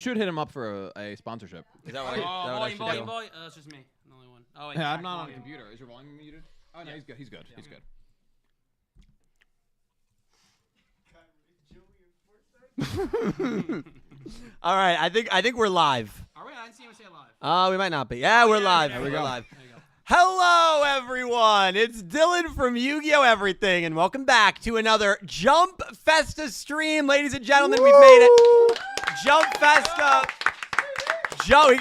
should hit him up for a sponsorship. Is that what I should do? Volume. It's just me. I'm the only one. Oh, wait, Yeah, I'm not on a computer. Is your volume muted? Oh, no, he's good. He's good. Yeah. He's good. All right, I think we're live. Are we? I didn't see him say live. We might not be. Yeah, we're live. There We're we go. live. There you go. Hello, everyone. It's Dylan from Yu-Gi-Oh! Everything, and welcome back to another Jump Festa stream. Ladies and gentlemen, we've made it. Jump Festa.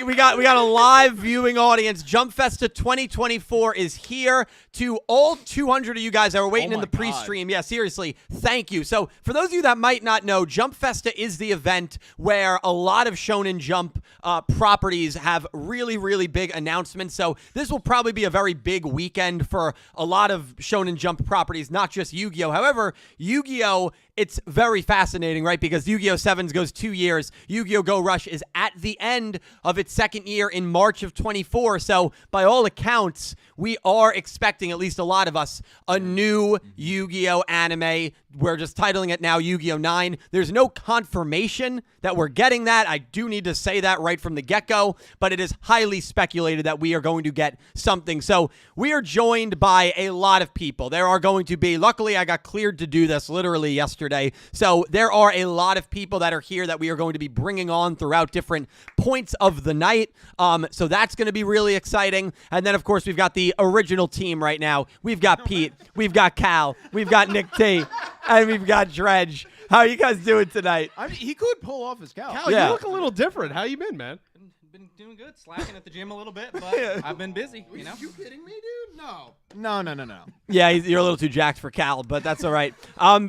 We got a live viewing audience. Jump Festa 2024 is here. To all 200 of you guys that were waiting in the pre-stream, yeah, seriously, thank you. So for those of you that might not know, Jump Festa is the event where a lot of Shonen Jump properties have really, really big announcements. So this will probably be a very big weekend for a lot of Shonen Jump properties, not just Yu-Gi-Oh! However, Yu-Gi-Oh! It's very fascinating, right? Because Yu-Gi-Oh! 7s goes 2 years. Yu-Gi-Oh! Go Rush is at the end of its second year in March of 24. So by all accounts, we are expecting, at least a lot of us, a new Yu-Gi-Oh! Anime. We're just titling it now Yu-Gi-Oh! 9. There's no confirmation that we're getting that. I do need to say that right from the get-go, but it is highly speculated that we are going to get something. So we are joined by a lot of people. There are going to be, luckily I got cleared to do this literally yesterday, so there are a lot of people that are here that we are going to be bringing on throughout different points of the night. So that's going to be really exciting. And then, of course, we've got the original team right now. We've got Pete, we've got Cal, we've got Nick T, and we've got Dredge. How are you guys doing tonight? I mean, he could pull off his Cal. Cal, Yeah. you look a little different. How you been, man? Been doing good, slacking at the gym a little bit, but I've been busy, you know? You kidding me, dude? No. No. Yeah, you're a little too jacked for Cal, but that's all right.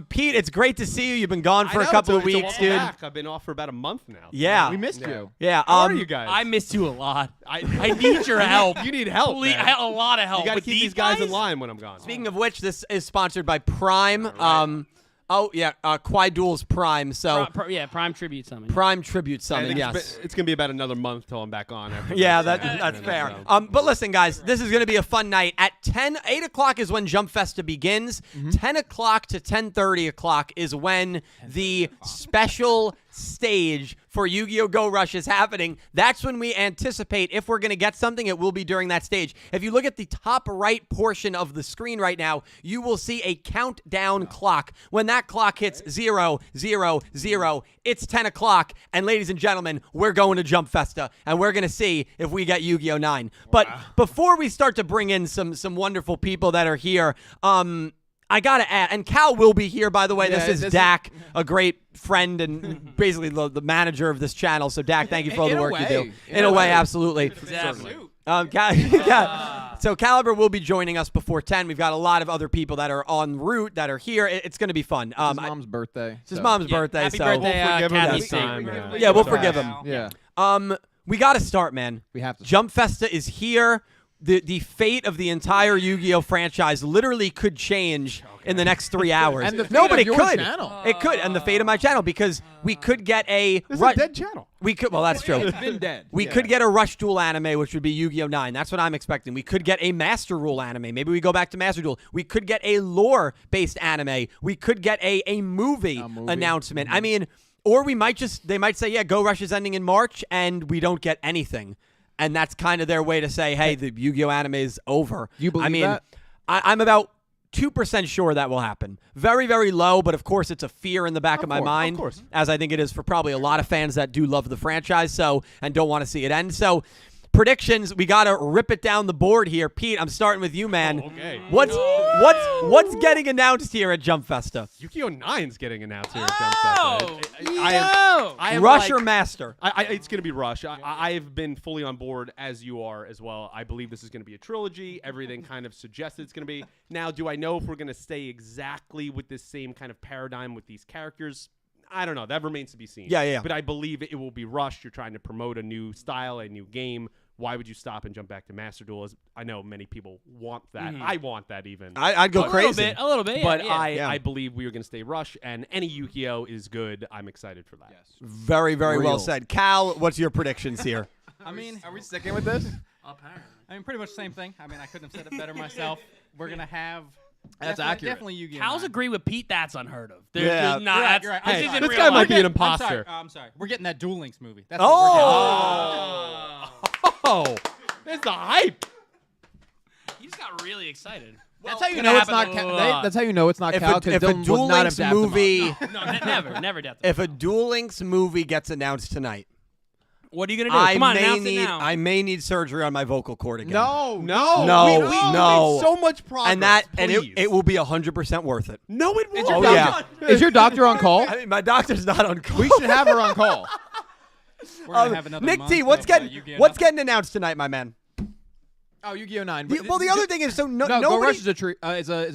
Pete, it's great to see you. You've been gone for a couple of weeks, welcome dude. back. I've been off for about a month now. Yeah. We missed you. Yeah. How are you guys? I missed you a lot. I need your help. You need help, Please, man. a lot of help. You got to With keep these guys in line when I'm gone. Speaking of which, this is sponsored by Prime. Quai-Duel's Prime. So Prime Tribute Summon. Prime Tribute I Summon, think yes. it's going to be about another month till I'm back on. After Yeah, this. that's fair. So. But listen, guys, this is going to be a fun night. At 8 o'clock is when Jump Festa begins. 10 o'clock to 10:30 o'clock is when the special stage for Yu-Gi-Oh! Go Rush is happening. That's when we anticipate if we're going to get something, it will be during that stage. If you look at the top right portion of the screen right now, you will see a countdown clock. When that clock hits 0, 0, 0, it's 10 o'clock. And ladies and gentlemen, we're going to Jump Festa, and we're going to see if we get Yu-Gi-Oh! 9. But before we start to bring in some wonderful people that are here, I got to add, and Cal will be here, by the way. Yeah, this is Dak, a great friend and basically the manager of this channel. So, Dak, thank you for all the work you do. In a way, absolutely. So, Caliber will be joining us before 10. We've got a lot of other people that are en route that are here. It's going to be fun. It's his mom's birthday. It's his mom's birthday. Happy so birthday, We'll forgive him Kathy this Singh. time. Yeah, we'll forgive him. Yeah. We got to start, man. We have to. Jump Festa is here. The fate of the entire Yu-Gi-Oh! Franchise literally could change in the next 3 hours. And the fate Nobody of your could. channel. It could, and the fate of my channel, because we could get a This is a dead channel. We could. Well, that's true. It's been dead. We could get a Rush Duel anime, which would be Yu-Gi-Oh! 9. That's what I'm expecting. We could get a Master Rule anime. Maybe we go back to Master Duel. We could get a lore-based anime. We could get a movie announcement. I mean, or we might they might say, yeah, Go Rush is ending in March, and we don't get anything. And that's kind of their way to say, hey, the Yu-Gi-Oh! Anime is over. You believe that? I'm about 2% sure that will happen. Very, very low, but of course it's a fear in the back of my mind, of course. as I think it is for probably a lot of fans that do love the franchise and don't want to see it end. So predictions, we got to rip it down the board here. Pete, I'm starting with you, man. Okay. What's getting announced here at Jump Festa? Yu-Gi-Oh! 9's getting announced here at Jump Festa. I am Rush or Master? It's going to be Rush. I've been fully on board, as you are as well. I believe this is going to be a trilogy. Everything kind of suggests it's going to be. Now, do I know if we're going to stay exactly with this same kind of paradigm with these characters? I don't know. That remains to be seen. Yeah. But I believe it will be Rush. You're trying to promote a new style, a new game. Why would you stop and jump back to Master Duel? As I know many people want that. I want that even. I'd go crazy. A little bit. But yeah. I believe we are going to stay Rush, and any Yu-Gi-Oh! Is good. I'm excited for that. Yes. Very, very well said. Cal, what's your predictions here? I mean, are we sticking with this? Apparently. I mean, pretty much the same thing. I mean, I couldn't have said it better myself. We're going to have That's Definitely- accurate. Definitely Yu-Gi-Oh! Cows 9. agree with Pete. That's unheard of. Yeah. Nah, You're right, you're right. this I'm isn't sorry. This real guy might life. be an I'm sorry. imposter. I'm sorry. We're getting that Duel Links movie. That's Oh. Oh, there's the hype. You just got really excited. That's how you gonna know it's happen not. a lot. That's how you know it's not If Cal. a, Because if a Dylan Duel would not Links have dapped him up. movie, No, never dapped him if up. a Duel Links movie gets announced tonight, What are you gonna do? I Come on, may announce need it now. I may need surgery on my vocal cord again. No, No, No, we no. made so much progress. and that please. it will be 100% worth it. No, it won't. Oh, yeah. Is your doctor on call? I mean, my doctor's not on call. We should have her on call. We're gonna have another Nick month T, what's of, getting Yu-Gi-Oh! what's nothing. getting announced tonight, my man? Oh, Yu-Gi-Oh! 9. Well, the other thing is, so no, Go nobody. Rush is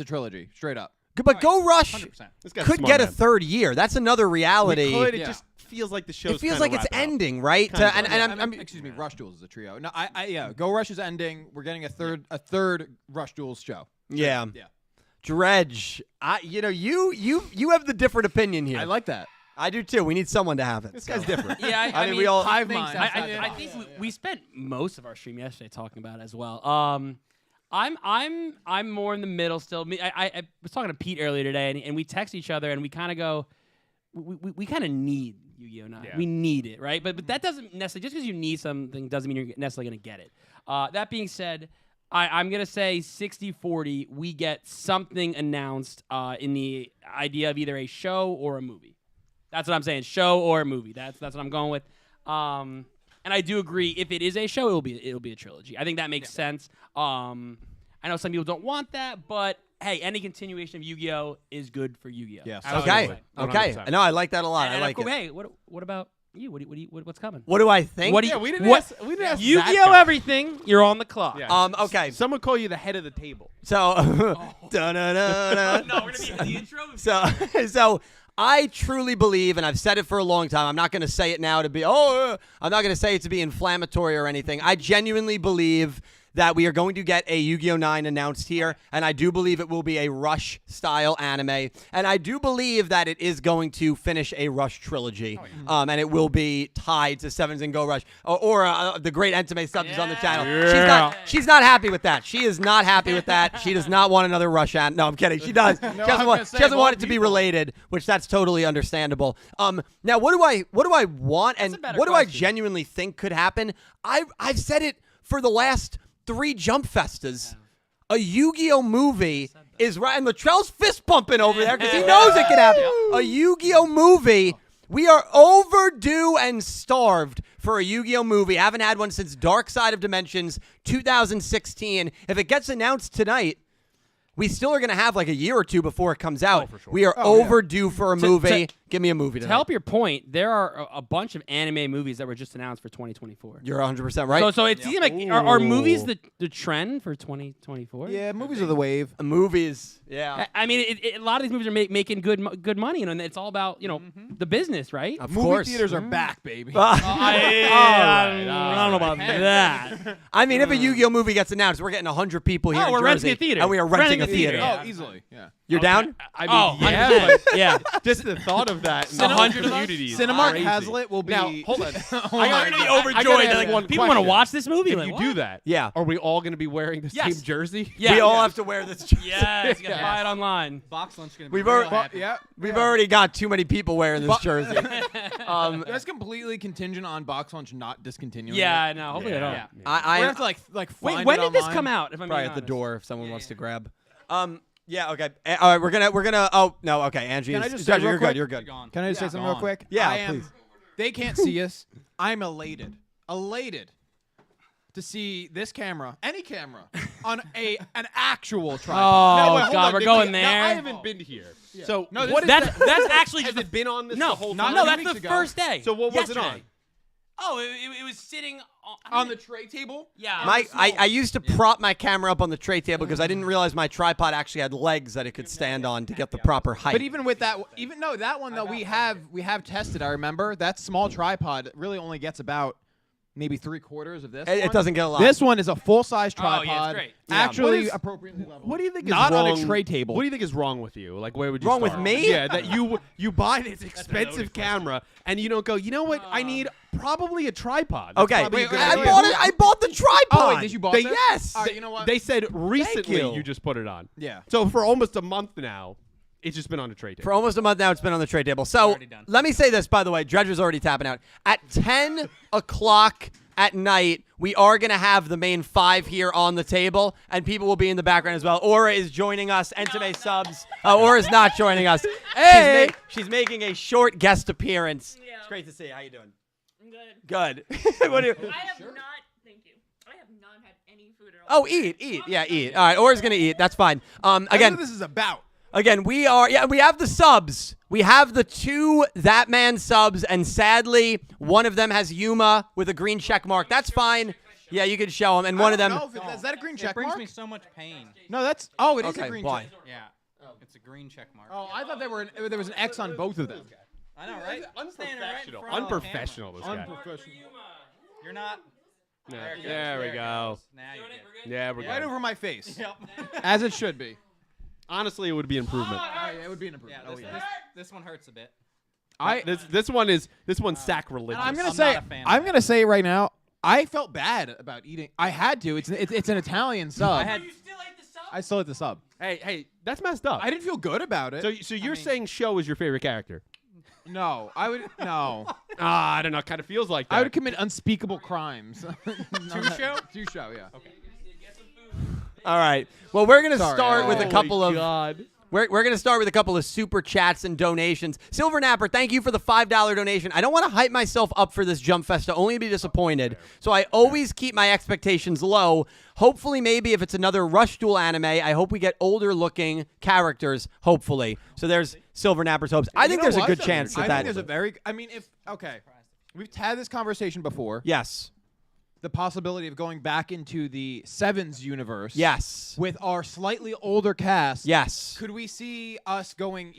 a trilogy, straight up. But Go Rush 100%. This guy's could smart, get a man. third year. That's another reality. We could. It Yeah. just feels like the show's It feels kinda like it's wrapping up. ending, right? Kind of. And I'm excuse me, Rush Duels is a trio. No, yeah, Go Rush is ending. We're getting a third Rush Duels show. yeah. Yeah. Dredge. You have the different opinion here. I like that. I do too. We need someone to have it. This guy's so. different. Yeah, I mean, we all- Hive Thinks mind. outside the I box. think we spent most of our stream yesterday talking about it as well. I'm more in the middle still. I was talking to Pete earlier today, and we text each other, and we kind of go, we kind of need Yu-Gi-Oh! 9. Yeah. We need it, right? But that doesn't necessarily, just because you need something doesn't mean you're necessarily going to get it. That being said, I'm going to say 60-40, we get something announced in the idea of either a show or a movie. That's what I'm saying, show or a movie. That's what I'm going with. And I do agree, if it is a show, it'll be a trilogy. I think that makes sense. I know some people don't want that, but hey, any continuation of Yu-Gi-Oh! Is good for Yu-Gi-Oh! Yes. Okay. Absolutely. Okay. 100%. No, I like that a lot. And I like it. Hey, what about you? What's coming? What do I think? What do you? Yeah, we didn't what, ask. We didn't ask Yu-Gi-Oh! that guy. Everything. You're on the clock. Yeah. Okay. Some would call you the head of the table. So. Da-da-da-da. No, we're gonna be in the intro. So I truly believe, and I've said it for a long time, I'm not going to say it now to be, I'm not going to say it to be inflammatory or anything. I genuinely believe that we are going to get a Yu-Gi-Oh! 9 announced here, and I do believe it will be a Rush-style anime, and I do believe that it is going to finish a Rush trilogy, and it will be tied to Sevens and Go Rush, or the great Entame subs is on the channel. Yeah. She's not happy with that. She is not happy with that. She does not want another Rush anime. No, I'm kidding. She does. She doesn't want it to be related, which that's totally understandable. Now, what do I want, and a better what do I question. genuinely think could happen? I've said it for the last 3 Jump Festas. A Yu-Gi-Oh! Movie is right, and Latrell's fist pumping over there because he knows it can happen. A Yu-Gi-Oh! Movie. We are overdue and starved for a Yu-Gi-Oh! Movie. Haven't had one since Dark Side of Dimensions 2016. If it gets announced tonight, we still are going to have like a year or two before it comes out. for sure. We are overdue for a movie. Give me a movie To tonight. help your point, there are a bunch of anime movies that were just announced for 2024. You're 100% right. So it seems like are movies the trend for 2024? Yeah, movies are the wave. Movies. Yeah. I mean, a lot of these movies are making good money, and it's all about the business, right? Of Movie course. theaters are back, baby. I don't know about that. I mean, if a Yu-Gi-Oh! Movie gets announced, we're getting 100 people here in we're Jersey, renting a theater. and we are renting a theater. Oh, easily. Yeah. You're down? I Oh, mean, yeah, but yeah. just the thought of that. in the Cinema- 100 communities. Cinemark crazy. Hazlitt will be. Now, hold on. They're I gonna be gotta overjoyed. ask They're like, one people want to question. watch this movie. If Like, you what? do that, Yeah. are we all going to be wearing the Yes. same jersey? Yeah. We all have to wear this. Yes, you gotta buy it online. Box lunch gonna be We've real already- happy. Yeah. We've already got too many people wearing this jersey. That's completely contingent on Box Lunch not discontinuing. Yeah, it. I know. Hopefully they don't. Yeah. We're gonna have to like Wait, find when it did this online. come out? If I'm Probably being at the honest? door if someone wants to grab. Yeah. Okay. All right. We're gonna. Oh no. Okay. Angie. Can I is- just Judge, say real you're quick? good. You're good. Gone. Can I just say something real Gone. Oh, quick? Yeah, I am. please. They can't see us. I'm elated to see this camera, any camera, on an actual tripod. Oh, No, wait, hold God, on, we're Nick, going Now, there. I haven't been here. So No, this what is- is That's that? that's actually Has just it been on this no, the whole not time? no, 2 that's weeks the ago. first day. So what was it Yesterday. on? Oh, it was sitting On the tray table. yeah. Mike, I used to prop my camera up on the tray table because I didn't realize my tripod actually had legs that it could stand on to get the proper height. But even with that, that one that we have tested. I remember that small tripod really only gets about maybe 3/4 of this. It one. doesn't get a lot. This one is a full-size Oh, yeah, it's tripod. great. Actually, What is- appropriately leveled. What do you think Not is on wrong? a tray table. What do you think is wrong with you? Like, where would you Wrong with start? me? Yeah, that you buy this expensive camera and you don't go. You know what? I need probably a tripod. That's Okay, probably a good I idea. bought it. I bought the tripod. Oh, wait, did you buy They, this? Yes. All right, you know what? They said recently you. just put it on. Yeah. So for almost a month now, it's just been on a tray table. For almost a month now, it's been on the trade table. So Already done. let me say this, by the way. Dredger's already tapping out. At 10 o'clock at night, we are going to have the main 5 here on the table, and people will be in the background as well. Aura is joining us. Entame subs. Aura's not joining us. Hey! She's making a short guest appearance. Yeah. It's great to see you. How you doing? I'm Good. good. What do you? I have not. Thank you. I have not had any food at all. Oh, eat. Yeah, eat. All right, Aura's going to eat. That's fine. That's Again, what this is about. Again, we have the subs. We have the 2 That Man subs, and sadly, one of them has Yuma with a green check mark. That's fine. Yeah, you can show them. And one of them. Is that a green It check brings mark? me so much pain. No, that's. Oh, it is Okay, a green why? check. Yeah. It's a green check mark. Oh, I thought there was an X on both of them. I know, right? Standing right in Unprofessional. front of the Unprofessional. This guy. Unprofessional. camera. You're not. Yeah. There it goes. There we There it go. goes. Now you're good. Yeah, we're Right good. over my face, Yep. as it should be. Honestly, it would be improvement. Oh, yeah, it would be an Yeah, improvement. this one hurts a bit. This one's sacrilegious. I'm gonna I'm say. not a fan of I'm that. gonna say right now. I felt bad about eating. I had to. It's an Italian sub. I had. I still ate the sub. Hey, that's messed up. I didn't feel good about it. So you're saying Show is your favorite character? No, I would no. I don't know. Kind of feels like that. I would commit unspeakable crimes. Show? To show, yeah. Okay. All right. Well, we're gonna Sorry, start with a Oh couple my of. God. We're going to start with a couple of super chats and donations. Silver Napper, thank you for the $5 donation. I don't want to hype myself up for this Jump Festa, only to be disappointed. So I always keep my expectations low. Hopefully, maybe if it's another Rush Duel anime, I hope we get older looking characters, hopefully. So there's Silver Napper's hopes. I think there's a good chance I that think there's a very. I mean, we've had this conversation before. Yes. The possibility of going back into the Sevens universe. Yes. With our slightly older cast. Yes. Could we see us going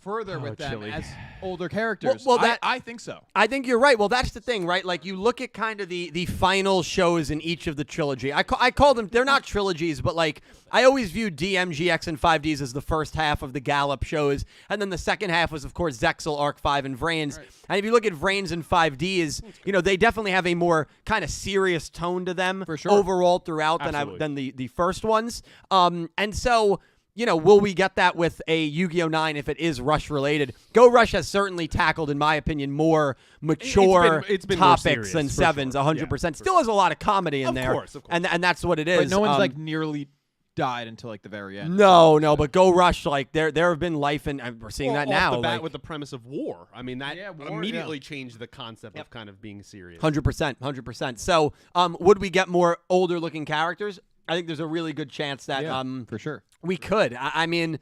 further with them chilly. as older characters? Well, that- I think so. I think you're right. Well, that's the thing, right? Like, you look at kind of the final shows in each of the trilogy. I call them, they're not trilogies, but, like, I always viewed DMGX and 5Ds as the first half of the Gallop shows, and then the second half was, of course, Zexel, Arc 5, and Vrains. Right. And if you look at Vrains and 5Ds, they definitely have a more kind of serious tone to them For sure. overall throughout than the first ones. And so... will we get that with a Yu-Gi-Oh! 9 if it is Rush related? Go Rush has certainly tackled, in my opinion, more mature It's been more topics than serious, for Sevens, sure. 100%. Yeah, Still has a lot of comedy in Of there. course. And that's what it is. But no one's nearly died until like the very end. No, but Go Rush, like there have been life, and we're seeing that Off now. the bat like, with the premise of war. I mean, that war, immediately changed the concept of kind of being serious. 100%. So, would we get more older looking characters? I think there's a really good chance that for sure. we could. I mean,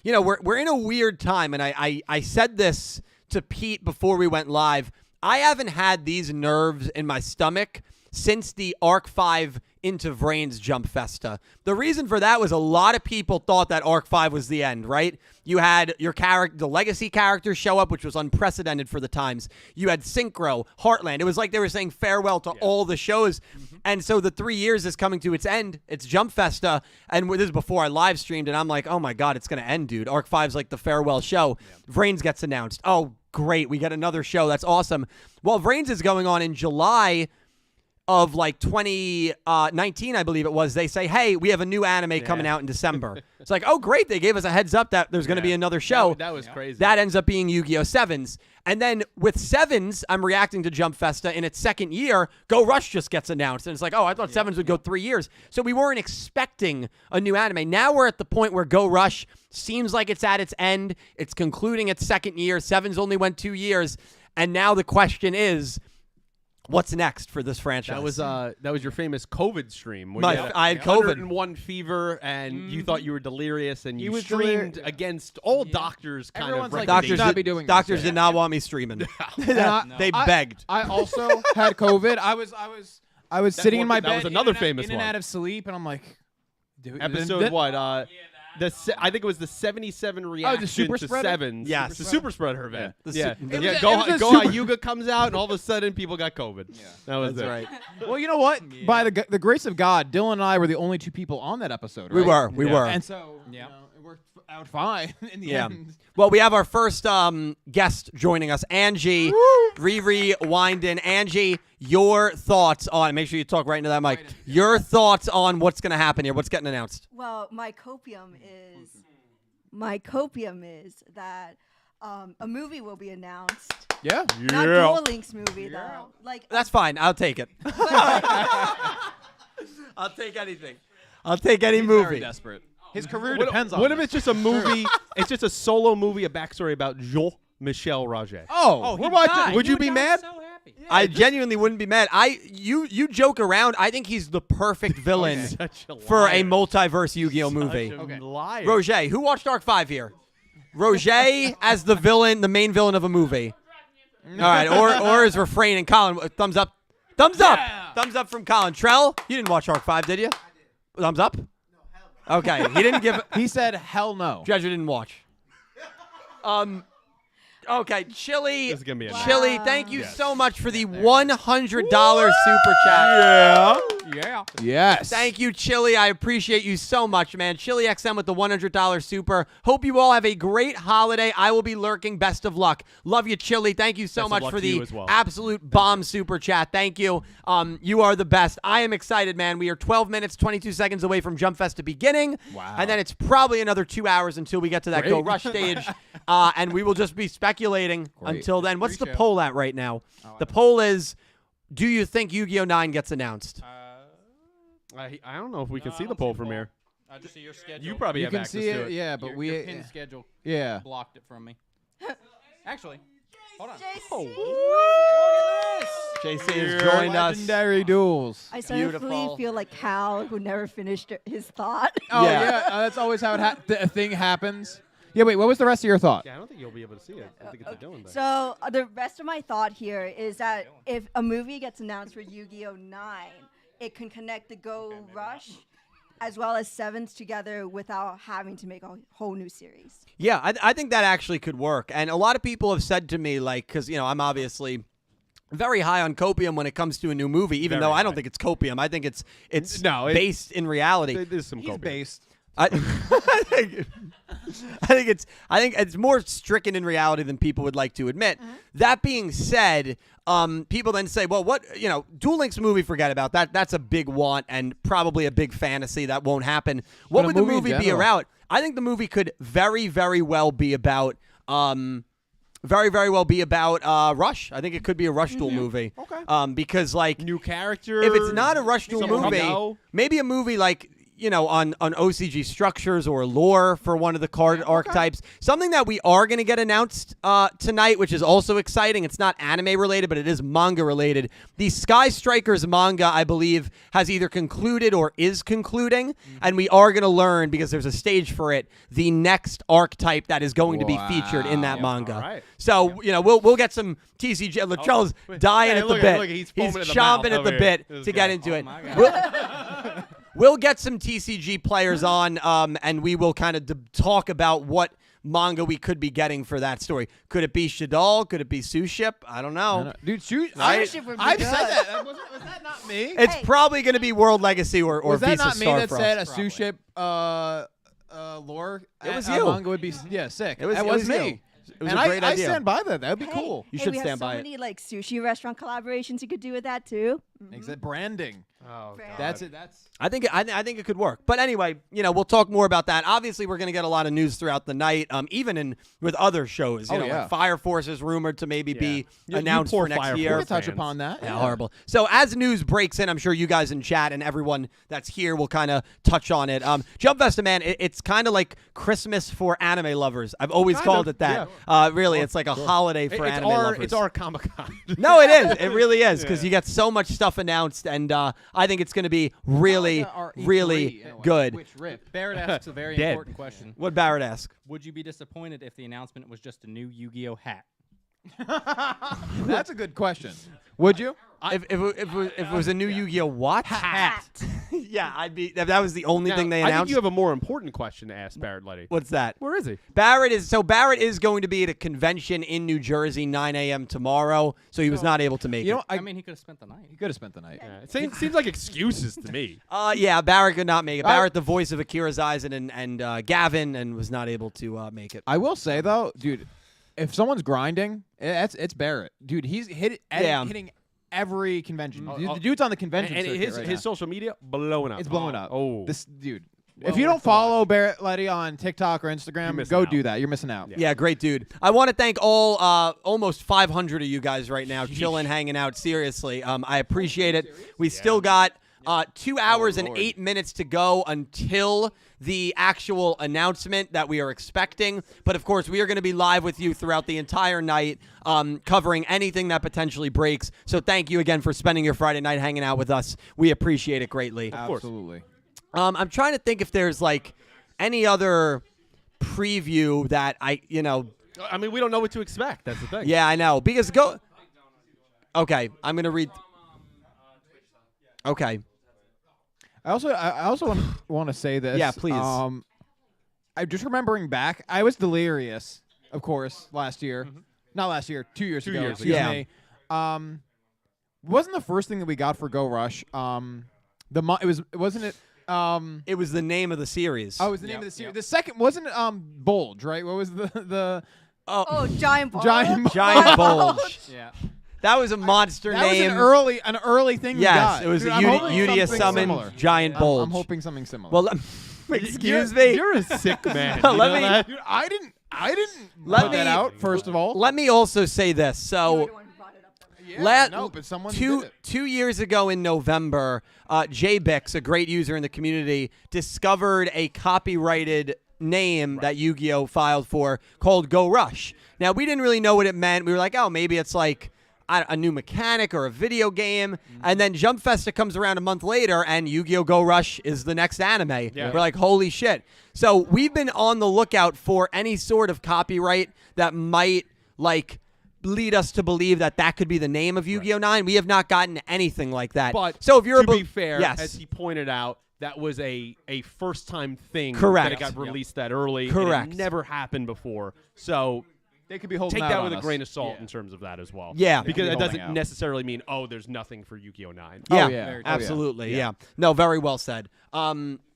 we're in a weird time, and I said this to Pete before we went live. I haven't had these nerves in my stomach since the Arc 5 into Vrains Jump Festa. The reason for that was a lot of people thought that Arc 5 was the end, right? You had your the legacy characters show up, which was unprecedented for the times. You had Synchro, Heartland. It was like they were saying farewell to all the shows. And so the 3 years is coming to its end. It's Jump Festa. And this is before I live streamed, and I'm like, oh my God, it's going to end, dude. Arc 5's like the farewell show. Vrains gets announced. Oh, great. We get another show. That's awesome. Well, Vrains is going on in July of like 2019, I believe it was. They say, hey, we have a new anime coming out in December. It's like, oh, great. They gave us a heads up that there's going to be another show. That was crazy. That ends up being Yu-Gi-Oh! Sevens. And then with Sevens, I'm reacting to Jump Festa. In its second year, Go Rush just gets announced. And it's like, oh, I thought Sevens would go 3 years. So we weren't expecting a new anime. Now we're at the point where Go Rush seems like it's at its end. It's concluding its second year. Sevens only went 2 years. And now the question is, what's next for this franchise? That was your famous COVID stream. Where I had COVID. 101 fever, and you thought you were delirious, and you was streamed delirious. against all doctors. Kind Everyone's of like, Doctors, you should not be doing this. doctors did not want me streaming. They begged. I also had COVID. I was sitting in my bed. that was another in and out- famous in and one. out of sleep, and I'm like, Episode what? I think it was the 77 reaction super to spreader? Sevens. Yes. The super spreader event. Yeah. Yeah, It Go was a Go super- Hyuga comes out, and all of a sudden people got COVID. That was That's it. right. Well, you know what? By the grace of God, Dylan and I were the only two people on that episode. We right? were. We were. And so Yeah. it worked out fine in the Yeah. end. Well, we have our first guest joining us, Angie. Riri Winden. Angie, your thoughts on, make sure you talk right into that mic. Your thoughts on what's going to happen here. What's getting announced? Well, my copium is that a movie will be announced. Yeah. Not Duel Links movie though. Like That's fine. I'll take it. I'll take anything. I'll take any Very movie. desperate. His career What, depends on what it. if it's just a movie? It's just a solo movie, a backstory about Jean-Michel Roger. Oh, we're watching. Would you be mad? So happy. I genuinely wouldn't be mad. You joke around. I think he's the perfect villain Such a for liar. a multiverse Yu-Gi-Oh movie. Such a liar. Roger, who watched Arc 5 here? Roger as the villain, the main villain of a movie. All right, or is refraining. Colin, thumbs up. Thumbs up. Thumbs up from Colin. Trell, you didn't watch Arc 5, did you? Thumbs up? Okay, he didn't give. He said, "Hell no." Treasure didn't watch. Okay, Chili. This is gonna be a nice- Chili, thank you so much for the $100 super chat. Yeah. Yes. Thank you, Chili. I appreciate you so much, man. Chili XM with the $100 super. Hope you all have a great holiday. I will be lurking. Best of luck. Love you, Chili. Thank you so Best of much luck for to you the as well. absolute bomb super chat. Thank you. You are the best. I am excited, man. We are 12 minutes, 22 seconds away from Jump Festa beginning. Wow. And then it's probably another 2 hours until we get to that Go Great. Rush stage. And we will just be speculating until then. What's the Pre-show. poll at right now? The poll is, do you think Yu-Gi-Oh! 9 gets announced? I don't know if we can see the poll from here. I just see your schedule. You probably You have can access see to it, it. yeah, but your, we, your pin schedule yeah. blocked it from me. Actually, hold on. JC. JC has joined us. Legendary duels. I suddenly Beautiful. feel like Cal, who never finished his thought. Oh Yeah. yeah, that's always how a thing happens. Yeah, wait. What was the rest of your thought? Yeah, I don't think you'll be able to see it. I think it's a Dylan thing. So the rest of my thought here is that if a movie gets announced for Yu-Gi-Oh! 9, it can connect the Go Rush as well as Sevens together without having to make a whole new series. Yeah, I think that actually could work. And a lot of people have said to me, like, because, I'm obviously very high on copium when it comes to a new movie, even Very though I don't high. think it's copium. I think it's No, based in reality. There's some He's copium. based. I think it's more stricken in reality than people would like to admit. That being said, people then say, well, what, Duel Links movie, forget about that. That's a big want and probably a big fantasy that won't happen. What But a would the movie in movie be general. about? I think the movie could very, very well be about very, very well be about Rush. I think it could be a Rush Duel movie. Okay. Because like New character. if it's not a Rush Duel someone we movie, know. maybe a movie like, on OCG structures or lore for one of the card archetypes. Something that we are going to get announced tonight, which is also exciting. It's not anime related, but it is manga related. The Sky Strikers manga, I believe, has either concluded or is concluding, and we are going to learn, because there's a stage for it, the next archetype that is going to be featured in that manga. All right. So, we'll get some TCG. Latrell's dying Hey, at the look, bit. look, he's foaming at the chomping mouth at over the here. bit This to guy. get into Oh it. my God. We'll get some TCG players on, and we will kind of talk about what manga we could be getting for that story. Could it be Shadal? Could it be Suship? I don't know. Dude, shoot! Ownership would be I've good. said that. Was that not me? It's Hey. probably going to be World Legacy or Was that Visa not me Star that Frost. said a Probably. sous chef lore? It was a you. manga would be sick. It was- that it was was me. you. It was and a great I idea. stand by that. That would be Hey, cool. You hey, should we stand have so by it. many sushi restaurant collaborations you could do with that too. Exactly. Branding. Oh, Brand. God. That's it. That's. I think it could work. But anyway, we'll talk more about that. Obviously, we're going to get a lot of news throughout the night, even with other shows. yeah. Like Fire Force is rumored to maybe be You announced poor for next Fire year. We Force could touch fans. upon that. Yeah, horrible. So as news breaks in, I'm sure you guys in chat and everyone that's here will kind of touch on it. Jump Festa, man, it's kind of like Christmas for anime lovers. I've always Kind called of, it that. Really, it's like a holiday for anime lovers. It's our Comic-Con. No, it is. It really is, because you get so much stuff announced, and I think it's going to be really, Our E3 really in a way. good. Which rip. Barrett asks a very Dead. important question. What Barrett ask? Would you be disappointed if the announcement was just a new Yu-Gi-Oh hat? That's a good question. Would you? If it was a new Yu-Gi-Oh! What? Hat. Yeah, I'd be. If that was the only Now, thing they I think announced. you have a more important question to ask Barrett Letty. What's that? Where is he? Barrett is going to be at a convention in New Jersey 9 a.m. tomorrow, so he was not able to make You it. know, I mean, he could have spent the night. he could have spent the night. Yeah, it seems like excuses to me. Yeah, Barrett could not make it. Barrett, the voice of Akira's Aizen and Gavin, and was not able to make it. I will say though, dude, if someone's grinding, it's Barrett. Dude, he's hitting every convention. Dude, the dude's on the convention And circuit his right his now. social media blowing up. It's blowing up. Oh, This dude. Well If you worth don't the watch. follow Barrett Letty on TikTok or Instagram, missing go out. do that. You're missing out. Yeah, great dude. I want to thank all almost 500 of you guys right now, chilling, hanging out. Seriously, I appreciate it. We still got 2 hours and 8 minutes to go until the actual announcement that we are expecting. But of course, we are going to be live with you throughout the entire night, covering anything that potentially breaks. So thank you again for spending your Friday night hanging out with us. We appreciate it greatly. course. Absolutely. I'm trying to think if there's like any other preview that I I mean, we don't know what to expect. That's the thing. Yeah, I know. Because Okay, I'm going to read. Okay. I also want to say this. Yeah, please. I'm just remembering back. I was delirious, of course, last year. Not last year, 2 years ago. years excuse ago. me. Wasn't the first thing that we got for Go Rush? Wasn't it? It was the name of the series. Oh, it was the name of the series. The second wasn't it, Bulge, right? What was the Oh, giant ball. Giant Giant Bulge. Yeah. That was a monster that name. was an early thing we Yes, got. it was Dude, a I'm hoping Udia something summon similar. Giant Bulge. I'm hoping something similar. Well, excuse me. You're a sick man. Let You know me- that? Dude, I didn't Let put that me- out, first of all. Let me also say this. So, Yeah, no, but someone did it. 2 years ago in November, JBix, a great user in the community, discovered a copyrighted name that Yu-Gi-Oh! Filed for called Go Rush. Now, we didn't really know what it meant. We were like, oh, maybe it's like a new mechanic or a video game. And then Jump Festa comes around a month later, and Yu-Gi-Oh! Go Rush is the next anime. Yeah. We're like, holy shit. So we've been on the lookout for any sort of copyright that might, like, lead us to believe that could be the name of Yu-Gi-Oh! 9. We have not gotten anything like that. But so if you're to be fair, yes. as he pointed out, that was a first-time thing Correct. that it got released that early. and Correct. it never happened before. So They could be holding take out that on with a us. grain of salt in terms of that as well. Yeah. Because They it could be doesn't holding out. necessarily mean, oh, there's nothing for Yu-Gi-Oh! 9. Yeah, yeah. absolutely. Yeah. No, very well said.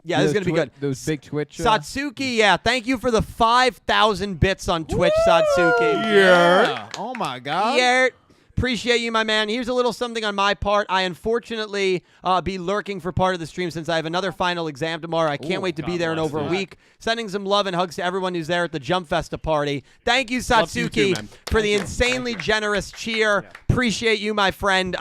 Yeah, this is going to be good. Those big Twitch. Satsuki, yeah, thank you for the 5,000 bits on Twitch, Satsuki. Yeah. Oh my God. Yeah. Appreciate you, my man. Here's a little something on my part. I unfortunately be lurking for part of the stream since I have another final exam tomorrow. I can't wait to be God there in bless over a you. week. Sending some love and hugs to everyone who's there at the Jump Festa party. Thank you, Love you too, Satsuki, man. for the insanely generous cheer. Appreciate you, my friend.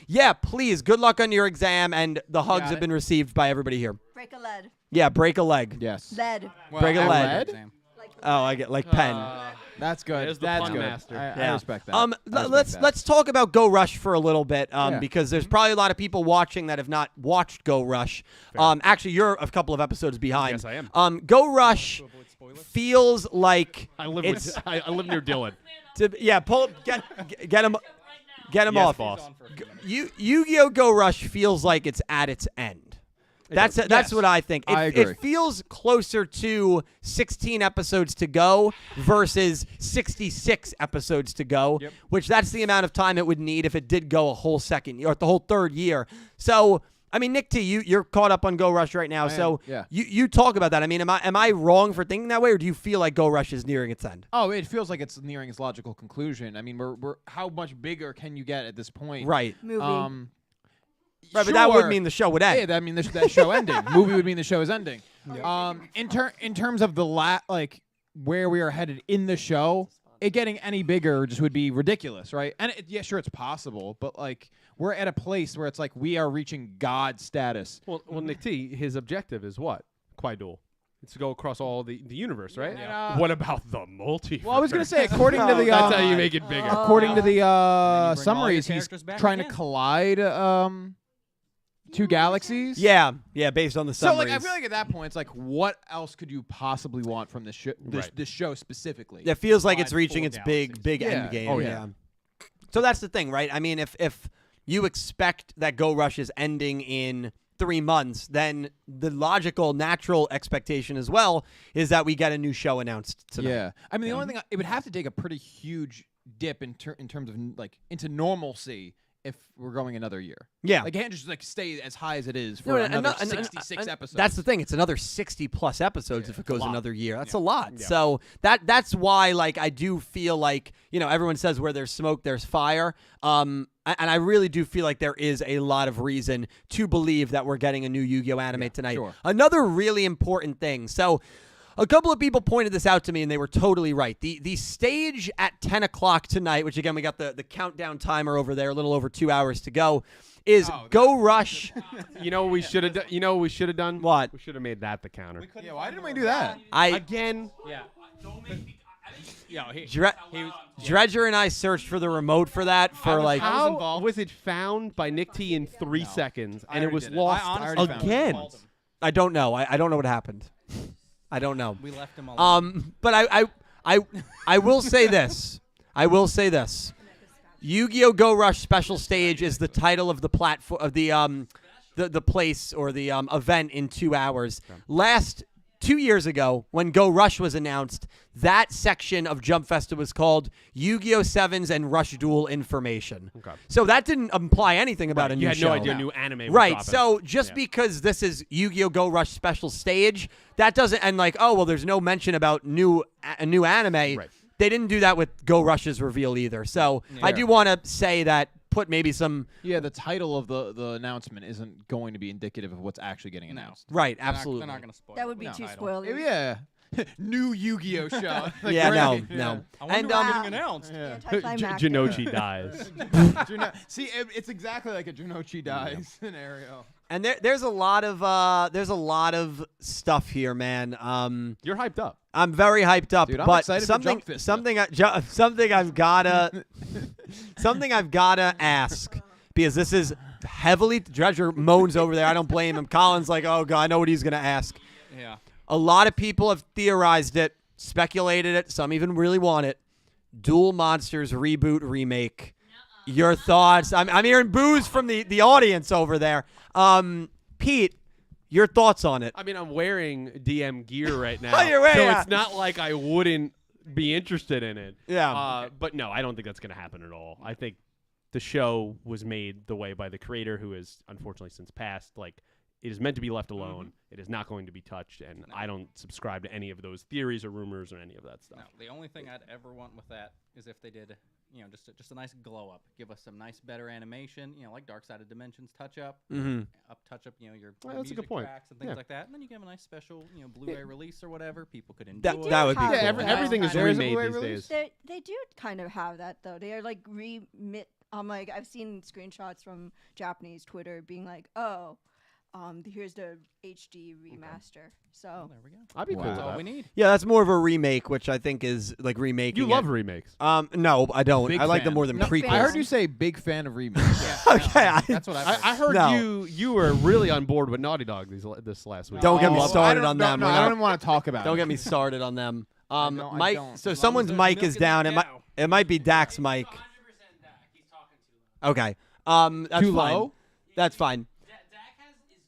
Yeah, please, good luck on your exam, and the hugs have been received by everybody here. Break a lead. Yeah, break a leg. Yes. Lead. Break a and leg. lead? Oh, I get like pen. That's good. There's the That's pun good. master. I Yeah. respect that. I respect that. Let's talk about Go Rush for a little bit, Yeah. because there's probably a lot of people watching that have not watched Go Rush. Actually, you're a couple of episodes behind. Yes, I am. Go Rush feels like I live it's I live near Dylan. pull get him Yes, off. boss. Yu-Gi-Oh! Go Rush feels like it's at its end. That's Yes. what I think. I agree. It feels closer to 16 episodes to go versus 66 episodes to go, which that's the amount of time it would need if it did go a whole second year, or the whole third year. So, I mean, Nick T, you're caught up on Go Rush right now. So yeah. you talk about that. I mean, am I wrong for thinking that way, or do you feel like Go Rush is nearing its end? Oh, it feels like it's nearing its logical conclusion. I mean, we're how much bigger can you get at this point? Right. Movie. Right, but that would Sure. mean the show would end. Yeah, that mean that show ending. Movie would mean the show is ending. In terms of the like where we are headed in the show, it getting any bigger just would be ridiculous, right? And yeah, sure, it's possible, but like we're at a place where it's like we are reaching God status. Well, Nick T, his objective is what? Quadul. It's to go across all the universe, right? Yeah. What about the multiverse? Well, I was gonna say according to the That's how you make it bigger. according to the bring all your summaries, he's characters back trying to again. collide two galaxies. Yeah, based on the So summaries. like, I feel like at that point, it's like, what else could you possibly want from this Right. this show specifically? It feels like it's Slide reaching full its of big galaxies. end Yeah. game. Oh, yeah. So that's the thing, right? I mean, if you expect that Go Rush is ending in 3 months, then the logical, natural expectation as well is that we get a new show announced tonight. Yeah, I mean, the only thing it would have to take a pretty huge dip in terms of like into normalcy if we're going another year. Yeah. Like, it can't just like stay as high as it is for No, another and 66 episodes. That's the thing. It's another 60+ episodes if it goes another year. That's a lot. Yeah. So that's why, like, I do feel like, everyone says where there's smoke, there's fire. And I really do feel like there is a lot of reason to believe that we're getting a new Yu-Gi-Oh anime tonight. sure. Another really important thing. So a couple of people pointed this out to me, and they were totally right. The stage at 10 o'clock tonight, which, again, we got the countdown timer over there, a little over 2 hours to go, is Go Rush. You know what we should have done? You know what we should have done? What? We should have made that the counter. Yeah, why didn't we do that? Again? Yeah. Dredger and I searched for the remote for that for like... How was it found by Nick T in 3 seconds, and it already was did it. lost I honestly found it. again? I don't know. I don't know what happened. I don't know. We left him alone. But I will say this. I will say this. Yu-Gi-Oh! Go Rush Special Stage is the title of the platform of the place or the event in 2 hours. Last 2 years ago, when Go Rush was announced, that section of Jump Festa was called Yu-Gi-Oh! 7s and Rush Duel Information. Okay. So that didn't imply anything about a new You had show. no idea new anime was Right. dropping. So just because this is Yu-Gi-Oh! Go Rush Special Stage, that doesn't, and like, oh, well, there's no mention about a new anime. Right. They didn't do that with Go Rush's reveal either. So I do want to say that, put maybe some... Yeah, the title of the announcement isn't going to be indicative of what's actually getting announced. Right, They're not- absolutely. They're not going to spoil That would it be with too the title. spoilery. Yeah. New Yu-Gi-Oh show. Like, Yeah, no, great. no. I wonder And, what's um, getting announced. Anticlimactic. Jinochi dies. See, it's exactly like a Jinochi dies scenario. And there's a lot of stuff here, man. You're hyped up. I'm very hyped up, Dude, I'm but excited for something Jump Festa. something I've gotta ask, because this is heavily... Dredger moans over there. I don't blame him. Colin's like, oh god, I know what he's gonna ask. Yeah. A lot of people have theorized it, speculated it. Some even really want it. Duel Monsters reboot remake. Your thoughts? I'm hearing boos from the audience over there. Pete, your thoughts on it? I mean, I'm wearing DM gear right now, Oh, you're wearing so it. it's not like I wouldn't be interested in it. Yeah. But no, I don't think that's going to happen at all. I think the show was made the way by the creator, who has unfortunately since passed. Like, it is meant to be left alone. It is not going to be touched, and I don't subscribe to any of those theories or rumors or any of that stuff. No, the only thing I'd ever want with that is if they did, just a nice glow up, give us some nice, better animation, like Dark Side of Dimensions touch up, touch up, your Well, that's a music good point. tracks and things Yeah. like that, and then you give a nice special, Blu-ray release or whatever people could enjoy. That would be have cool. it. Everything is There is a remade Blu-ray these release? days. They do kind of have that though. They are like like I've seen screenshots from Japanese Twitter being like, oh, here's the HD remaster. So There we go. I'd be cool That's with all that. we need. Yeah, that's more of a remake, which I think is like remaking. You love it. remakes. No, I don't. Big I like them fan. more than Big prequels. fan. I heard you say big fan of remakes. Okay, That's what I've heard. I heard No. you were really on board with Naughty Dog this last week. Don't get me Oh, started I on don't- them. No, We're I not- don't want to talk about Don't it. get me started on them. don't- I Mike. don't. So As long someone's as there's mic milk is in down. the It might. cow. It might be Dak's mic. Okay. That's Too fine. low? That's fine. is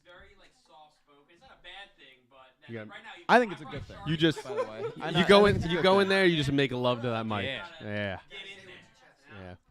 very soft spoken. It's not a bad thing, but Yeah. right now I think it's a good thing. You just By the way. you go in there. You just make love to that mic. Yeah.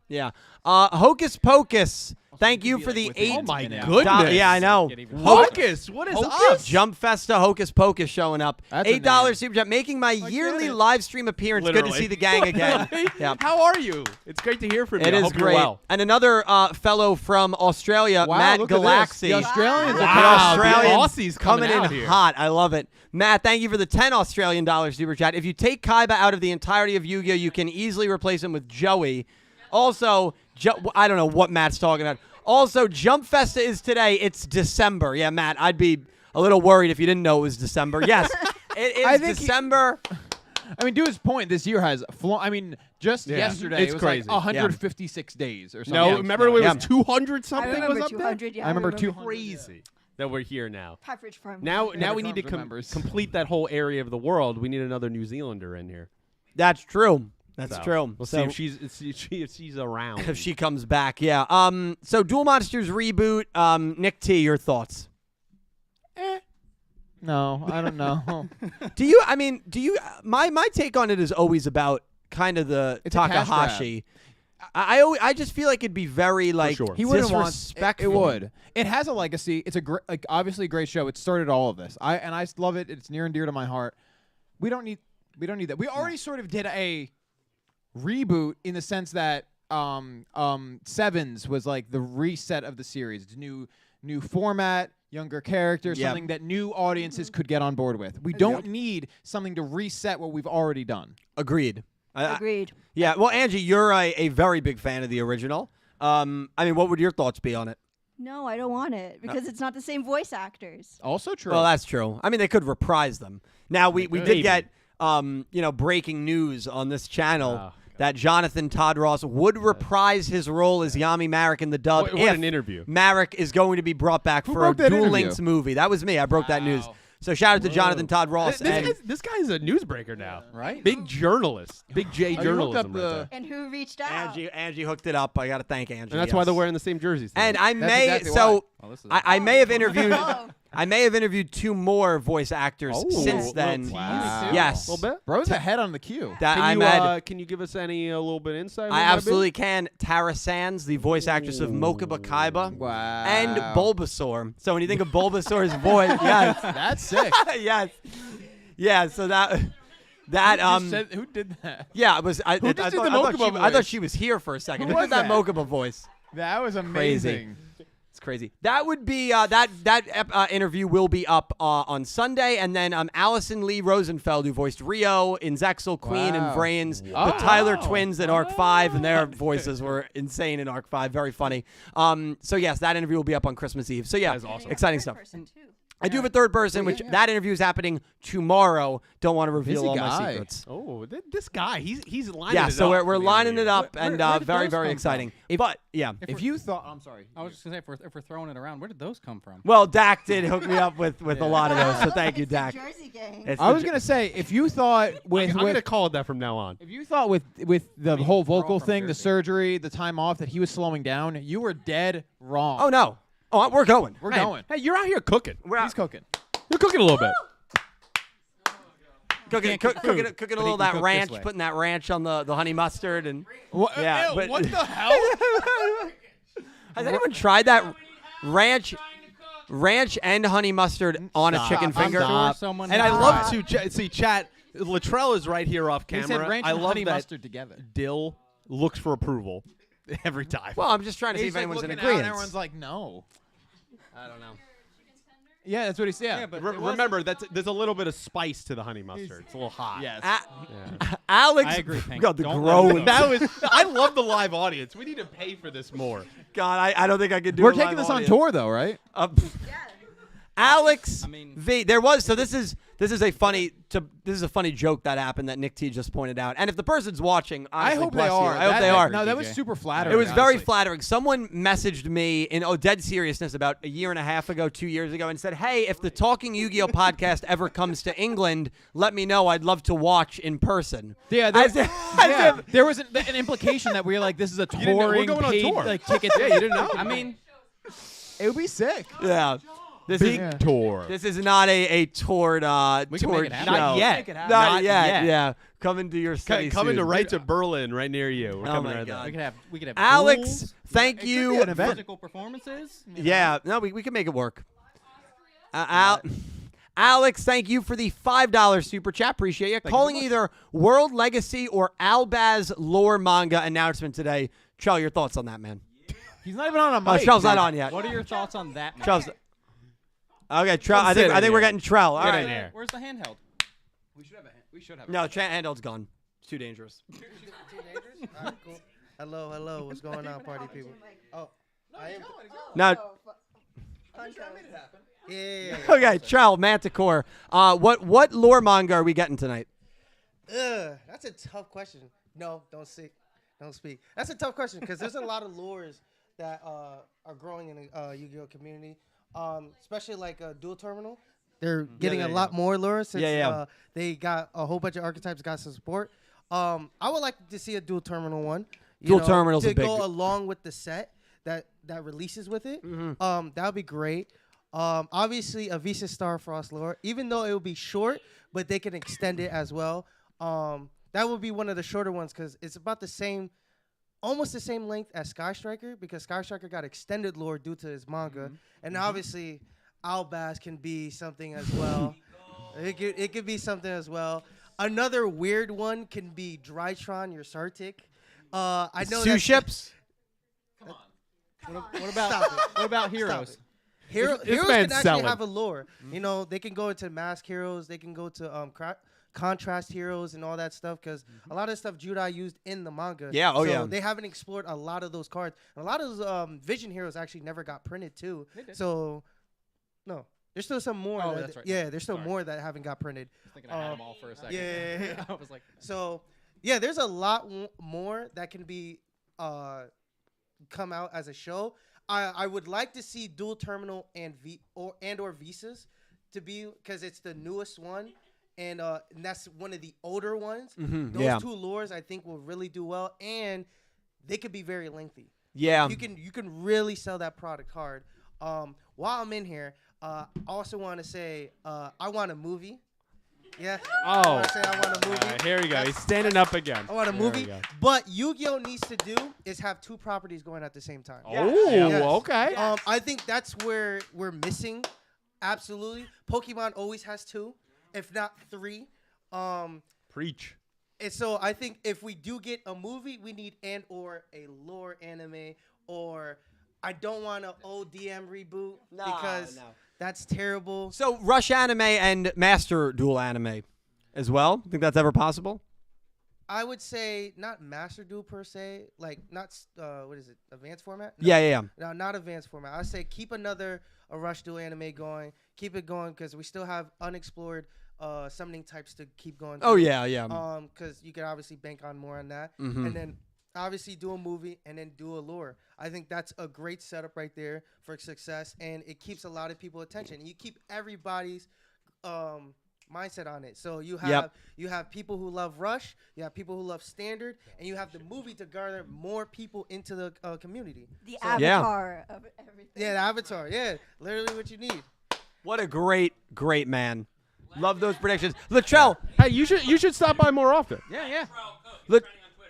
Yeah. Hocus Pocus. Thank you for the with 8. Oh my Yeah. goodness. Yeah, I know. Get even Hocus, what is up? Jump Festa Hocus Pocus showing up. That's a $8 name. super chat, making my yearly it. live stream appearance. Good to Literally. see the gang again. Yeah. How are you? It's great to hear from you. It I is hope great. You're well. And another fellow from Australia, Wow, Matt look at this. Galaxy. The Australians are Wow, coming out. the Australians Aussies coming in out here. hot. I love it. Matt, thank you for the $10 Australian super chat. If you take Kaiba out of the entirety of Yu-Gi-Oh, you can easily replace him with Joey. Also, I don't know what Matt's talking about. Also, Jump Festa is today. It's December. Yeah, Matt, I'd be a little worried if you didn't know it was December. Yes, it is I think December. I mean, to his point, this year has flown. I mean, just Yeah. yesterday It's it was crazy. like 156 days or something. No, Yeah. remember when it Yeah. was 200 I something was remember up there? 200. Yeah, I remember 200. 200. Crazy that we're here now. Pepperidge Farm. Now Yeah, we need to Farms remembers. complete that whole area of the world. We need another New Zealander in here. That's true. That's So, true. We'll So- see if she's around. if she comes back, yeah. So Duel Monsters reboot. Nick T, your thoughts? No, I don't know. Do you? I mean, do you? My take on it is always about kind of the It's a cash grab. Takahashi. I just feel like it'd be very like sure. He wouldn't want disrespectful. it would. It has a legacy. It's a obviously a great show. It started all of this. I love it. It's near and dear to my heart. We don't need that. We already sort of did a reboot in the sense that Sevens was like the reset of the series. It's new format, younger characters, Yep. something that new audiences could get on board with. We don't need something to reset what we've already done. Agreed. Agreed. Yeah. Well, Angie, you're a very big fan of the original. I mean, what would your thoughts be on it? No, I don't want it because it's not the same voice actors. Also true. Well, that's true. I mean, they could reprise them. Now we did get breaking news on this channel that Jonathan Todd Ross would reprise his role as Yami Marek in the dub What if an interview. Marek is going to be brought back Who for a broke that Duel interview? Links movie. That was me. I broke that news. So shout out to Jonathan Todd Ross. This guy's a newsbreaker now. Right? Big journalist. Big J you hooked journalism up right there. And who reached out? Angie hooked it up. I got to thank Angie. And that's why they're wearing the same jerseys. And today. I may exactly so Well, this is I may have interviewed Oh. I may have interviewed 2 more voice actors since then. Wow. Yes. a little bit. Bro's ahead on the queue. That Can I'm you, at. can you give us a little bit insight? I absolutely can. Tara Sands, the voice actress of Mokuba Kaiba. Wow. And Bulbasaur. So when you think of Bulbasaur's voice, yes. That's sick. yes. Yeah, so that Who did that? yeah, it was I Who just did the I thought Mokuba I thought voice? she was here for a second. Who Who was did that that? Mokuba voice? That was amazing. It's crazy. That would be that interview will be up on Sunday, and then Allison Lee Rosenfeld, who voiced Rio in Zexel, Queen, and Wow. Vrains, the Wow. Tyler twins in Arc 5, and their voices were insane in Arc 5. Very funny. So yes, that interview will be up on Christmas Eve. So yeah, That is awesome. exciting Third stuff. person, too. I do have a third person, which that interview is happening tomorrow. Don't want to reveal Busy all guy. my secrets. Oh, this guy, he's lining Yeah, it so up we're for the lining interview. it up, and where did very, those very come exciting. from? But yeah. If you thought, I'm sorry. I was just gonna say if we're throwing it around, where did those come from? Well, Dak did hook me up with a lot of those, so thank you, It's the Dak. Jersey gang. It's I the was Jer- gonna say, if you thought with, I'm gonna call it that from now on. if you thought with the whole vocal from thing, the Jersey. surgery, the time off, that he was slowing down, you were dead wrong. Oh no! Oh, we're going. We're Hey, going. Hey, you're out here cooking. He's cooking. You're cooking a little bit. Cooking cook a food, little but of he can that cook this ranch, way. putting that ranch on the honey mustard, and What, Yeah, ew, but- what the hell? has anyone tried that ranch and honey mustard on a Stop. chicken I'm finger? Stop. Someone And I has love tried. to see chat. Latrell is right here off He camera. said ranch I and love honey that mustard together. Dill looks for approval every time. Well, I'm just trying to see He's if like anyone's in looking out, and agreement. everyone's like, no. I don't know. Yeah, that's what he said. Yeah, but it was- Remember, there's a little bit of spice to the honey mustard. It's a little hot. Yes. Alex, I agree, Pink. God, the Don't groan. That was. I love the live audience. We need to pay for this more. God, I don't think I could do. We're a taking live this on audience. tour, though, right? Alex I mean- V. There was so this is a funny joke that happened that Nick T just pointed out. And if the person's watching, I honestly, hope they bless you. are. I hope That- they are. No, that was DJ. super flattering. It was very honestly. flattering. Someone messaged me in dead seriousness about a year and a half ago, 2 years ago, and said, "Hey, if the Talking Yu-Gi-Oh podcast ever comes to England, let me know. I'd love to watch in person." Yeah, As there, if- yeah, there was an implication that we were like, this is a didn't know- we're touring going on paid, tour. like ticket. Yeah, you didn't know. I mean, It would be sick. yeah. This Big is tour. this is not a toured We can make toured it show. happen. Not yet. Make it happen. Not Not yet. yet. Yeah, coming to your city Coming to soon. right to Berlin, right near you. We're Oh coming my right God. there. we could have Alex, duels, thank be you. an event. physical performances. Yeah, no, we can make it work. Alex, thank you for the $5 super chat. Appreciate you. Calling either World Legacy or Albaz lore manga announcement today. Trell, your thoughts on that, man? He's not even on a Oh, mic. Trell's not on yet. What are your thoughts on that? man? Trell's. Okay, Trell. Come I sit think in we're here. getting Trell. All Get right. in here. Where's the handheld? We should have. No, handheld's gone. It's too dangerous. Alright, cool. Hello, what's going on, party people? Oh, I am. No. Yeah. Okay, Trell, Manticore. What lore manga are we getting tonight? That's a tough question. No, don't speak. That's a tough question because there's a lot of lures that are growing in the Yu-Gi-Oh community, especially like Dual Terminal. They're getting a lot more lures since they got a whole bunch of archetypes got some support. I would like to see a Dual Terminal one. Dual Terminal's to a big- go along with the set that releases with it. That would be great. Obviously, a Visa Starfrost lore, even though it will be short, but they can extend it as well. That would be one of the shorter ones because it's about the same, almost the same length as Sky Striker because Sky Striker got extended lore due to his manga, and obviously, Albaz can be something as well. It could be something as well. Another weird one can be Drytron, your Sartic. I know Two ships. What about Heroes? Heroes man's can actually selling. have a lore. You know, they can go into Mask Heroes. They can go to Contrast Heroes and all that stuff because a lot of stuff Judai used in the manga. Yeah, oh so yeah. They haven't explored a lot of those cards. And a lot of those Vision Heroes actually never got printed too. So, no. There's still some more. Oh, that's right. Yeah, there's still more that haven't got printed. I was thinking I had them all for a second. Yeah. I was like, So, yeah, there's a lot more that can be come out as a show. I would like to see dual terminal and or visas to be because it's the newest one, and that's one of the older ones. Those two lures I think will really do well, and they could be very lengthy. Yeah. You can really sell that product hard. While I'm in here, I also want to say I want a movie. Yeah. I want a movie. Here we go. He's standing up again. I want a There we movie. go. But Yu-Gi-Oh needs to do is have two properties going at the same time. Oh, Yes. okay. I think that's where we're missing. Absolutely. Pokemon always has two, if not three. Preach. And so I think if we do get a movie, we need and or a lore anime, or I don't want an ODM reboot because that's terrible. So Rush Anime and Master Duel Anime as well. Think that's ever possible? I would say not Master Duel per se, like not what is it, advanced format? No. Yeah. No, not advanced format. I say keep a Rush Duel anime going. Keep it going because we still have unexplored summoning types to keep going. Oh yeah. Because you can obviously bank on more on that, and then obviously do a movie and then do a lore. I think that's a great setup right there for success, and it keeps a lot of people attention. You keep everybody's mindset on it. So you have people who love Rush, you have people who love Standard, and you have the movie to garner more people into the community. The avatar of everything. Yeah, the avatar. Yeah, literally what you need. What a great man. Love those predictions. Latrell. Hey, you should stop by more often. Yeah.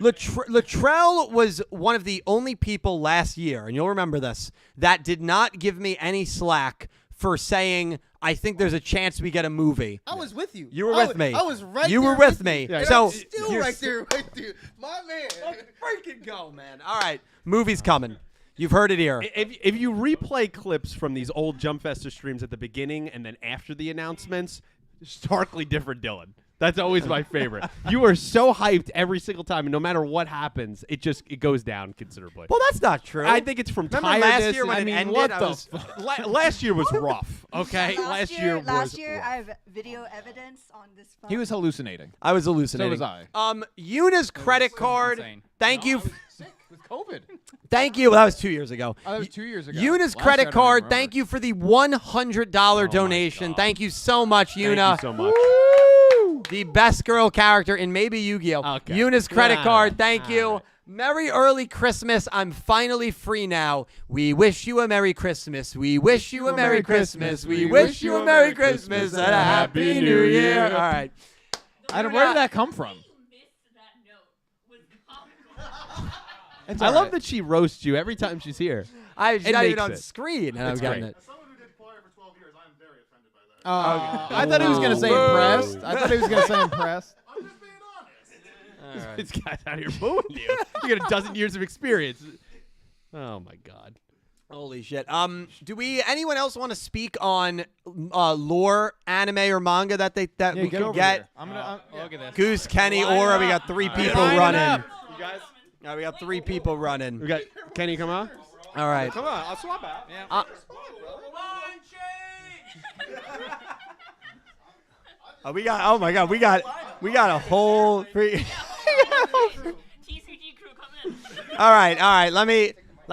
Latrell was one of the only people last year, and you'll remember this, that did not give me any slack for saying, I think there's a chance we get a movie. I was with you. You were with me. I was right You there were with me. you. And So I'm still right there with you. My man. let's freaking go, man. All right. Movie's coming. You've heard it here. If you replay clips from these old Jump Festa streams at the beginning and then after the announcements, starkly different Dylan. That's always my favorite. You are so hyped every single time, and no matter what happens, it goes down considerably. Well, that's not true. I think it's from Remember tiredness. last year when it ended, what I the was- last year was rough. Okay, last year I have video evidence on this phone. He was hallucinating. I was hallucinating. So was I. Yuna's credit card. insane. Thank you. Sick with COVID. Thank you. Well, that was 2 years ago. Oh, that was 2 years ago. Yuna's Last credit year, I don't card. even Thank remember. you for the $100 donation. God. Thank you so much, Yuna. Thank you so much. Woo! The best girl character in maybe Yu-Gi-Oh. Okay. Yuna's credit All card. right. Thank All you. right. Merry early Christmas. I'm finally free now. We wish you a Merry Christmas. We wish you a Merry Christmas. We wish you a Merry Christmas and a Happy New Year. All right. Where did that come from? Missed that note was comical. It's I all love right. that she roasts you every time she's here. She's It not even makes on it. screen. And I'm It's getting great. it. As someone who did choir for 12 years, I am very offended by that. I thought he was gonna say Boo. impressed. I thought he was gonna say impressed. I'm just being honest. This guy's out here booing you. You got a dozen years of experience. Oh my God. Holy shit. Do anyone else want to speak on lore, anime, or manga that we get could over get? here. I'm gonna. Look at this. Goose, Kenny, Aura. We got three people Line it running. up. You guys, We got three people running. we got Kenny. Come on. All right. Come on. I'll swap out. Yeah. We got. Oh my God. We got a whole. TCG crew come in. All right. Let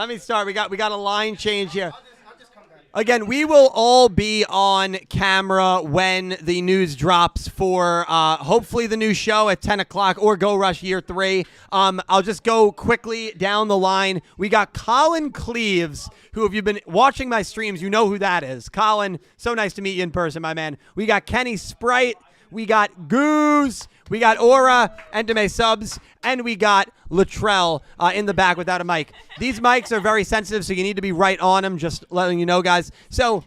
me start. We got a line change here. I'll just come back. Again, we will all be on camera when the news drops for hopefully the new show at 10 o'clock or Go Rush Year 3. I'll just go quickly down the line. We got Colin Cleaves, who, if you've been watching my streams, you know who that is. Colin, so nice to meet you in person, my man. We got Kenny Sprite. We got Goose. We got Aura, Endeme Subs, and we got Latrell in the back without a mic. These mics are very sensitive, so you need to be right on them, just letting you know, guys. So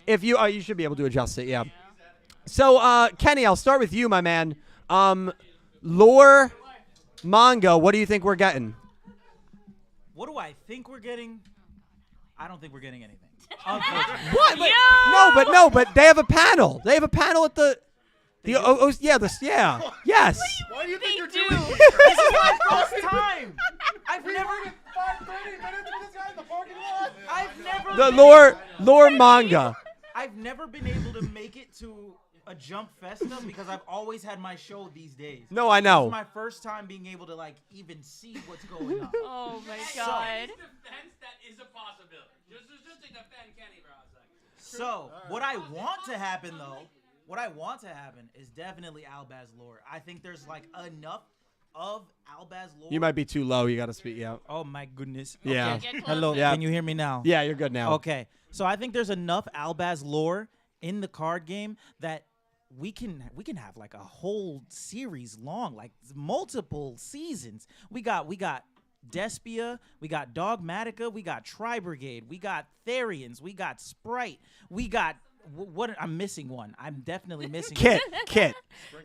if you you should be able to adjust it, yeah. So, Kenny, I'll start with you, my man. Lore, manga, what do you think we're getting? What do I think we're getting? I don't think we're getting anything. What? But they have a panel. They have a panel at the... Yes. Why do you think you're do. doing this? This is my first time. I've We never. waited 30 minutes for this guy in the parking lot. I've never. The been- lore manga. I've never been able to make it to a Jump Festa because I've always had my show these days. No, I This know. is my first time being able to even see what's going on. Oh my god. Defense, that is a possibility. Just to defend Kenny for a second. So what I want to happen is definitely Albaz lore. I think there's enough of Albaz lore. You might be too low. You got to speak out. Oh my goodness. Yeah. Get closer. Hello. Yeah. Can you hear me now? Yeah, you're good now. Okay. So I think there's enough Albaz lore in the card game that we can have a whole series long, multiple seasons. We got Despia, we got Dogmatica, we got Tri Brigade, we got Therians, we got Sprite, we got I'm missing one. I'm definitely missing Kit. Springans.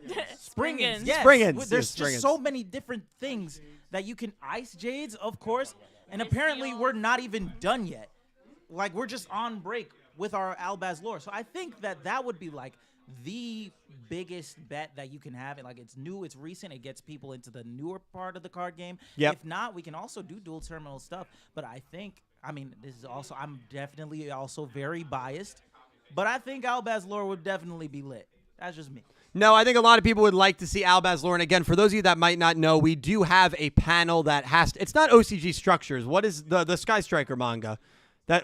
Yes. Springans. There's Yes, just so many different things that you can Ice Jades, of course, and apparently we're not even done yet. We're just on break with our Albaz lore. So I think that would be the biggest bet that you can have. It's new, it's recent, it gets people into the newer part of the card game. Yep. If not, we can also do dual terminal stuff. But this is also, I'm definitely also very biased, but I think Albaz lore would definitely be lit. That's just me. No, I think a lot of people would like to see Albaz lore. And again, for those of you that might not know, we do have a panel that it's not OCG Structures. What is the Sky Striker manga?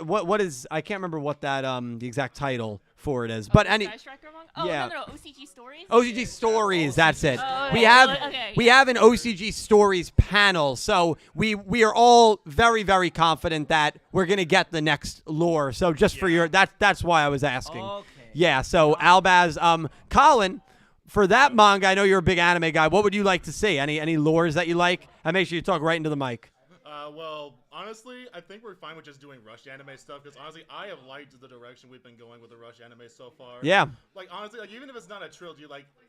What is, I can't remember what that the exact title for it is. But Sky Striker manga? Oh, yeah. no, OCG Stories? OCG Stories, that's it. Oh, we okay. have Okay, we yeah. have an OCG Stories panel, so we are all very, very confident that we're gonna get the next lore. So just for your that's why I was asking. Okay. Yeah. So Albaz, Colin, for that manga, I know you're a big anime guy. What would you like to see? Any lores that you like? And make sure you talk right into the mic. Well, honestly, I think we're fine with just doing Rush anime stuff because honestly, I have liked the direction we've been going with the Rush anime so far. Yeah. Honestly, even if it's not a trilogy,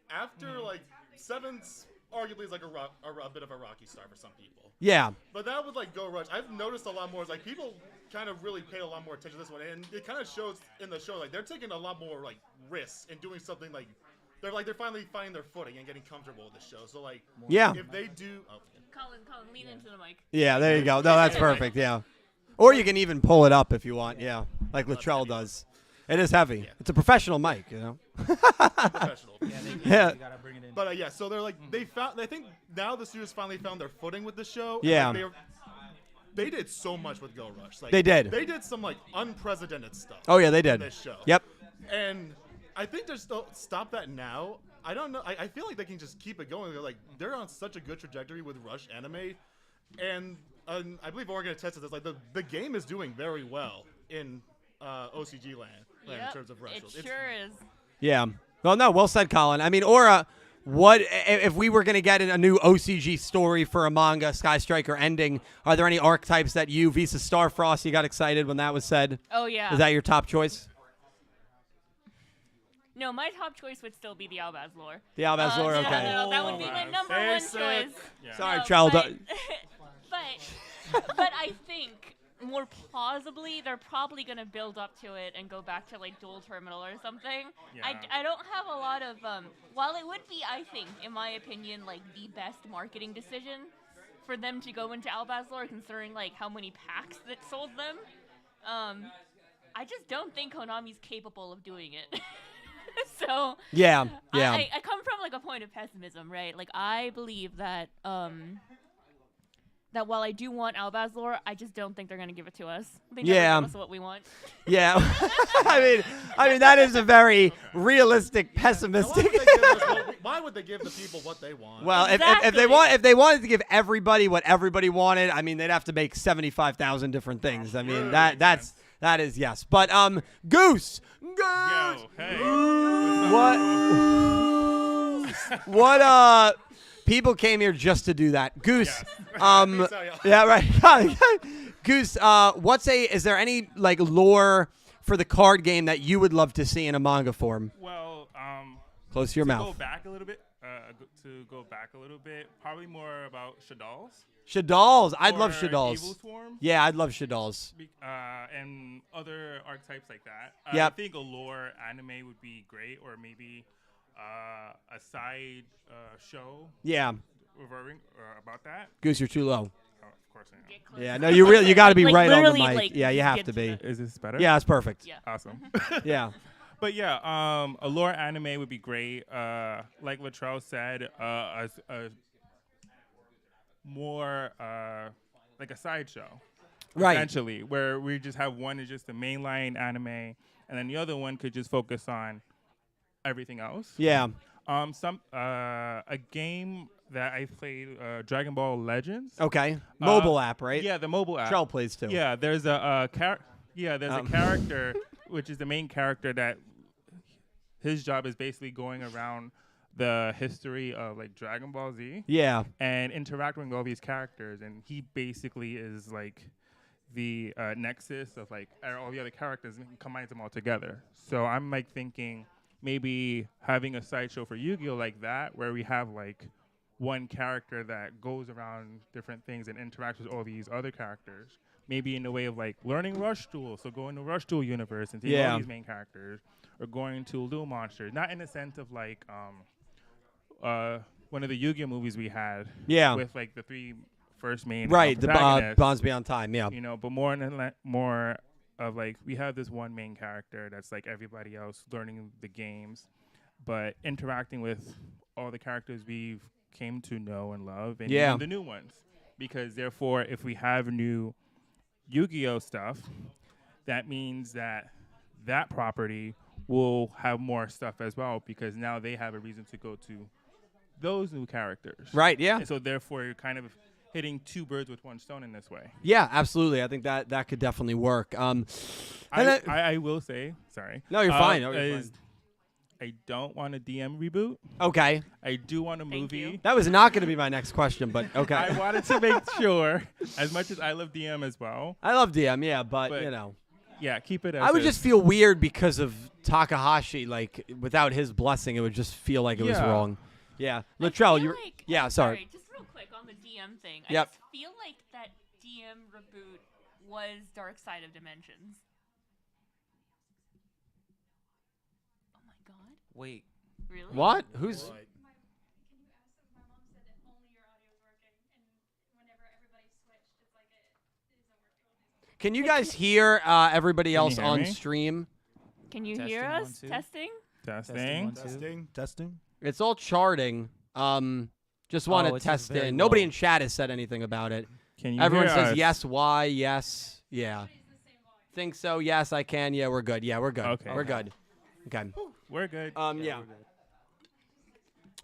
after Seven's arguably is a bit of a rocky start for some people. Yeah. But that would Go Rush. I've noticed a lot more. People kind of really paid a lot more attention to this one, and it kind of shows in the show they're taking a lot more risks and doing something they're finally finding their footing and getting comfortable with the show. So Yeah. if they do. Oh, Colin, lean into the mic. Yeah, there you go. No, that's perfect. Yeah. Or you can even pull it up if you want. Yeah, like Latrell does. It is heavy. Yeah. It's a professional mic, you know. professional. Yeah. You gotta bring it in. But so they're I think now the studios finally found their footing with the show. and, Yeah. they did so much with Go Rush. They did. They did some unprecedented stuff. Oh yeah, they in did. This show. Yep. And I think they're still stop that now. I don't know. I feel like they can just keep it going. They're on such a good trajectory with Rush anime, and I believe Oregon attested this. The game is doing very well in OCG land in terms of Rush. It sure is. Yeah. Well, no, well said, Colin. I mean, Aura, what if we were going to get a new OCG story for a manga, Sky Striker ending? Are there any archetypes that you, Visa Starfrost, you got excited when that was said? Oh, yeah. Is that your top choice? No, my top choice would still be the Albaz lore. The Albaz lore, No, okay. no, that would be my number one choice. Sorry, No, child. But I think more plausibly they're probably gonna build up to it and go back to dual terminal or something. I don't have a lot of while it would be, I think, in my opinion, the best marketing decision for them to go into Albaz lore, considering how many packs that sold them. I just don't think Konami's capable of doing it. So yeah. I come from a point of pessimism, right? I believe that that while I do want Albaz lore, I just don't think they're gonna give it to us. They Yeah. never give us what we want. Yeah. I mean that is a very realistic, pessimistic. Why would they give the people what they want? Well, if they wanted to give everybody what everybody wanted, I mean they'd have to make 75,000 different things. I mean that is yes. But Goose. Yo, hey. What people came here just to do that. Goose. Yes. Yeah, right. Goose, is there any like lore for the card game that you would love to see in a manga form? Well, Close to your mouth. To go back a little bit, probably more about Shadalls. Shadalls. I'd love Or Shadalls. Evil Swarm. Yeah, I'd love Shadalls. And other archetypes like that. Yep. I think a lore anime would be great, or maybe a side show. Yeah. Reverting about that. Goose, you're too low. Oh, of course I am. Yeah, no, you got to be Like, right on the literally, mic. like, Yeah, you have get to to be. the- Is this better? Yeah, it's perfect. Yeah. Awesome. Yeah. But yeah, a lore anime would be great. Like Latrell said, a more like a sideshow, Right. essentially, where we just have one is just the mainline anime, and then the other one could just focus on everything else. Yeah. A game that I played, Dragon Ball Legends. Okay. Mobile app, right? Yeah, the mobile app. Trell plays too. Yeah, there's a character, which is the main character that his job is basically going around the history of like Dragon Ball Z. Yeah. And interacting with all these characters, and he basically is like the nexus of like all the other characters and combines them all together. So I'm like thinking maybe having a sideshow for Yu-Gi-Oh like that, where we have like one character that goes around different things and interacts with all these other characters. Maybe in the way of like learning Rush Duel, so going to Rush Duel universe and seeing all these main characters, or going to Duel Monsters. Not in the sense of like one of the Yu-Gi-Oh movies we had, with like the three first main the protagonists, Bonds Beyond Time, yeah. you know, but more of like we have this one main character that's like everybody else learning the games, but interacting with all the characters we've came to know and love, and even the new ones, because therefore if we have new Yu-Gi-Oh stuff, that means that property will have more stuff as well, because now they have a reason to go to those new characters. Right, yeah. And so therefore you're kind of hitting two birds with one stone in this way. Yeah, absolutely. I think that could definitely work. I will say, sorry. No, you're fine. No, you're fine. I don't want a DM reboot. Okay. I do want a movie. That was not going to be my next question, but okay. I wanted to make sure, as much as I love DM as well. I love DM, yeah, but you know. Yeah, keep it as I would is. just feel weird because of Takahashi. Like, without his blessing, it would just feel like it was wrong. Yeah. Latrell, you're. Like, sorry. Just real quick on the DM thing. Yep. I just feel like that DM reboot was Dark Side of Dimensions. Oh my god. Wait. Really? What? Who's. Can you guys hear everybody else hear on me? stream? Can you Testing, hear 1, us? 2. Testing? Testing. Testing. It's all charting. Just want to it's just test very in. Nobody low. in chat has said anything about it. Can you Everyone hear says us? yes, why, yes, yeah. Think so, yes, I can. Yeah, we're good. Yeah, we're good. Okay. We're good. Okay. We're good. Yeah.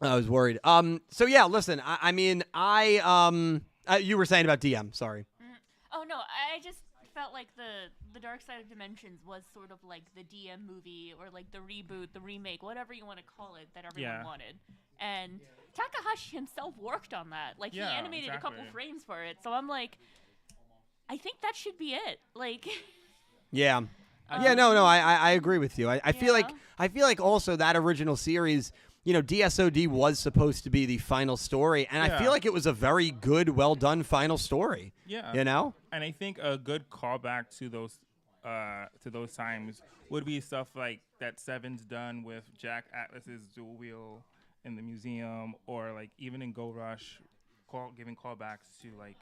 I was worried. So yeah, listen, I mean, you were saying about DM, sorry. Oh no, I just felt like the Dark Side of Dimensions was sort of like the DM movie, or like the reboot, the remake, whatever you want to call it, that everyone wanted. And Takahashi himself worked on that. Like, he animated a couple frames for it. So I'm like, I think that should be it. Like, Yeah. Yeah, no, I agree with you. I feel like also that original series, you know, DSOD was supposed to be the final story, and I feel like it was a very good, well done final story. Yeah. You know? And I think a good callback to those times would be stuff like that Seven's done with Jack Atlas's dual wheel in the museum, or like even in Go Rush, giving callbacks to like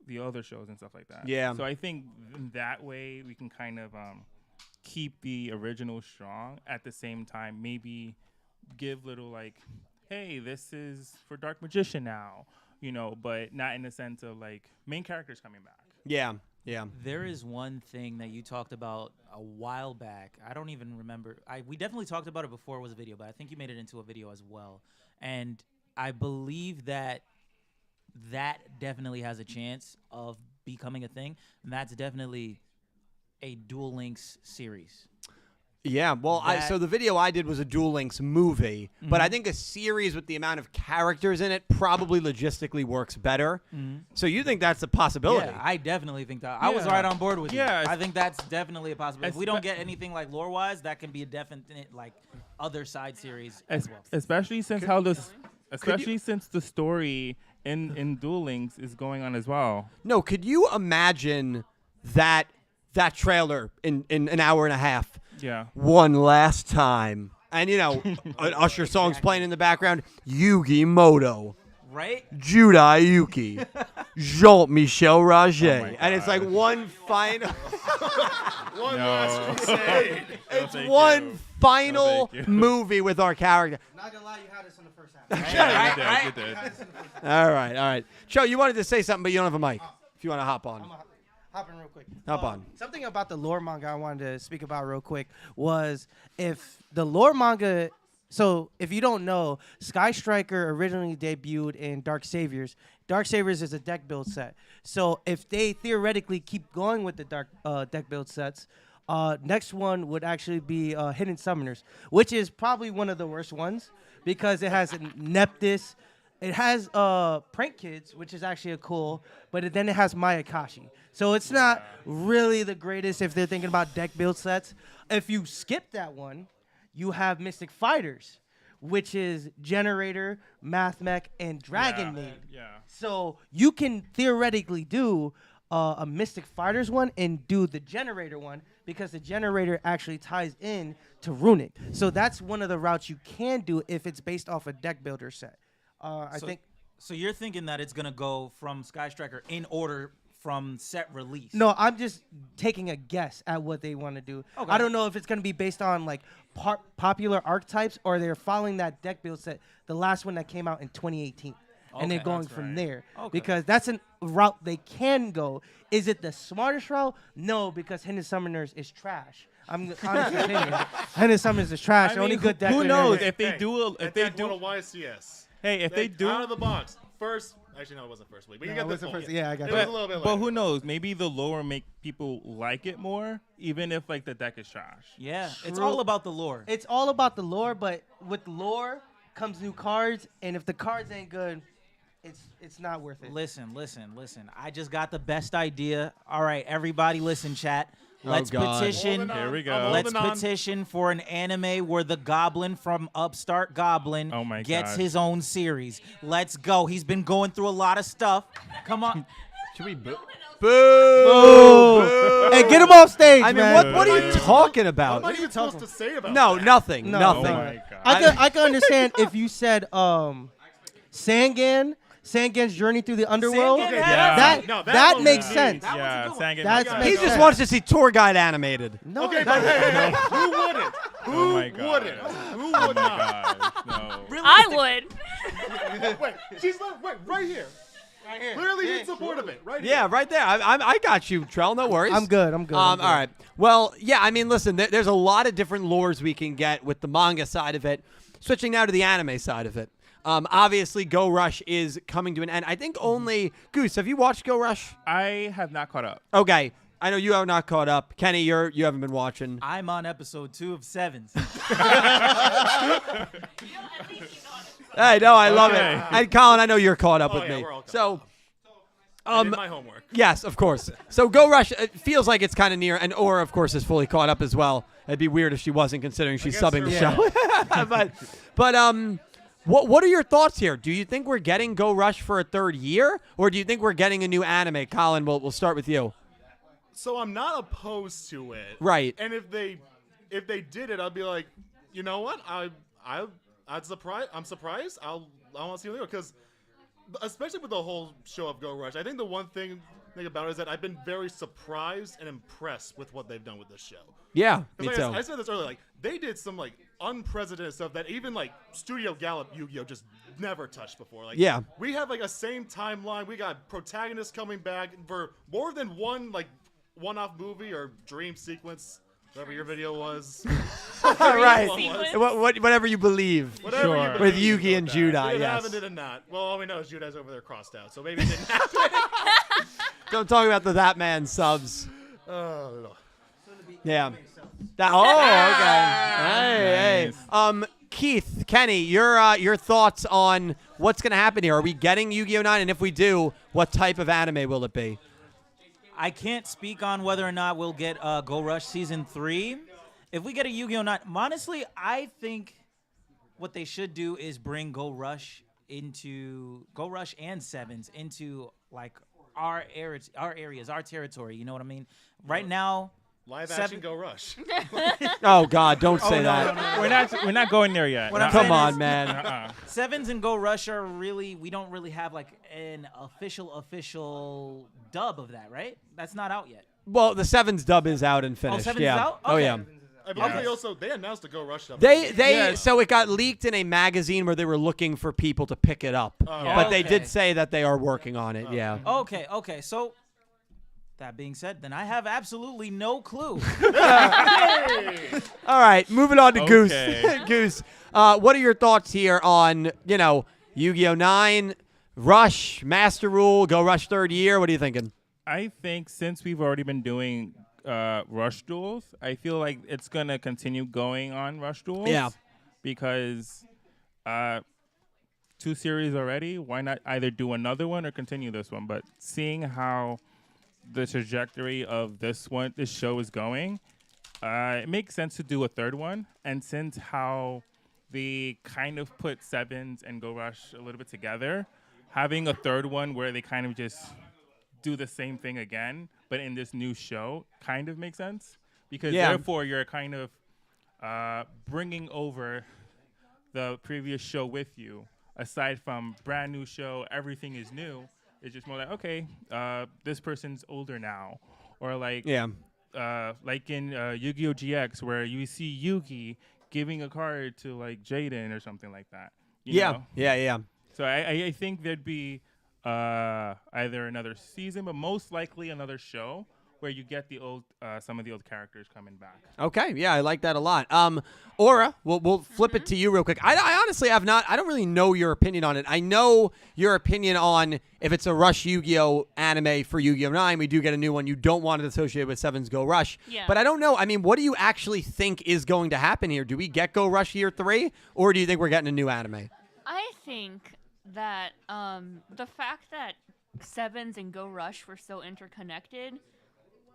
the other shows and stuff like that. Yeah. So I think that way we can kind of keep the original strong, at the same time maybe give little like, hey, this is for Dark Magician now. but not in the sense of like main characters coming back. Yeah. There is one thing that you talked about a while back. I don't even remember. We definitely talked about it before it was a video, but I think you made it into a video as well. And I believe that definitely has a chance of becoming a thing. And that's definitely a Duel Links series. Yeah, well, so the video I did was a Duel Links movie, but I think a series with the amount of characters in it probably logistically works better. So you think that's a possibility? Yeah, I definitely think that. I was right on board with you. Yeah, I think that's definitely a possibility. If we don't get anything like lore-wise, that can be a definite like other side series as well. Especially since since the story in Duel Links is going on as well. No, could you imagine that trailer in an hour and a half? Yeah. One last time. And, an Usher song's playing in the background. Yugi Moto. Right? Judah Yuki. Jean-Michel Raget. Oh and it's like one final... One last crusade. It's one final movie with our character. Not gonna lie, you had us in the first half. Yeah, you did. All right. Cho, you wanted to say something, but you don't have a mic. If you want to hop on. Hop in real quick. Hop on. Something about the lore manga I wanted to speak about real quick was if the lore manga. So if you don't know, Sky Striker originally debuted in Dark Saviors. Dark Saviors is a deck build set. So if they theoretically keep going with the deck build sets, next one would actually be Hidden Summoners, which is probably one of the worst ones because it has Neptus. It has Prank Kids, which is actually cool, but then it has Mayakashi. So it's not really the greatest if they're thinking about deck build sets. If you skip that one, you have Mystic Fighters, which is Generator, Math Mech, and Dragon Maid. Yeah. So you can theoretically do a Mystic Fighters one and do the Generator one because the Generator actually ties in to Runic. So that's one of the routes you can do if it's based off a deck builder set. I think. So you're thinking that it's gonna go from Sky Striker in order from set release? No, I'm just taking a guess at what they want to do. Okay. I don't know if it's gonna be based on like popular archetypes or they're following that deck build set, the last one that came out in 2018, and they're going from there because that's a route they can go. Is it the smartest route? No, because Hidden Summoners is trash. I'm honestly opinion. Hidden Summoners is trash. I mean, Only good deck. Who knows Hey, if they do a YCS. Hey, if they do out of the box first. Actually, no, it wasn't first week. We can get this first. one. Yeah, I got it that. was a little bit later. But who knows? Maybe the lore make people like it more, even if like the deck is trash. Yeah, it's True. all about the lore. It's all about the lore, but with lore comes new cards, and if the cards ain't good, it's not worth it. Listen. I just got the best idea. All right, everybody listen, chat. Let's petition. Here we go. Let's petition for an anime where the goblin from Upstart Goblin gets God. his own series. Let's go. He's been going through a lot of stuff. Come on. Should we boo? Boo! Hey, get him off stage, I mean, man. what are you talking about? What am I even supposed to say about No, that? nothing. No. Nothing. Oh my God. I can understand if you said Sangan's journey through the underworld. Sangan had That makes sense. Yeah, Sangan. That's He makes just sense. wants to see tour guide animated. No, Okay, but hey, who wouldn't? Oh my Who God. wouldn't? Who Oh would my not? God. No. I would. Wait, right here. right here. Clearly in support of it, right here. Yeah, right there. I got you, Trell. No worries. I'm good. All right. Well, yeah. I mean, listen. There's a lot of different lores we can get with the manga side of it. Switching now to the anime side of it. Obviously, Go Rush is coming to an end. I think only Goose. Have you watched Go Rush? I have not caught up. Okay. I know you have not caught up. Kenny, you haven't been watching. I'm on episode 2 of 7. Hey, no, I love it. Okay. And Colin, I know you're caught up with yeah, me. we're all caught So, I did my homework. yes, of course. So Go Rush it feels like it's kind of near, and Aura, of course, is fully caught up as well. It'd be weird if she wasn't, considering she's guess subbing the you're show. but what are your thoughts here? Do you think we're getting Go Rush for a third year, or do you think we're getting a new anime? Colin, we'll start with you. So I'm not opposed to it. Right. And if they did it, I'd be like, you know what? I'm surprised. I want to see it because, especially with the whole show of Go Rush, I think the one thing about it is that I've been very surprised and impressed with what they've done with this show. Yeah, me Like too. I said this earlier. Like they did some like unprecedented stuff that even like Studio Gallop Yu-Gi-Oh just never touched before. Like, Yeah. we have like a same timeline. We got protagonists coming back for more than one like one-off movie or dream sequence, whatever your video was. Right. sequence. Whatever you believe. Whatever you Sure. With believe Yugi and about that. Judai, Did it yes. happen, did it not? Well, all we know is Judai's over there crossed out, so maybe it didn't happen. Don't talk about the That Man subs. Oh, no. Yeah. Okay. Hey. Keith, Kenny, your thoughts on what's going to happen here? Are we getting Yu-Gi-Oh! 9? And if we do, what type of anime will it be? I can't speak on whether or not we'll get Go Rush Season 3. If we get a Yu-Gi-Oh! 9, honestly, I think what they should do is bring Go Rush and Sevens into like our areas, our territory. You know what I mean? Right now, Live action Go Rush. Oh God, don't say that. No. We're not going there yet. What I'm Come saying on, is- man. Sevens and Go Rush are really, we don't really have like an official dub of that, right? That's not out yet. Well, the Sevens dub is out and finished. Sevens is yeah. out? Oh Okay. yeah. I believe Yes. they announced a Go Rush stuff. So it got leaked in a magazine where they were looking for people to pick it up. But they did say that they are working on it. Yeah. Okay. So that being said, then I have absolutely no clue. All right, moving on to Okay. Goose. Goose, what are your thoughts here on, Yu-Gi-Oh! 9, Rush, Master Rule, Go Rush third year? What are you thinking? I think since we've already been doing Rush Duels, I feel like it's going to continue going on Rush Duels. Yeah. Because 2 series already, why not either do another one or continue this one? But seeing how the trajectory of this show is going, it makes sense to do a third one. And since how they kind of put Sevens and Go Rush a little bit together, having a third one where they kind of just do the same thing again, but in this new show, kind of makes sense. Because therefore, you're kind of bringing over the previous show with you. Aside from brand new show, everything is new. It's just more like, okay, this person's older now. Or like, like in Yu-Gi-Oh! GX, where you see Yugi giving a card to like Jaden or something like that. You know? Yeah. So I think there'd be either another season, but most likely another show where you get the old some of the old characters coming back. Okay, yeah, I like that a lot. Aura, we'll flip it to you real quick. I honestly have not. I don't really know your opinion on it. I know your opinion on if it's a Rush Yu-Gi-Oh! Anime for Yu-Gi-Oh! 9. We do get a new one. You don't want it associated with Sevens Go Rush. Yeah. But I don't know. I mean, what do you actually think is going to happen here? Do we get Go Rush Year 3, or do you think we're getting a new anime? I think that the fact that Sevens and Go Rush were so interconnected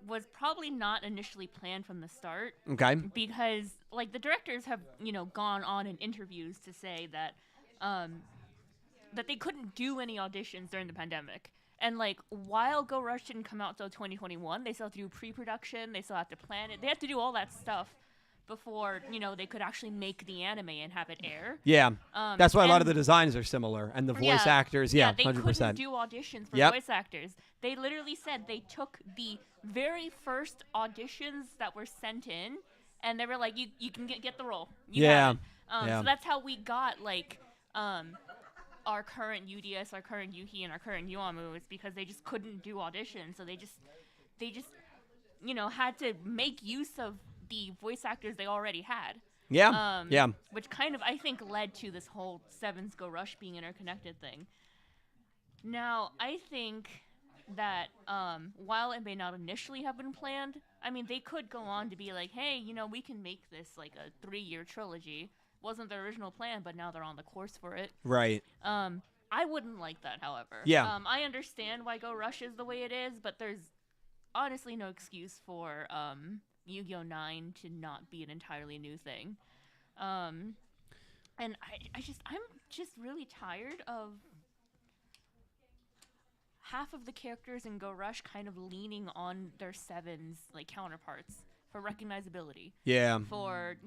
was probably not initially planned from the start. Okay. Because like the directors have, gone on in interviews to say that that they couldn't do any auditions during the pandemic. And like while Go Rush didn't come out till 2021, they still have to do pre-production, they still have to plan it. They have to do all that stuff before, they could actually make the anime and have it air. Yeah. That's why a lot of and- the designs are similar. And the voice actors, they 100%. couldn't do auditions for voice actors. They literally said they took the very first auditions that were sent in, and they were like, you can get the role. You have it." So that's how we got, like, our current UDS, our current Yuhi, and our current Yuamu, is because they just couldn't do auditions. So they just had to make use of the voice actors they already had. Yeah. Which kind of, I think, led to this whole Sevens Go Rush being interconnected thing. Now, I think that while it may not initially have been planned, I mean, they could go on to be like, hey, we can make this like a 3-year trilogy. Wasn't their original plan, but now they're on the course for it. Right. I wouldn't like that, however. Yeah. I understand why Go Rush is the way it is, but there's honestly no excuse for Yu-Gi-Oh! 9 to not be an entirely new thing. And I'm just really tired of half of the characters in Go Rush kind of leaning on their Sevens like counterparts for recognizability. Yeah. For,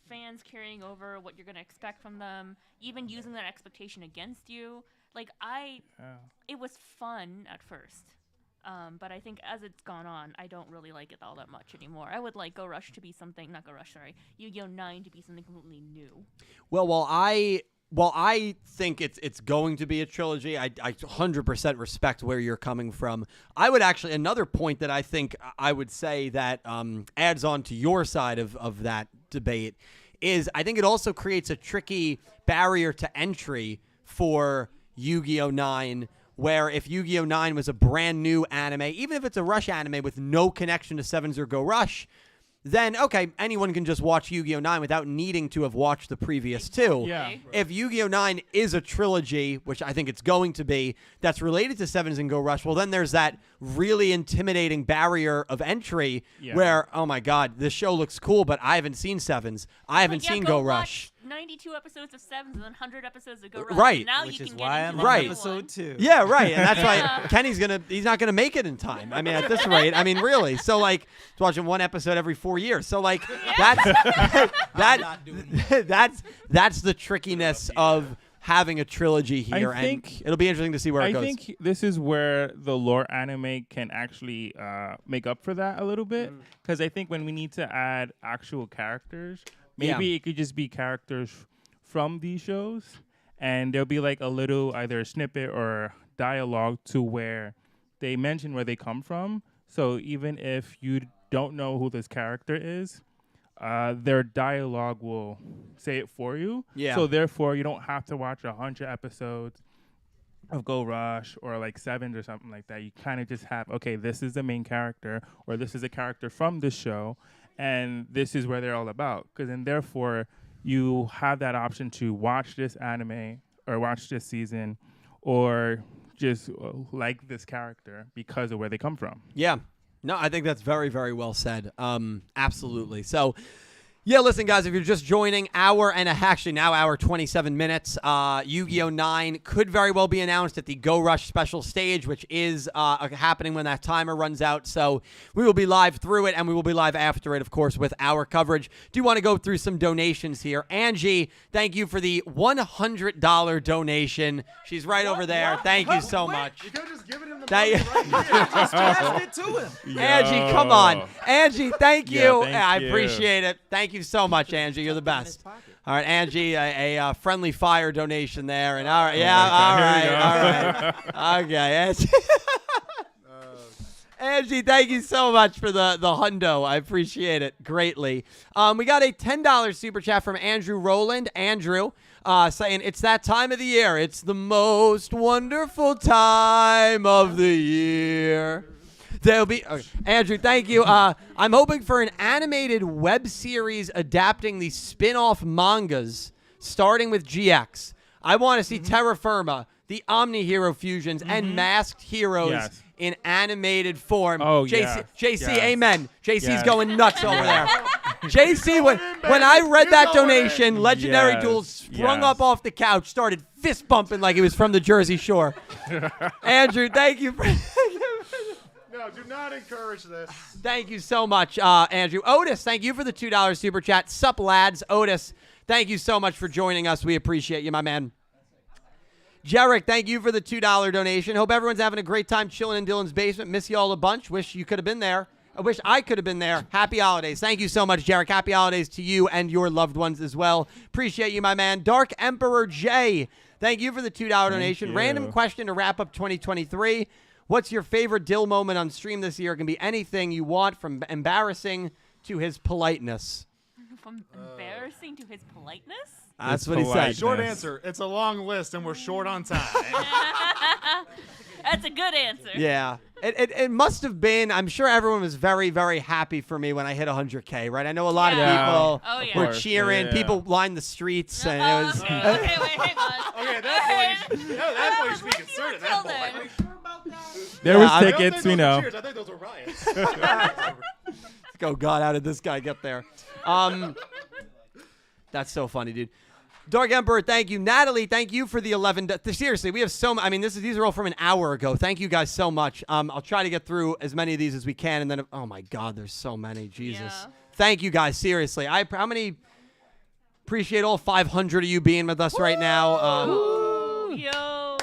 fans carrying over what you're going to expect from them, even using that expectation against you. Like, it was fun at first. But I think as it's gone on, I don't really like it all that much anymore. I would like Go Rush to be something, not Go Rush, sorry, Yu-Gi-Oh! 9 to be something completely new. Well, while I think it's going to be a trilogy, I 100% respect where you're coming from. I would actually, another point that I think I would say that adds on to your side of that debate is I think it also creates a tricky barrier to entry for Yu-Gi-Oh! 9, where if Yu-Gi-Oh! 9 was a brand new anime, even if it's a Rush anime with no connection to Sevens or Go Rush, then, okay, anyone can just watch Yu-Gi-Oh! 9 without needing to have watched the previous two. Yeah. If Yu-Gi-Oh! 9 is a trilogy, which I think it's going to be, that's related to Sevens and Go Rush, well, then there's that really intimidating barrier of entry where, oh my God, this show looks cool, but I haven't seen Sevens. I haven't seen Go Rush. 92 episodes of Sevens and then 100 episodes of Go Rush. Right. Now Which you is can why get I'm into on the new episode one. 2. Yeah, right. And that's why he's not going to make it in time. I mean, at this rate, I mean, really. So, like, he's watching one episode every 4 years. So, like, that's the trickiness of having a trilogy here. And it'll be interesting to see where it goes. I think this is where the lore anime can actually make up for that a little bit. Because I think when we need to add actual characters, maybe it could just be characters from these shows, and there'll be like a little either snippet or dialogue to where they mention where they come from. So even if you don't know who this character is, their dialogue will say it for you. Yeah. So therefore, you don't have to watch 100 episodes of Go Rush or like Sevens or something like that. You kind of just have, okay, this is the main character, or this is a character from this show, and this is where they're all about. Because then therefore, you have that option to watch this anime or watch this season or just like this character because of where they come from. Yeah. No, I think that's very, very well said. Absolutely. So, yeah, listen, guys, if you're just joining, hour 27 minutes. Yu-Gi-Oh! 9 could very well be announced at the Go Rush special stage, which is happening when that timer runs out. So we will be live through it, and we will be live after it, of course, with our coverage. Do want to go through some donations here. Angie, thank you for the $100 donation. She's right over there. Thank you so much. You could have just given him the money right Just it to him. Angie, come on. Angie, thank you. thank I you. appreciate it. Thank you so much, Angie. You're the best. All right, Angie, a friendly fire donation there. And all right, all right. Okay, Angie. Angie, thank you so much for the hundo. I appreciate it greatly. We got a $10 super chat from Andrew Rowland. Andrew saying, it's that time of the year. It's the most wonderful time of the year. There'll be Andrew, thank you. I'm hoping for an animated web series adapting the spin-off mangas, starting with GX. I want to see Terra Firma, the Omni-Hero fusions, and masked heroes in animated form. Oh, JC, yes. amen. JC's Yes. going nuts over there. JC, when I read that donation, Legendary Yes. Duel sprung Yes. up off the couch, started fist bumping like he was from the Jersey Shore. Andrew, thank you for... No, do not encourage this. Thank you so much, Andrew. Otis, thank you for the $2 super chat. Sup, lads. Otis, thank you so much for joining us. We appreciate you, my man. Jarek, thank you for the $2 donation. Hope everyone's having a great time chilling in Dylan's basement. Miss you all a bunch. Wish you could have been there. I wish I could have been there. Happy holidays. Thank you so much, Jarek. Happy holidays to you and your loved ones as well. Appreciate you, my man. Dark Emperor J, thank you for the $2 donation. you. Random question to wrap up 2023. What's your favorite Dill moment on stream this year? It can be anything you want, from embarrassing to his politeness. From embarrassing to his politeness? That's His what he said. politeness. Short answer. It's a long list, and we're short on time. That's a good answer. Yeah. It must have been, I'm sure everyone was very, very happy for me when I hit 100K, right? I know a lot of Yeah. people Oh, yeah. were course. cheering. Yeah. People lined the streets, and it was... Okay, wait, hang on. Okay, at that point, you should be concerned at that Tilden. point. There Yeah, was I I don't tickets, think we those were know. cheers. I think those were riots. Oh, God, how did this guy get there? That's so funny, dude. Dark Emperor, thank you. Natalie, thank you for the 11. Seriously, we have so much. I mean, these are all from an hour ago. Thank you guys so much. I'll try to get through as many of these as we can. And then, oh, my God, there's so many. Jesus. Yeah. Thank you guys. Seriously. How many? Appreciate all 500 of you being with us right now. Yo.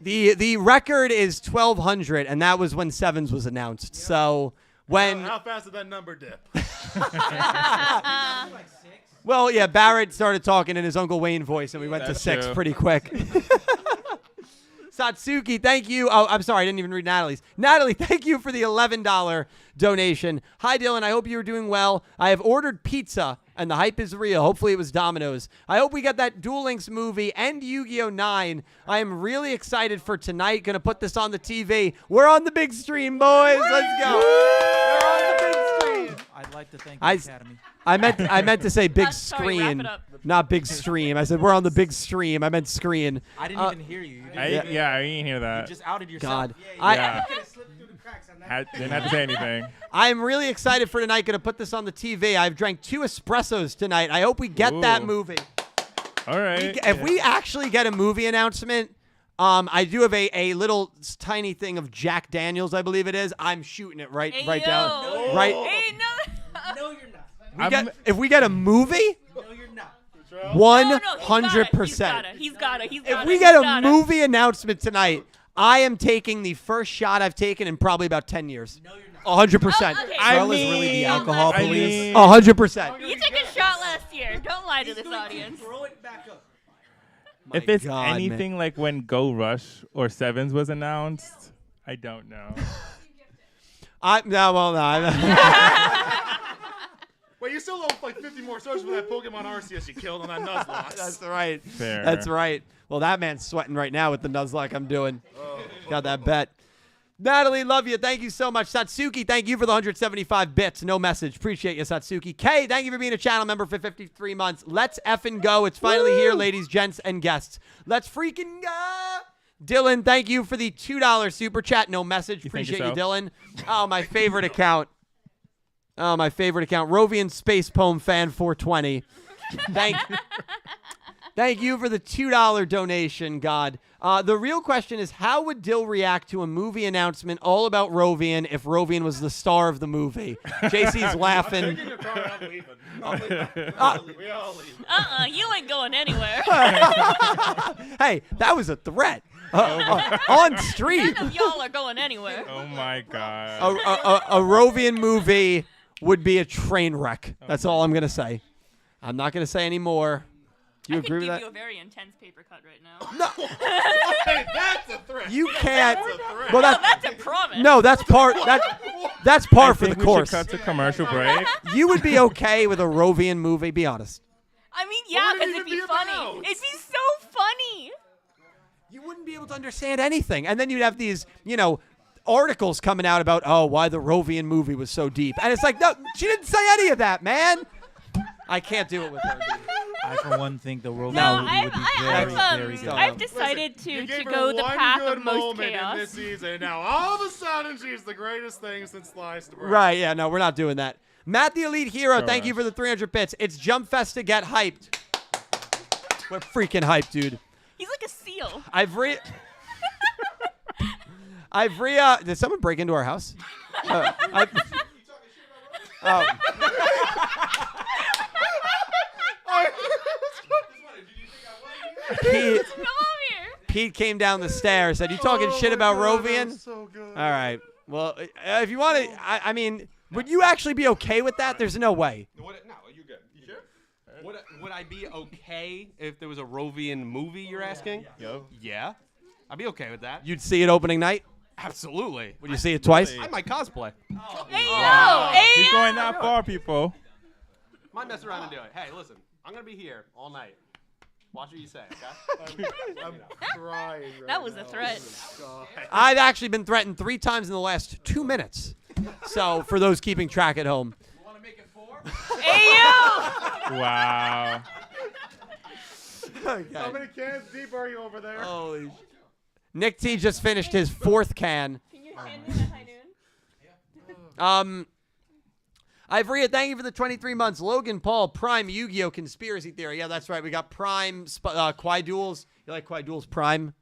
The record is 1,200, and that was when Sevens was announced. So when How fast did that number dip? well, yeah, Barrett started talking in his Uncle Wayne voice, and we went to That's 6 true. pretty quick. Satsuki, thank you. Oh, I'm sorry, I didn't even read Natalie's. Natalie, thank you for the $11 donation. Hi, Dylan. I hope you are doing well. I have ordered pizza, and the hype is real. Hopefully it was Domino's. I hope we get that Duel Links movie and Yu-Gi-Oh! 9. I am really excited for tonight. Going to put this on the TV. We're on the big stream, boys. Let's go. We're on the big stream. I'd like to thank the Academy. I meant to say big Sorry, wrap screen, it up. not big stream. I said we're on the big stream. I meant screen. I didn't even hear you. You didn't I hear didn't hear You that. just outed yourself. God, Yeah. Didn't have to say anything. I'm really excited for tonight. Going to put this on the TV. I've drank 2 espressos tonight. I hope we get that Ooh. movie. All right. If we actually get a movie announcement, I do have a little tiny thing of Jack Daniels, I believe it is. I'm shooting it right down. Yo. Right. Hey, no. No, you're not. If we get a movie, No, you're not. 100%. He's got it. If we get a movie announcement tonight, I am taking the first shot I've taken in probably about 10 years. No, you're not. 100%. Okay. Trell is really the alcohol I police. mean- 100%. You took a shot last year. Don't lie to this audience. Throw it back up. If it's God, man. anything like when Go Rush or Sevens was announced, I don't know. Wait, you still owe like 50 more stars for that Pokemon Arceus you killed on that Nuzlocke. That's right. Fair. That's right. Well, that man's sweating right now with the Nuzlocke I'm doing. Got that bet. Natalie, love you. Thank you so much. Satsuki, thank you for the 175 bits. No message. Appreciate you, Satsuki. Kay, thank you for being a channel member for 53 months. Let's effing go. It's finally here, ladies, gents, and guests. Let's freaking go. Dylan, thank you for the $2 super chat. No message. You thank Appreciate you, yourself. Dylan. Oh, my favorite account. Oh, my favorite account. Rovian Space Poem Fan 420. Thank you for the $2 donation, God. The real question is, how would Dill react to a movie announcement all about Rovian if Rovian was the star of the movie? JC's laughing. Taking your car, I'm leaving. We all leave. You ain't going anywhere. Hey, that was a threat. On stream. None of y'all are going anywhere. Oh my God. A Rovian movie would be a train wreck. That's all I'm going to say. I'm not going to say any more. Do you I agree could with give that? you a very intense paper cut right now. Hey, that's a threat. You can't. That's a threat. Well, No, that's a promise. no, that's that's par I for the think we course. should cut to commercial break. You would be okay with a Rovian movie? Be honest. I mean, yeah, would it because it'd even be be funny. about? It'd be so funny. You wouldn't be able to understand anything, and then you'd have these, articles coming out about why the Rovian movie was so deep, and it's like, no, she didn't say any of that, man. I can't do it with her. Dude. I, for one, think the Rovian No, movie would be very good. I've decided You to gave her go the one path good of most moment chaos. in this season, and now all of a sudden she's the greatest thing since sliced bread. Right? Yeah. No, we're not doing that. Matt the Elite Hero, Go thank you Rush. for the 300 bits. It's Jump Fest to get hyped. We're freaking hyped, dude. He's like a seal. Did someone break into our house? Oh. Pete, Come over here. Pete came down the stairs. Said, "You talking shit about Rovian?" So good. All right. Well, if you want to, I mean, would you actually be okay with that? There's no way. No, you're good. You sure? Would I be okay if there was a Rovian movie? You're asking? Yeah. I'd be okay with that. You'd see it opening night. Absolutely. Would you see it twice? I might cosplay. Hey yo, hey He's yo. going that far, people. Might mess around and do it. Hey, listen. I'm gonna be here all night. Watch what you say, okay? I'm crying right That was a now. threat. God. I've actually been threatened 3 times in the last 2 minutes. So for those keeping track at home. Hey yo. Wow. How many cans deep are you over there? Holy. Nick T just finished his 4th can. Can you hand me the high noon? Ivrea, thank you for the 23 months. Logan Paul, Prime Yu-Gi-Oh! Conspiracy Theory. Yeah, that's right. We got Prime, Kwai Duels. You like Kwai Duels Prime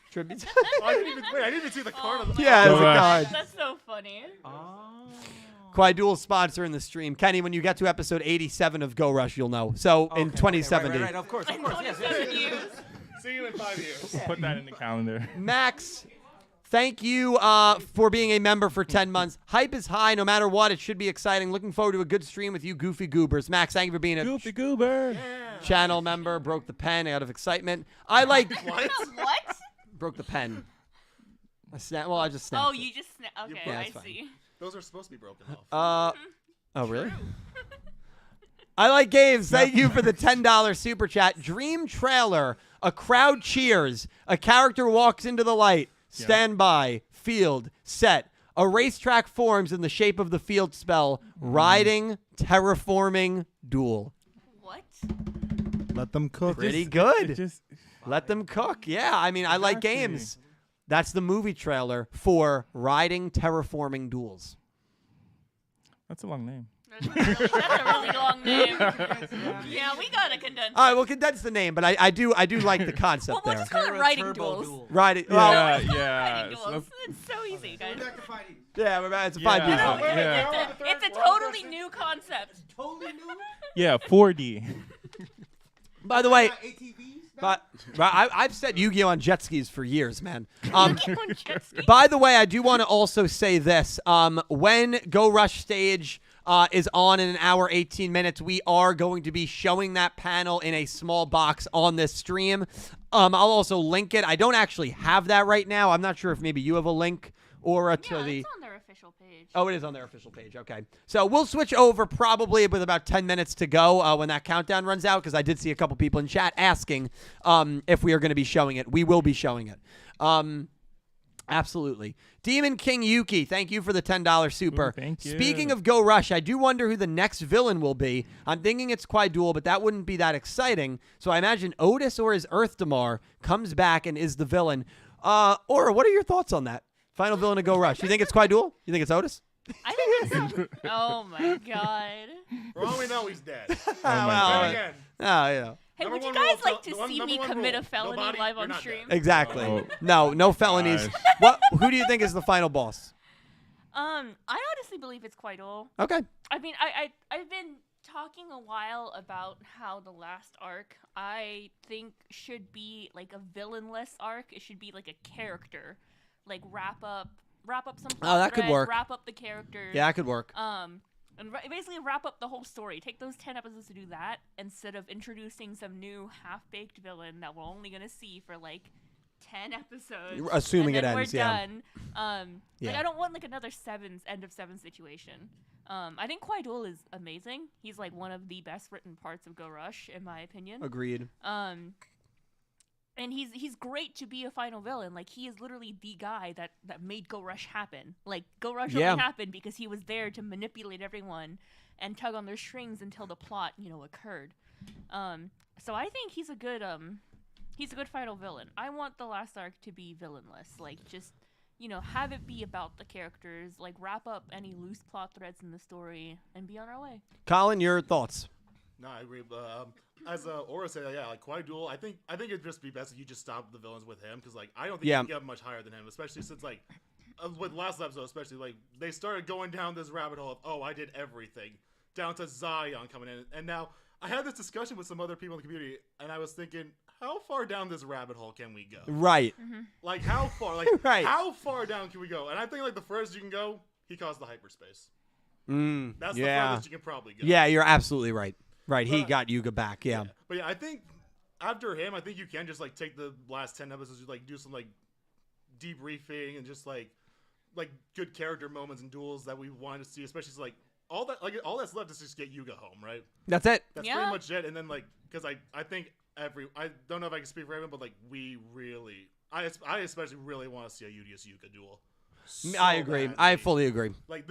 tributes? I didn't even see the card of the Yeah, Go it's a Rush. card. That's so funny. Kwai Duels sponsor in the stream. Kenny, when you get to episode 87 of Go Rush, you'll know. So in 2070. Right, of course, yes. 27 years. See you in 5 years. Put that in the calendar. Max, thank you for being a member for 10 months. Hype is high no matter what. It should be exciting. Looking forward to a good stream with you goofy goobers. Max, thank you for being a Goofy Goober. channel member. Broke the pen out of excitement. I like What? What? broke the pen. I just snapped. Oh, it. you just okay. Yeah, I that's fine. see. Those are supposed to be broken off. Oh, really? I like games. Thank you for the $10 super chat. Dream trailer. A crowd cheers. A character walks into the light. Stand by. Field. Set. A racetrack forms in the shape of the field spell. Riding. Terraforming. Duel. What? Let them cook. Pretty good. It just, Let them cook. Yeah, I mean, I like Exactly. games. That's the movie trailer for Riding Terraforming Duels. that's a long name. That's a really long name. Yeah, we gotta condense. All right, we'll condense the name, but I do like the concept Well, we'll there. just call it riding duels. Riding. Well, Yeah. Riding duels. It's so easy, guys. yeah, we're back. It's a Yeah. 5D Yeah. thing. Yeah. It's a totally new concept. Yeah, 4D. By the way, but I've said Yu-Gi-Oh on jet skis for years, man. By the way, I do want to also say this: when Go Rush Stage is on in an hour 18 minutes, we are going to be showing that panel in a small box on this stream. I'll also link it. I don't actually have that right now. I'm not sure if maybe you have a link or to the. It's on their official page. Oh, it is on their official page. Okay. So we'll switch over probably with about 10 minutes to go when that countdown runs out, because I did see a couple people in chat asking if we are going to be showing it. We will be showing it. Absolutely. Demon King Yuki, thank you for the $10 super. Ooh, thank you. Speaking of Go Rush, I do wonder who the next villain will be. I'm thinking it's Quaiduel, but that wouldn't be that exciting. So I imagine Otis or his Earth Damar comes back and is the villain. Aura, what are your thoughts on that? Final villain of Go Rush. You think it's Quaiduel? You think it's Otis? I think it's. Oh my god. For all we know, he's dead. Well, Again. yeah. Hey, Number would you one guys rule, like to the one- see number me one commit rule, a felony nobody- live you're on not stream? dead. Exactly. Oh. No felonies. Gosh. Who do you think is the final boss? I honestly believe it's Quaiduel. Okay. I mean, I've been talking a while about how the last arc I think should be like a villainless arc. It should be like a character, like wrap up some. Oh, that could threads, work. Wrap up the characters. Yeah, that could work. And basically wrap up the whole story. Take those 10 episodes to do that instead of introducing some new half-baked villain that we're only gonna see for like 10 episodes. Assuming and it then ends, we're yeah. done. Like Yeah. I don't want like another end of seven situation. I think Quaiduel is amazing. He's like one of the best written parts of Go Rush, in my opinion. Agreed. And he's great to be a final villain. Like he is literally the guy that made Go Rush happen. Like Go Rush only happened because he was there to manipulate everyone and tug on their strings until the plot, occurred. So I think he's a good final villain. I want the last arc to be villainless. Like just have it be about the characters. Like wrap up any loose plot threads in the story and be on our way. Colin, your thoughts? No, I agree. As Aura said, yeah, like Quaiduel, I think it'd just be best if you just stop the villains with him, because like I don't think you can get much higher than him, especially since like with last episode, especially like they started going down this rabbit hole of I did everything, down to Zion coming in, and now I had this discussion with some other people in the community, and I was thinking, how far down this rabbit hole can we go? Right. Like how far? Like Right. how far down can we go? And I think like the furthest you can go, he caused the hyperspace. That's the furthest you can probably go. Yeah, you're absolutely right. Right, he got Yuga back. Yeah. But yeah, I think after him, I think you can just like take the last 10 episodes, like do some like debriefing and just like good character moments and duels that we wanted to see, especially like all that's left is just get Yuga home, right? That's it. That's pretty much it. And then like because I think I don't know if I can speak for everyone, but like we really I especially really want to see a UDS Yuga duel. I agree. Badly. I fully agree. Like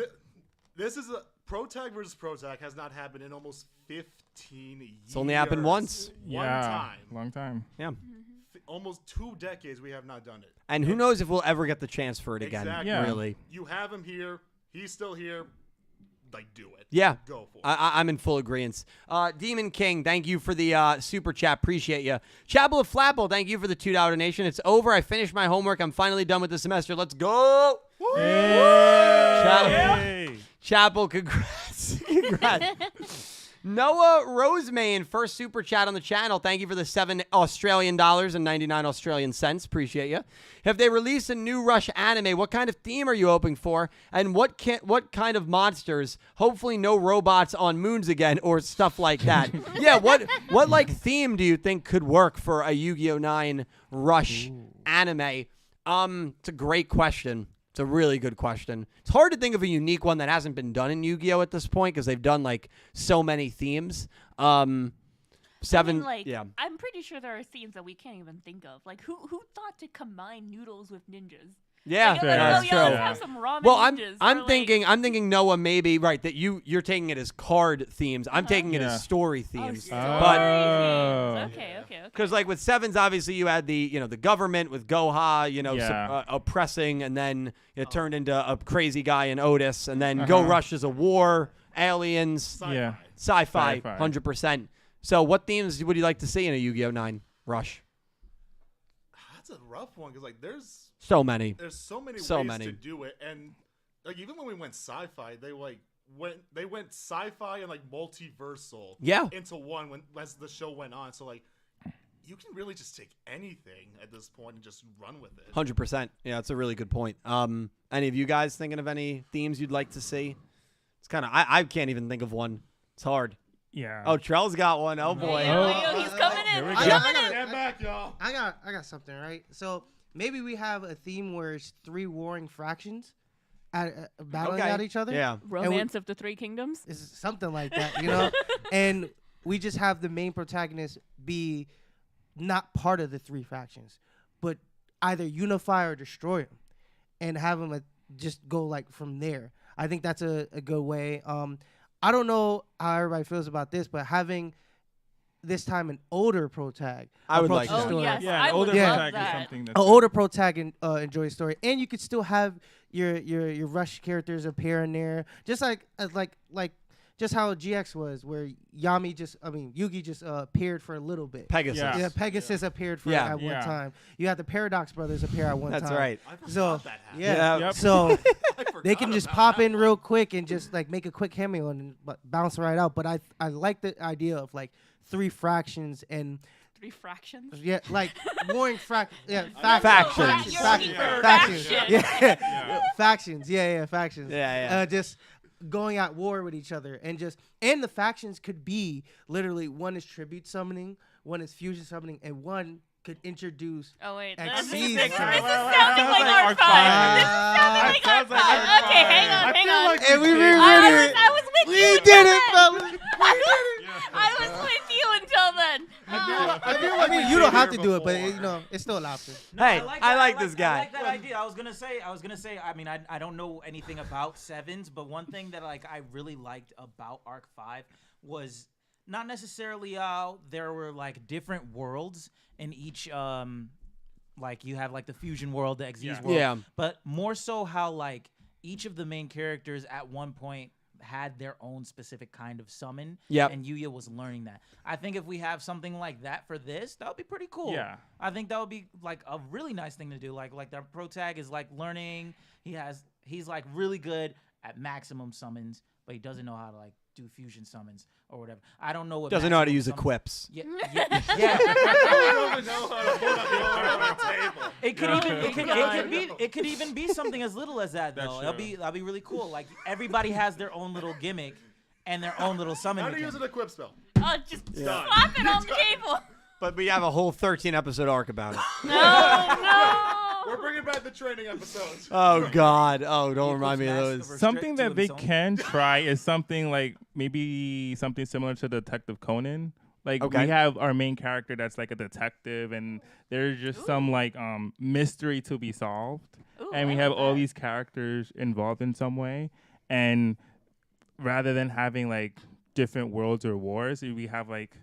this is a Pro Tag versus Pro Tag has not happened in almost 15 years. It's only happened once. One time. Long time. Yeah. Almost 2 decades we have not done it. And who knows if we'll ever get the chance for it again. Exactly. Yeah. Really. You have him here. He's still here. Like, do it. Yeah. Go for it. I'm in full agreement. Demon King, thank you for the super chat. Appreciate you. Chapel of Flapple, thank you for the $2 donation. It's over. I finished my homework. I'm finally done with the semester. Let's go. Hey. Chapel, congrats. Congrats. Noah Rosemain, first super chat on the channel. Thank you for the $7 Australian dollars and 99 Australian cents. Appreciate you. If they release a new Rush anime, what kind of theme are you hoping for? And what kind of monsters? Hopefully no robots on moons again or stuff like that. Yeah, what like theme do you think could work for a Yu-Gi-Oh! 9 Rush anime? It's a great question. It's a really good question. It's hard to think of a unique one that hasn't been done in Yu-Gi-Oh! At this point because they've done like so many themes. I Seven, mean, like, yeah. I'm pretty sure there are themes that we can't even think of. Like, who thought to combine noodles with ninjas? Yeah, Like, that's yo, let's true. have some ramen Well, ninjas. I'm or, thinking Noah maybe right that you're taking it as card themes. I'm taking it as story themes. But Okay. because like with Sevens, obviously you had the the government with Goha, Yeah. oppressing, and then it turned into a crazy guy in Otis, and then Go Rush is a war, aliens, Yeah. sci-fi, Sci-fi. 100%. So what themes would you like to see in a Yu-Gi-Oh! 9 Rush? That's a rough one because like there's So many. There's so many So ways many. to do it, and like even when we went sci-fi, they went sci-fi and like multiversal into one as the show went on. So like you can really just take anything at this point and just run with it. 100%. Yeah, that's a really good point. Any of you guys thinking of any themes you'd like to see? It's kind of I can't even think of one. It's hard. Yeah. Oh, Trell's got one. Oh boy. He's coming in. I Stand back, y'all. got something, right? So maybe we have a theme where it's 3 warring fractions battling at each other. Yeah. Romance of the Three Kingdoms. It's something like that, and we just have the main protagonist be not part of the 3 factions, but either unify or destroy them, and have them just go like from there. I think that's a good way. I don't know how everybody feels about this, but having this time an older protag. I would like the that. story. Yes, Yeah, I an would older love protag that. is something that's An older protag enjoy the story, and you could still have your Rush characters appear in there, just like just how GX was, where Yugi just appeared for a little bit. Pegasus. Yeah, Pegasus appeared for at one time. You had the Paradox Brothers appear at one time. That's right. So that happened. yeah, Yep. so they can forgot just about pop that in real quick and just like make a quick cameo and bounce right out. But I like the idea of like 3 fractions and 3 fractions. like warring factions. Factions. Factions. Yeah. Factions. Yeah, factions. Yeah. Just going at war with each other, and the factions could be literally one is tribute summoning, one is fusion summoning, and one could introduce. Oh wait, Exceed this is some. sounding like R5. This is sounding like R5. Okay, hang on. And we I was with you until then. fellas. I was with you until then. I mean, you don't have to do it, but it's still an option. Hey, I like that. this guy. I like that idea. I was gonna say. I mean, I don't know anything about Sevens, but one thing that I really liked about Arc 5 was not necessarily how there were like different worlds in each. Like you have like the fusion world, the Xyz world. Yeah. But more so how like each of the main characters at one point had their own specific kind of summon. Yep. And Yuya was learning that. I think if we have something like that for this, that would be pretty cool. Yeah. I think that would be like a really nice thing to do. Like the protag is like learning. He's like really good at maximum summons, but he doesn't know how to like do fusion summons or whatever. I don't know what Doesn't know how to maximum use summons- equips. Yeah. It could even be something as little as that though. That'll be really cool. Like everybody has their own little gimmick and their own little summon. How to use an equip spell? Oh, just slap it on the table. But we have a whole 13-episode arc about it. No. We're bringing back the training episodes. Oh God! Oh, don't remind me of those. Something that they can try is something like maybe something similar to Detective Conan. Like we have our main character that's like a detective, and there's just some like mystery to be solved, and we have all these characters involved in some way. And rather than having like different worlds or wars, we have like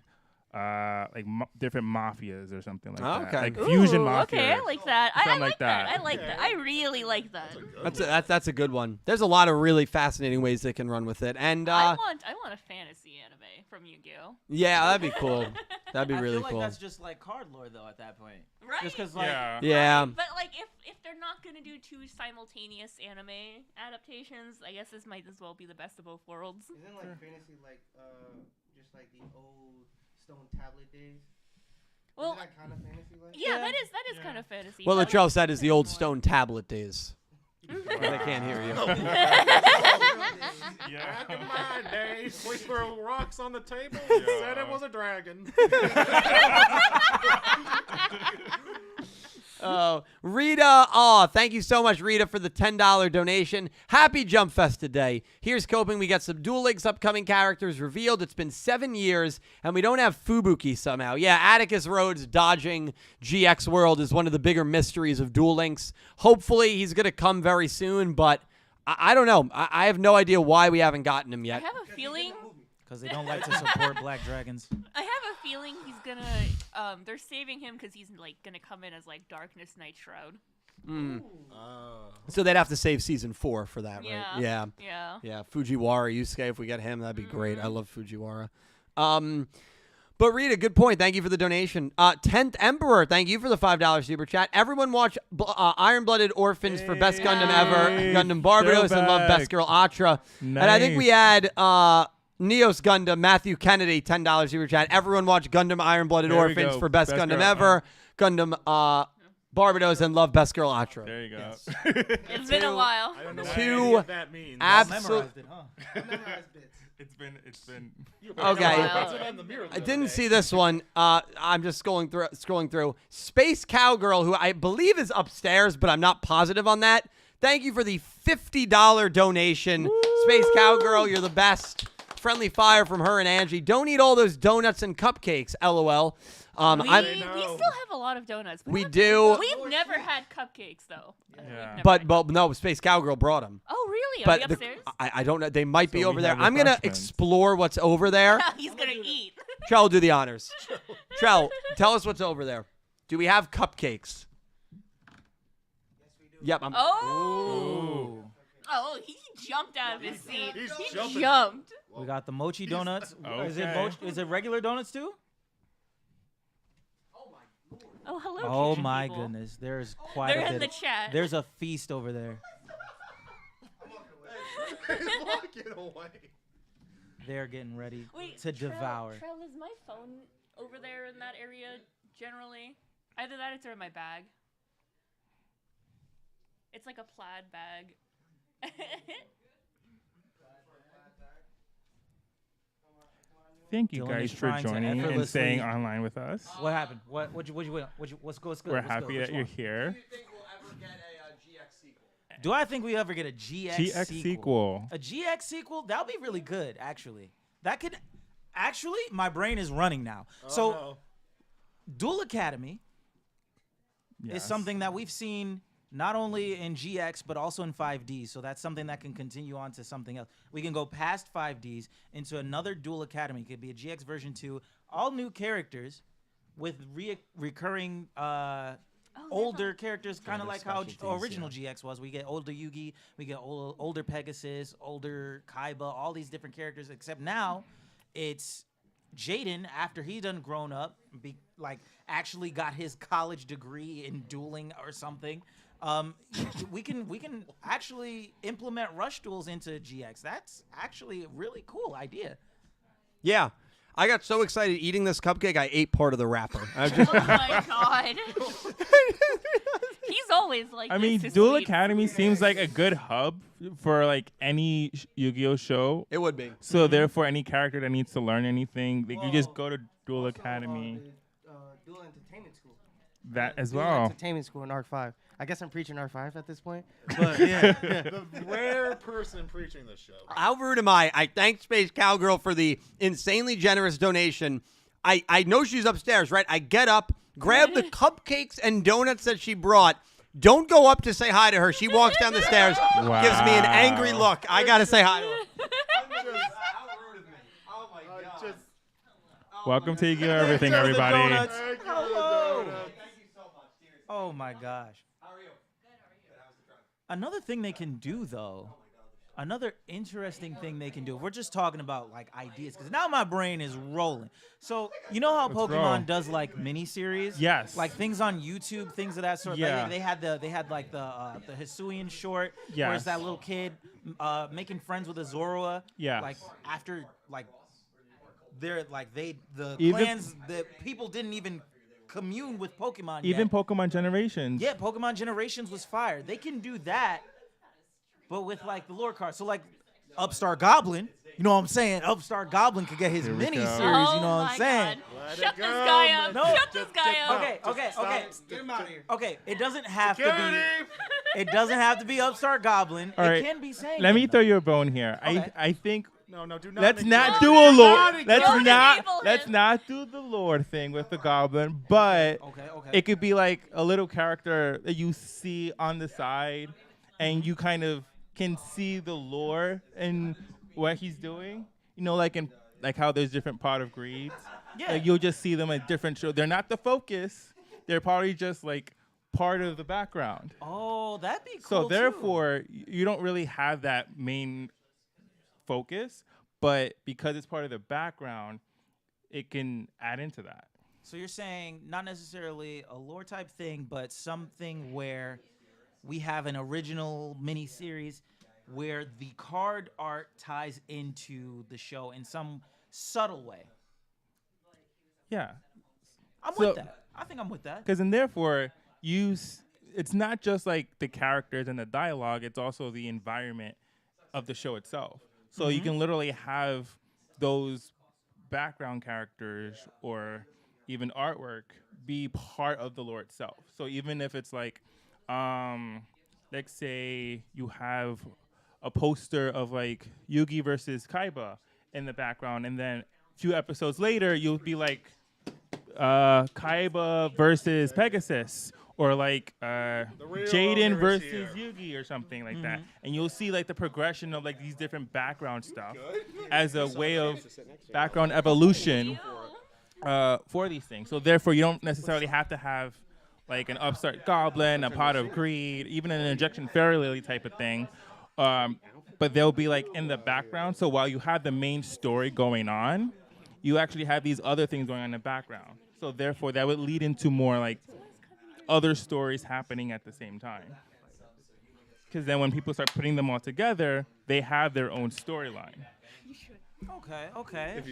different mafias or something like that. Like fusion mafia. Okay, I like that. I Something like like that. that. I like that. I really like that. That's a good one. There's a lot of really fascinating ways they can run with it, and I want a fantasy anime from Yu-Gi-Oh. yeah, that'd be cool. That'd be really I feel cool. like that's just like card lore though at that point. Right. Just because like Yeah. But like if they're not gonna do 2 simultaneous anime adaptations, I guess this might as well be the best of both worlds. Isn't like fantasy like stone tablet days. Well, Isn't that kind of fantasy like? yeah, that is kind of fantasy. What but I Latrell like said is the it old more. stone tablet days. They can't hear you. Back in my days, we threw rocks on the table and said it was a dragon. Oh, Rita, thank you so much, Rita, for the $10 donation. Happy Jump Fest today. Here's coping. We got some Duel Links upcoming characters revealed. It's been 7 years, and we don't have Fubuki somehow. Yeah, Atticus Rhodes dodging GX World is one of the bigger mysteries of Duel Links. Hopefully, he's going to come very soon, but I don't know. I have no idea why we haven't gotten him I yet. have a feeling. Because they don't like to support black dragons. I have a feeling he's gonna. They're saving him because he's like gonna come in as like Darkness Night Shroud. So they'd have to save season 4 for that, Yeah. right? Yeah. Yeah. Yeah, Fujiwara Yusuke, if we get him, that'd be great. I love Fujiwara. But Rita, good point. Thank you for the donation. 10th Emperor, thank you for the $5 super chat. Everyone watch Iron-Blooded Orphans for Best Gundam Ever. Gundam Barbados and love Best Girl Atra. And I think we had Neos Gundam, Matthew Kennedy, $10 super chat. Everyone watch Gundam Iron-Blooded There we Orphans go. for Best Best Gundam Girl, Ever. Gundam Barbados and love Best Girl Atra. There you go. It's been a while. I don't know what Two any of that means. absolute. It's been. Okay. Wow. I didn't see this one. I'm just scrolling through. Space Cowgirl, who I believe is upstairs, but I'm not positive on that. Thank you for the $50 donation. Woo! Space Cowgirl, you're the best. Friendly fire from her and Angie. Don't eat all those donuts and cupcakes, LOL. We still have a lot of donuts. We do. We've never had cupcakes though. Yeah. But no, Space Cowgirl brought them. Oh really? Are But they upstairs? I don't know. They might be So over we there. have I'm gonna refreshments. explore what's over there. He's gonna eat. Trell will do the honors. Trell, tell us what's over there. Do we have cupcakes? Yep. Oh. Oh, he jumped out of his seat. He's He jumping. jumped. We got the mochi donuts. Okay. Is it regular donuts too? Oh, hello. Oh kitchen my people. goodness, there's quite They're a in bit. the chat. There's a feast over there. Walking away. They're getting ready Wait, to devour. Trell, is my phone over there in that area generally? Either that or it's in my bag. It's like a plaid bag. Thank you Dylan guys is for trying to joining and effortlessly- staying online with us. What happened? What's good? What's good? We're happy that you're here. Do I think we ever get a GX, GX sequel. A GX sequel? That would be really good, actually. That could actually. My brain is running now. So, no. Duel Academy is Yes. something that we've seen not only in GX but also in 5D. So that's something that can continue on to something else. We can go past 5Ds into another Duel Academy. It could be a GX version 2, all new characters with recurring older characters, kind of like how original GX was. We get older Yugi, we get older Pegasus, older Kaiba, all these different characters. Except now, it's Jaden after he done grown up, actually got his college degree in dueling or something. We can actually implement rush duels into GX. That's actually a really cool idea. Yeah. I got so excited eating this cupcake, I ate part of the wrapper. I just, Oh my god. He's always like I this mean, to Duel sweet. Academy seems like a good hub for like any Yu-Gi-Oh show. it would be. So therefore, any character that needs to learn anything, they you just go to Duel Also, Academy. the Dual Entertainment School. That as Dual well. Entertainment School in Arc 5. I guess I'm preaching Arc 5 at this point. But yeah. The rare person preaching this show. How rude am I? I thank Space Cowgirl for the insanely generous donation. I know she's upstairs, right? I get up, grab the cupcakes and donuts that she brought. Don't go up to say hi to her. She walks down the stairs, gives me an angry look. I got to say hi to her. Welcome to Yu-Gi-Oh! Everything, everybody. Hello. Oh my gosh. Another thing they can do, though, another interesting thing they can do, we're just talking about like ideas, because now my brain is rolling. So, you know how Let's Pokemon roll. does like miniseries? Yes. Like things on YouTube, things of that sort. Yeah. They had like the Hisuian short, where Yes. it's that little kid making friends with a Zorua. Yes. Like after like they're like the Even- clans, the people didn't even commune with Pokemon Even yet. Pokemon Generations. Yeah, Pokemon Generations was fire. They can do that, but with like the lore cards. So like Upstart Goblin, you know what I'm saying? Upstart Goblin could get his Here we mini go. series, Oh you know what my I'm saying? God. Shut this guy up. No. Shut this guy up. Okay. Get him out of here. Okay, it doesn't have to Security! be. It doesn't have to be Upstart Goblin. All it right, can be saying. Let me throw you a bone here. Okay. I think No, do not. let's make not it- do No, a no, lore. no, Let's don't not enable let's him. not do the lore thing with the goblin. But Okay. it could be like a little character that you see on the side, and you kind of can see the lore and what he's doing. You know, like how there's different pot of greeds. Yeah. Like you'll just see them at different shows. They're not the focus. They're probably just like part of the background. Oh, that'd be cool. So too. therefore, you don't really have that main focus, but because it's part of the background, it can add into that. So you're saying not necessarily a lore type thing, but something where we have an original mini series where the card art ties into the show in some subtle way. Yeah, I'm So- with that. I think I'm with that. because and therefore it's not just like the characters and the dialogue; it's also the environment of the show itself. So you can literally have those background characters or even artwork be part of the lore itself. So even if it's like, let's say you have a poster of like Yugi versus Kaiba in the background, and then a few episodes later you'll be like Kaiba versus Pegasus, or like real Jaden owner is versus here. Yugi or something like that, and you'll see like the progression of like these different background stuff as a way of background evolution for these things. So therefore, you don't necessarily have to have like an upstart goblin, a pot of greed, even an injection fairy lily type of thing. But they'll be like in the background. So while you have the main story going on, you actually have these other things going on in the background. So therefore, that would lead into more like other stories happening at the same time. Because then when people start putting them all together, they have their own storyline. Okay.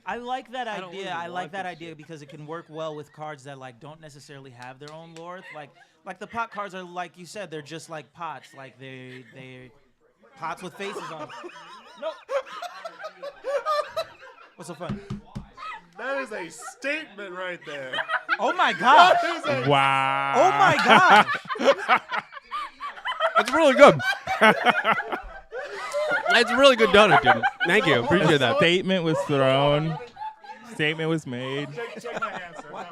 I like that idea. I like that idea because it can work well with cards that like don't necessarily have their own lore. Like the pot cards are like you said, they're just like pots. Like they pots with faces on them. No. What's so funny? That is a statement right there. Oh my gosh. Wow. Oh my gosh. That's really good. That's a really good donut, dude. Thank you. Appreciate that. Statement was thrown. Statement was made. Shake my hand, sir.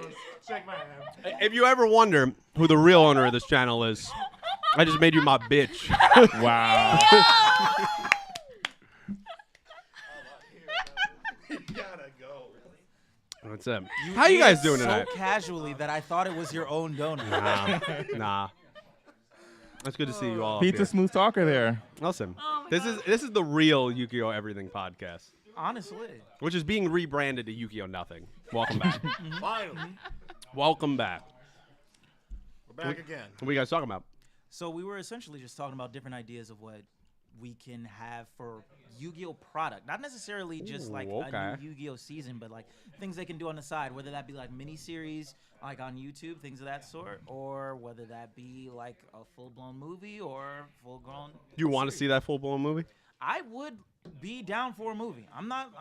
Shake my hand. If you ever wonder who the real owner of this channel is, I just made you my bitch. Wow. You gotta go. What's up? How you guys ate doing so tonight? casually that I thought it was your own donut. Nah. That's good to see you all. up Pete's a here. smooth talker there. Listen, Oh my this God. is the real Yu-Gi-Oh! Everything podcast, Honestly. which is being rebranded to Yu-Gi-Oh! Nothing. Welcome back. Finally, Welcome back. we're back again. What are you guys talking about? So we were essentially just talking about different ideas of what we can have for Yu-Gi-Oh! Product. Not necessarily just like okay. a new Yu-Gi-Oh! Season, but like things they can do on the side, whether that be like mini-series, like on YouTube, things of that sort, or whether that be like a full-blown movie or full-grown. You want to see that full-blown movie? I would be down for a movie. I'm not.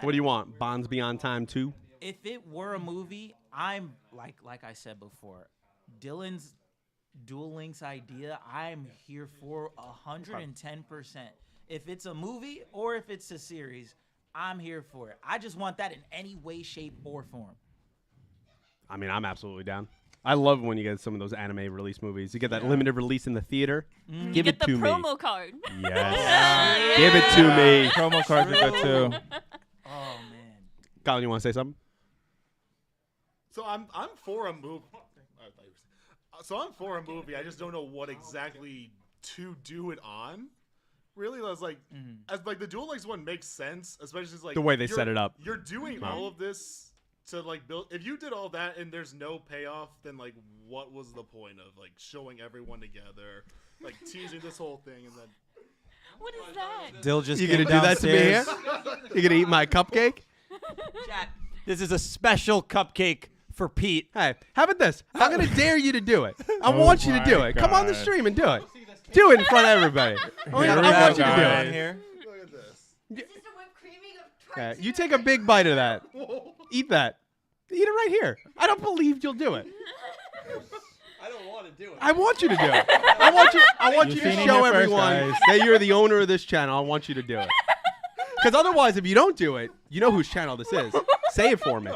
What do you want? Bonds Beyond Time 2? If it were a movie, I'm like I said before, Dylan's Duel Links idea, I'm here for 110%. If it's a movie or if it's a series, I'm here for it. I just want that in any way, shape, or form. I mean, I'm absolutely down. I love when you get some of those anime release movies. You get that limited release in the theater. Give Get it the to me. promo card. Yes. Give it to me. Promo cards are good too. Oh man. Colin, you want to say something? So I'm for a movie. So I'm for a movie. I just don't know what exactly to do it on. Really, I was like, as like the Duel Links one makes sense, especially since, like The way they you're- set it up. You're doing all of this to like build. If you did all that and there's no payoff, then like what was the point of like showing everyone together, like teasing this whole thing and then What is that? Dill just You gonna do that to me here? You gonna eat my cupcake? Chat, this is a special cupcake for Pete. Hey, how about this? I'm going to dare you to do it. I Oh want you to my do it. Come on the God. stream and do it. Do it in front of everybody. I Here we want go, you to do guys. it. Here. Look at this. Is this the whipped creaming of Okay, you take a big bite of that. Eat that. Eat it right here. I don't believe you'll do it. I don't want to do it. I want you to do it. I want you You've to seen it show here first, everyone guys. that you're the owner of this channel. I want you to do it. Because otherwise, if you don't do it, you know whose channel this is. Say it for me.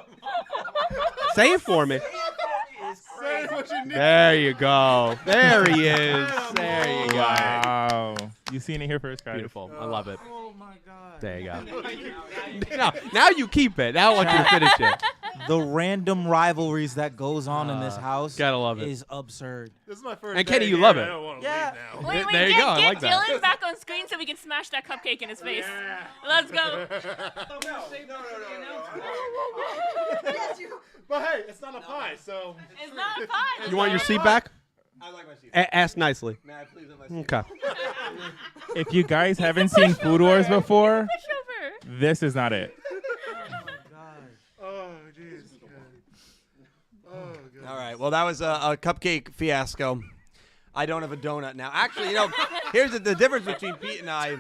Say it for me. Say what you need. There you go. There he is. There you go. Wow. You seen it here first, guys. Beautiful. I love it. Oh my God. There you go. Now you keep it. Now I want you to finish it. The random rivalries that goes on in this house gotta love it. is absurd. This is my first. And day Kenny, you here, love I it. don't want to Yeah. leave now. Wait, There you go, I Get like that. Dylan back on screen so we can smash that cupcake in his face. Let's go. But hey, it's not a pie, so. It's not a pie. You want your seat back? I like my seat. Ask nicely. May I please have my seat? Okay. If you guys haven't seen Food Wars before, Push over. this is not it. Oh, jeez. Oh, God. All right. Well, that was a cupcake fiasco. I don't have a donut now. Actually, here's the difference between Pete and I.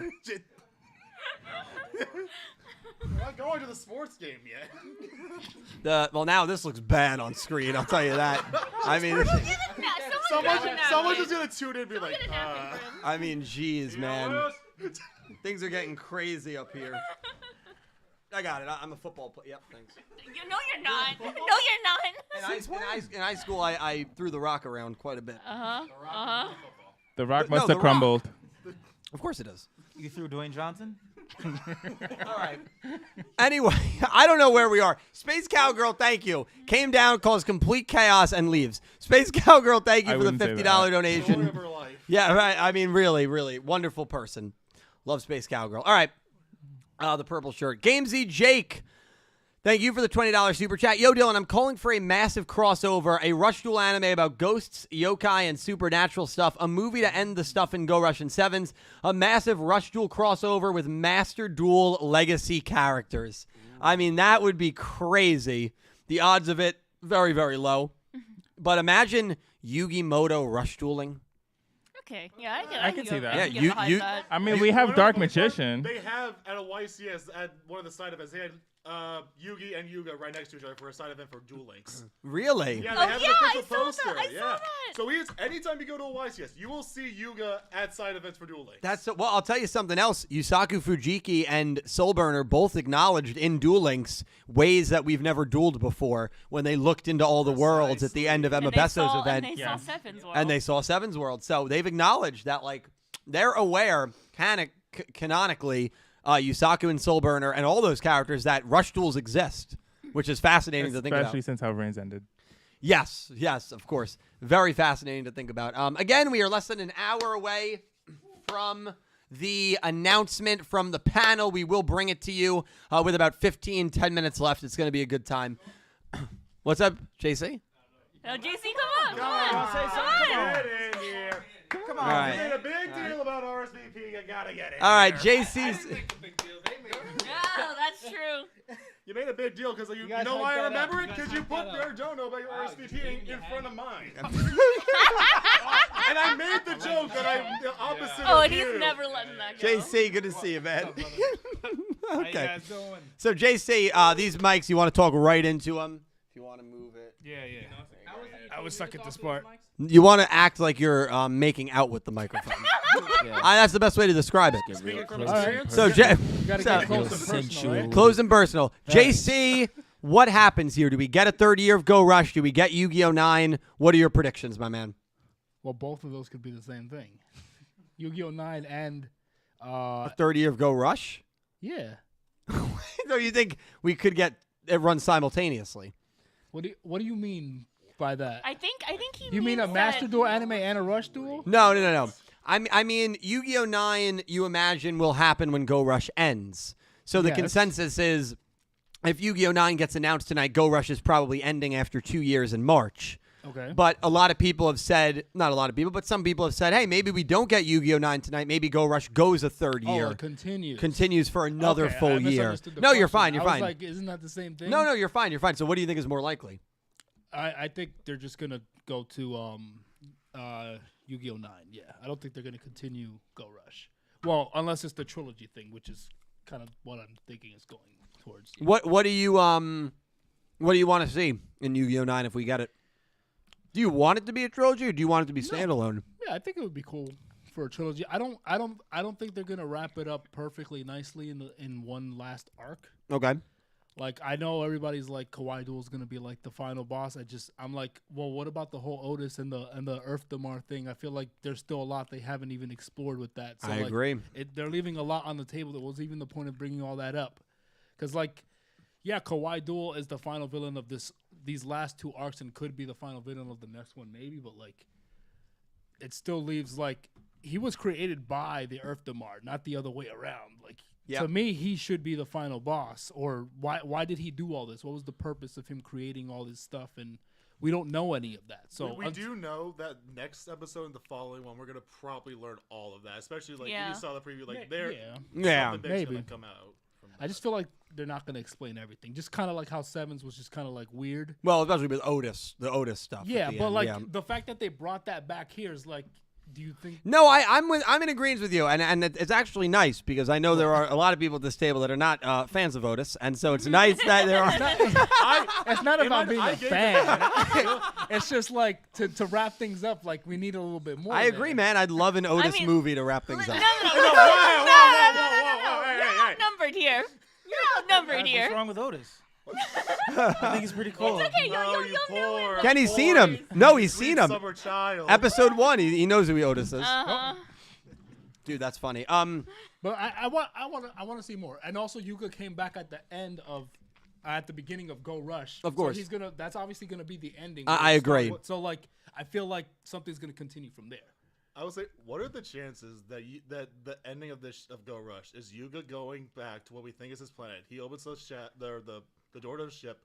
I'm not going to the sports game yet. Well, now this looks bad on screen. I'll tell you that. I mean, Someone's just gonna tune in and be like, I mean, geez, man. Things are getting crazy up here. I got it. I'm a football player. Yep, thanks. No, you're not. No, you're not. In high school, I threw the rock around quite a bit. The rock No, must The have Rock. crumbled. Of course it is. You threw Dwayne Johnson? All right. Anyway, I don't know where we are. Space Cowgirl, thank you. Came down, caused complete chaos, and leaves. Space Cowgirl, thank you I for the wouldn't say $50 that. donation. live her life. Yeah, right. I mean, really, really wonderful person. Love Space Cowgirl. All right. The purple shirt. Gamesy Jake. Thank you for the $20 super chat. Yo, Dylan, I'm calling for a massive crossover, a Rush Duel anime about ghosts, yokai, and supernatural stuff, a movie to end the stuff in Go Rush and Sevens, a massive Rush Duel crossover with Master Duel legacy characters. I mean, that would be crazy. The odds of it, very, very low. But imagine Yugi Moto Rush Dueling. Okay, yeah, I can see that. Yeah, I can you- get behind you- that. I mean, we have Dark Magician. They have at a YCS at one of the side events. They had Yugi and Yuga right next to each other for a side event for Duel Links. Really? Yeah, Oh, they have yeah, an I official saw poster. that, I yeah. saw that. So anytime you go to a YCS, you will see Yuga at side events for Duel Links. Well, I'll tell you something else. Yusaku Fujiki and Soulburner both acknowledged in Duel Links ways that we've never dueled before when they looked into all the worlds at the end of Emma Besso's event. And they saw Seven's World. And they saw Seven's World. So they've acknowledged that, like, they're aware, canonically, Yusaku and Soulburner and all those characters, that Rush Duels exist, which is fascinating to think about. Especially since How Reigns ended. Yes, of course. Very fascinating to think about. Again, we are less than an hour away from the announcement from the panel. We will bring it to you with about 10 minutes left. It's going to be a good time. What's up, JC? JC, come on. Get in here. Come All on. right. You made a big deal about RSVP. You gotta get it. All right, JC's. Yeah, that's true. You made a big deal because you guys know hyped why I that remember up. it? You Because guys you hyped put that their up. don't know about your RSVP in front of mine. And I made the joke that I'm the opposite Oh, of and you. he's never letting that go. JC, good to see you, man. How you Okay. guys doing? So, JC, these mics, you want to talk right into them? If you want to move it. Yeah. I was suck at this part. You want to act like you're making out with the microphone. That's the best way to describe it. Speaking from All right. experience. So, You gotta get close and personal, sensual. right? close and personal. JC, what happens here? Do we get a third year of Go Rush? Do we get Yu-Gi-Oh! 9? What are your predictions, my man? Well, both of those could be the same thing. Yu-Gi-Oh! 9 and A third year of Go Rush? yeah. So you think we could get it run simultaneously? What do you mean by that? I think he You mean a means Master that- Duel anime and a Rush Duel? No. I mean, Yu-Gi-Oh! 9, you imagine, will happen when Go Rush ends. So the Yes. consensus is, if Yu-Gi-Oh! 9 gets announced tonight, Go Rush is probably ending after 2 years in March. Okay. But a lot of people have said, not a lot of people, but some people have said, hey, maybe we don't get Yu-Gi-Oh! 9 tonight. Maybe Go Rush goes a third year. Oh, it continues. Continues for another Okay, full I year. misunderstood the No, you're question. fine. You're I was fine. like, isn't that the same thing? No, you're fine. You're fine. So what do you think is more likely? I think they're just gonna go to Yu-Gi-Oh! 9. Yeah, I don't think they're gonna continue Go Rush. Well, unless it's the trilogy thing, which is kind of what I'm thinking is going towards. What do you want to see in Yu-Gi-Oh! 9 if we get it? Do you want it to be a trilogy or do you want it to be standalone? Yeah, I think it would be cool for a trilogy. I don't think they're gonna wrap it up perfectly nicely in one last arc. Okay. Like, I know everybody's like Kawaii Duel is gonna be like the final boss. I'm like, well, what about the whole Otis and the Earth Damar thing? I feel like there's still a lot they haven't even explored with that. So I like, agree. They're leaving a lot on the table. That was even the point of bringing all that up, because like, yeah, Kawaii Duel is the final villain of these last two arcs and could be the final villain of the next one maybe, but like, it still leaves like he was created by the Earth Damar, not the other way around. Like. Yep. To me, he should be the final boss. Or why did he do all this? What was the purpose of him creating all this stuff? And we don't know any of that. So we do know that next episode and the following one, we're gonna probably learn all of that. Especially like you saw the preview, like something big's gonna come out. I just feel like they're not gonna explain everything. Just kind of like how Sevens was just kind of like weird. Well, especially with Otis, the Otis stuff. Yeah, at the but end, like yeah. the fact that they brought that back here is like. Do you think? No, I'm in agreement with you, and it's actually nice because I know there are a lot of people at this table that are not fans of Otis, and so it's nice that there are. It's not about being a fan. It's just like to wrap things up. Like we need a little bit more. I agree, man. I'd love an Otis movie to wrap things up. You're outnumbered here. You're outnumbered here. What's wrong with Otis? I think he's pretty cool. It's okay, you'll know it. Kenny's seen him. No, he's seen him. Summer child. Episode 1, he knows who Otis is. Uh-huh. Dude, that's funny. But I want to see more. And also, Yuga came back at the beginning of Go Rush. Of course. So that's obviously gonna be the ending. I agree. So like, I feel like something's gonna continue from there. I would say, what are the chances that the ending of Go Rush is Yuga going back to what we think is his planet? He opens the door to the ship.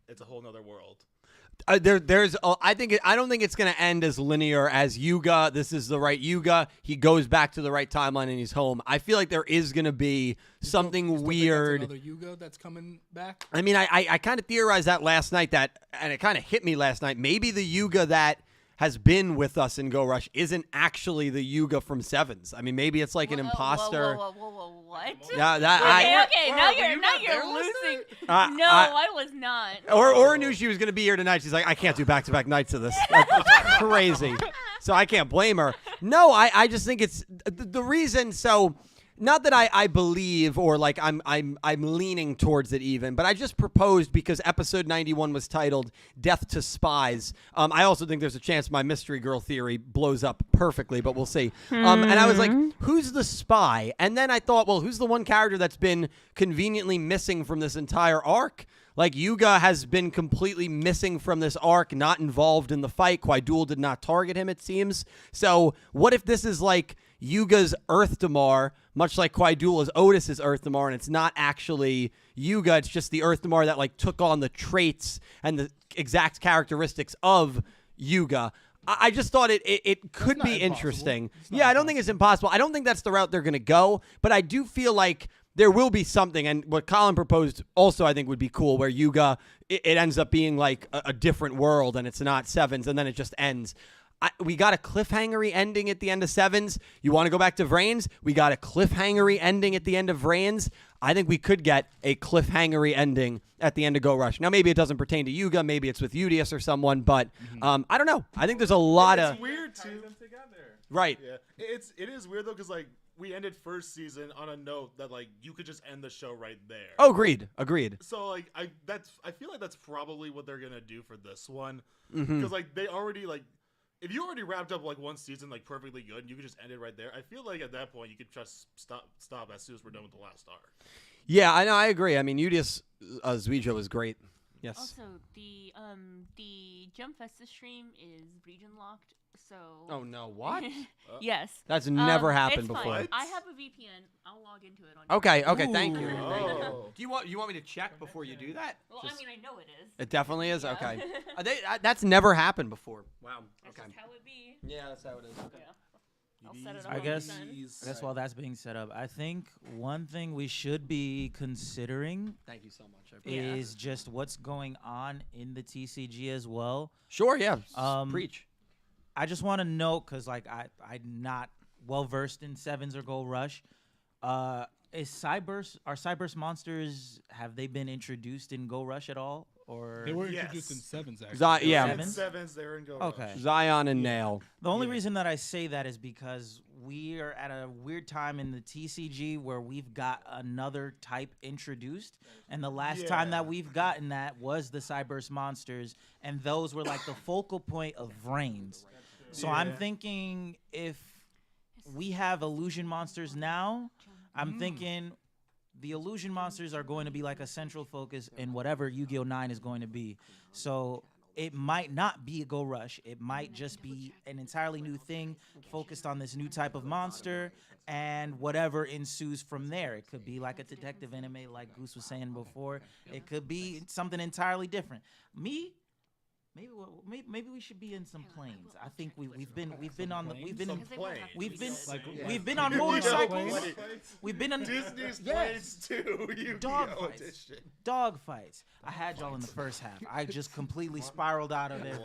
It's a whole nother world. I don't think it's going to end as linear as Yuga. This is the right Yuga. He goes back to the right timeline and he's home. I feel like there is going to be something weird. Another Yuga that's coming back. I mean, I kind of theorized that last night, and it kind of hit me last night. Maybe the Yuga that has been with us in Go Rush isn't actually the Yuga from Sevens. I mean, maybe it's like an imposter. Whoa, what? Yeah, Okay, now you're losing. I was not. Or knew she was going to be here tonight. She's like, I can't do back-to-back nights of this. That's crazy. So I can't blame her. No, I just think it's the reason. So not that I believe or like I'm leaning towards it even, but I just proposed because episode 91 was titled Death to Spies. I also think there's a chance my mystery girl theory blows up perfectly, but we'll see. And I was like, who's the spy? And then I thought, well, who's the one character that's been conveniently missing from this entire arc? Like, Yuga has been completely missing from this arc, not involved in the fight. Kwai Duel did not target him, it seems. So what if this is like Yuga's Earth Damar, much like Kwai Duel is Otis's Earth Damar, and it's not actually Yuga, it's just the Earth Damar that like took on the traits and the exact characteristics of Yuga. I just thought it could be interesting. Yeah, I don't think it's impossible. I don't think that's the route they're going to go, but I do feel like there will be something, and what Colin proposed also I think would be cool, where Yuga, it ends up being like a different world, and it's not Sevens, and then it just ends. We got a cliffhangery ending at the end of Sevens. You want to go back to Vrains? We got a cliffhangery ending at the end of Vrains. I think we could get a cliffhangery ending at the end of Go Rush. Now, maybe it doesn't pertain to Yuga. Maybe it's with Udius or someone, but I don't know. I think there's a lot of... It's weird, too. Right. Yeah. It is weird, though, because, like, we ended first season on a note that like you could just end the show right there. Oh, agreed. So like I feel like that's probably what they're gonna do for this one, Mm-hmm. because like they already like if you already wrapped up like one season like perfectly good and you could just end it right there. I feel like at that point you could just stop as soon as we're done with the last arc. Yeah, I know. I agree. I mean, Udius Zuijo was great. Yes. Also, the Jump Festa stream is region locked, so. Oh no! What? Yes. That's never happened it's before. Fine. I have a VPN. I'll log into it on. Okay. Thank you. Ooh. Thank you. Oh. Do you want me to check before you do that? Well, I mean, I know it is. It definitely is. Yeah. Okay. That's never happened before. Wow. That's Okay. just how it be. Yeah, that's how it is. Okay. Yeah. I'll set it up I on guess the while that's being set up, I think one thing we should be considering Thank you so much. I appreciate it. is just what's going on in the TCG as well. Sure. Yeah. Preach. I just want to note, because like I'm not well versed in Sevens or Gold Rush. Are Cyburst monsters, have they been introduced in Go Rush at all? Or They were Yes. introduced in Sevens, actually. Yeah. Sevens? Sevens, they're in Go Okay. Rush. Zion and Nail. The only reason that I say that is because we are at a weird time in the TCG where we've got another type introduced, and the last time that we've gotten that was the Cyburst monsters, and those were like the focal point of Vrains. So I'm thinking if we have illusion monsters now, I'm thinking the illusion monsters are going to be like a central focus in whatever Yu-Gi-Oh! 9 is going to be. So it might not be a Go Rush. It might just be an entirely new thing focused on this new type of monster and whatever ensues from there. It could be like a detective anime like Goose was saying before. It could be something entirely different. Maybe we should be in some planes. I think we've been on motorcycles. We've been on Disney's planes too. Yu-Gi-Oh! Edition. Dog fights. I had y'all in the first half. I just completely spiraled out of it.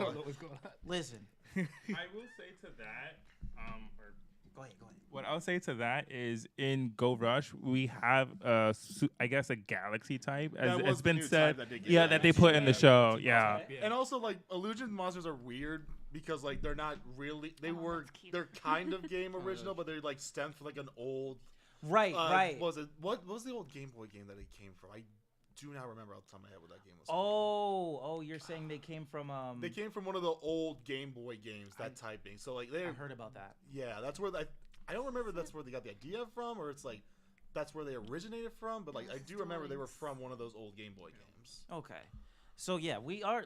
Listen. I will say to that, or Go ahead. what I'll say to that is in Go Rush we have I guess a galaxy type, as That was it's the been new said. type that they gave Yeah, us. that they put in the show. Yeah. And also, like, illusion monsters are weird because, like, they're not really. They're kind of game original, but they're like stemmed from like an old. Right. What was the old Game Boy game that it came from? I do not remember off the top of my head what that game was. Oh, you're saying they came from They came from one of the old Game Boy games. That typing. So like they. I heard about that. Yeah, that's where I don't remember that's where they got the idea from, or it's like that's where they originated from. But like I do remember they were from one of those old Game Boy games. Okay. So yeah, we are,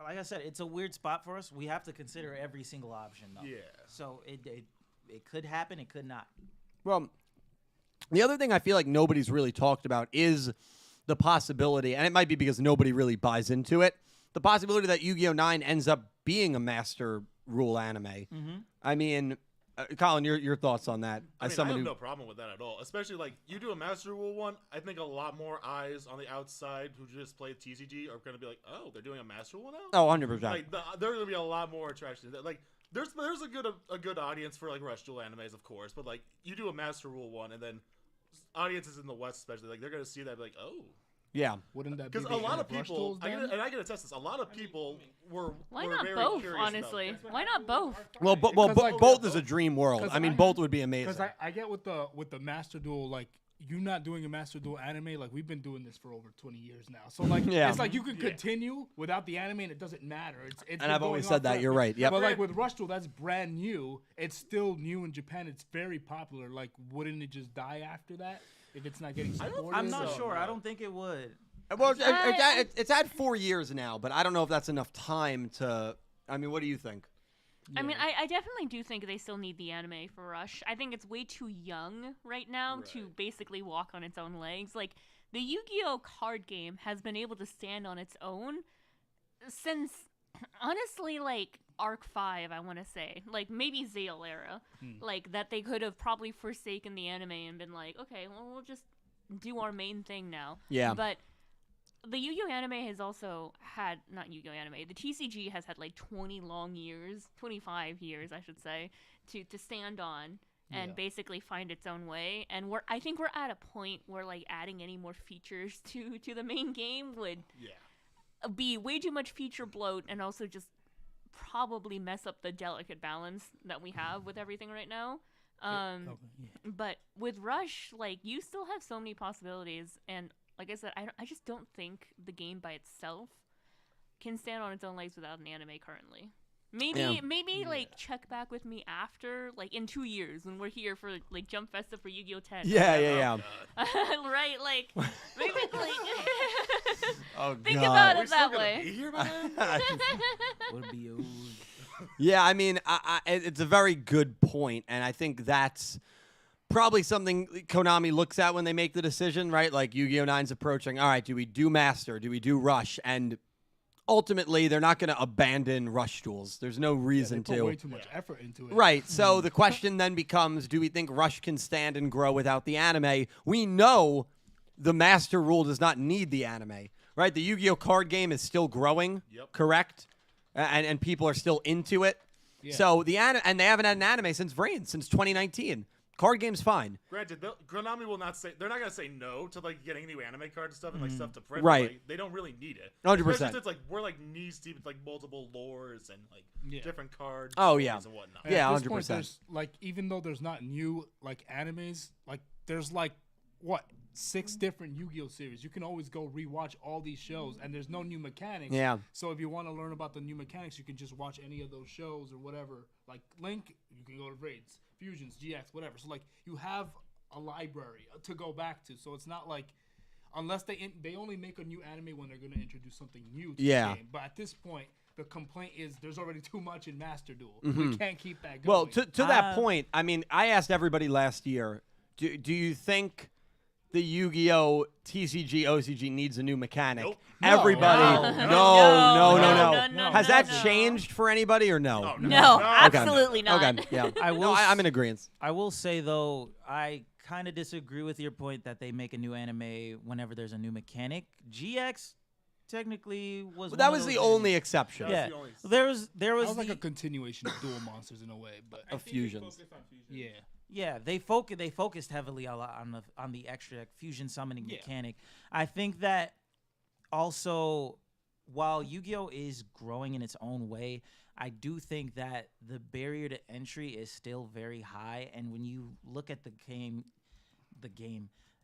like I said, it's a weird spot for us. We have to consider every single option though. Yeah. So it could happen, it could not. Well, the other thing I feel like nobody's really talked about is the possibility, and it might be because nobody really buys into it, the possibility that Yu-Gi-Oh! 9 ends up being a master rule anime. Mm-hmm. I mean, Colin, your thoughts on that? I As mean, I someone have who, no problem with that at all. Especially like you do a Master Rule one, I think a lot more eyes on the outside who just play TCG are going to be like, oh, they're doing a Master Rule now. Oh, 100%. Like there's going to be a lot more attraction. Like there's a good audience for like Rush Duel animes, of course, but like you do a Master Rule one, and then audiences in the West especially, like they're going to see that and be like, oh. Yeah. Wouldn't that be Because the a lot end of Rush people, Duels then? and I can attest this, a lot of people were Why were not very both, curious about honestly? it. Why not both? Well, like- both is a dream world. 'cause I mean, I- both would be amazing. Because I get with the Master Duel, like you not doing a Master Duel anime, like we've been doing this for over 20 years now. So like Yeah. it's like you could continue without the anime and it doesn't matter. It's And been I've always going on said that. forever. You're right. Yep. But like with Rush Duel, that's brand new. It's still new in Japan. It's very popular. Like wouldn't it just die after that if it's not getting supported? I'm not sure. I don't think it would. Well, it's had 4 years now, but I don't know if that's enough time to. I mean, what do you think? I mean, I definitely do think they still need the anime for Rush. I think it's way too young right now to basically walk on its own legs. Like, the Yu-Gi-Oh! Card game has been able to stand on its own since, honestly, like, Arc 5, I want to say. Like, maybe Zale era. Like, that they could have probably forsaken the anime and been like, okay, well, we'll just do our main thing now. Yeah. But the Yu-Gi-Oh! Anime has also had, not Yu-Gi-Oh! Anime, the TCG has had like 20 long years, 25 years, I should say, to stand on and basically find its own way. And I think we're at a point where like adding any more features to the main game would be way too much feature bloat and also just probably mess up the delicate balance that we have with everything right now. But with Rush, like, you still have so many possibilities, and like I said, I just don't think the game by itself can stand on its own legs without an anime currently. Maybe like check back with me after, like in 2 years when we're here for like Jump Festa for Yu-Gi-Oh! 10. Yeah. Right, like maybe like Oh, Think God. about Are we it still that gonna way. be here by then? Would be old. Yeah, I mean, it's a very good point, and I think that's probably something Konami looks at when they make the decision, right? Like Yu-Gi-Oh! 9's approaching, all right, do we do Master? Do we do Rush? And ultimately, they're not going to abandon Rush duels. There's no reason they put to. way too much effort into it. Right, so the question then becomes, do we think Rush can stand and grow without the anime? We know the Master rule does not need the anime, right? The Yu-Gi-Oh! Card game is still growing, correct? And people are still into it. Yeah. So and they haven't had an anime since Vrain, since 2019. Card game's fine. Granted, Konami will not say they're not gonna say no to like getting new anime cards and stuff and like stuff to print. Right. Like, they don't really need it. 100%. Especially since like we're like knees deep with like multiple lores and like different cards. Oh, yeah. And whatnot. And Yeah, at this point, 100%. there's, like, even though there's not new like animes, like there's like what 6 different Yu-Gi-Oh series. You can always go rewatch all these shows, and there's no new mechanics. Yeah. So if you want to learn about the new mechanics, you can just watch any of those shows or whatever. Like Link, you can go to Raids, Fusions, GX, whatever. So like you have a library to go back to. So it's not like unless they only make a new anime when they're going to introduce something new to the game. But at this point, the complaint is there's already too much in Master Duel. We can't keep that going. Well, to that point, I mean, I asked everybody last year, do you think the Yu-Gi-Oh! TCG, OCG needs a new mechanic? Nope. Everybody. No. Has that changed for anybody or no? No, Okay. absolutely not. Okay, yeah. I'm in agreement. I will say though, I kind of disagree with your point that they make a new anime whenever there's a new mechanic. GX technically was. Well, that was the only exception. Yeah, there was like a continuation of Duel Monsters in a way, but of fusions. Yeah. Yeah, they focused heavily on the extra fusion summoning mechanic. I think that also, while Yu-Gi-Oh is growing in its own way, I do think that the barrier to entry is still very high. And when you look at the game,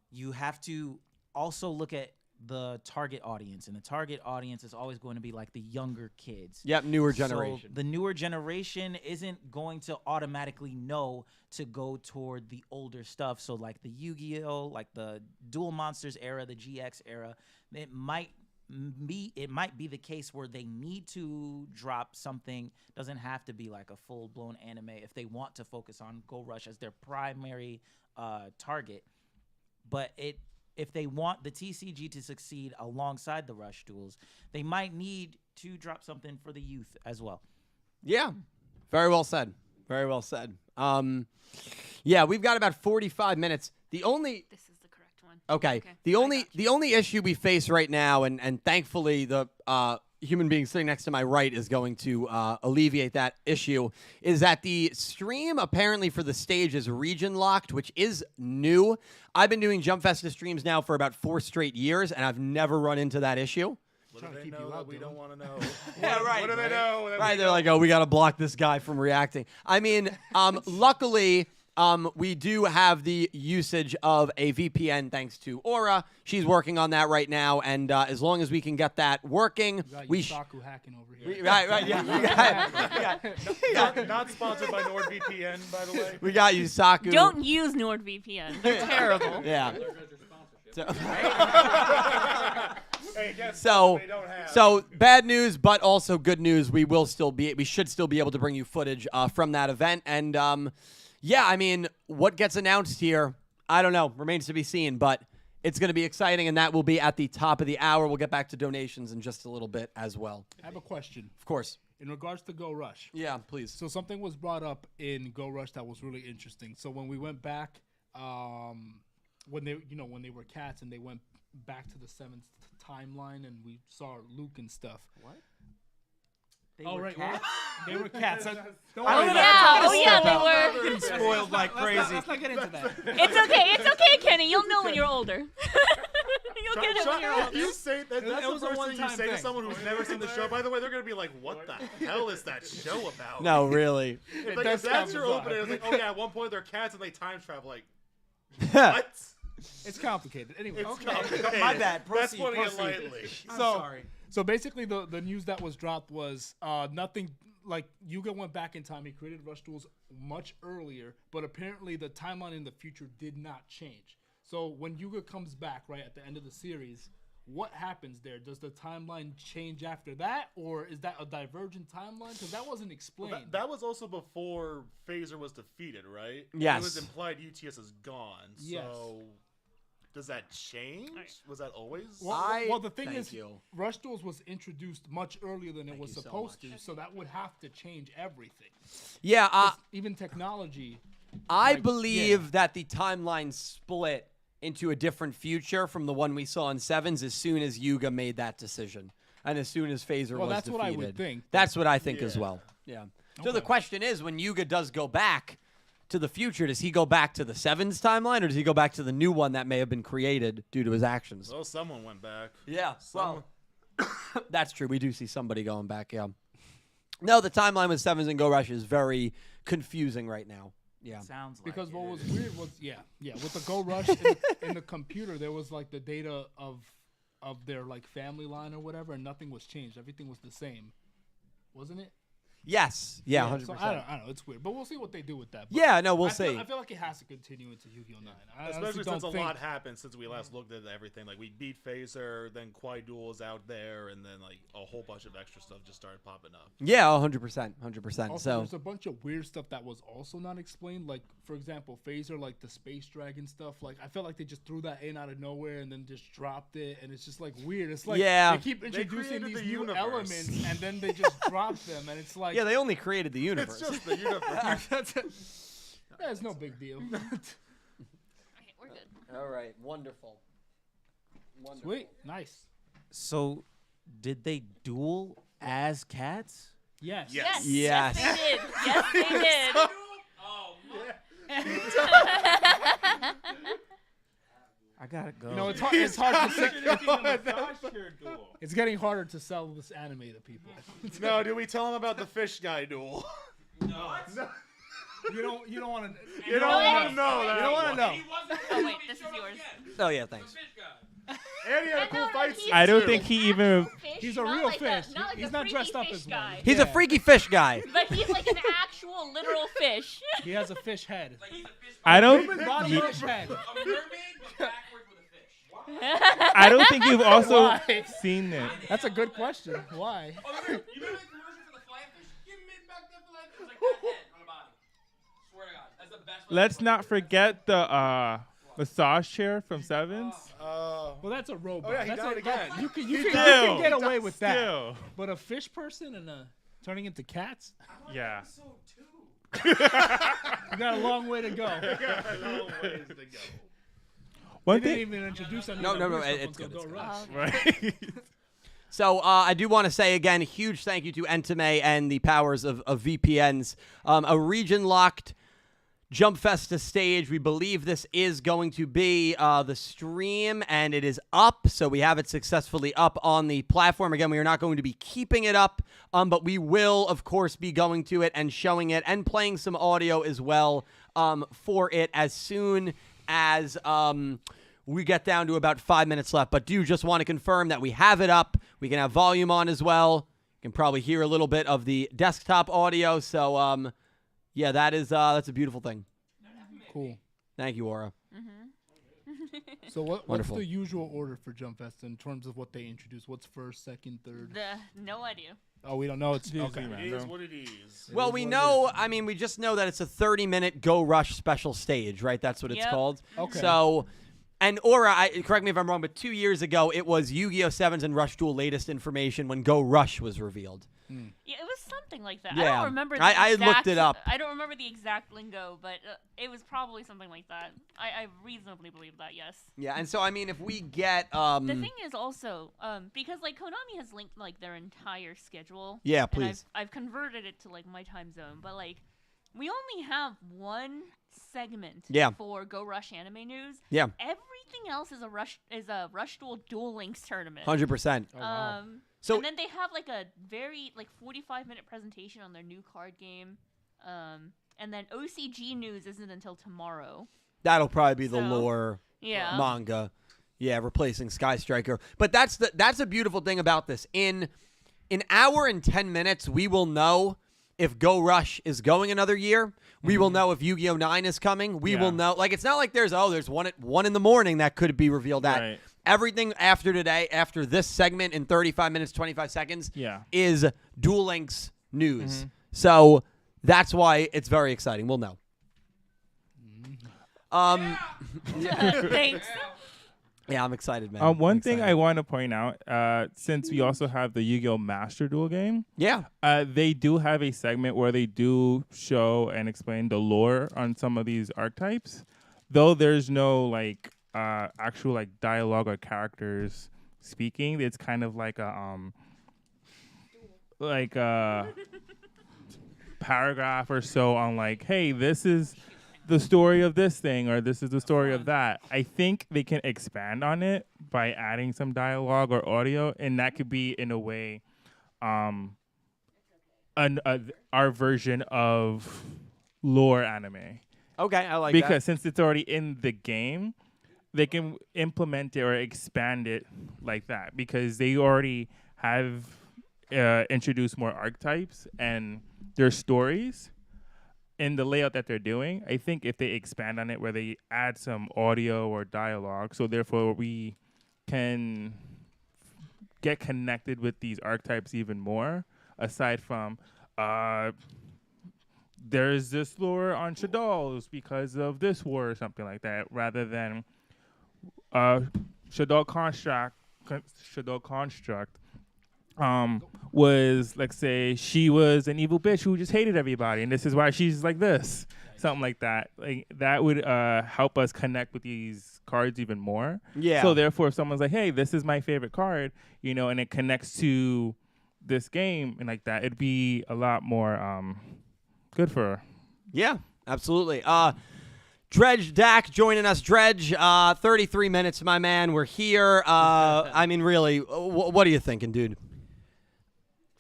you have to also look at the target audience, and the target audience is always going to be like the younger kids. Yep, newer So generation. the newer generation isn't going to automatically know to go toward the older stuff. So like the Yu-Gi-Oh, like the Duel Monsters era, the GX era, it might be the case where they need to drop something. Doesn't have to be like a full-blown anime if they want to focus on Go Rush as their primary target. But if they want the TCG to succeed alongside the Rush duels, they might need to drop something for the youth as well. Yeah, very well said. Very well said. Yeah, we've got about 45 minutes. This is the correct one. Okay. The only issue we face right now, and thankfully the human being sitting next to my right is going to alleviate that issue, is that the stream apparently for the stage is region locked, which is new. I've been doing Jump Festa streams now for about 4 straight years, and I've never run into that issue. What do they know that we don't want to know? Yeah, right. What do they know? Right, they're like, oh, we got to block this guy from reacting. I mean, luckily, we do have the usage of a VPN thanks to Aura. She's working on that right now, and as long as we can get that working, we Yusaku hacking over here. Right, yeah. Not sponsored by NordVPN, by the way. We got Yusaku. Don't use NordVPN. They're terrible. Yeah. Hey, So bad news, but also good news. We should still be able to bring you footage from that event, and yeah, I mean, what gets announced here, I don't know, remains to be seen, but it's going to be exciting, and that will be at the top of the hour. We'll get back to donations in just a little bit as well. I have a question. Of course. In regards to Go Rush. Yeah, please. So something was brought up in Go Rush that was really interesting. So when we went back, when they were cats and they went back to the 7th timeline and we saw Luke and stuff. What? They were cats? They were cats. Oh, yeah, they were. Getting spoiled like crazy. Let's not get into that. It's okay, Kenny. You'll know when you're older. You'll get it when you're older. You say that's the first thing you say to someone who's never seen the show. By the way, they're gonna be like, "What the hell is that show about?" No, really. If that's your opener, it's like, "Oh yeah, at one point they're cats and they time travel." Like, what? It's complicated. Anyway, It's complicated. My bad. That's Proceed, putting it proceed. lightly. Sorry. So basically, the news that was dropped was nothing. Like Yuga went back in time. He created Rush Duels much earlier, but apparently the timeline in the future did not change. So when Yuga comes back, right at the end of the series, what happens there? Does the timeline change after that, or is that a divergent timeline? Because that wasn't explained. Well, that was also before Phaser was defeated, right? Yes. It was implied UTS is gone. Yes. So does that change? Was that always? Well, the thing Thank is, you. Rush Duels was introduced much earlier than it was you so supposed much. to, so that would have to change everything. Yeah, 'Cause even technology. I like, believe that the timeline split into a different future from the one we saw in Sevens as soon as Yuga made that decision. And as soon as Phaser Well, was that's defeated. what I would think. That's what I think as well. Yeah. So the question is, when Yuga does go back to the future, does he go back to the Sevens timeline, or does he go back to the new one that may have been created due to his actions? Well, someone went back. Yeah, well, that's true. We do see somebody going back, yeah. No, the timeline with Sevens and Go Rush is very confusing right now. Yeah. Sounds like Because it. what was weird was with the Go Rush in the computer, there was like the data of their like family line or whatever, and nothing was changed. Everything was the same, wasn't it? Yes. Yeah, 100%. So I don't know. It's weird, but we'll see what they do with that. But Yeah, no, we'll I feel- see. I feel like it has to continue into Yu-Gi-Oh! 9. I honestly Especially don't since a think- lot happened since we last looked at everything. Like, we beat Phaser, then Kwai Duel is out there, and then, like, a whole bunch of extra stuff just started popping up. Yeah, 100%. 100%. Also, So, there's a bunch of weird stuff that was also not explained. Like, for example, Phaser, like the Space Dragon stuff. Like, I felt like they just threw that in out of nowhere and then just dropped it, and it's just like weird. It's like Yeah. they keep introducing created these the new universe. elements and then they just drop them, and it's like yeah, they only created the universe. It's just the universe. that's it. Yeah, it's no big deal. Okay, we're good. All right, wonderful. Sweet, nice. So, did they duel as cats? Yes. Yes. Yes. Yes, they did. Yes, they did. I gotta go. You know, it's hard. It's hard to say. It's getting harder to sell this anime to people. No, did we tell him about the fish guy duel? No. You don't. You don't want to. You don't want to know that. You don't want to know. Oh wait, this is yours. Oh, yeah, thanks. And he had a cool fight scene. I don't too. think he even. He's a Not real like fish. Not like He's a not freaky dressed up fish as guy. one. He's a freaky fish guy. But he's like an actual literal fish. He has a fish head. I don't. Bottom you- fish head. I don't think you've also Why? seen it. That's a good question. Why? Let's not forget the massage chair from Sevens. Well, that's a robot. Oh, yeah, he that's died again. You can Still. get away with that. Still. But a fish person and turning into cats, Yeah. you got a long way to go. One They thing. didn't even introduce any No, of no, the no, weird it's stuff good, until it's Go good. Rush. Right. So I do want to say again, a huge thank you to Entame and the powers of VPNs. A region-locked Jump Festa stage. We believe this is going to be the stream, and it is up. So we have it successfully up on the platform. Again, we are not going to be keeping it up, but we will, of course, be going to it and showing it and playing some audio as well for it as soon as we get down to about 5 minutes left. But do just want to confirm that we have it up. We can have volume on as well. You can probably hear a little bit of the desktop audio. So, yeah, that's a beautiful thing. Cool. Thank you, Aura. So what's Wonderful. the usual order for Jump Fest in terms of what they introduce? What's first, second, third? No idea. Oh, we don't know. It's okay. It is what it is. Well, we know, I mean, we just know that it's a 30-minute Go Rush special stage, right? That's what it's Yep. called. Okay. So, and Aura, correct me if I'm wrong, but 2 years ago, it was Yu-Gi-Oh! 7's and Rush Duel latest information when Go Rush was revealed. Yeah, it was something like that. I Yeah. don't remember. The I exact, looked it up. I don't remember the exact lingo, but it was probably something like that. I reasonably believe that. Yes. Yeah, and so, I mean, if we get... The thing is also because like Konami has linked like their entire schedule. Yeah, and please. I've converted it to like my time zone, but like we only have one segment Yeah. for Go Rush anime news. Yeah. Everything else is a Rush Duel Links tournament. 100%. Oh, wow. So- and then they have like a very 45-minute presentation on their new card game. And then OCG news isn't until tomorrow. That'll probably be the So, lore yeah. manga. Yeah, replacing Sky Striker. But that's a beautiful thing about this. In an hour and 10 minutes, we will know if Go Rush is going another year. We will know if Yu-Gi-Oh! 9 is coming. We will know. Like, it's not like there's one at 1 in the morning that could be revealed at. Right. everything after today, after this segment in 35 minutes, 25 seconds, Yeah. is Duel Links news. So that's why it's very exciting. We'll know. Thanks. Yeah, I'm excited, man. One thing I want to point out, since we also have the Yu-Gi-Oh! Master Duel game, they do have a segment where they do show and explain the lore on some of these archetypes, though there's no like actual like dialogue or characters speaking. It's kind of like a paragraph or so on like, hey, this is the story of this thing, or this is the story of that. I think they can expand on it by adding some dialogue or audio, and that could be in a way our version of lore anime. Okay, I like because since it's already in the game, they can implement it or expand it like that, because they already have introduced more archetypes and their stories in the layout that they're doing. I think if they expand on it where they add some audio or dialogue, so therefore we can get connected with these archetypes even more, aside from there's this lore on Shaddolls because of this war or something like that, rather than Shaddol Construct was, like, say, she was an evil bitch who just hated everybody, and this is why she's like this. Something like that. Like, that would help us connect with these cards even more. Yeah. So therefore, if someone's like, hey, this is my favorite card, you know, and it connects to this game and like that, it'd be a lot more good for her. Yeah, absolutely. Dredge Dak joining us. Dredge, 33 minutes, my man. We're here. I mean, really, what are you thinking, dude?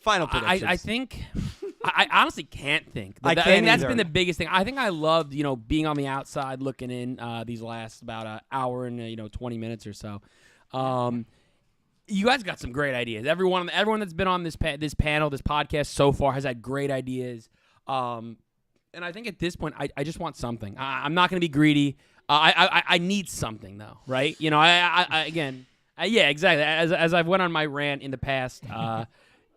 Final predictions. I think I honestly can't think. I think can't that's either. been the biggest thing. I think I loved, you know, being on the outside looking in these last about an hour and 20 minutes or so. You guys got some great ideas. Everyone that's been on this panel, this podcast so far has had great ideas. And I think at this point, I just want something. I'm not going to be greedy. I need something though, right? You know, yeah, exactly. As I've went on my rant in the past,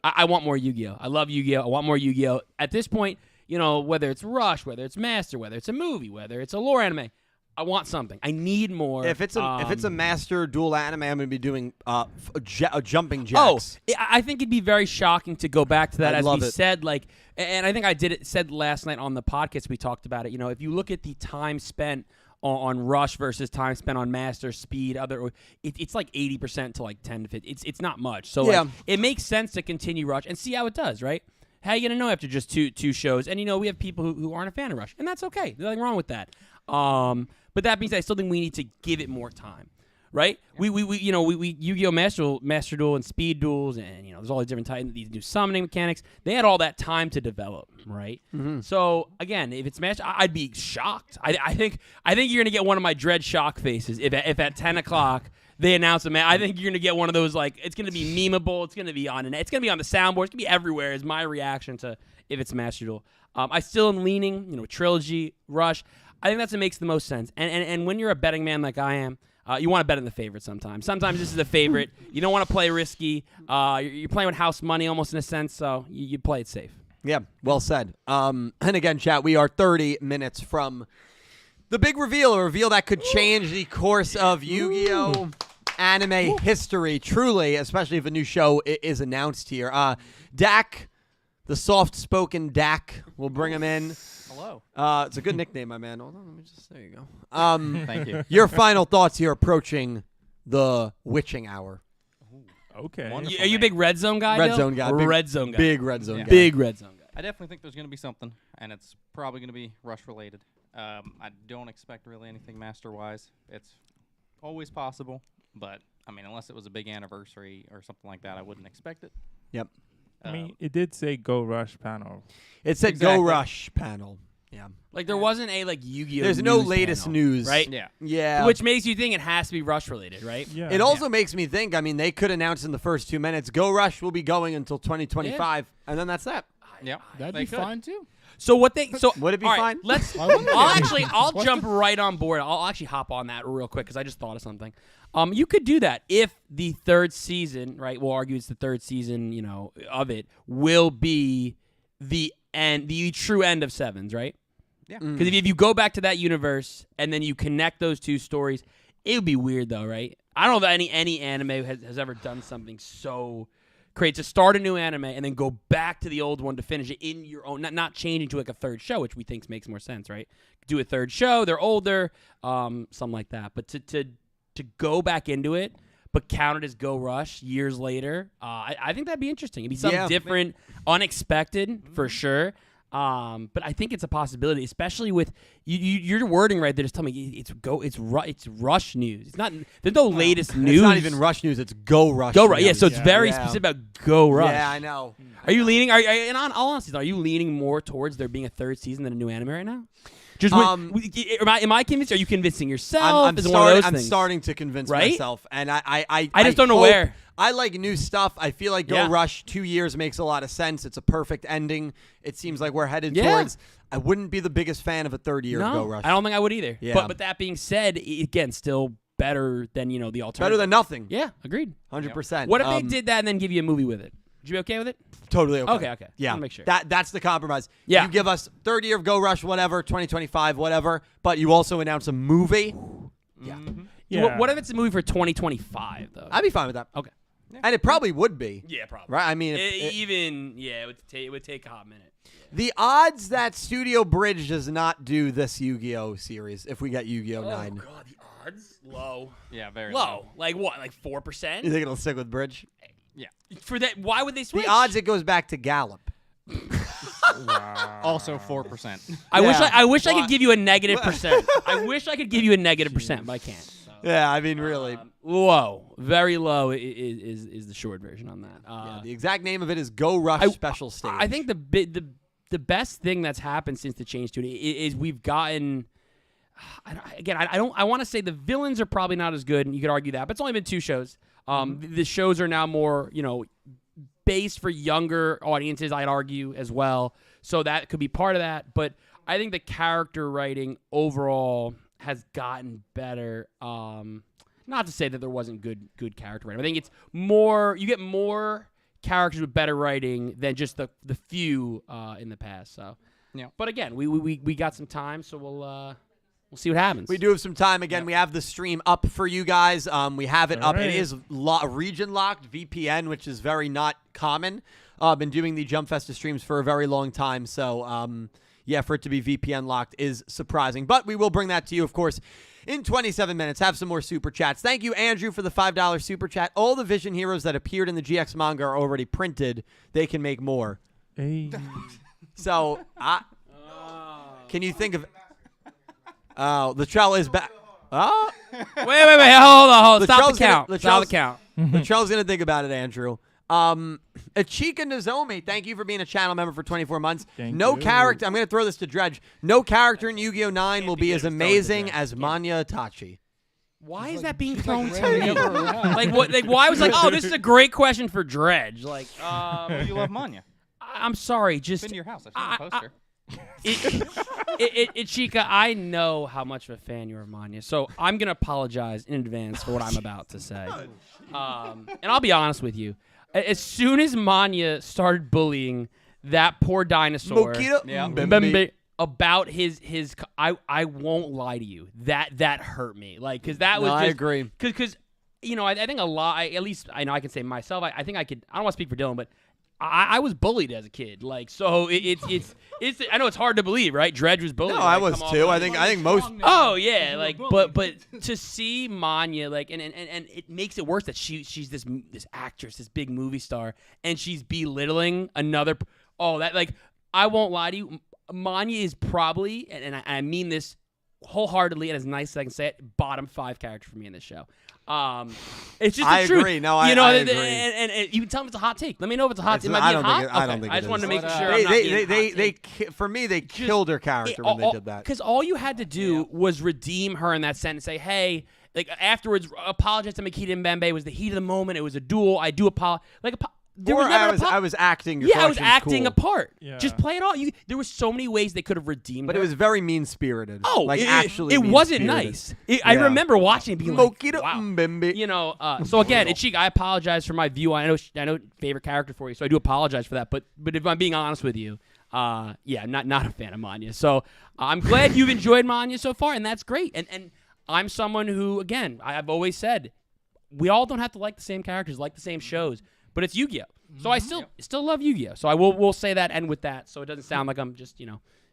I want more Yu-Gi-Oh. I love Yu-Gi-Oh. I want more Yu-Gi-Oh. At this point, you know, whether it's Rush, whether it's Master, whether it's a movie, whether it's a lore anime, I want something. I need more. If it's a Master Duel anime, I'm going to be doing jumping jacks. Oh, I think it'd be very shocking to go back to that. I'd as we love it. said, like, and I think I said last night on the podcast we talked about it. You know, if you look at the time spent on Rush versus time spent on Master, Speed, it's like 80% to like 10 to 50. It's not much. So like, it makes sense to continue Rush and see how it does, right? How are you gonna know after just two shows? And you know, we have people who aren't a fan of Rush, and that's okay. There's nothing wrong with that. But that being said, I still think we need to give it more time, right? Yeah. We Yu-Gi-Oh! Master Duel and Speed Duels, and you know, there's all these different types, these new summoning mechanics. They had all that time to develop, right? Mm-hmm. So again, if it's Master, I'd be shocked. I think you're gonna get one of my dread shock faces if at 10 o'clock they announce a man. I think you're gonna get one of those, like, it's gonna be memeable. It's gonna be on the soundboard. It's gonna be everywhere. Is my reaction to if it's Master Duel. I still am leaning, you know, Trilogy, Rush. I think that's what makes the most sense. And when you're a betting man like I am, you want to bet in the favorite sometimes. Sometimes this is a favorite. You don't want to play risky. You're playing with house money almost in a sense, so you play it safe. Yeah, well said. And again, chat, we are 30 minutes from the big reveal, a reveal that could change the course of Yu-Gi-Oh! Anime history, truly, especially if a new show is announced here. Dak, the soft-spoken Dak, we'll bring him in. Hello. It's a good nickname, my man. Hold on, let me just, there you go. Thank you. Your final thoughts here approaching the witching hour. Okay. Are you a big Red Zone guy? Red Zone guy. Red Zone guy. Big Red Zone guy. Big Red Zone guy. I definitely think there's going to be something, and it's probably going to be Rush related. I don't expect really anything Master-wise. It's always possible, but I mean, unless it was a big anniversary or something like that, I wouldn't expect it. Yep. I mean, it did say Go Rush panel. It said Go Rush panel. Yeah. Like, there wasn't a, like, Yu-Gi-Oh! There's no latest panel, news. right? Yeah. Yeah. Which makes you think it has to be Rush related, right? Yeah. It also makes me think, I mean, they could announce in the first 2 minutes, Go Rush will be going until 2025, and then that's that. Yep. That'd They be could. fine too. So what they so Would it be all right, fine? Let's. Why wouldn't I'll What's jump right on board. I'll actually hop on that real quick because I just thought of something. You could do that if the third season, right? We'll argue it's the third season, of it will be the end, the true end of Sevens, right? Yeah. Because if you go back to that universe and then you connect those two stories, it would be weird though, right? I don't know that any anime has ever done something so great to start a new anime and then go back to the old one to finish it in your own, not changing to like a third show, which we think makes more sense, right? Do a third show, they're older, something like that. But to go back into it, but count it as Go Rush years later, I think that'd be interesting. It'd be something different, unexpected for sure. But I think it's a possibility, especially with your wording right there. Just tell me it's Rush news. It's not. There's no latest news. It's not even Rush news. It's Go Rush. Go Rush. news. Yeah. So it's very specific about Go Rush. Yeah, I know. Are you leaning? In all honesty, are you leaning more towards there being a third season than a new anime right now? Just am I convinced? Are you convincing yourself? I'm starting to convince myself, and I just don't know where. I like new stuff. I feel like Go Rush 2 years makes a lot of sense. It's a perfect ending. It seems like we're headed towards. I wouldn't be the biggest fan of a third year of Go Rush. I don't think I would either. Yeah. But that being said, again, still better than the alternative. Better than nothing. Yeah, agreed. 100%. What if they did that and then give you a movie with it? Would you be okay with it? Totally okay. Okay. Yeah. Make sure. That's the compromise. Yeah. You give us third year of Go Rush, whatever, 2025, whatever, but you also announce a movie. Yeah. Yeah. What if it's a movie for 2025 though? I'd be fine with that. Okay. And it probably would be. Yeah, probably. Right? I mean, it would take a hot minute. The odds that Studio Bridge does not do this Yu-Gi-Oh series if we get Yu-Gi-Oh 9. Oh god, the odds low. Yeah, very low. Like what? Like 4%? You think it'll stick with Bridge? Yeah. For that, why would they switch? The odds it goes back to Gallop. Wow. Also 4%. I wish I could give you a -%. I wish I could give you a -%, but I can't. So. Yeah, I mean, really. Low. Very low is the short version on that. The exact name of it is Go Rush Special Stage. I think the best thing that's happened since the change to it is we've gotten. I want to say the villains are probably not as good, and you could argue that, but it's only been 2 shows. The shows are now more, based for younger audiences, I'd argue, as well. So that could be part of that. But I think the character writing overall has gotten better. Not to say that there wasn't good character writing. I think it's more, you get more characters with better writing than just the few in the past. So, yeah. But again, we got some time, so we'll see what happens. We do have some time. Again, we have the stream up for you guys. We have it up. right. It is region locked VPN, which is very not common. Been doing the Jump Festa streams for a very long time. So, for it to be VPN locked is surprising. But we will bring that to you, of course, in 27 minutes. Have some more super chats. Thank you, Andrew, for the $5 super chat. All the Vision heroes that appeared in the GX manga are already printed. They can make more. Hey. So, can you think of... Oh, Latrell is back. Oh. Wait. Hold on. Stop the count. Stop the count. Latrell's going to think about it, Andrew. Achika Nozomi, thank you for being a channel member for 24 months. Thank No you. character. I'm going to throw this to Dredge. No character in Yu-Gi-Oh! 9 will be as amazing as Manya Itachi. Why is that being thrown to me? Like what? Like why was like, oh, this is a great question for Dredge. Like, You love Manya. I'm sorry, just Been to your house. I've seen the poster. Chica, I know how much of a fan you are of Manya, so I'm gonna apologize in advance for what I'm about to say. And I'll be honest with you. As soon as Manya started bullying that poor dinosaur, about his, I won't lie to you. That hurt me. Like, because that was. I agree. Because I think a lot. At least I know I can say myself. I think I could. I don't want to speak for Dylan, but. I was bullied as a kid, like so. It's. I know it's hard to believe, right? Dredge was bullied. No, like, I was too. I think most. Oh yeah, like but to see Manya, like and it makes it worse that she's this actress, this big movie star, and she's belittling another. Oh, that like I won't lie to you. Manya is probably, and I mean this wholeheartedly and as nice as I can say it, bottom 5 character for me in this show. It's just the truth. Agree. No, I agree. And you can tell me if it's a hot take. Let me know if it's a hot take. I don't think I just wanted to make sure. They for me they killed her character when they did that. Because all you had to do was redeem her in that sentence. Say, hey, like afterwards, apologize to Makita and Mbembe. It was the heat of the moment. It was a duel. I do apologize. Like there Or was never I was acting. Your Yeah, I was selection's acting cool. a part. Yeah. Just play it all. There was so many ways they could have redeemed But her. it was very mean-spirited. Oh, like it, actually, it wasn't mean-spirited. nice. I Yeah. remember watching it being like, Mokito wow. Mbembe. You know, so again, Ichika, I apologize for my view. I know favorite character for you, so I do apologize for that. But if I'm being honest with you, yeah, not a fan of Manya. So I'm glad you've enjoyed Manya so far, and that's great. And I'm someone who, again, I've always said, we all don't have to like the same characters, like the same shows, but it's Yu-Gi-Oh! So I still love Yu-Gi-Oh! So I will say that, and with that, so it doesn't sound like I'm just,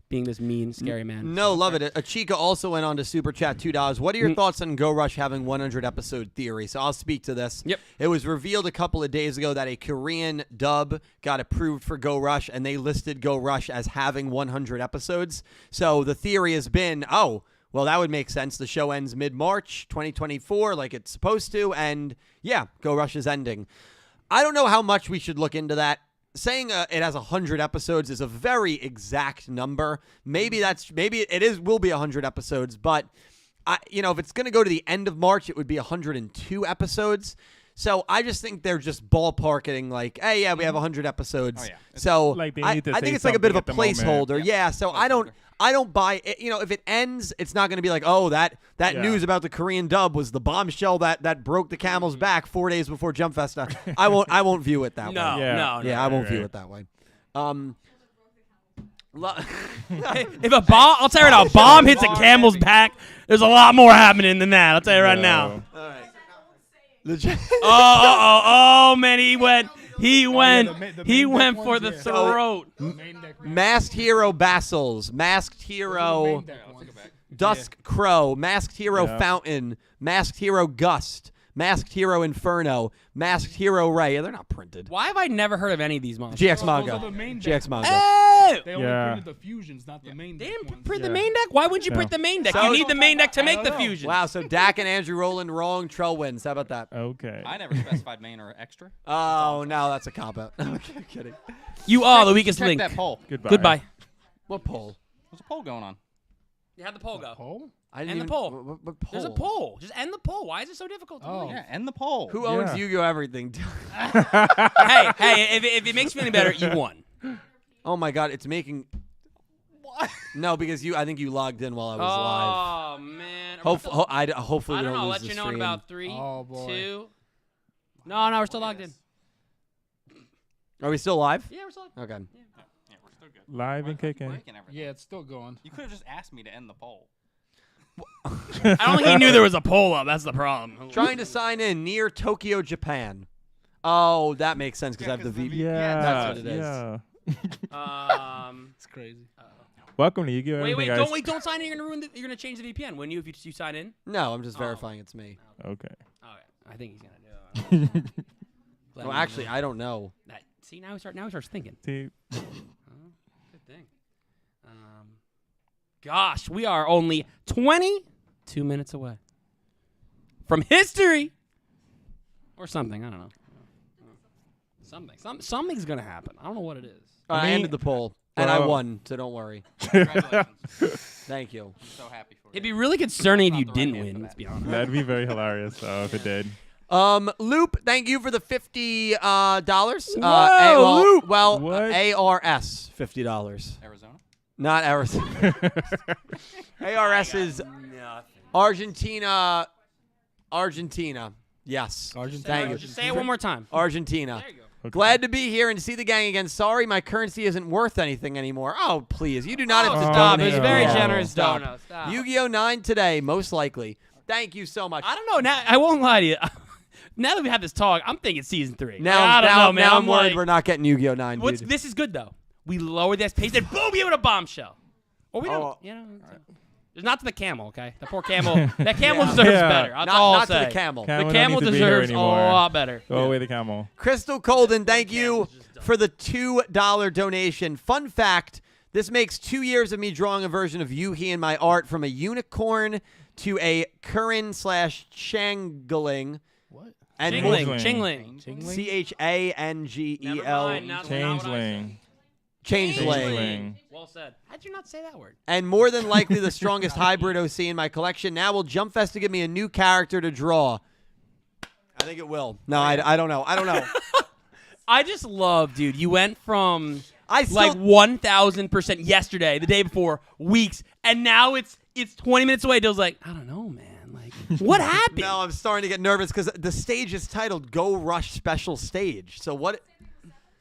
being this mean, scary man. No, love it. Achika also went on to Super Chat $2. What are your thoughts on Go Rush having 100 episode theory? So I'll speak to this. Yep. It was revealed a couple of days ago that a Korean dub got approved for Go Rush, and they listed Go Rush as having 100 episodes. So the theory has been, well, that would make sense. The show ends mid-March 2024 like it's supposed to, and yeah, Go Rush is ending. I don't know how much we should look into that. Saying it has 100 episodes is a very exact number. Maybe it will be 100 episodes, but if it's going to go to the end of March, it would be 102 episodes. So I just think they're just ballparking like, hey, yeah, we have 100 episodes. Oh, yeah. So like they I need to think say it's like a bit of a something at the moment. placeholder. Yeah. So I don't buy it. If it ends, it's not going to be like, that Yeah. news about the Korean dub was the bombshell that broke the camel's back 4 days before Jump Festa. I won't view it that way. No, Yeah. no. Yeah, I won't right. view it that way. If a bomb, I'll tell you right now, a bomb hits a camel's back, there's a lot more happening than that. I'll tell you right now. No. All right. Legit. Oh, man, he went the main deck for ones, the yeah. throat. Masked Hero Bastles, Masked Hero Dusk Crow, Masked Hero Yeah. Fountain, Masked Hero Gust, Masked Hero Inferno, Masked Hero Ray. They're not printed. Why have I never heard of any of these monsters? GX Those manga. are the main GX decks. manga. Oh! They only Yeah. printed the fusions, not the main They deck didn't ones. print the Yeah. main deck? Why wouldn't you No. print the main deck? So- You need the main deck to make the don't know. fusion. Wow, so Dak and Andrew Rowland wrong. Trell wins. How about that? Okay. I never specified main or extra. Oh, no, that's a cop-out. I'm kidding. You are the weakest Check link. that poll. Goodbye. Goodbye. What poll? There's a poll going on. You had the poll go. Poll? I didn't End the even, poll. What poll? There's a poll. Just end the poll. Why is it so difficult to Oh. believe? Yeah, end the poll. Who owns Yeah. Yu-Gi-Oh! Everything? hey, if it makes you feel better, you won. Oh my God, it's making. What? No, because I think you logged in while I was live. Oh, man. Hopefully, I hopefully we don't don't know. lose Let the you know in stream. about 3, Oh, boy. 2. No, we're still logged in. Are we still live? Yeah, we're still live. Okay. Yeah, we're still good. Live and kicking. Breaking everything. Yeah, it's still going. You could have just asked me to end the poll. I don't think he knew there was a poll up. That's the problem. Trying to sign in near Tokyo, Japan. Oh, that makes sense because I have the V. Yeah. That's what it is. Yeah. It's crazy. Welcome to Yu-Gi-Oh! Wait, Everything, guys. don't sign in. You're gonna ruin. You're gonna change the VPN, wouldn't you? If you sign in. No, I'm just verifying it's me. Okay. Okay, I think he's gonna do it. Well, actually, I don't know. See, now he starts thinking. See, Good thing. Gosh, we are only 22 minutes away from history or something. I don't know. Something's gonna happen. I don't know what it is. I mean- ended the poll, and I Well- won, so don't worry. Congratulations. Thank you. I'm so happy for you. It'd be really concerning if Not you the right didn't name win. for Let's that. be honest. that'd be very hilarious though if it did. Loop, thank you for the $50. Whoa, Loop! Well, What? ARS $50. Arizona? Not Arizona. ARS is Argentina. Yes. Thank you. Just say it one more time. Argentina. There you go. Okay. Glad to be here and see the gang again. Sorry, my currency isn't worth anything anymore. Oh, please. You do not have to Oh, stop. It was no. very Yeah. generous, Stop. Dono. Stop. Yu-Gi-Oh! 9 today, most likely. Thank you so much. I don't know. Now I won't lie to you. Now that we have this talk, I'm thinking season 3. Now, I don't know, man. I'm worried like, we're not getting Yu-Gi-Oh! 9, dude. this is good though. We lower this pace, then boom, give it a bombshell. Or we don't. Oh. You know. It's not to the camel, okay? The poor camel. That camel deserves Yeah. better. That's all I'll not to say. the camel. Camel The don't camel need to be here deserves a anymore. lot better. Go away the camel. Crystal Colden, thank you for the $2 donation. Fun fact, this makes 2 years of me drawing a version of Yu-Gi in my art from a unicorn to a Changling. What? And Chingling. Changel. Never mind, not what I said. Changeling. Changeling. Well said. How'd you not say that word? And more than likely the strongest hybrid OC in my collection. Now will Jump Festa give me a new character to draw? I think it will. No, I don't know. I don't know. I just love, dude. You went from I still, like 1,000% yesterday, the day before, weeks, and now it's 20 minutes away. Dill's like, I don't know, man. Like, what happened? No, I'm starting to get nervous because the stage is titled Go Rush Special Stage. So what?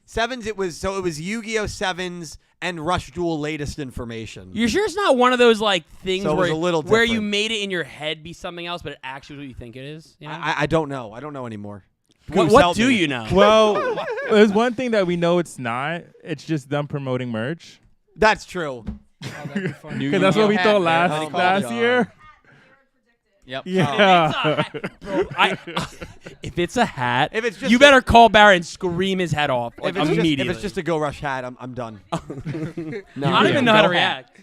Sevens. It was Yu-Gi-Oh! Sevens and Rush Duel latest information. You're sure it's not one of those like things So it was a little where you different. made it in your head be something else, but it actually is what you think it is? You know? I don't know. I don't know anymore. what Goose, help do me. you know? Well, there's one thing that we know it's not. It's just them promoting merch. That's true. Because that's what we thought last God. year. Yep. Yeah. Bro, if it's a hat, If it's just you better call Barrett and scream his head off like, If immediately. it's just a Go Rush hat, I'm done. I don't even know how to Go react.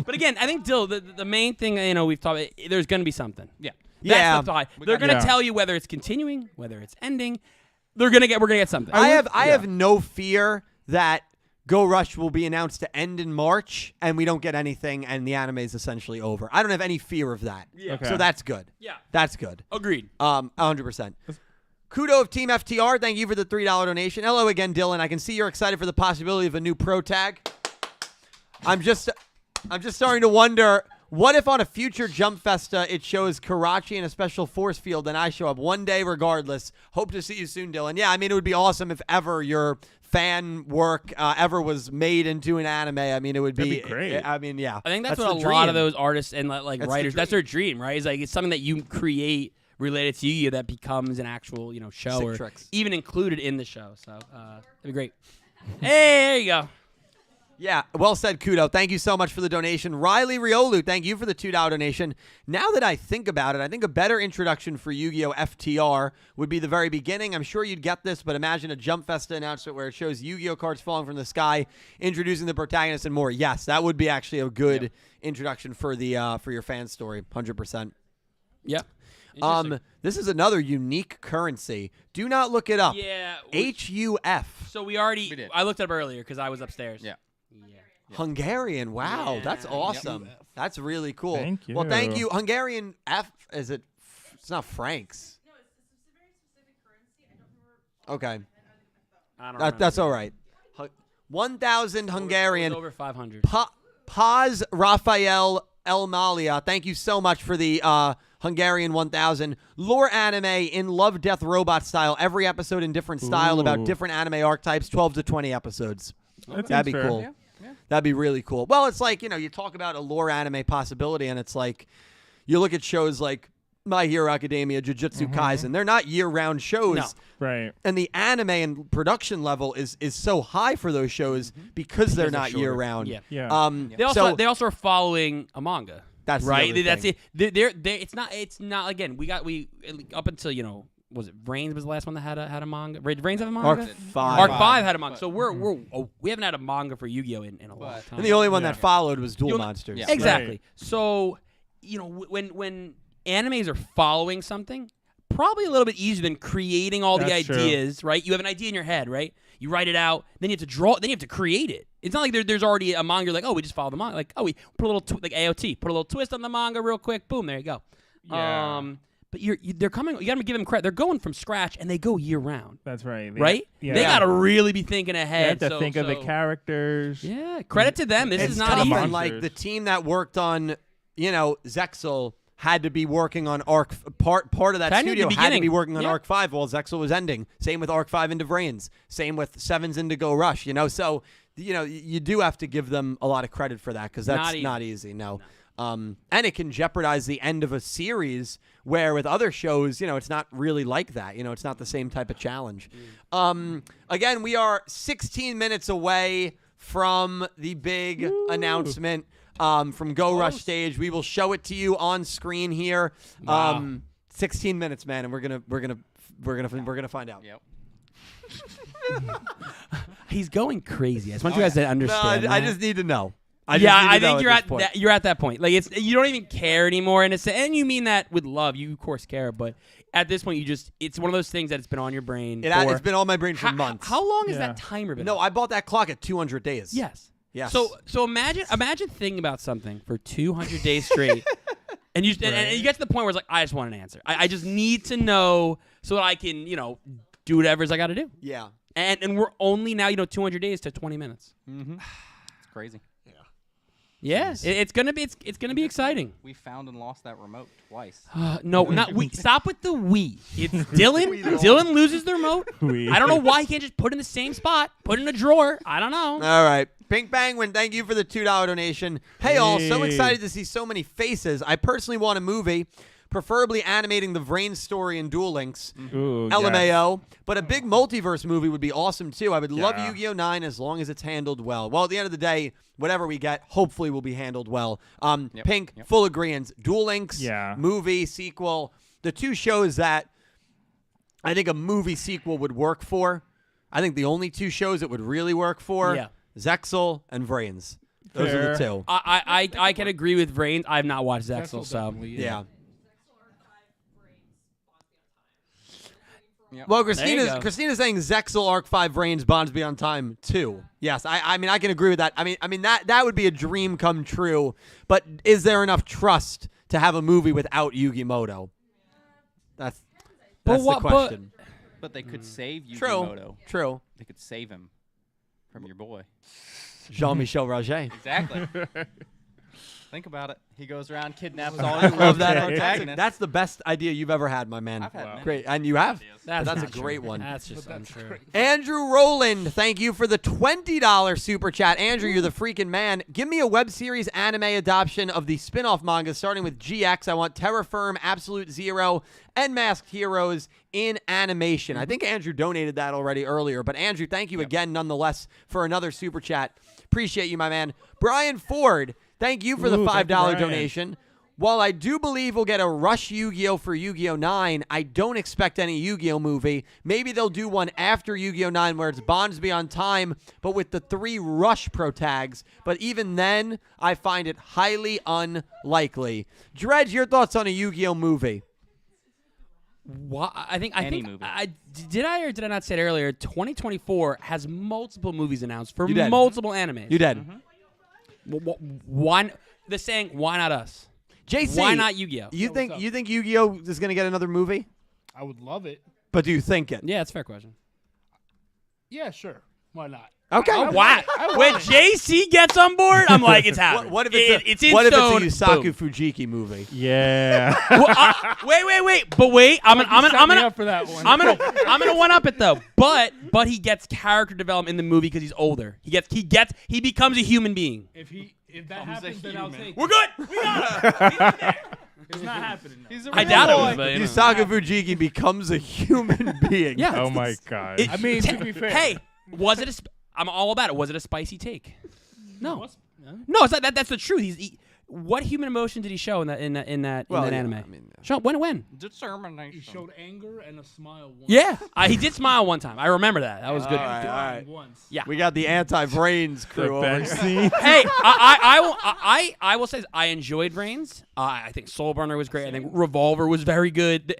But again, I think Dill, the main thing we've talked about, there's going to be something. Yeah. That's the thought. They're going to Yeah. tell you whether it's continuing, whether it's ending. We're gonna get something. I have no fear that Go Rush will be announced to end in March and we don't get anything and the anime is essentially over. I don't have any fear of that. Yeah. Okay. So that's good. Yeah. That's good. Agreed. 100%. Kudo of Team FTR, thank you for the $3 donation. Hello again, Dylan. I can see you're excited for the possibility of a new pro tag. I'm just starting to wonder, what if on a future Jump Festa it shows Karachi in a special force field and I show up one day regardless? Hope to see you soon, Dylan. Yeah, I mean, it would be awesome if ever your fan work ever was made into an anime. I mean, it would That'd be great. I mean, yeah. I think that's the what a lot of dream. those artists and like That's the writers, that's dream. their dream, right? It's like it's something that you create related to you that becomes an actual, show Sick or tricks. even included in the show. So that'd be great. Hey, there you go. Yeah, well said, Kudo. Thank you so much for the donation. Riley Riolu, thank you for the $2 donation. Now that I think about it, I think a better introduction for Yu-Gi-Oh! FTR would be the very beginning. I'm sure you'd get this, but imagine a Jump Festa announcement where it shows Yu-Gi-Oh! Cards falling from the sky, introducing the protagonist and more. Yes, that would be actually a good introduction for the for your fan story, 100%. Yeah. Interesting. This is another unique currency. Do not look it up. Yeah. HUF. So we did. I looked it up earlier because I was upstairs. Yeah. Hungarian. Wow, Yeah. that's awesome. That's really cool. Thank Well, thank you. you. Hungarian F, is it? It's not francs. No, it's a very specific currency. I don't remember. Okay. I don't remember. That's all right. 1,000 Hungarian. It was over 500. Paz Rafael Elmalia. Thank you so much for the Hungarian 1,000. Lore anime in Love, Death, Robot style. Every episode in different style about Ooh. different anime archetypes. 12 to 20 episodes. That That'd be seems fair. cool. Yeah. That'd be really cool. Well, it's like, you talk about a lore anime possibility, and it's like, you look at shows like My Hero Academia, Jujutsu Kaisen. They're not year-round shows. No. Right. And the anime and production level is so high for those shows because they're not year-round. Yeah. Yeah. They also are following a manga. That's the right. other That's thing. it. They're it's not again. We up until was it Reigns was the last one that had a manga? Reigns have a manga? Arc 5. Arc 5 had a manga. So we haven't had a manga for Yu-Gi-Oh in a long time. And the only one Yeah. that followed was Duel Monsters. Yeah. Exactly. Right. So when animes are following something, probably a little bit easier than creating all the That's true. ideas, right? You have an idea in your head, right? You write it out, then you have to draw, then you have to create it. It's not like there's already a manga. You're like, oh, we just follow the manga. Like, oh, we put a little like AOT, put a little twist on the manga real quick. Boom, there you go. Yeah. But they're coming. You got to give them credit. They're going from scratch, and they go year round, That's right. right? Yeah. They got to really be thinking They ahead. have to think of the characters. Yeah, credit to them. This It's is not tough. easy. And like the team that worked on, Zexel had to be working on Arc part of that Kind of studio the had to be beginning. working on Yeah. Arc 5 while Zexel was ending. Same with Arc 5 into Vrains. Same with Sevens into Go Rush. So you do have to give them a lot of credit for that because that's Not easy. No. And it can jeopardize the end of a series where with other shows, it's not really like that. It's not the same type of challenge. Again, we are 16 minutes away from the big announcement from Go Rush Stage. We will show it to you on screen here. Wow. 16 minutes, man, and we're gonna find out. Yep. He's going crazy. I just want you guys to No, understand. I that. just need to know. I think you're at that point. Like you don't even care anymore, and you mean that with love. You of course care, but at this point, it's one of those things that it's been on your brain. It's been on my brain for months. How long has that timer been? No, I bought that clock at 200 days. Yes. Yes. So imagine thinking about something for 200 days straight, and you get to the point where it's like I just want an answer. I just need to know so that I can do whatever's I got to do. Yeah. And we're only now 200 days to 20 minutes. Mm-hmm. It's crazy. Yeah, it's gonna be exciting. We found and lost that remote twice. No, not we. Stop with the we. It's Dylan. Dylan loses the remote. I don't know why he can't just put it in the same spot, put it in a drawer. I don't know. All right. Pink Penguin, thank you for the $2 donation. Hey, all, so excited to see so many faces. I personally want a movie, preferably animating the Vrain story in Duel Links. Ooh, LMAO. But a big multiverse movie would be awesome, too. I would love Yeah. Yu-Gi-Oh! 9 as long as it's handled well. Well, at the end of the day, whatever we get, hopefully will be handled well. Pink, full agreement. Duel Links, movie, sequel. The two shows that I think a movie sequel would work for. I think the only two shows it would really work for, Zexel and Vrains. Those are the two. I can agree with Vrains. I have not watched Zexel, so yeah. Yep. Well, Christina's saying Zexel Arc 5 Vrains Bonds Beyond Time 2. Yes, I mean I can agree with that. I mean that would be a dream come true, but is there enough trust to have a movie without Yugi Moto? That's the question. But they could save Yugi True. Moto. True. They could save him from your boy. Jean-Michel Roget. Exactly. Think about it. He goes around, kidnaps all your love that protagonists. That's the best idea you've ever had, my man. I've had many Great, and you have. That's a not great true. one. That's just untrue. Andrew Rowland, thank you for the $20 super chat. Andrew, you're the freaking man. Give me a web series anime adoption of the spin-off manga starting with GX. I want Terra Firm, Absolute Zero, and Masked Heroes in animation. I think Andrew donated that already earlier, but Andrew, thank you again nonetheless for another super chat. Appreciate you, my man. Brian Ford, thank you for the $5 donation. While I do believe we'll get a Rush Yu-Gi-Oh! For Yu-Gi-Oh! 9, I don't expect any Yu-Gi-Oh! Movie. Maybe they'll do one after Yu-Gi-Oh! 9 where it's Bonds Beyond Time, but with the 3 Rush pro tags. But even then, I find it highly unlikely. Dredge, your thoughts on a Yu-Gi-Oh! Movie? I think movie. Did I or did I not say it earlier? 2024 has multiple movies announced for You did. multiple animes. You did. Why? The saying, why not us? JC, why not Yu-Gi-Oh? You think Yu-Gi-Oh! Is going to get another movie? I would love it. But do you think it? Yeah, it's a fair question. Yeah, sure. Why not? Okay. Why? When JC gets on board, I'm like, it's happening. What if it's in what if stone. it's a Yusaku Boom. Fujiki movie? Yeah. Wait. But wait, I'm gonna up for that one. I'm gonna one up it though. But he gets character development in the movie because he's older. He becomes a human being. If that happens, then I'll take it. We're good. We got it. It's not happening. Now. I doubt it was, but Yusaku Fujiki becomes a human being. Yeah. Oh my god. I mean, to be fair. Hey, was it I'm all about it. Was it a spicy take? No. No, it's not, that's the truth. What human emotion did he show in that anime? I mean, Show when? Determination. He showed anger and a smile once. Yeah, he did smile one time. I remember that. That was good. All right. Once. Yeah. We got the anti-brains crew over bench here. scene. Hey, I will say this. I enjoyed Reigns. I think Soul Burner was great. I think Revolver was very good.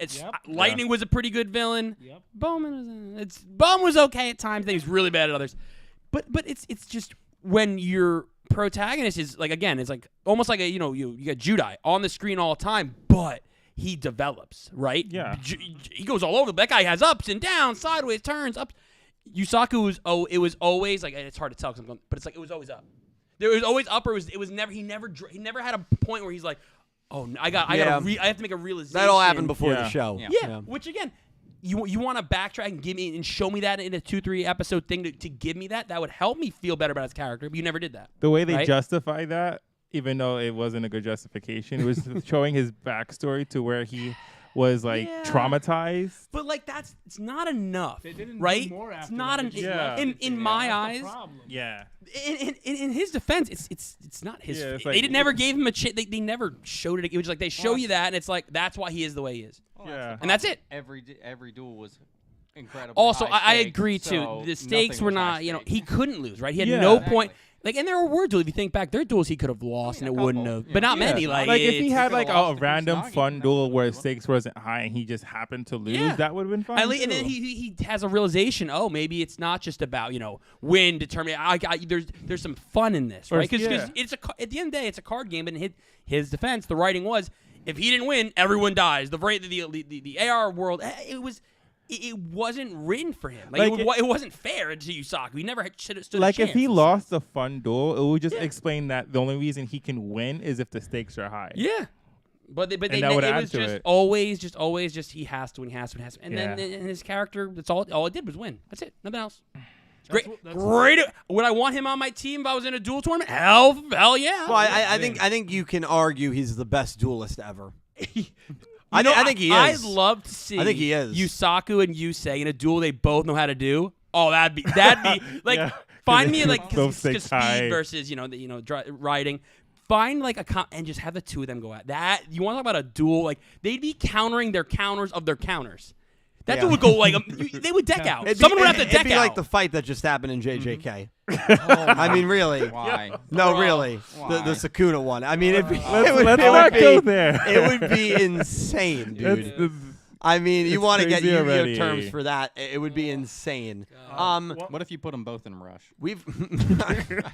Lightning was a pretty good villain. Yep. Bowman was okay at times. I think he's really bad at others. But it's just when your protagonist is like, again, it's like almost like you got Judai on the screen all the time, but he develops, right? Yeah. He goes all over. That guy has ups and downs, sideways, turns, up. Yusaku was always like, it's hard to tell but it's like it was always up. There was always up, or it was never. He never had a point where he's like, oh, I have to make a realization. That all happened before the show. Yeah. Which again, you want to backtrack and give me and show me that in a 2-3 episode thing to give me that would help me feel better about his character. But you never did that. The way they right? justify that, even though it wasn't a good justification, it was showing his backstory to where he was like traumatized. But like it's not enough, They didn't right? do more after It's not that. in my eyes. Yeah. In his defense, it's not his. Yeah, it's they like- never gave him a chance. They never showed it. It was like they show you that, and it's like that's why he is the way he is. Yeah. And that's it. Every duel was incredible. Also, I agree too. The stakes were not. He couldn't lose. Right? He had no point. Like, and there were duels. If you think back, there are duels he could have lost, and it wouldn't have. But not many. Like if he had like a to random Kusanagi, fun duel where stakes wasn't high and he just happened to lose, that would have been fun. And then he has a realization. Oh, maybe it's not just about win, determine. There's some fun in this, right? Because it's at the end of the day, it's a card game. And in his defense, the writing was, if he didn't win, everyone dies. The AR world, it was. it wasn't written for him. Like, it wasn't fair to Yusaku. He never should have stood a Like chance. if he lost a fun duel, it would just explain that the only reason he can win is if the stakes are high. Yeah. But that would it add was to just it. always he has to win, he has to win, has to win. And Yeah. then his character, that's all it did was win. That's it. Nothing else. Great. That's Great. Would I want him on my team if I was in a duel tournament? Hell yeah. Well, I think you can argue he's the best duelist ever. I think he is. I'd love to see. I think he is. Yusaku and Yusei in a duel they both know how to do. Oh, that'd be like Yeah. find me like Both cause stakes high. speed versus riding. Find like and just have the two of them go at that. You want to talk about a duel? Like they'd be countering their counters of their counters. That dude would go like they would deck out. Someone would have to deck It'd be out. like the fight that just happened in JJK. I mean, really. Why? No, really. Why? The Sakuna one. I mean, Let's not go there. It would be insane, dude. I mean, you want to get crazy Yu-Gi-Oh already. terms for that? It would be insane. What if you put them both in Rush? We've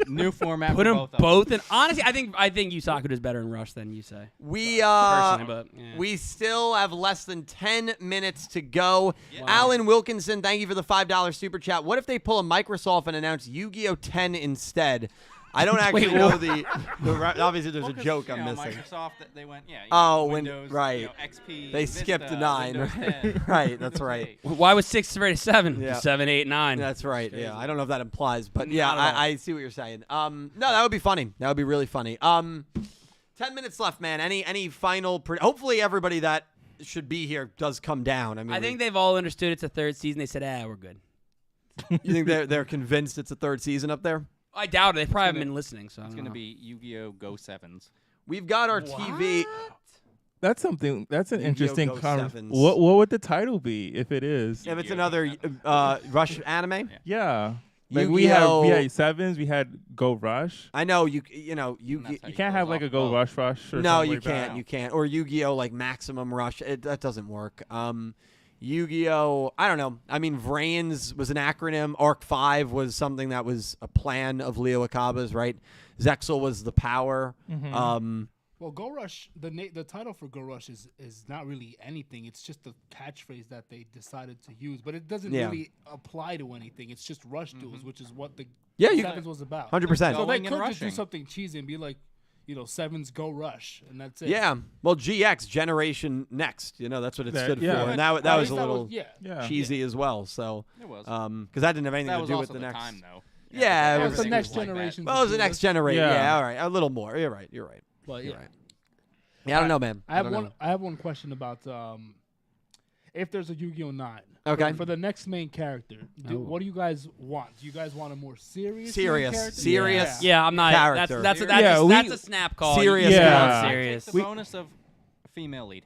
New format. Put for them both. of them. both in. Honestly, I think Yusaku does better in Rush than Yusei. we Personally, but yeah. we still have less than 10 minutes to go. Alan Wilkinson, thank you for the $5 super chat. What if they pull a Microsoft and announce Yu-Gi-Oh 10 instead? I don't actually Wait, know what? obviously there's Well, a 'cause, joke you I'm know, missing. Microsoft, they went, When Windows, right. XP, They Vista, skipped 9. Windows 10. Right, that's right. Why was 6 ready to 7? Yeah. 7, 8, 9. That's right. Yeah, I don't know if that implies, but yeah, Not at all. I see what you're saying. No, that would be funny. That would be really funny. 10 minutes left, man. Any final? Hopefully, everybody that should be here does come down. I mean, I think they've all understood it's a third season. They said, we're good. You think they're convinced it's a third season up there? I doubt it. They probably haven't been listening. So It's going to be Yu-Gi-Oh! Go Sevens. We've got our TV. That's something. That's an Yu-Gi-Oh! interesting Go conversation. Sevens. What would the title be if it is? If it's another Rush anime, Yeah. Like we Yu-Gi-Oh! had sevens. We had Go Rush. I know you That's You how can't have like a Go Rush or No, something you like can't. that. You can't. Or Yu-Gi-Oh! Like Maximum Rush. That doesn't work. Yu-Gi-Oh! I don't know. I mean, Vrains was an acronym. Arc 5 was something that was a plan of Leo Akaba's, right? Zexal was the power. Well, Go Rush, the title for Go Rush is not really anything. It's just a catchphrase that they decided to use, but it doesn't really apply to anything. It's just Rush duels, which is what the Sevens was about. 100%. So they Going and could just do rushing. something cheesy and be like, Sevens Go Rush, and that's it. Yeah. Well, GX, Generation Next. That's what it stood yeah. for. And that At was least a little Yeah. cheesy as well. So, It was. because that didn't have anything that to was do also with the next. time, though. Yeah, it Well, was it's the everything next was like that. generation. Well, it was the next generation. Yeah. Yeah. All right. A little more. You're right. But You're yeah. right. Yeah, I don't know, man. I have don't one. know. I have one question about if there's a Yu-Gi-Oh 9. Okay. For the next main character, what do you guys want? Do you guys want a more serious? Serious. main character? Serious. Yeah, I'm not. Character. That's Yeah, a snap call. Serious Yeah. character. Take the bonus of a female lead.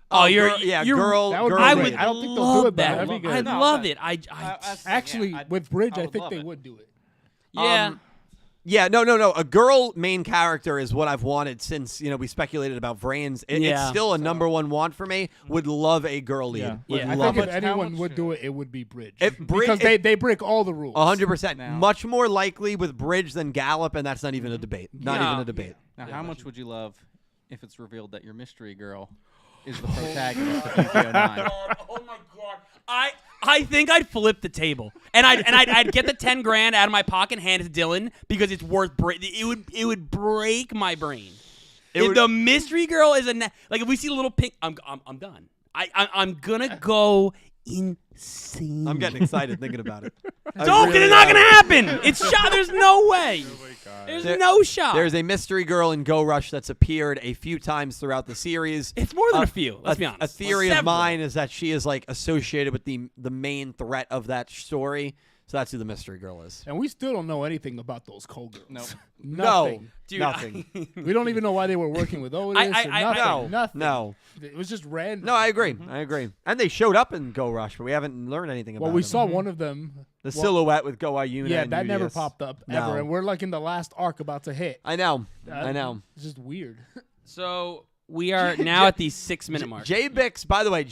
Oh, girl, you're girl. that would girl be I great. would. I don't think they'll love do it, but that. that'd be good. I'd No, love but- it. Actually, with Bridge, I would think love they it. would do it. Yeah. Yeah, no. A girl main character is what I've wanted since we speculated about Vrains. It's Yeah. still a number one want for me. Would love a girl lead. Yeah. Would Yeah. I love think it. if anyone much would should- do it, it would be Bridge. If because they break all the rules. 100%. Now- Much more likely with Bridge than Gallop, and that's not even a debate. Not Yeah. even a debate. Now, how much would you love if it's revealed that your mystery girl is the protagonist of Yu-Gi-Oh 9? Oh my god. I think I'd flip the table, and I'd get the 10 grand out of my pocket and hand it to Dylan because it's worth. It would break my brain. If the mystery girl is like if we see a little pink, I'm done. I'm gonna go insane. I'm getting excited thinking about it. Don't, it's not gonna happen. It's shot. There's no way. There's no shot. There's a mystery girl in Go Rush that's appeared a few times throughout the series. It's more than a few. Let's be honest. A theory of Several. mine is that she is like associated with the main threat of that story. So that's who the mystery girl is. And we still don't know anything about those Cole girls. Nope. Nothing. Dude, nothing. We don't even know why they were working with Otis or nothing. Nothing. No. It was just random. No, I agree. I agree. And they showed up in Go Rush, but we haven't learned anything about Well, we them. saw one of them. The silhouette with Go Ayuna. Yeah, and that never Udius. popped up No. ever. And we're like in the last arc about to hit. I know. I know. It's just weird. So we are now at the 6-minute mark. Jay Bix, by the way,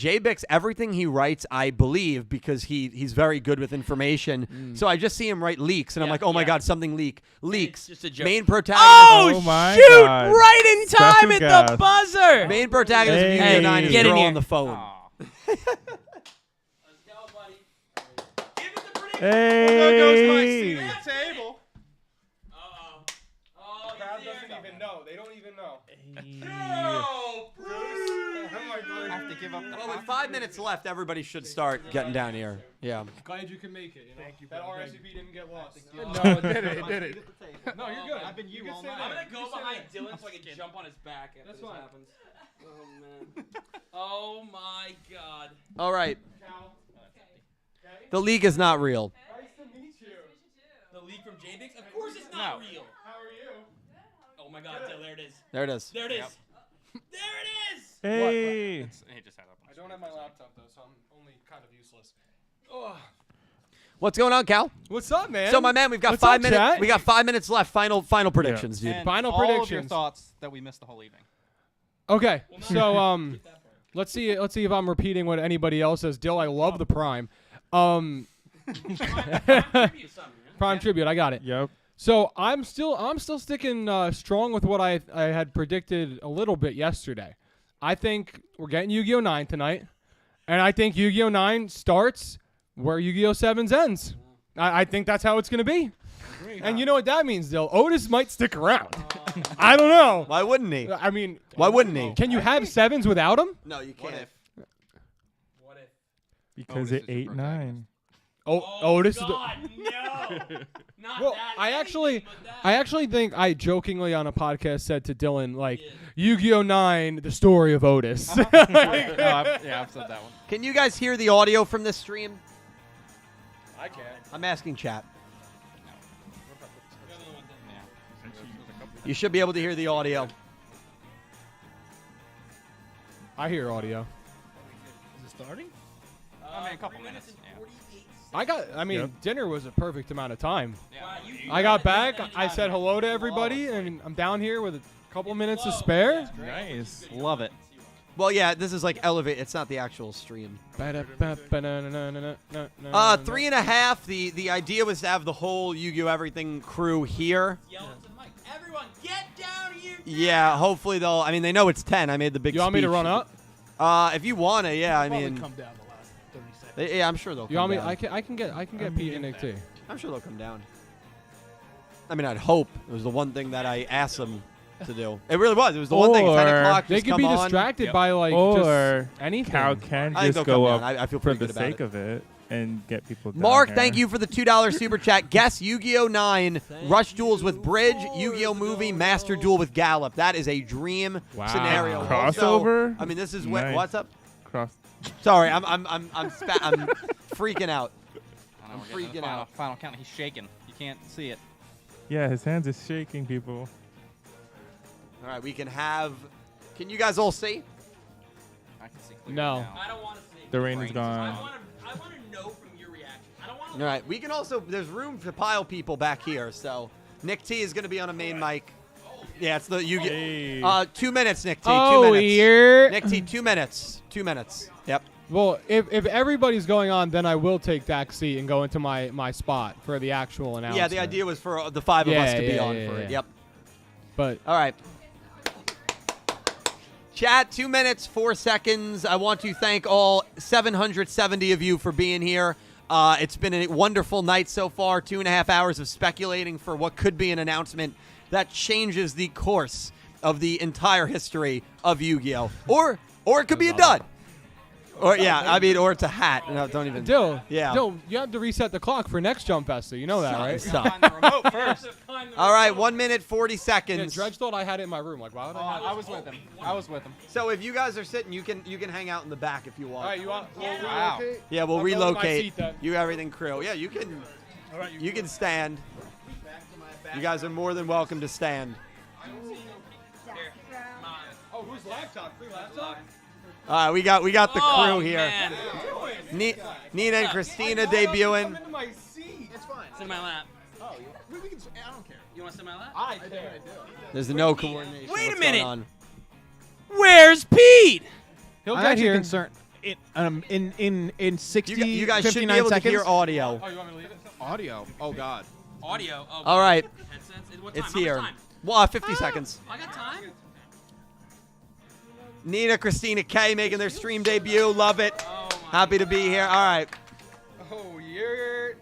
everything he writes, I believe, because he's very good with information. So I just see him write leaks, and I'm Yeah, like, oh my yeah. God, something leaks. Just a joke. Main protagonist. Oh, my shoot! God. Right in time Special at the guest. buzzer. Main protagonist of Hey. Yu-Gi-Oh! 9 is Get in girl here. on the phone. Aw. Let's go, There goes my seat Hey. at the table. Oh, Crowd doesn't even know. They don't even know. No, Bruce. I have to give up the Well, with 5 minutes left, everybody should start getting down here. Yeah. Glad you can make it. Thank you. That RSVP didn't get lost. No, it did it. It did it. No, you're good. I've been you all stay night. there. I'm gonna You go can stay behind there. Dylan so I can jump on his back after That's this fine. happens. Oh man. Oh my God. All right. Cal. The league is not real. Nice to meet you. The league from J-Bix? Of course it's not No. real. How are you? Oh my God, Dylan, there it is. There it is. There it is. Yep. There it is. Hey. He just had up. I don't have my laptop though, so I'm only kind of useless. What's going on, Cal? What's up, man? So, my man, we've got What's 5 up, minutes. chat? We got 5 minutes left. Final predictions, dude. And Final all of your predictions. thoughts that we missed the whole evening. Okay, so let's see if I'm repeating what anybody else says. Dill, I love the Prime. Prime tribute, I got it. Yep. So I'm still sticking strong with what I had predicted a little bit yesterday. I think we're getting Yu-Gi-Oh! 9 tonight, and I think Yu-Gi-Oh! 9 starts where Yu-Gi-Oh! 7's ends. I think that's how it's gonna be. And you know what that means, Dill? Otis might stick around. I don't know. Why wouldn't he? I mean, Why wouldn't he? can you have 7s without him? No, you can't. What if? Because Otis it is the 8-9. Otis. God, no. Not Well, that. I anything actually think I jokingly on a podcast said to Dylan, like, Yu-Gi-Oh! 9, the story of Otis. I've said that one. Can you guys hear the audio from this stream? I can't. I'm asking chat. Yeah. You should be able to hear the audio. I hear audio. Is it starting? I mean, a couple minutes. Yeah. Dinner was a perfect amount of time. Yeah. I got back, I said hello to everybody, and I'm down here with a couple minutes to spare. Nice. Love it. Well, yeah, this is like elevate. It's not the actual stream. 3.5. The idea was to have the whole Yu-Gi-Oh! Everything crew here. Yell into the mic. Everyone, get down here. Yeah, hopefully they'll. I mean, they know it's 10. I made the big. You want me to speech. run up? If you wanna, yeah. I Probably mean, come down the last 30 seconds. yeah, I'm sure they'll. You come want me? down. I can get Pete and Nick too. I'm sure they'll come down. I mean, I'd hope. It was the one thing that I asked them to do. It really was. It was the one thing. 10 Or o'clock. They just could come be on. distracted by like Or just anything. Cal can I think just they'll go come up down. I feel for pretty the good about sake it. of it and get people down Mark, here. thank you for the $2 super chat. Guess Yu-Gi-Oh! 9, Rush Duels with Bridge, Yu-Gi-Oh! Movie, Master Duel with Gallop. That is a dream Wow. scenario. Crossover? Also, I mean, this is Nice. what's up? Cross. Sorry, I'm freaking out. I know, I'm we're getting to the freaking out. Final count. He's shaking. You can't see it. Yeah, his hands is shaking, people. All right, we can have. Can you guys all see? I can see clearly No. now. I don't want to see. The rain is Brains is I gone. want to know from your reaction. I don't want to. All right, we can also. There's room to pile people back here. So Nick T is going to be on a main mic. Yeah, it's the Yu-Gi-Oh! Hey. 2 minutes, Nick T. 2 Oh, minutes. here. Nick T. 2 minutes. 2 minutes. Yep. Well, if everybody's going on, then I will take that seat and go into my spot for the actual announcement. Yeah, the idea was for the 5 of Yeah, us to be yeah, on yeah, for yeah. it. Yep. But All right. Chat, 2 minutes, 4 seconds. I want to thank all 770 of you for being here. It's been a wonderful night so far. 2.5 hours of speculating for what could be an announcement that changes the course of the entire history of Yu-Gi-Oh! Or it could be a dud. Or or it's a hat. No, don't even. Dill, Yeah. Dill, you have to reset the clock for next Jump Festa. You know that, right? Stop. Find the remote first. All right, 1 minute, 40 Yeah, seconds. Dredge thought I had it in my room. Like, why would I have it? I was with him. I was with him. So if you guys are sitting, you can hang out in the back if you want. All right, you want? We'll Wow. relocate? Yeah, we'll I'll go to my relocate. seat then. You everything crew. Yeah, you can. All right, You can stand. You guys are more than welcome to stand. Oh, whose laptop? Free laptop? All right, we got the Oh, crew here. man. Nina and Christina debuting. into my seat. It's fine. Sit in my lap. Oh, we can. I don't care. You want to sit in my lap? I care. There's no coordination. Wait a What's minute. going on? Where's Pete? He'll I'm get actually here. concerned. In 60, You guys should be 59 able seconds. to hear audio. Oh, you want me to leave it? Audio. Oh God. Audio. Oh, All right, headsets. What time? it's How much here. time? Well, 50 seconds. I got time. Nina, Christina K making their stream debut. Love it. Oh my Happy to be here. All right. Oh, you're.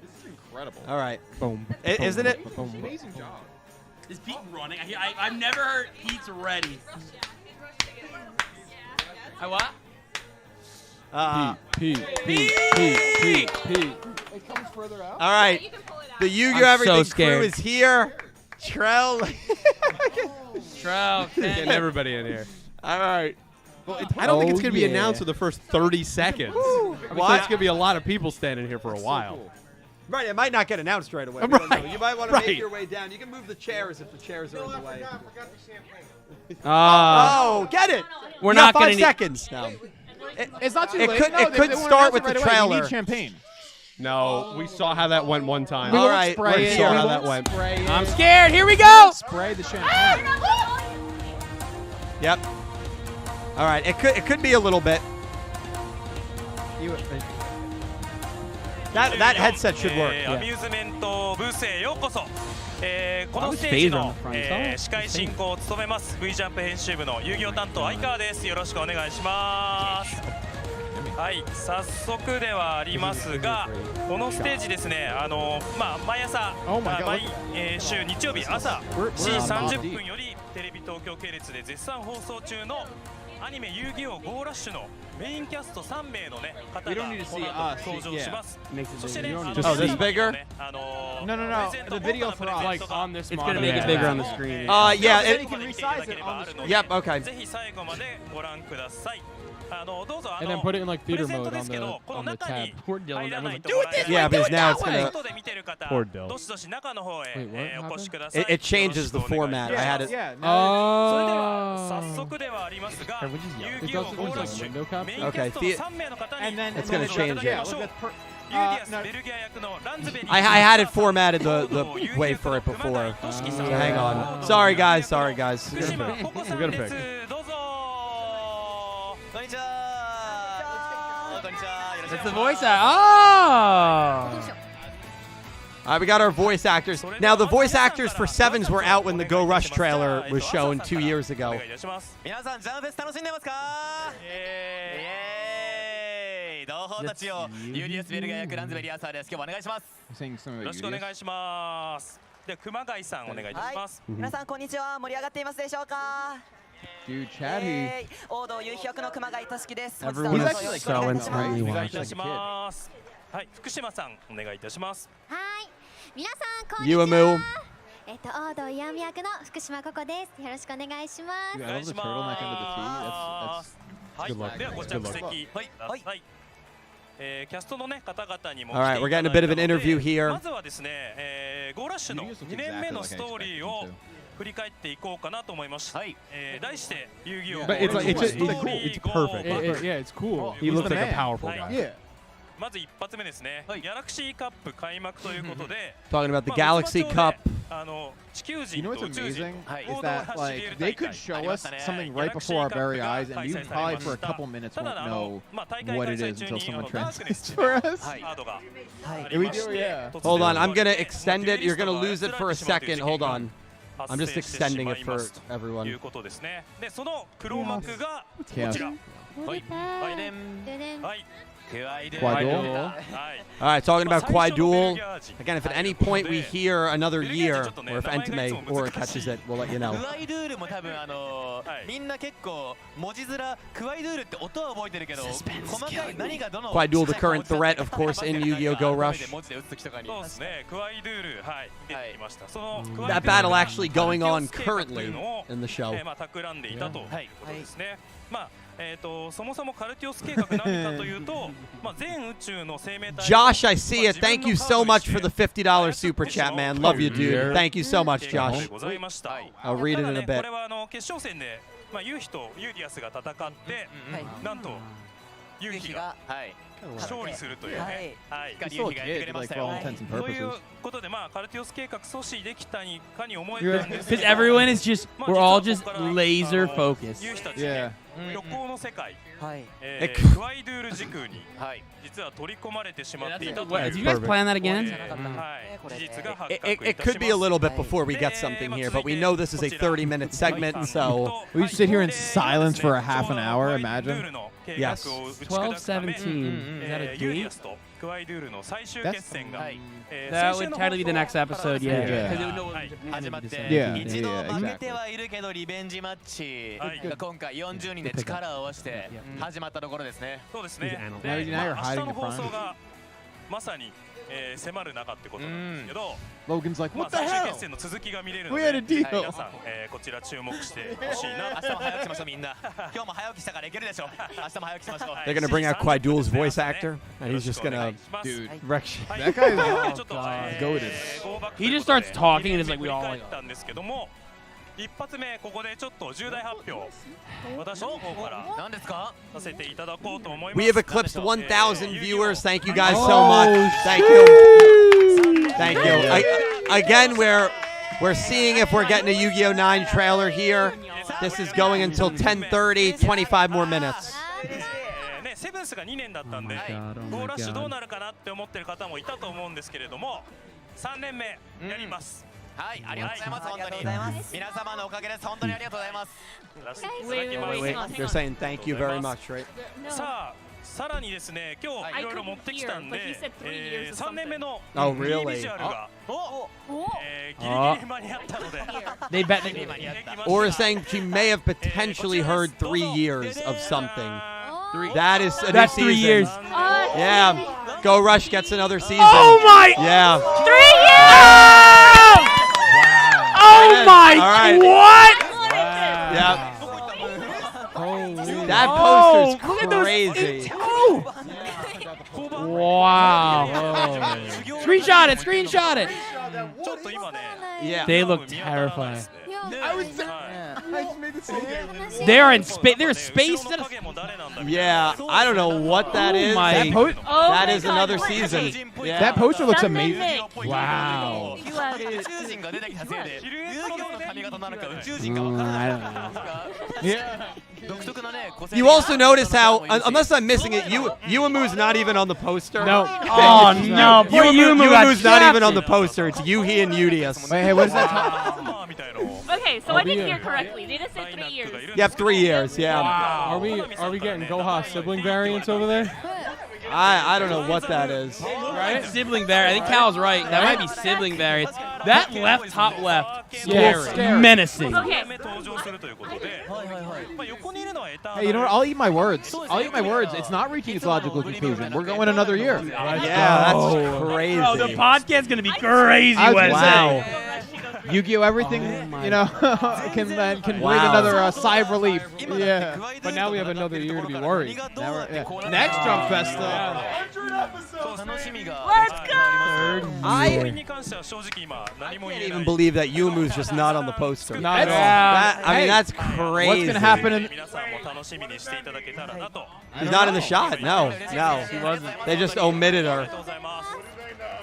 incredible. All right. Boom. Isn't it? Amazing job. Is Pete running? I've never heard Pete's ready. I what? Pete. It comes further out. All right. The Yu-Gi-Oh! I'm Everything so crew scared. is here. Trell. Trell, Getting everybody in here. All right. Well, I don't think it's going to be announced for the first 30 seconds. What? It's going to be a lot of people standing here for a while. Right, it might not get announced right away. We don't know. Right, You might want to right. make your way down. You can move the chairs if the chairs are in the way. Oh, get it. We're You not got gonna 5 need- seconds now. It's not too It late. could- No, it could they won't start announce with it the right away. You trailer. need champagne. No, we saw how that went one time. We All won't right, spray let's it. see how We that won't went. spray it. I'm scared. Here we go. Spray the champagne. Yep. All right, it could be a little bit. That headset should work. アミューズメントブースへようこそ。この I was ステージ phaser on の the front. 司会進行を務めます V ジャンプ編集部の遊戯王担当相川です。よろしくお願いします。はい、早速ではありますが、このステージですね、毎朝、週日曜日朝7時30分よりテレビ東京系列で絶賛放送中のアニメ遊戯王ゴーラッシュのメインキャスト3名のね方が You don't need to こ see の後 us. 登場します。 Yeah. そしてね、 You don't need と Oh, this bigger? No. The video for us. Like on this It's gonna make it monitor. bigger on the screen. Yeah. Then you can resize it on the screen. Yep. Okay. ぜひ最後までご覧ください。どうぞ And then put it in like プレ theater ゼント mode で on すけど the この on the 中 tab. に Poor Dylan. 入らない Everyone's と like, もらえない Yeah, because now it's ネ gonna- ットで見てる方 Poor Dylan. どしどし中の方へ Wait, what お越しください。 It changes the format. I had it. それで Oh. は早速ではありますが Or would you yell? 遊戯王 It does ゴー look ラッ like シ a ュ window capture. メインキャストの3名の方に And then It's gonna change it. ユーディアス no. ベルギア役のランズベリー I had it formatted the way for it before. So hang on. Sorry guys. 福島ココさん We're gonna で pick. す。どうぞ。こんにちは。こんにちは。よろしく That's お願い the し voice ます。 act. Oh. All right, we got our voice actors. Now the voice actors for Sevens were out when the Go Rush trailer was shown 2 years お ago. 願いいたします。皆さんジャンプフェス楽しんでますか？イエーイ。同胞たちをユーディアスベルガ役ランズベリアサーです。今日もお願いします。 Saying some of よろ the しくお願いします。で熊谷さんお願いいたします。皆さんこんにちは。盛り上がっていますでしょうか？ Dude, Chatty. 王道夕日役の熊谷俊樹です。 Everyone 本 is 日はよろしく so お願いします intently お願いい watching. たします。はい、福島さんお願いいたします。はい、皆さんこんにち Yuamu. は。王道イヤミ役の福島ココです。よろしくお願いします。 Dude, I love the turtleneck under the tee. That's はい good luck. ではご Good 着 luck. 席はいはいキャストのね方々にも All right, 来て we're いた getting だ a い bit た of の an で interview here. まずはですねゴーラッシュの2年目のストーリーを振り返っていこうかなと思います。題して遊戯王 But it's like- it's just- it's ストーリー it's perfect. Yeah, it's cool. He looks the like a man. powerful はい guy. Yeah. まず一発目ですね、ギャラクシーカップ開幕ということで Talking about the まあ Galaxy ウツボ町 Cup. で地球 You 人 know と what's 宇宙人 amazing 合 is 同 that 走 like りる they 大 could 会 show ありま us したね。 something ギャ right ラクシ before ー our カップ very が eyes, and 開 you 催され probably ま for a した couple minutes ただ won't know 大会 what 開 it 催 is 中 until に someone ダークネ translates ス for us. カードがあ If り we ま do, して yeah. 突然 Hold on, I'm 終わ gonna って extend it. You're gonna lose it for a デュエリストが操られてし second. まうという Hold 事件が on. I'm just 発生してし extending ま it い for ますとい everyone. うことですね。でその黒幕がこち Yes. ら。はいはいでんはい。Quadul. All right, talking about Quadul. Again, if at any point we hear another year, or if Entame or catches it, we'll let you know. クワイドゥールも多分みんな結構文字面クワイドゥールって音は覚えてるけど細かい何がどの Quadul, the current threat, of course, in Yu-Gi-Oh! Go Rush. そうですね。クワイドゥールはい出てきました。その That battle actually going on currently in the show. まあ企んでいたということですね。まあそもそもカルティオス計画何かというと、まあ全宇宙の生命体 Josh, I see it. Thank you so much for the $50 super chat, man. Love you, dude. Thank you so much, Josh. I'll read it in a こ bit. れは決勝戦でまあユーヒとユーディアスが戦って、なんとユーヒが勝利するというね。はい。He's still a kid, like, for all intents and という purposes. ことでまあカルティオス計画阻止できたにかに思えたんですけ Because ど。 everyone is just, we're all just laser focused. ユーヒたち Yeah. 旅行の世界、えクワイドゥール時空に実は取り込まれてしまっていたという。 Did you guys plan that again? はい。事実が発 It, 覚い it たし could be a ます。 little bit before we get something here, but we know this is a 30-minute segment, so We sit here in silence for a half an hour, imagine. Yes. 12:17. Is that a date? クワイドゥールの最終決戦が、That would totally be the next episode, yeah. Yeah. Because it would know what 始まって Yeah, 一度 yeah, 負けてはいるけどリベンジマッチが今回40人で力を合わせて始まったところですね。そうですね。 Now で、 you're 明日 hiding の in 放 front. 送がまさに、迫る中ってことなんですけど、 Logan's like, まあ what the 最終 hell? 決戦の続きが見れるの We で、 had a deal. 皆さん、こちら注目してほしいな。明日も早起きしましょうみんな。今日も早起きしたからいけるでしょ。明日も早起きしましょう。 They're gonna bring out Quaidul's voice actor, and he's just gonna Dude, wreck shit. that guy is goated. He just starts talking and it's like we all like. 一発目ここでちょっと重大発表私の方から何ですかさせていただこうと思います。 We have eclipsed 1,000 viewers. Thank you guys so much. Thank you. Thank you. Again, we're seeing if we're getting a Yu-Gi-Oh! 9 trailer here. This is going until 10:30. 25 more minutes. ね、セブンスが2年だったんで、ゴーラッシュどうなるかなって思ってる方もいたと思うんですけれども、3年目やります。はい、ありがとうございます。本当に皆様のおかげです。本当にありがとうございます。 They're saying thank you very much, right? さあ、さらにですね、今日いろいろ持ってきたんで、3年目の Oh, ビ really? ジュアルがギリギリ間に合ったので、 They bet. Or is saying she may have potentially heard 3 years of something. That is a new That's 3 season. years. Yeah. Go Rush gets another season. Oh my! Yeah. 3 years! Oh my! All right. What? Yeah. Holy That Oh, poster's look at those- crazy. Wow. Screenshot it. Screenshot it. ちょっと今ね、 Yeah. They look terrifying. I was. They are in space. They're space. Yeah, I don't know what that is. my- That, Oh that my is God, another look. season. Yeah. That poster looks 3年 amazing. 目 Wow. 宇宙人が出てきたせいで、遊戯王の髪型なのか宇宙人かわからない。独特なね、個性的 You also notice how, unless I'm missing it, Yuamu's not even on the poster. No. Oh no! Poor Yumu got Yuamu's not even on the shafted. poster. It's Yuhi and Udius. Wait, hey, what is that? Okay, so I didn't hear correctly. They just said 3 years. You have 3 years, yeah. Are we getting Goha sibling variants over there? I don't know what that is. Right? Sibling variant. I think Cal's right. That might be sibling variants. That left, top left, Yeah, scary, scary. menacing. Okay. Hey, you know what? I'll eat my words. I'll eat my words. It's not reaching its logical conclusion. We're going another year. Yeah, that's crazy. Oh, the podcast's gonna be crazy. Wow. Yu-Gi-Oh! Everything, you know, can bring another sigh of relief. Yeah. But now we have another year to be worried. Next Jump Festa. 楽しみが Let's go! I can't even believe that Yuamu's just not on the poster. Not at all. That, I mean, Hey, that's crazy. What's gonna happen in? She's not in the shot. No, no. She wasn't. They just omitted her.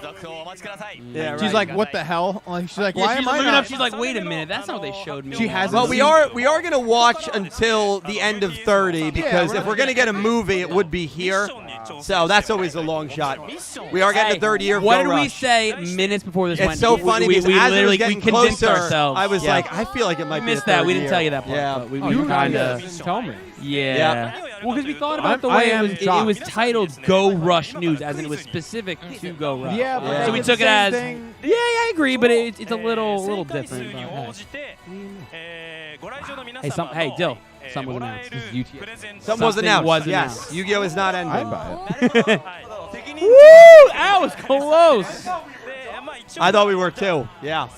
続報お待ちください。 Yeah, She's right. like, what the hell? Like, she's like, Yeah, why she's am I looking not? up. She's like, wait a minute. That's not what they showed me. She hasn't Well, seen we are gonna watch until the end of 30 because if we're gonna get a movie, it would be here. So that's always a long shot. We are getting the third year of What Go did we Rush. say minutes before this went? It's so funny we, because we as it was literally getting convinced closer, ourselves. I was Yeah. like, I feel like it might We be missed the that. third We didn't year. tell you that part. Yeah. But we, Oh, we you kind guys of. tell me. Yeah. Well, because we thought about the I way am it shocked. was titled Go Rush News, as in it was specific to Go Rush. Yeah, but Yeah. So we it's the took it same as. thing. Yeah, I agree, but it's a little different. But, hey, Dill. Something was announced. This is UTS. Something was announced. yes, announced. Yu-Gi-Oh is not ending. I'd buy it. Woo! That was close. I thought we were too. Yeah. I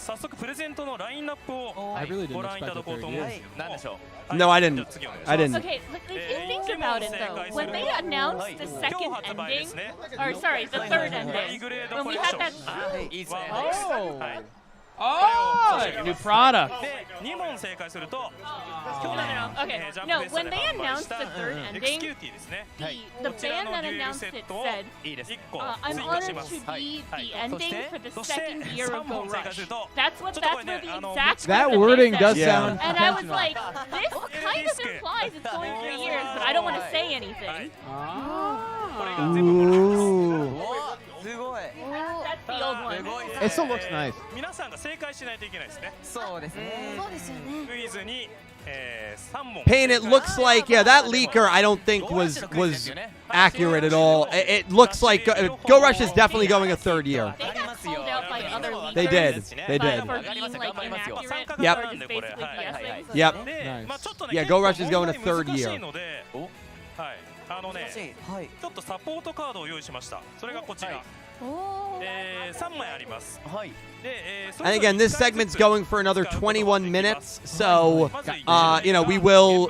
really didn't expect a third year. なんでしょう。 No, I didn't. I didn't. Okay, look, if you think about it though, when they announced the second ending, or sorry, the third ending, when we had that. Oh, new product. Okay, no, when they announced the third ending, the band that announced it said, I'm honored to be the ending for the second year of Go Rush. That's where the exact That quote wording they does said. sound And I was intentional. like, this kind of implies it's going 3 years, but I don't want to say anything. Ooh. すごい。 That's The old one. It still looks nice. 皆さんが正解しないといけないですね。そうですね。そうですよね。クイズに、3問。 Payne, it looks like that leaker I don't think was accurate at all. It looks like Go Rush is definitely going a third year. They got called out by other leakers. They did. They did. For being like inaccurate. Yep. Or just basically guessing. Yep. Nice. Yeah, Go Rush is going a third 難し year. いので、はい。ちょっとサポートカードを用意しました。それがこちら。3枚あります。And again, this segment's going for another 21 minutes, so we will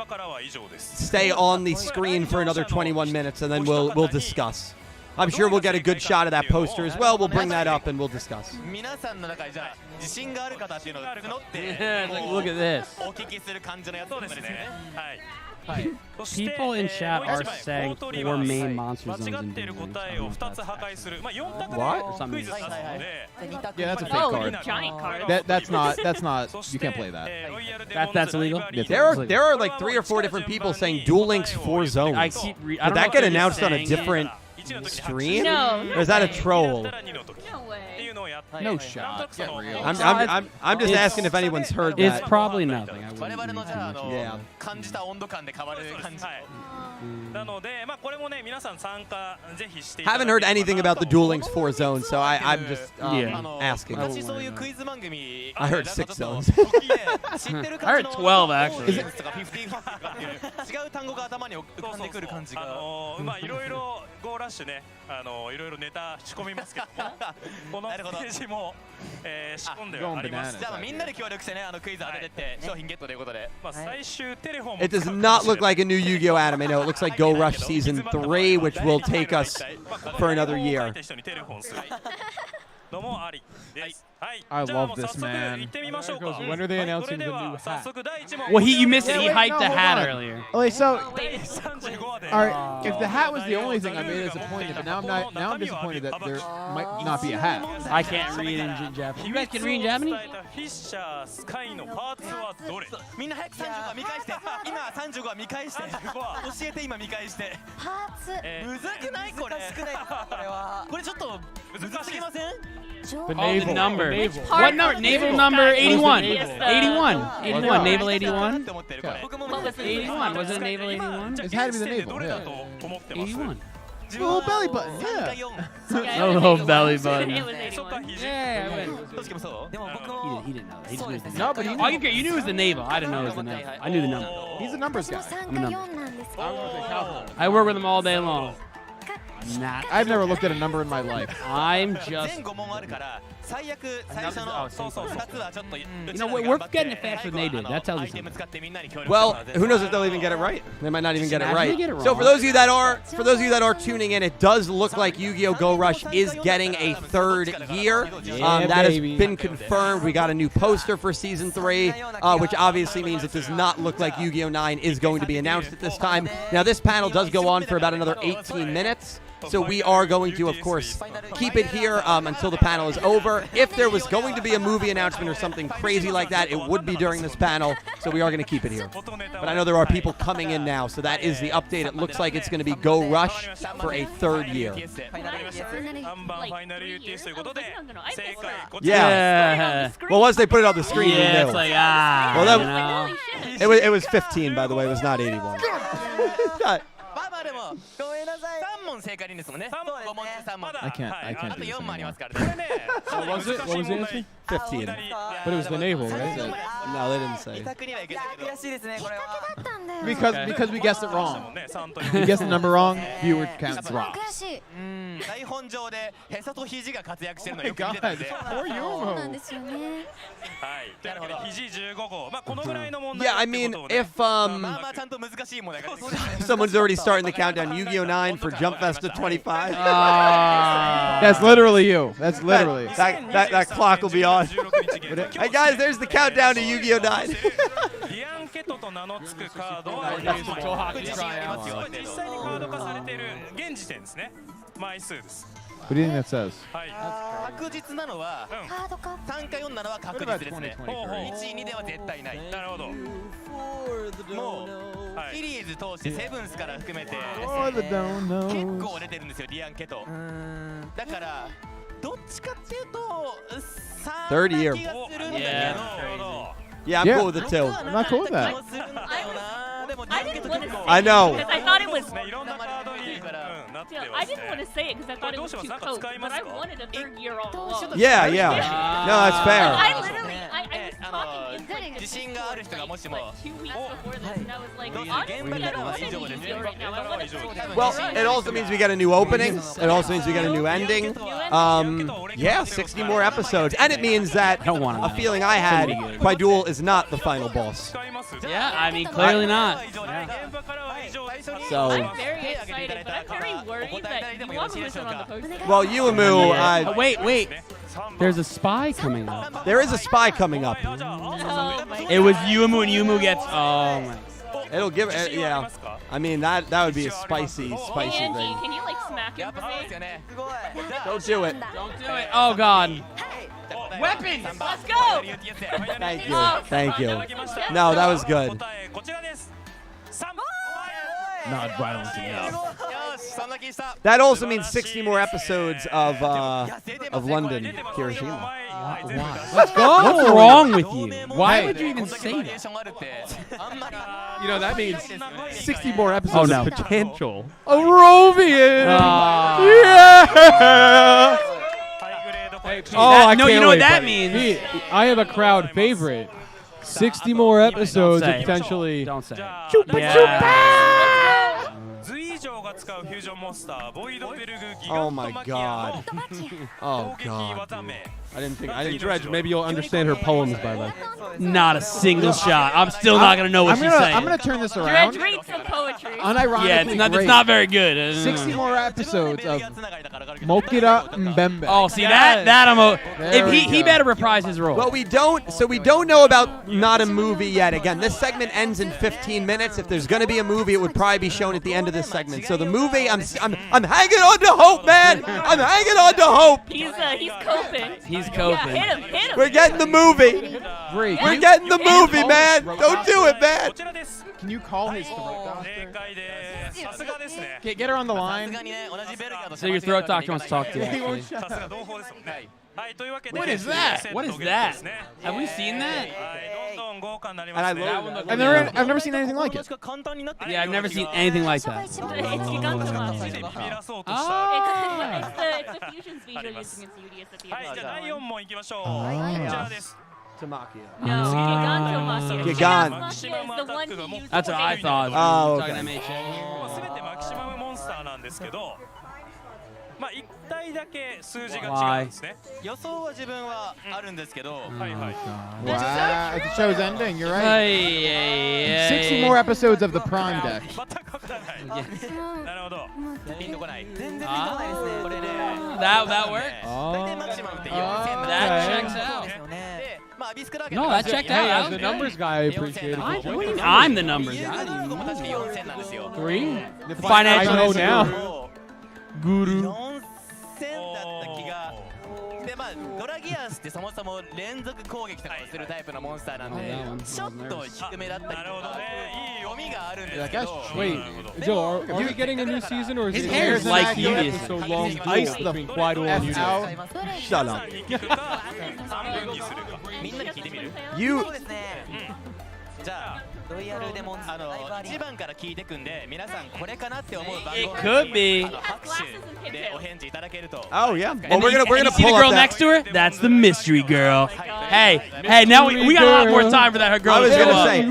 stay on the screen for another 21 minutes, and then we'll discuss. I'm sure we'll get a good shot of that poster as well. We'll bring that up and we'll discuss. 皆さんの中でじゃあ自信がある方っていうのを募って Look at this. お聞きする感じのやつですね。はい。 People in chat are saying 4 main monster zones in 間違っている答えを2つ破壊する。まあ4択 What? でクイズ出すので。 Yeah, that's a fake card. That's not. You can't play that. That's illegal. There are like 3 or 4 different people saying Duel Links 4 zones. I keep Did that get announced on a different stream? No. Or is that a troll? No way. No shot. Get real. I'm just asking if anyone's heard that. It's probably nothing. I 我 wouldn't 々の read じゃあ too much. 感じた温度感で変わる感じ。なので、まあこれもね皆さん参加ぜひして。 Haven't heard anything about the Duel Links 4 zones, so I'm just asking. 昔そういうクイズ番組 I heard 6 zones. 知ってる I heard 12 actually. 違う単語が頭に浮かんでくる感じが。まあいろいろゴーラッシュねいろいろネタ仕込みますけどもこのステージも仕込んであります。じゃあみんなで協力してねクイズ当ててって商品ゲットということで。まあ最終テレフォン It does not look like a new Yu-Gi-Oh anime. No, it looks like Go Rush Season 3, which will take us for another year. I love this man. When are they announcing the new hat? Well, you missed it. He hyped the hat earlier. Okay, so, all right, if the hat was the only thing, I'd be disappointed. But now I'm not. Now I'm disappointed that there might not be a hat. I can't read in Japanese. You guys can read in Japanese? みんな早く35話見返して今35話見返して教えて今見返してパーツむずくないこれこれちょっと難しすぎません The Oh, navel. the number. Navel. What number? Naval number 81. Navel. 81. 81. Naval 81. What was it? 81. Was it Naval 81? It had to be the navel. Yeah. 81. Little belly button. Yeah. A little belly button. It was 81. Yeah, I win. どうしてもそう He didn't know that. He just knew it was the No, naval. but he Oh, you knew it was the naval. I didn't know it was the naval. I knew the number. He's a numbers guy. 3か4なんですけど I work with him all day long. Not. I've never looked at a number in my life. I'm just. 全5問あるから最悪最初の2つはちょっと You know, we're getting it faster than they did. That tells you アイテム something. 使ってみんなに協力 Well, who knows if they'll even get it right? They might not even get it Actually right. get it So wrong. for those of you that are tuning in, it does look like Yu-Gi-Oh! Go Rush is getting a third year. That has been confirmed. We got a new poster for season 3, which obviously means it does not look like Yu-Gi-Oh! 9 is going to be announced at this time. Now this panel does go on for about another 18 minutes. So we are going to, of course, keep it here until the panel is over. If there was going to be a movie announcement or something crazy like that, it would be during this panel. So we are going to keep it here. But I know there are people coming in now, so that is the update. It looks like it's going to be Go Rush for a third year. Yeah. Well, once they put it on the screen, Yeah, you knew. it's like, well, you know. it was 15, by the way. It was not 81. まあまあでもごめんなさい3問正解でいいんですもんね5問中3問 I can't. I あ can't と do this 4問ありま anymore. すからね What was it? What was the answer? 15. But it was the navel, right? No, they didn't say. 2択にはいけないけど悔しいですねこれはだったんだよ Because we guessed it wrong. We guessed the number wrong. Viewer counts wrong. 悔しい台本上でへそと肘が活躍してるの Oh よ my く見てたん God. で Poor そうなん Yomo. ですよねはいというわけで肘15号まあこのぐらいの問題 Yeah, I mean, if まあまあちゃんと難しい問題が出てきた someone's already starting the countdown, Yu-Gi-Oh! 9 for Jump Festa 25. That's literally you. That's literally. That clock will be on. Hey guys, there's the countdown to Yu-Gi-Oh! 9. リアンケトと名の付くカードを実際にカード化されている現時点ですね枚数です What do you think that says? はい確実なのはカードか3か4なのは確実ですね1位2では絶対ないなるほどもうシリーズ通してセブンスから含めて For the donos. 結構出てるんですよリアンケトだからどっちかっていうと Third year. Yeah, I'm cool with the two. I'm not cool with that. I didn't want to say I know. because I thought it was. I didn't want to say it because I thought it was too close, but I wanted a third year all along. Yeah, yeah. No, that's fair. I literally, I was talking in like 自信がある人がもしも 2 weeks before this, and I was like, honestly, I don't want to do it right now. I want to. Well, it also means we get a new opening. It also means we get a new ending. Yeah, 60 more episodes. And it means that a feeling I had, Quaidul is not the final boss. Yeah, I mean, clearly not. So, I'm very excited, but I'm very worried that Yuamu isn't on the poster. well, Yuamu, Wait. There's a spy coming up. there is a spy coming up. Oh my It was Yuamu, and Yuamu gets. Oh my. It'll give it, yeah. I mean, that would be a spicy Angie, thing. can you like smack him for me? Don't do it. Don't do it. Oh God. Weapons! Let's go! Thank you. Thank you. No, that was good. Not violent enough. That also means 60 more episodes of London, Hiroshima. Let's go. What's wrong with you? Why would you even say that? You know, that means 60 more episodes no. of potential. Arovian! Yeah! Oh, I no, can't you know what wait, that buddy. means. I have a crowd favorite. 60 more episodes Don't of say. potentially. Don't say. Oh my god. Oh god. I didn't Dredge, maybe you'll understand her poems by then. Not a single shot. I'm still not gonna know what she's saying. I'm gonna turn this around. Dredge, read some poetry. Unironically Yeah, it's great. not very good. 60 more episodes of Mokira Mbembe. Oh, see that I'm a. There If we he go. better reprise his role. Well, we don't know about not a movie yet. Again, this segment ends in 15 minutes. If there's going to be a movie, it would probably be shown at the end of this segment. So the movie, I'm hanging on to hope, man. I'm hanging on to hope. He's coping. He's coping. Yeah, hit him. We're getting the movie. Great. We're getting the movie, man. Don't do it, man. Can you call his throat doctor? Get her on the line. So your throat doctor wants to talk to you. He won't actually. shut up. What is that? What is that? Have we seen that? And I love I've never seen anything like it. Yeah, I've never seen anything like that. It's Gigantomasa. It's the fusion speech you're using its UDS at the end of the No, Gigantomasa. Gigan. Is the one he used That's what I thought. Oh, Talking okay. MHA. 体だけ数字が違うんですね。予想は自分はあるんですけど、はいはい。Wow, the show's ending. You're right. Hey, 60 more episodes of the Prime deck. なるほど。ピンとこない。全然ピンとこないですね。Ah. これで。That works. 大体マキシマムって4000 That checks out. で、まあアビスクラーケン No, that checked Hey, as out. the numbers guy, I appreciate it. I'm the numbers guy. も確か4000なんですよ。 3? I Financial know now. now. Guru. 4000だった気が。でまあドラギアスってそもそも連続攻撃とかをするタイプのモンスターなんで、ちょっと低めだったりとか、いい読みがあるんですけど。 Wait, Joe, are we getting a new season or is His it hair is like you Udius. so long ice between Quaidul and Udius? Shut up. みんなに聞いてみる？ You そうですね。じゃあロイヤルデモンス1番から聞いてくんで、皆さんこれかなって思う番号 It could be. 拍手でお返事いただけると。 Oh yeah. Well, And we're gonna you see the pull girl up next that. to her? That's the mystery girl. Hey, now we got a lot more time for that girl I to was show gonna up. say,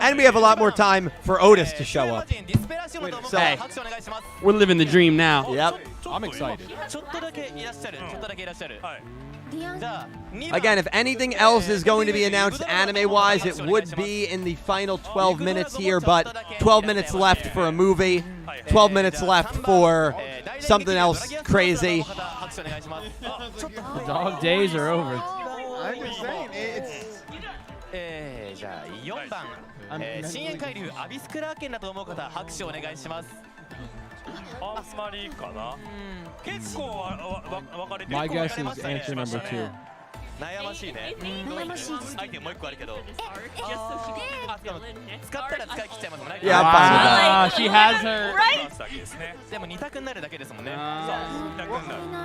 and we have a lot more time for Otis to show up. Hey, we're living the dream now. Yep. I'm excited. ちょっとだけいらっしゃる。ちょっとだけいらっしゃる。じゃあ Again, if anything else is going to be announced anime-wise, it would be in the final 12 minutes here, but 12 minutes left for a movie, 12 minutes left for something else crazy. The dog days are over. I'm just saying, it's. じゃあ4番、深淵海流アビスクラーケンだと思う方拍手お願いします。あんまりかな。結構分かれてる。 My guess is answer number 2. 悩ましいね。悩ましいです。アイテムもう一個あるけど。使ったら使い切っちゃいますもんね。Yeah, I'm fine with that. She has her. でも2択になるだけですもんね。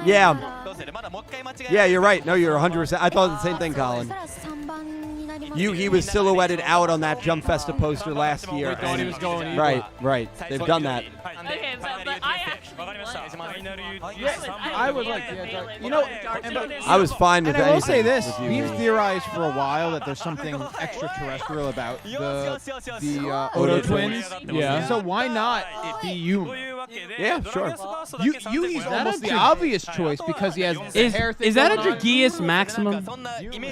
Yeah. どうするまだもう一回間違え Yeah, you're right. No, you're 100%. I thought the same thing, Colin. 3番になります。 He was silhouetted out on that Jump Festa poster last year. We thought he was going evil. Right, right. They've done that. Okay, but I actually won. I would like, you know, I was fine with and I will say anything this: with you. we've theorized for a while that there's something extraterrestrial about the Odo twins. Yeah. So why not it be you? Yeah, sure. Yugi's almost the obvious choice because he has the hair thing Is that a going on. Dragius Maximum?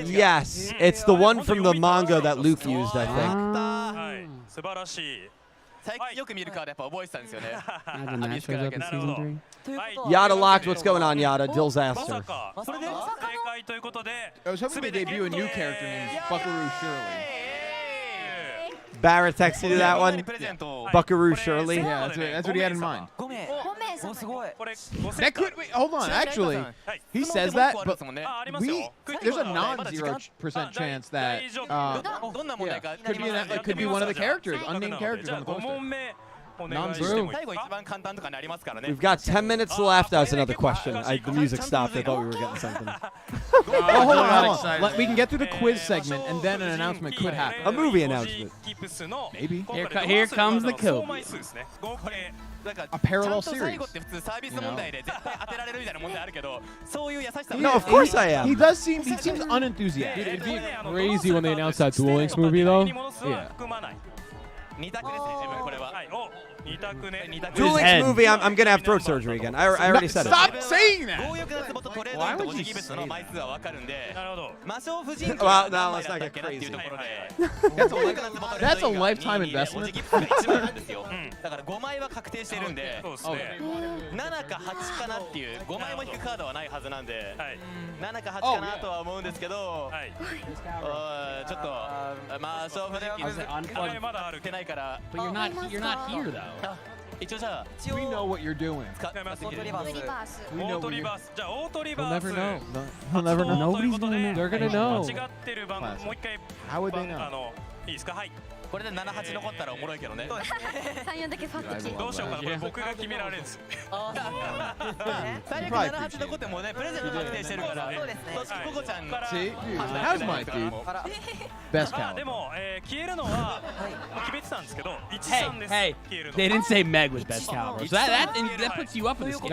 Yes, it's the one from the manga that Luke used, I think. 素晴らしい。最近よく見るカードやっぱ覚えてたんですよね。 Imagine that shows up in season 3. Yada locked. What's going on, Yada? Dill's asked her. それで正解ということで。 I was hoping they debut a new character named Buckaroo Shirley. Barrett texted you that one? Buckaroo Shirley? Yeah, that's what he had in mind. 5名すごい。 That could wait, hold on. Actually, he says that, but there's a non-0% chance that could be one of the characters, unnamed characters on the poster. Non-zero. We've got 10 minutes left. That was another question. The music stopped. I thought we were getting something. Hold on. We can get through the quiz segment, and then an announcement could happen. A movie announcement. Maybe. Here comes the Kobe. A parallel series. No, of course I am. He seems unenthusiastic. It'd be crazy when they announce that Duel Links movie, though. Yeah. Duel Links movie, I'm going to have throat surgery again. I already said it. Stop saying that! Why would you say that? Well, no, let's not get crazy. That's a lifetime investment. だから5枚は確定してるんで、7か8かなっていう5枚も引くカードはないはずなんで、7か8かなとは思うんですけど、ちょっとまあ勝負でまだ出ないから。 But you're not here though. 一応じゃあ We know what you're doing. We know what you're doing. He'll never know. He'll never know. Nobody's gonna know. They're gonna know. How would they know? いいですか？はい。これで7、8残ったらおもろいけどね。3、4だけパッと聞いどうしようかな。これ僕が決められるんですよ。最悪7、8残ってもねプレゼント確定してるから。そうですね。ココちゃんから。 See? How's my dude? Best まあ cow. でも消えるのは決めてたんですけど、13です。 Hey, 消えるの。 they didn't say Meg was best caliber, so that puts you up in this game.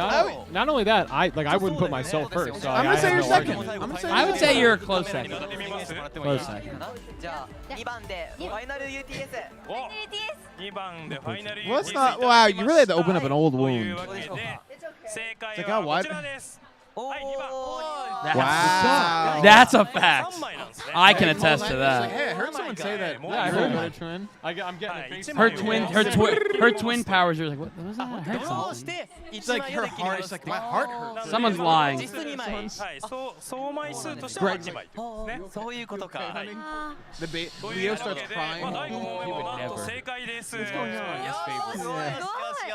Not only that, I wouldn't put myself first. So I'm I gonna say have you're no second. argument. I'm gonna say I would say you're a close second. Close second. じゃあ2番でファイナル UTS。 2番でファイナル Well, that's not. Wow, you really had to open up an old という wound. わけで正解 It's like, は oh, こ what? ちらです。はい、2番。 Wow. That's a fact. I can attest to that. Hey, I heard someone say that. Yeah, I You're heard a that. twin. I'm getting a face. Her twin powers are like, what was that? I heard something. It's like her heart. It's like my heart hurts. Someone's lying. 実2枚。はい、総枚数としては8枚ですね。そういうことか。The Leo Leo starts crying. まあ第5問目もなんと never. 正解です。よしよ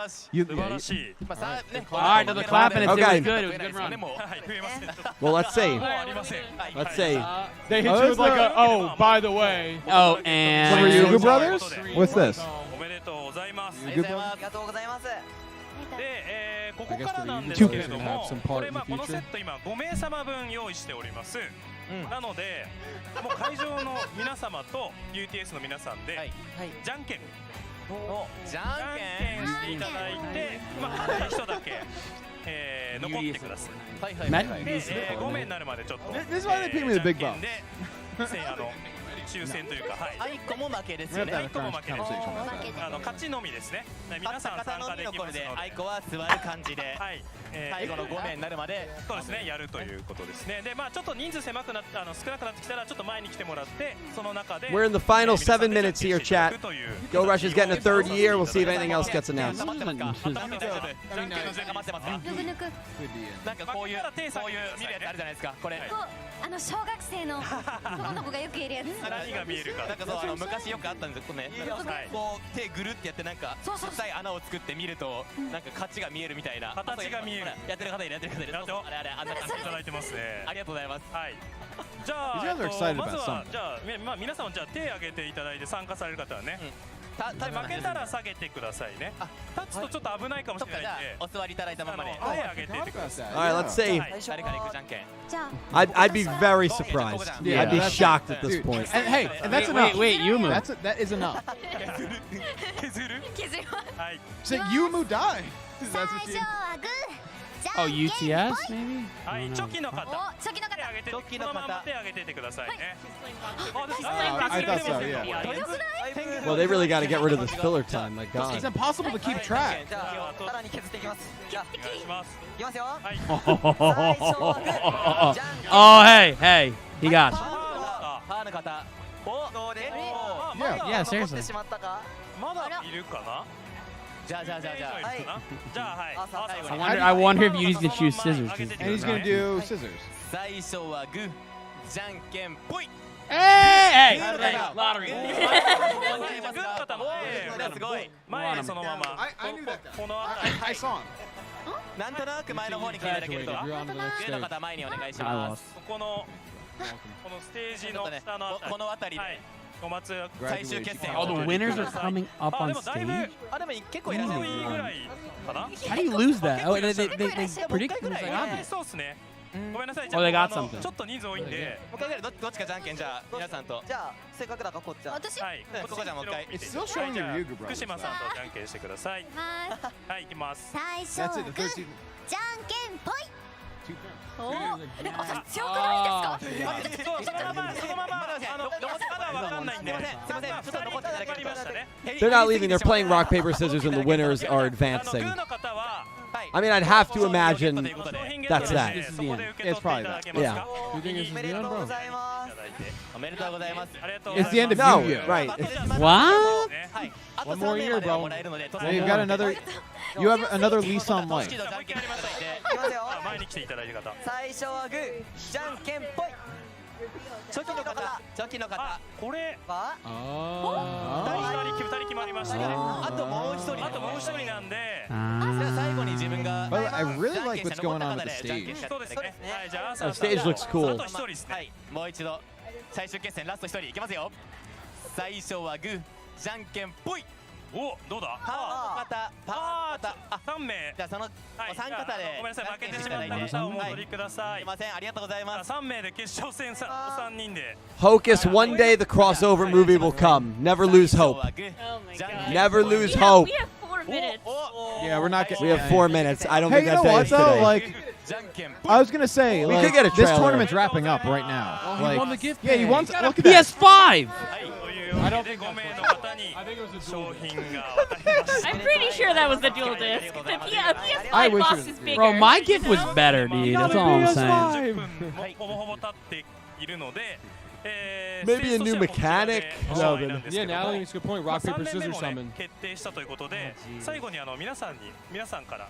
し。 You, 素晴らしい。まあさね。 All right, no, the clapping. It was Okay. good. It was a good run. はい、増えますけど。 Well, let's see. もうありません。 Let's see. They hit you with like a, oh, by the way. Oh, From and Ryugu Brothers? What's this? おめでとうございます。ありがとうございます。で、ここ I guess から the なんですけれ Ryugu ど Brothers are gonna も have some こ part れ in まあ the このセ future. ット今5名様分用意しております。なのでもう会場の皆様と UTS の皆さんでじゃんけんじゃんけんしていただいて、まあ勝った人だけ残ってください。はいはいはい。で、5名になるまでちょっと This is why they pay me the big じゃ bucks. んけんで抽選というか、はい。あいこも負けですよ We have ね。 to have a conversation about that. 勝ちのみですね。皆さん参加できますので。あいこは座る感じで、最後の5名になるまで、そうですね、やるということですね。で、まあちょっと人数狭くなって少なくなってきたらちょっと前に来てもらって、その中で We're in the final 7 minutes here, chat. Go Rush is getting a third year. We'll see if anything else gets announced. 待ってますか？また大丈夫。じゃんけんの時間待ってますか？ぬくぬく。なんかこういう見るやつあるじゃないですか。これ。小学生の男の子がよくいるやつ。何が見えるか。なんかそう昔よくあったんですよね。こう手ぐるってやってなんか小さい穴を作って見るとなんか勝ちが見えるみたいな。形が見える。やってる方いるやってる方いる。あれあんな感じいただいてますね。ありがとうございます。はい。じゃあ You guys are excited まず about は something. じゃあまあ皆さんじゃあ手挙げていただいて参加される方はね。負けたら下げてくださいね。立つとちょっと危ないかもしれないんで。お座りいただいたままで。手挙げていてください。All right, let's see. 誰から行くじゃんけん。 I'd be very surprised. Yeah, I'd be that's- shocked at this dude. point. And hey, and that's enough. That is enough. 削る。はい。So Yumu die. That's what you. Oh, UTS maybe? はい、チョキの方。チョキの方。手挙げて、このまま手挙げててくださいね。 I thought so. Yeah. Well, they really got to get rid of this filler time. My God. It's impossible to keep track. じゃあさらに削っていきます。じゃあお願いします。いきますよ。はい。 Oh, hey, hey, he got you. パーの方。お、どうで？ Yeah, seriously. 残ってしまったか？まだいるかな。じゃあ。はい。じゃあはい。朝最後に。 I wonder if you used to choose scissors. And he's gonna do scissors. 最初はグー、じゃんけんぽい。 Hey, hey, lottery. グー方もすごい。前にそのまま。I knew that. この辺り。 I saw him. なんとなく前の方に来ていただけると。グーの方前にお願いします。このステージの下のこの辺りで。お祭り最終決戦。 Oh, the winners are coming up on でもだいぶ stage? あ、でも結構いらっしゃる。いいぐらいかな。 How do you lose that? Oh, they predict it was like obvious. そうですね。ごめんなさい。 Oh, they got something. ちょっと人数多いんで。もう一回どっちかじゃんけんじゃあ皆さんと。じゃあせっかくだからこっちは。私。はい。ここじゃもう一回。 It's still showing your Yuga 福 brothers. 島さんとじゃんけんしてください。はい、行きます。最初 That's は it. グ The ー 13. じゃんけんぽい。 Two おお、私強くないですか？そのまままだわかんないんで。すみません、ちょっと残っていただけりましたね。 They're not leaving. They're playing rock, paper, scissors, and the winners are advancing. グーの方は I mean, I'd have to imagine that's that. It's probably that. Yeah. You think this is おめ the で end, とう bro? ございます。おめでとうございます。 It's the end of No, Yu-Gi-Oh. right. What? はい。あと One more 3名 year, までは bro. もらえるので。 Now you've got another. You have another lease on life. いきますよ。前に来ていただいた方。最初はグー、じゃんけんぽい。チョキの方、チョキの方。これは2人決まりましたね。あともう一人なんで。じゃあ最後に自分が But I really like what's going on with the じゃんけん stage. そうですね。はい、じゃあ朝 The stage looks cool. あと1人ですね。はい、もう一度最終決戦ラスト1人いきますよ。最初はグー、じゃんけんぽい。お、どうだ。パーの方、パーの方。あ、 3名。じゃあそのお三方で。ごめんなさい、負けてしまった方お戻りください。すいません、ありがとうございます。 3名で決勝戦3人で。 Hocus, one day the crossover movie will come. Never lose hope. Never lose hope. We have 4 minutes. Yeah, we're not getting. We have 4 minutes. I don't Hey, think you know that day what is though? today. Like, I was gonna say, We like, could get a this trailer. tournament's wrapping up right now. Oh, he Like, won the gift yeah, he bag. won. He's got Look a at that. PS5. はい、というわけで5名の方に商品が渡りました。 I'm pretty sure that was the dual disc. The I PS5 wish box it is was- bigger. Bro, my gift you was know? better, dude. That's all I'm saying. 10分もほぼほぼ経っているので、Maybe a new mechanic? No, Yeah, Natalie makes a good point. Rock, paper, scissors summon. 決定したということで、最後に皆さんから、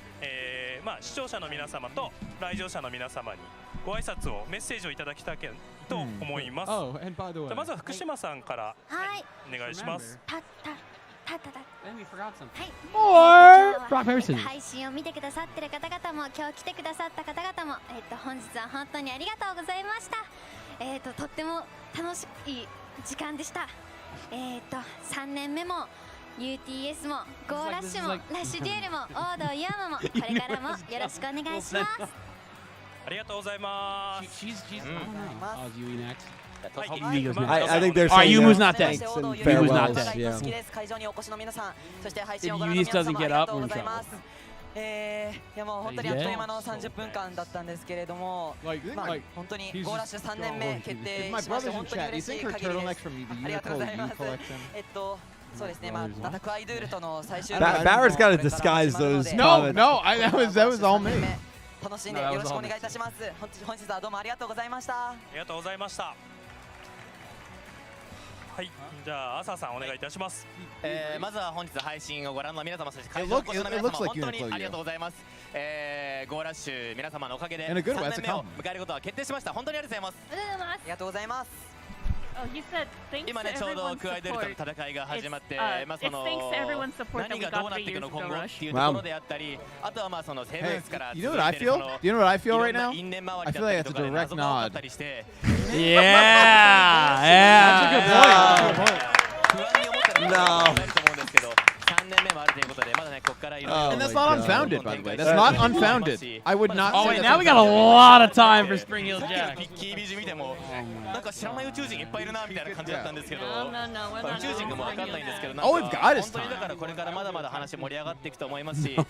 まあ視聴者の皆様と来場者の皆様にご挨拶をメッセージをいただきたいと思います。 Oh, and by the じ way. ゃあまずは福島さんからお願いします。 Then we forgot something. はい。 Rock, paper, scissors. 配信を見てくださってる方々も今日来てくださった方々も本日は本当にありがとうございました。とっても楽しい時間でした。3年目も UTS もゴーラッシュもラッシュデュエルもオードユアマもこれからもよろしくお願いします。ありがとうございます。 She's I don't know. Oh, is Yui next? I think they're saying Yuu's not dead. thanks and Yuu's not farewells. dead. Yeah. 会場にお越しの皆さん、そして配 If 信をご覧の Yui 皆 doesn't 様あ get りが up, とう we're ご in ざい trouble. ます。いやもう本当にあっという間の30分間だったんですけれども、 Like, まあ like, 本当に he's ゴーラッシュ3年目決定 If し my まして brother's 本 in 当に chat, do you 嬉し think い her 限りで turtleneck す。 from the ありがとうござい Uniqlo ま U す。 collection? そうですね、まあ戦うアイドゥールとの最終 Barrett's got to disguise those No, comments. no, that was all me. 楽しんでよろしくお願いいたします。本日はどうもありがとうございました。ありがとうございました。はい、じゃあ朝さんお願いいたします。まずは本日配信をご覧の皆様、そして会 It 場 look- お越しの皆 it 様 looks like 本当に Uniqlo ありがとうございます。ゴーラッシュ皆様のおかげで In a good way, 3 that's a 年目を compliment. 迎えることは決定しました。本当にありがとうございます。ありがとうございます。ありがとうございます。Oh, he said thanks 今 to ねちょうど everyone's クワイドエル support. との戦いが始まって、 It's まあそ thanks の to everyone's support that 何 we がどう got なっ 3ていく years の ago 今後っ Rush. ていうところであったり、あとはまあそのセブンスから You know what I feel? Do you know what I feel right now? I feel like it's a direct nod. Yeah. That's a good point. No. And that's not unfounded, by the way. That's not unfounded. I would not. Oh say wait, that's now we got a unfounded. lot of time for Spring Heel Jack. キービジ見てもなんか知らない宇宙人いっぱいいるなみたいな感じだったんですけど、 No, no, no, we're not 宇宙人かもわかんないんですけど、 All we've got is 本当にだからこれからまだまだ話盛り上がっていくと思いますし、 I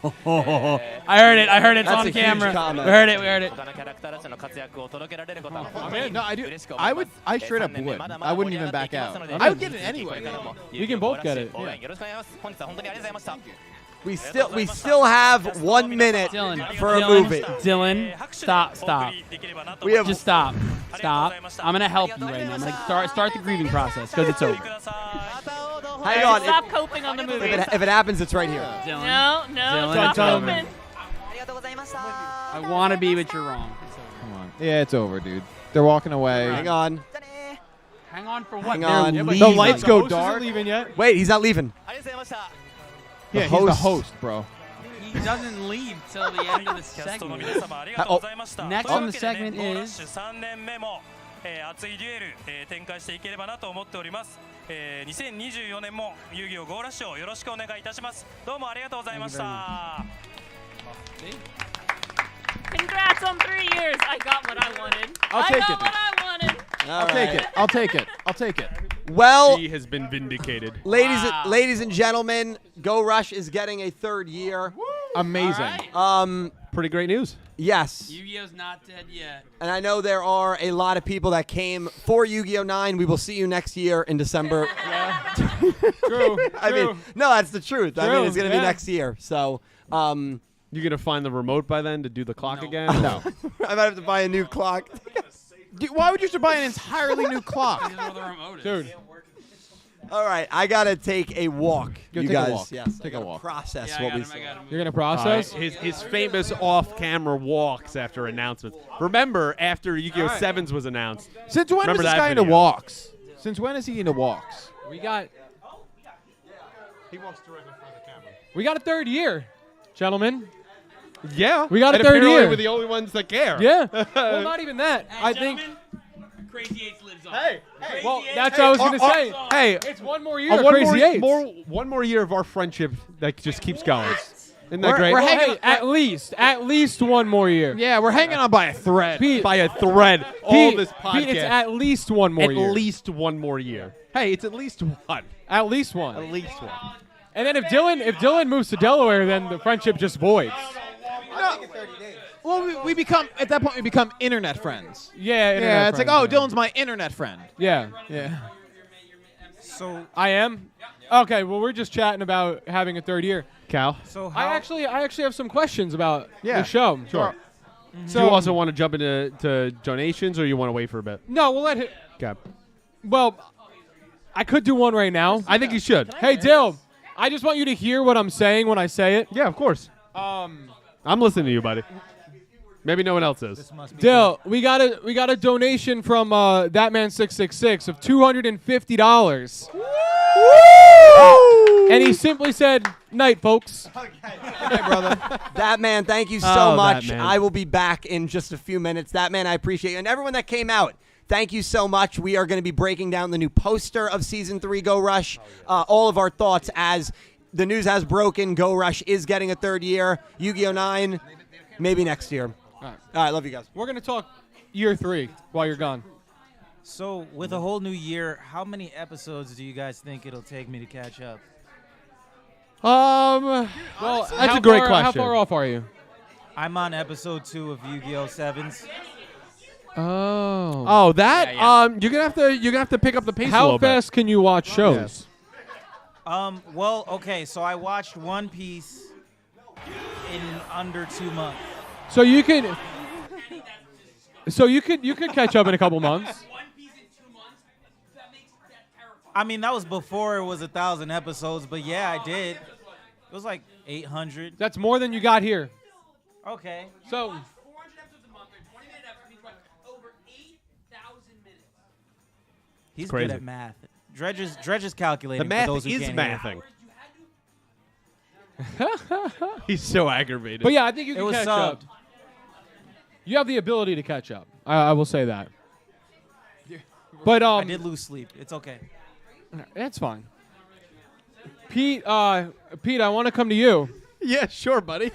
heard it. I heard it's That's on a huge camera. comment. We heard it. We heard it. 他のキャラクターたちの活躍を届けられることは本当 Man, に no, I do. 嬉しく思い I ます。 would. I straight up would. I wouldn't even back out. I would get it anyway. We can both get it. 応援よろしくお願いします。本日は本当にありがとうございました。 We still have 1 minute Dylan, for a Dylan, movie. Dylan, stop. We have Just stop. I'm gonna help you right now. I'm gonna start the grieving process because it's over. Hang on. Stop coping on the movie. If it happens, it's right here. Dylan, No, no, Dylan, stop coping. I want to be, but you're wrong. Come on. Yeah, it's over, dude. They're walking away. Hang on. Hang on for what? Hang They're on. leaving. The lights go Host isn't dark. leaving yet? Wait, he's not leaving. Yeah, he's the host. host, bro. He doesn't leave till the end of the segment. Next Oh. on the segment is 3年目も熱いデュエル展開していければなと思っております。2024年も遊戯王ゴーラッシュをよろしくお願いいたします。どうもありがとうございました。 Congrats on 3 years. I got what I wanted. I'll take I got it. what I wanted. I'll take it. I'll take it. I'll take it. Well, He has been vindicated. ladies and gentlemen, Go Rush is getting a 3rd year. Amazing. Pretty great news. Yes. Yu-Gi-Oh's not dead yet. And I know there are a lot of people that came for Yu-Gi-Oh! 9. We will see you next year in December. True. I mean, no, that's the truth. I mean, True, it's going to be yeah. next year. So, You gonna find the remote by then to do the clock again? No. I might have to buy a new clock. Dude, why would you have to buy an entirely new clock? Dude. All right, I got to take a walk. Go you take a guys, walk. yes. Take I a gotta walk. Process Yeah, I what got we him, I saw. got him. You're going to process? His famous off-camera walks after announcements. Remember, after Yu-Gi-Oh! All right. 7s was announced. Since when Remember is this that guy into video? walks? Since when is he into walks? We got He walks directly in front of the camera. we got a 3rd year, gentlemen. Yeah. We got a and 3rd apparently year. we're the only ones that care. Yeah. Well, not even that. I think. Crazy Eights lives on. Hey. Well, that's what I was gonna say. Hey, It's one more year. of one Crazy more, Eights. one more year of our friendship that just keeps going. Isn't that great? we're Well, hanging hey, at least one more year. Yeah, we're hanging on by a thread. Pete, By a thread. All Pete, this podcast. Pete, it's at least one more At year. least one more year. Hey, it's at least one. At least one. At least one. And then if Dylan moves to Delaware, then the friendship just voids. Well, we become, at that point, we become internet friends. Yeah. Yeah, it's like, friends, oh, yeah. Dylan's my internet friend. Yeah. Yeah. So I am. Okay. Well, we're just chatting about having a 3rd year. Cal? so I how actually have some questions about Yeah, the show. Sure. So Do you also want to jump into donations, or you want to wait for a bit? no, we'll let him. Okay. Well, I could do one right now. I think you should. Hey, Dill, I just want you to hear what I'm saying when I say it. Yeah, of course. I'm listening to you, buddy. Maybe no one else is. Dill, we got a donation from Thatman666 of $250. And he simply said, "Night, folks." Hey, brother. That man, thank you so Oh, much. that man. I will be back in just a few minutes. That man, I appreciate you. And everyone that came out, thank you so much. We are going to be breaking down the new poster of Season 3 Go Rush. All of our thoughts as the news has broken. Go Rush is getting a 3rd year. Yu-Gi-Oh! 9, maybe next year. All right, love you guys. We're going to talk year 3 while you're gone. So with a whole new year, how many episodes do you guys think it'll take me to catch up? Well, That's a great How question. far off are you? I'm on episode 2 of Yu-Gi-Oh! 7s. Oh. Oh, that you're gonna have to pick up the pace a How little fast can you watch shows? Well, okay, so I watched One Piece in under 2 months. So you could catch up in a couple months. I mean, that was before it was 1,000 episodes, but yeah, I did. It was like 800. That's more than you got here. Okay. So He's crazy. good at math. Dredge is calculating. The math for those who is can't hear. mathing. He's so aggravated. But yeah, I think you It can was catch subbed. up. You have the ability to catch up. I will say that. But I did lose sleep. It's okay. That's fine. Pete, Pete, I want to come to you. Yeah, sure, buddy.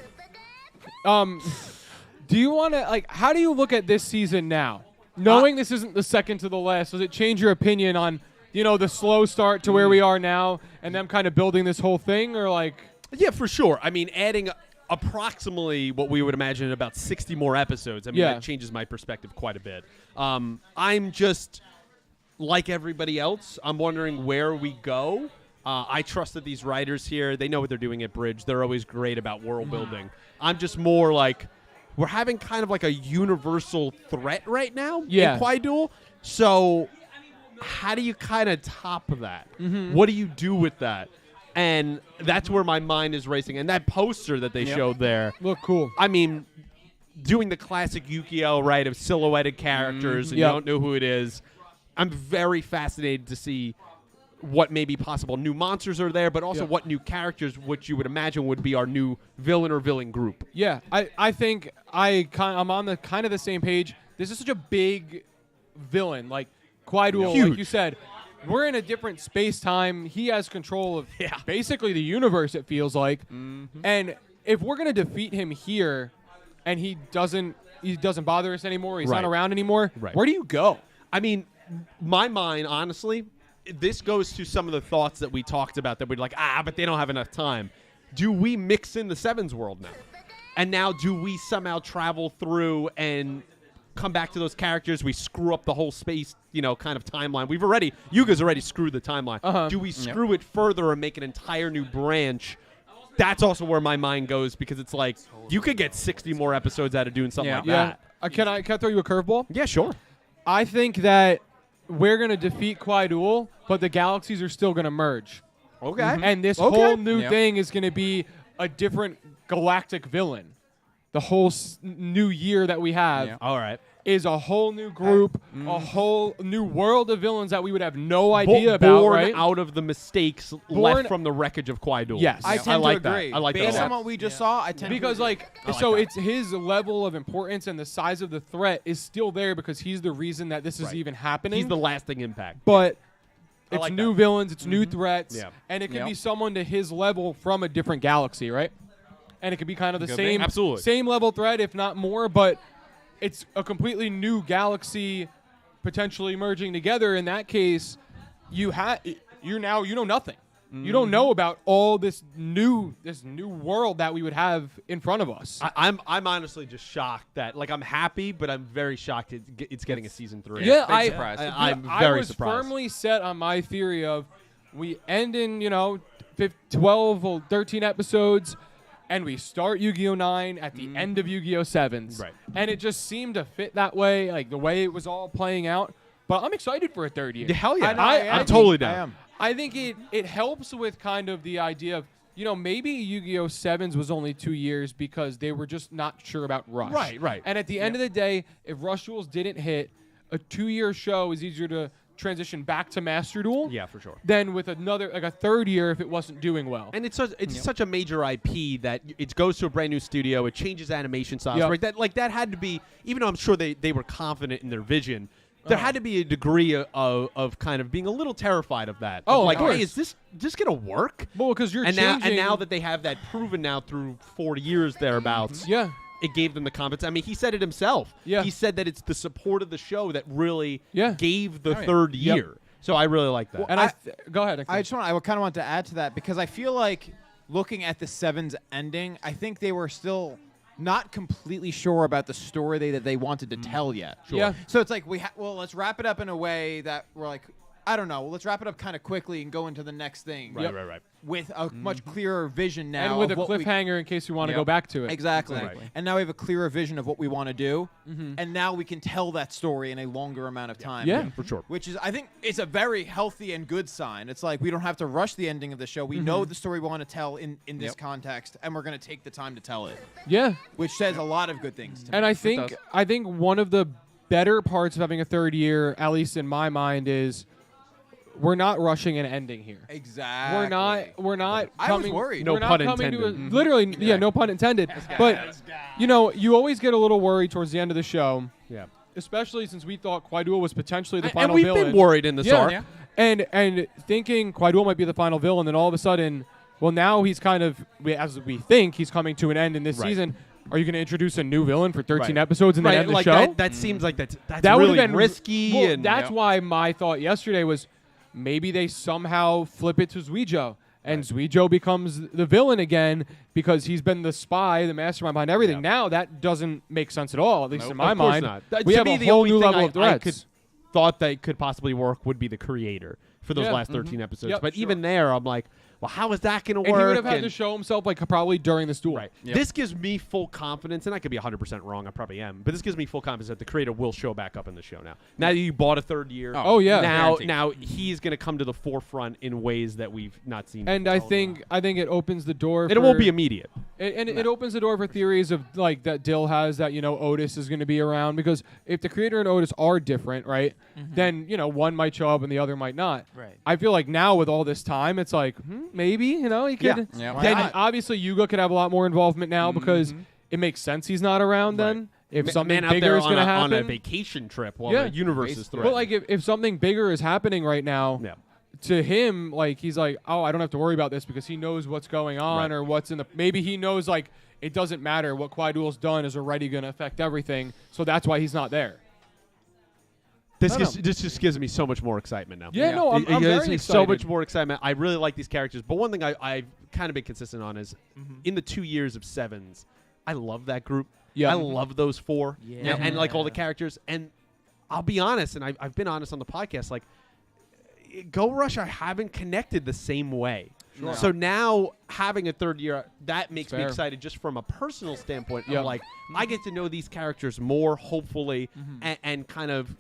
Do you want to how do you look at this season now? Knowing this isn't the second to the last, does it change your opinion on, the slow start to where we are now and them kind of building this whole thing, or Yeah, for sure. I mean, adding approximately what we would imagine about 60 more episodes, I mean, Yeah. that changes my perspective quite a bit. I'm just, like everybody else, I'm wondering where we go. I trust that these writers here, they know what they're doing at Bridge. They're always great about world building. I'm just more like, we're having kind of like a universal threat right now in Kwai-Duel. So how do you kind of top that? What do you do with that? And that's where my mind is racing. And that poster that they showed there. Look cool. I mean, doing the classic Yu-Gi-Oh, right, of silhouetted characters and you don't know who it is. I'm very fascinated to see what maybe possible new monsters are there, but also what new characters, which you would imagine would be our new villain or villain group. Yeah, I think I'm on the kind of the same page. This is such a big villain, like Kwai-Duel, Huge. like you said. We're in a different space-time. He has control of basically the universe, it feels like. And if we're going to defeat him here and he doesn't bother us anymore, he's not around anymore, where do you go? I mean, my mind, honestly, this goes to some of the thoughts that we talked about that we're like, but they don't have enough time. Do we mix in the Sevens world now? And now do we somehow travel through and come back to those characters? We screw up the whole space, kind of timeline. Yuga's already screwed the timeline. Do we screw it further and make an entire new branch? That's also where my mind goes, because it's like, you could get 60 more episodes out of doing something like that. Can I throw you a curveball? Yeah, sure. I think that we're going to defeat Kwai-Duel, but the galaxies are still going to merge. Okay. And this whole new thing is going to be a different galactic villain. The whole new year that we have All right. is a whole new group, a whole new world of villains that we would have no idea about, Born right? out of the mistakes left from the wreckage of Kwai-Duel. Yes. I tend like to agree. That. I like Based that. on what we just saw, I tend because to agree. it's his level of importance and the size of the threat is still there because he's the reason that this is even happening. He's the lasting impact. But it's like new that. villains, it's new threats, Yeah. and it could be someone to his level from a different galaxy, right? And it could be kind of the same level threat, if not more, but it's a completely new galaxy potentially merging together. In that case, you know nothing. You don't know about all this new world that we would have in front of us. I'm honestly just shocked that, I'm happy, but I'm very shocked it's getting a season 3. Yeah, I'm I very was surprised. firmly set on my theory of we end in 12 or 13 episodes, and we start Yu-Gi-Oh! 9 at the end of Yu-Gi-Oh! 7s. Right. And it just seemed to fit that way, like the way it was all playing out. But I'm excited for a third year. Yeah, hell yeah. I'm totally down. I think it helps with kind of the idea of, maybe Yu-Gi-Oh! 7s was only 2 years because they were just not sure about Rush. Right. And at the end of the day, if Rush Duels didn't hit, a 2-year show is easier to transition back to Master Duel. Yeah, for sure. Than with a third year if it wasn't doing well. And it's such a major IP that it goes to a brand new studio. It changes animation styles. Right? That had to be, even though I'm sure they were confident in their vision, there had to be a degree of kind of being a little terrified of that. Oh, like, of course. hey, is this gonna work? Well, because you're changing. changing. Now that they have that proven now through 40 years thereabouts. Yeah. It gave them the confidence. I mean, he said it himself. Yeah. He said that it's the support of the show that really gave the Oh, yeah. third Yep. year. So I really like that. And go ahead. I kind of want to add to that because I feel like looking at the 7's ending, I think they were still not completely sure about the story that they wanted to tell yet. Sure. Yeah. So it's like let's wrap it up in a way that we're like, I don't know. Let's wrap it up kind of quickly and go into the next thing. Right. With a much clearer vision now. And with a of what cliffhanger in case we want to go back to it. Exactly. And now we have a clearer vision of what we want to do. And now we can tell that story in a longer amount of time. Yeah, for sure. Which is, I think, it's a very healthy and good sign. It's like we don't have to rush the ending of the show. We know the story we want to tell in this context, and we're going to take the time to tell it. Yeah. Which says a lot of good things to And me. I think one of the better parts of having a third year, at least in my mind, is we're not rushing an ending here. Exactly. We're not I was coming. worried. We're No not pun coming to a, intended. literally, yeah, no pun intended. But you always get a little worried towards the end of the show. Yeah. Especially since we thought Quaidul was potentially the And final we've villain. been worried in this arc. Yeah. And thinking Quaidul might be the final villain, then all of a sudden, well, now he's kind of, as we think, he's coming to an end in this Right. season. Are you going to introduce a new villain for 13 Right. episodes and then end the like show? That seems like that's that would really have been risky. Well, and that's why my thought yesterday was maybe they somehow flip it to Zuijo. And Zuijo becomes the villain again because he's been the spy, the mastermind behind everything. Now that doesn't make sense at all, at least in my of course mind. not. We To have me, a the whole only new thing level of I threats. thought that could possibly work would be the creator for those Yeah. last 13 episodes. Yep, but sure. even there, I'm like, well, how is that going to And work? he would have had And- to show himself like probably during this duel. Right. This gives me full confidence, and I could be 100% wrong. I probably am, but this gives me full confidence that the creator will show back up in the show now. Now that you bought a third year, Oh, yeah. Now, Guaranteed. he's going to come to the forefront in ways that we've not seen. And I think it opens the door. And it won't be immediate. It opens the door for theories of like that Dill has that Otis is going to be around, because if the creator and Otis are different, right, then one might show up and the other might not. Right. I feel like now with all this time, it's like maybe he could. Yeah. Then Why not? obviously Yuga could have a lot more involvement now because it makes sense he's not around then. If something Man out bigger there is going to happen on a vacation trip while the universe is threatened. But like if something bigger is happening right now, to him, like he's like, oh, I don't have to worry about this because he knows what's going on or what's in the. Maybe he knows like it doesn't matter what Quaidul's done is already going to affect everything, so that's why he's not there. This just gives me so much more excitement now. Yeah, no, I'm It gives very me excited. so much more excitement. I really like these characters, but one thing I've kind of been consistent on is in the 2 years of Sevens, I love that group. Yeah. I love those four, Yeah. and like all the characters. And I'll be honest, and I've been honest on the podcast, like Go Rush, I haven't connected the same way. Sure. So now having a third year, that makes me fair. excited just from a personal standpoint. Yeah. Of like, I get to know these characters more, hopefully, and kind of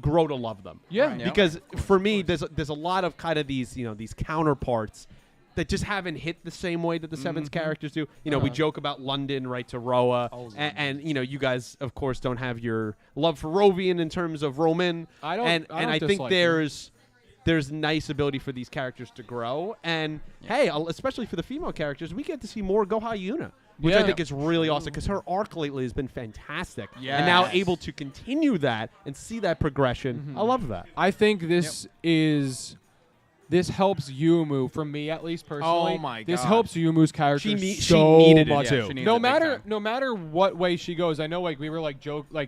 grow to love them. Yeah. Right. Because for me, there's a lot of kind of these these counterparts that just haven't hit the same way that the Sevens characters do. We joke about London, right, to Roa, and you guys, of course, don't have your love for Rovian in terms of Roman. I don't. And I think dislike him. there's nice ability for these characters to grow. And, hey, especially for the female characters, we get to see more Goha Yuna, which I think is really awesome because her arc lately has been fantastic. And now able to continue that and see that progression. I love that. I think this helps Yumu, for me at least personally. Oh my This God. helps Yumu's character She so needed it, much. too. She needed No it big matter time. no matter what way she goes, I know like we were like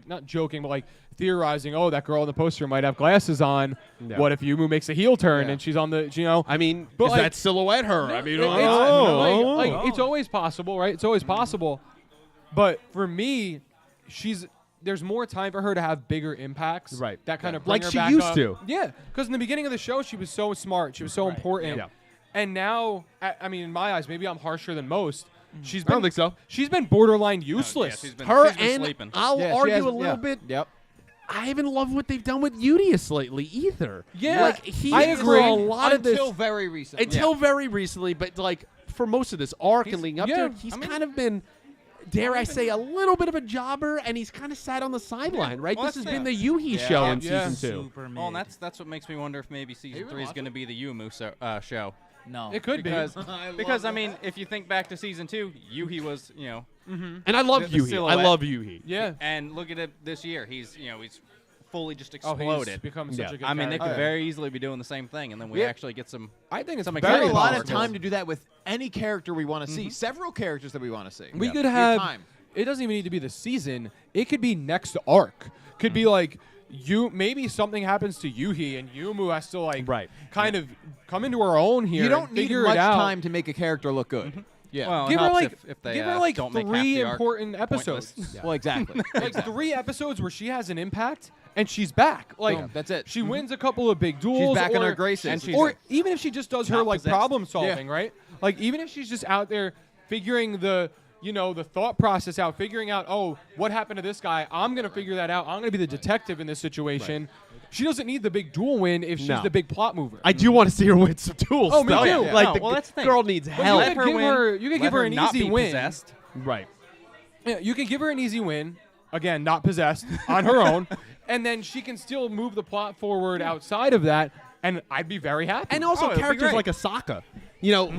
not joking, but like theorizing. Oh, that girl in the poster might have glasses on. Yeah. What if Yumu makes a heel turn Yeah. and she's on the I mean, But is like- that silhouette her? I mean, it's always possible, right? It's always possible. But for me, there's more time for her to have bigger impacts. Right. That kind of Like bring her she back used up. to. Yeah. Because in the beginning of the show, she was so smart. She was so important. Yeah. And now, I mean, in my eyes, maybe I'm harsher than most. She's I don't been, think so. She's been borderline useless. she's been Her she's been and sleeping. I'll Yeah, she argue has- a little yeah. bit. Yep. I haven't loved what they've done with Udius lately either. Yeah, like he I is agree. for a lot of this Until very recently. until very recently, but like for most of this arc and leading up yeah, to it, he's kind of been, dare I say, a little bit of a jobber, and he's kind of sat on the sideline, right? Well, this has that's been the- the Yuhi show in Yeah. season 2. Well, and that's what makes me wonder if maybe season 3 is going to be the Yumu show. No. It could because, be. because I mean, if you think back to season 2, Yuhi was, And I love the Yuhi. I silhouette. love Yuhi. Yeah. and look at it this year. He's fully just Oh, exploded. he's become such a good I mean, they character. could very easily be doing the same thing, and then we Yeah. actually get some. I think it's some very There's a lot of powerful. time to do that with any character we want to see. Several characters that we want to see. We could Your have. time. It doesn't even need to be the season. It could be next arc. Could be like maybe something happens to Yuhi and Yumu has to like kind of come into her own here. You don't and need figure much it out. time to make a character look good. Yeah. Well, it Give her helps like if they give her like don't make half 3 the arc important episodes. pointless. Well, exactly. Like 3 episodes where she has an impact and she's back. Like Boom, that's it. She wins a couple of big duels. back in or, her graces. And she's or even if she just does her not like possessed. problem solving, right? Like even if she's just out there figuring the the thought process out, figuring out, oh, what happened to this guy? I'm gonna figure that out. I'm gonna be the detective in this situation. She doesn't need the big duel win if she's No. the big plot mover. I do want to see her win some tools. Oh, me though. too. Like No, the well, that's the thing. girl needs But help. you could give her, you could give her an not easy be win. possessed. Right. Yeah, you can give her an easy win. Again, not possessed on her own, and then she can still move the plot forward outside of that. and I'd be very happy. And also it'd be characters great. like Asaka,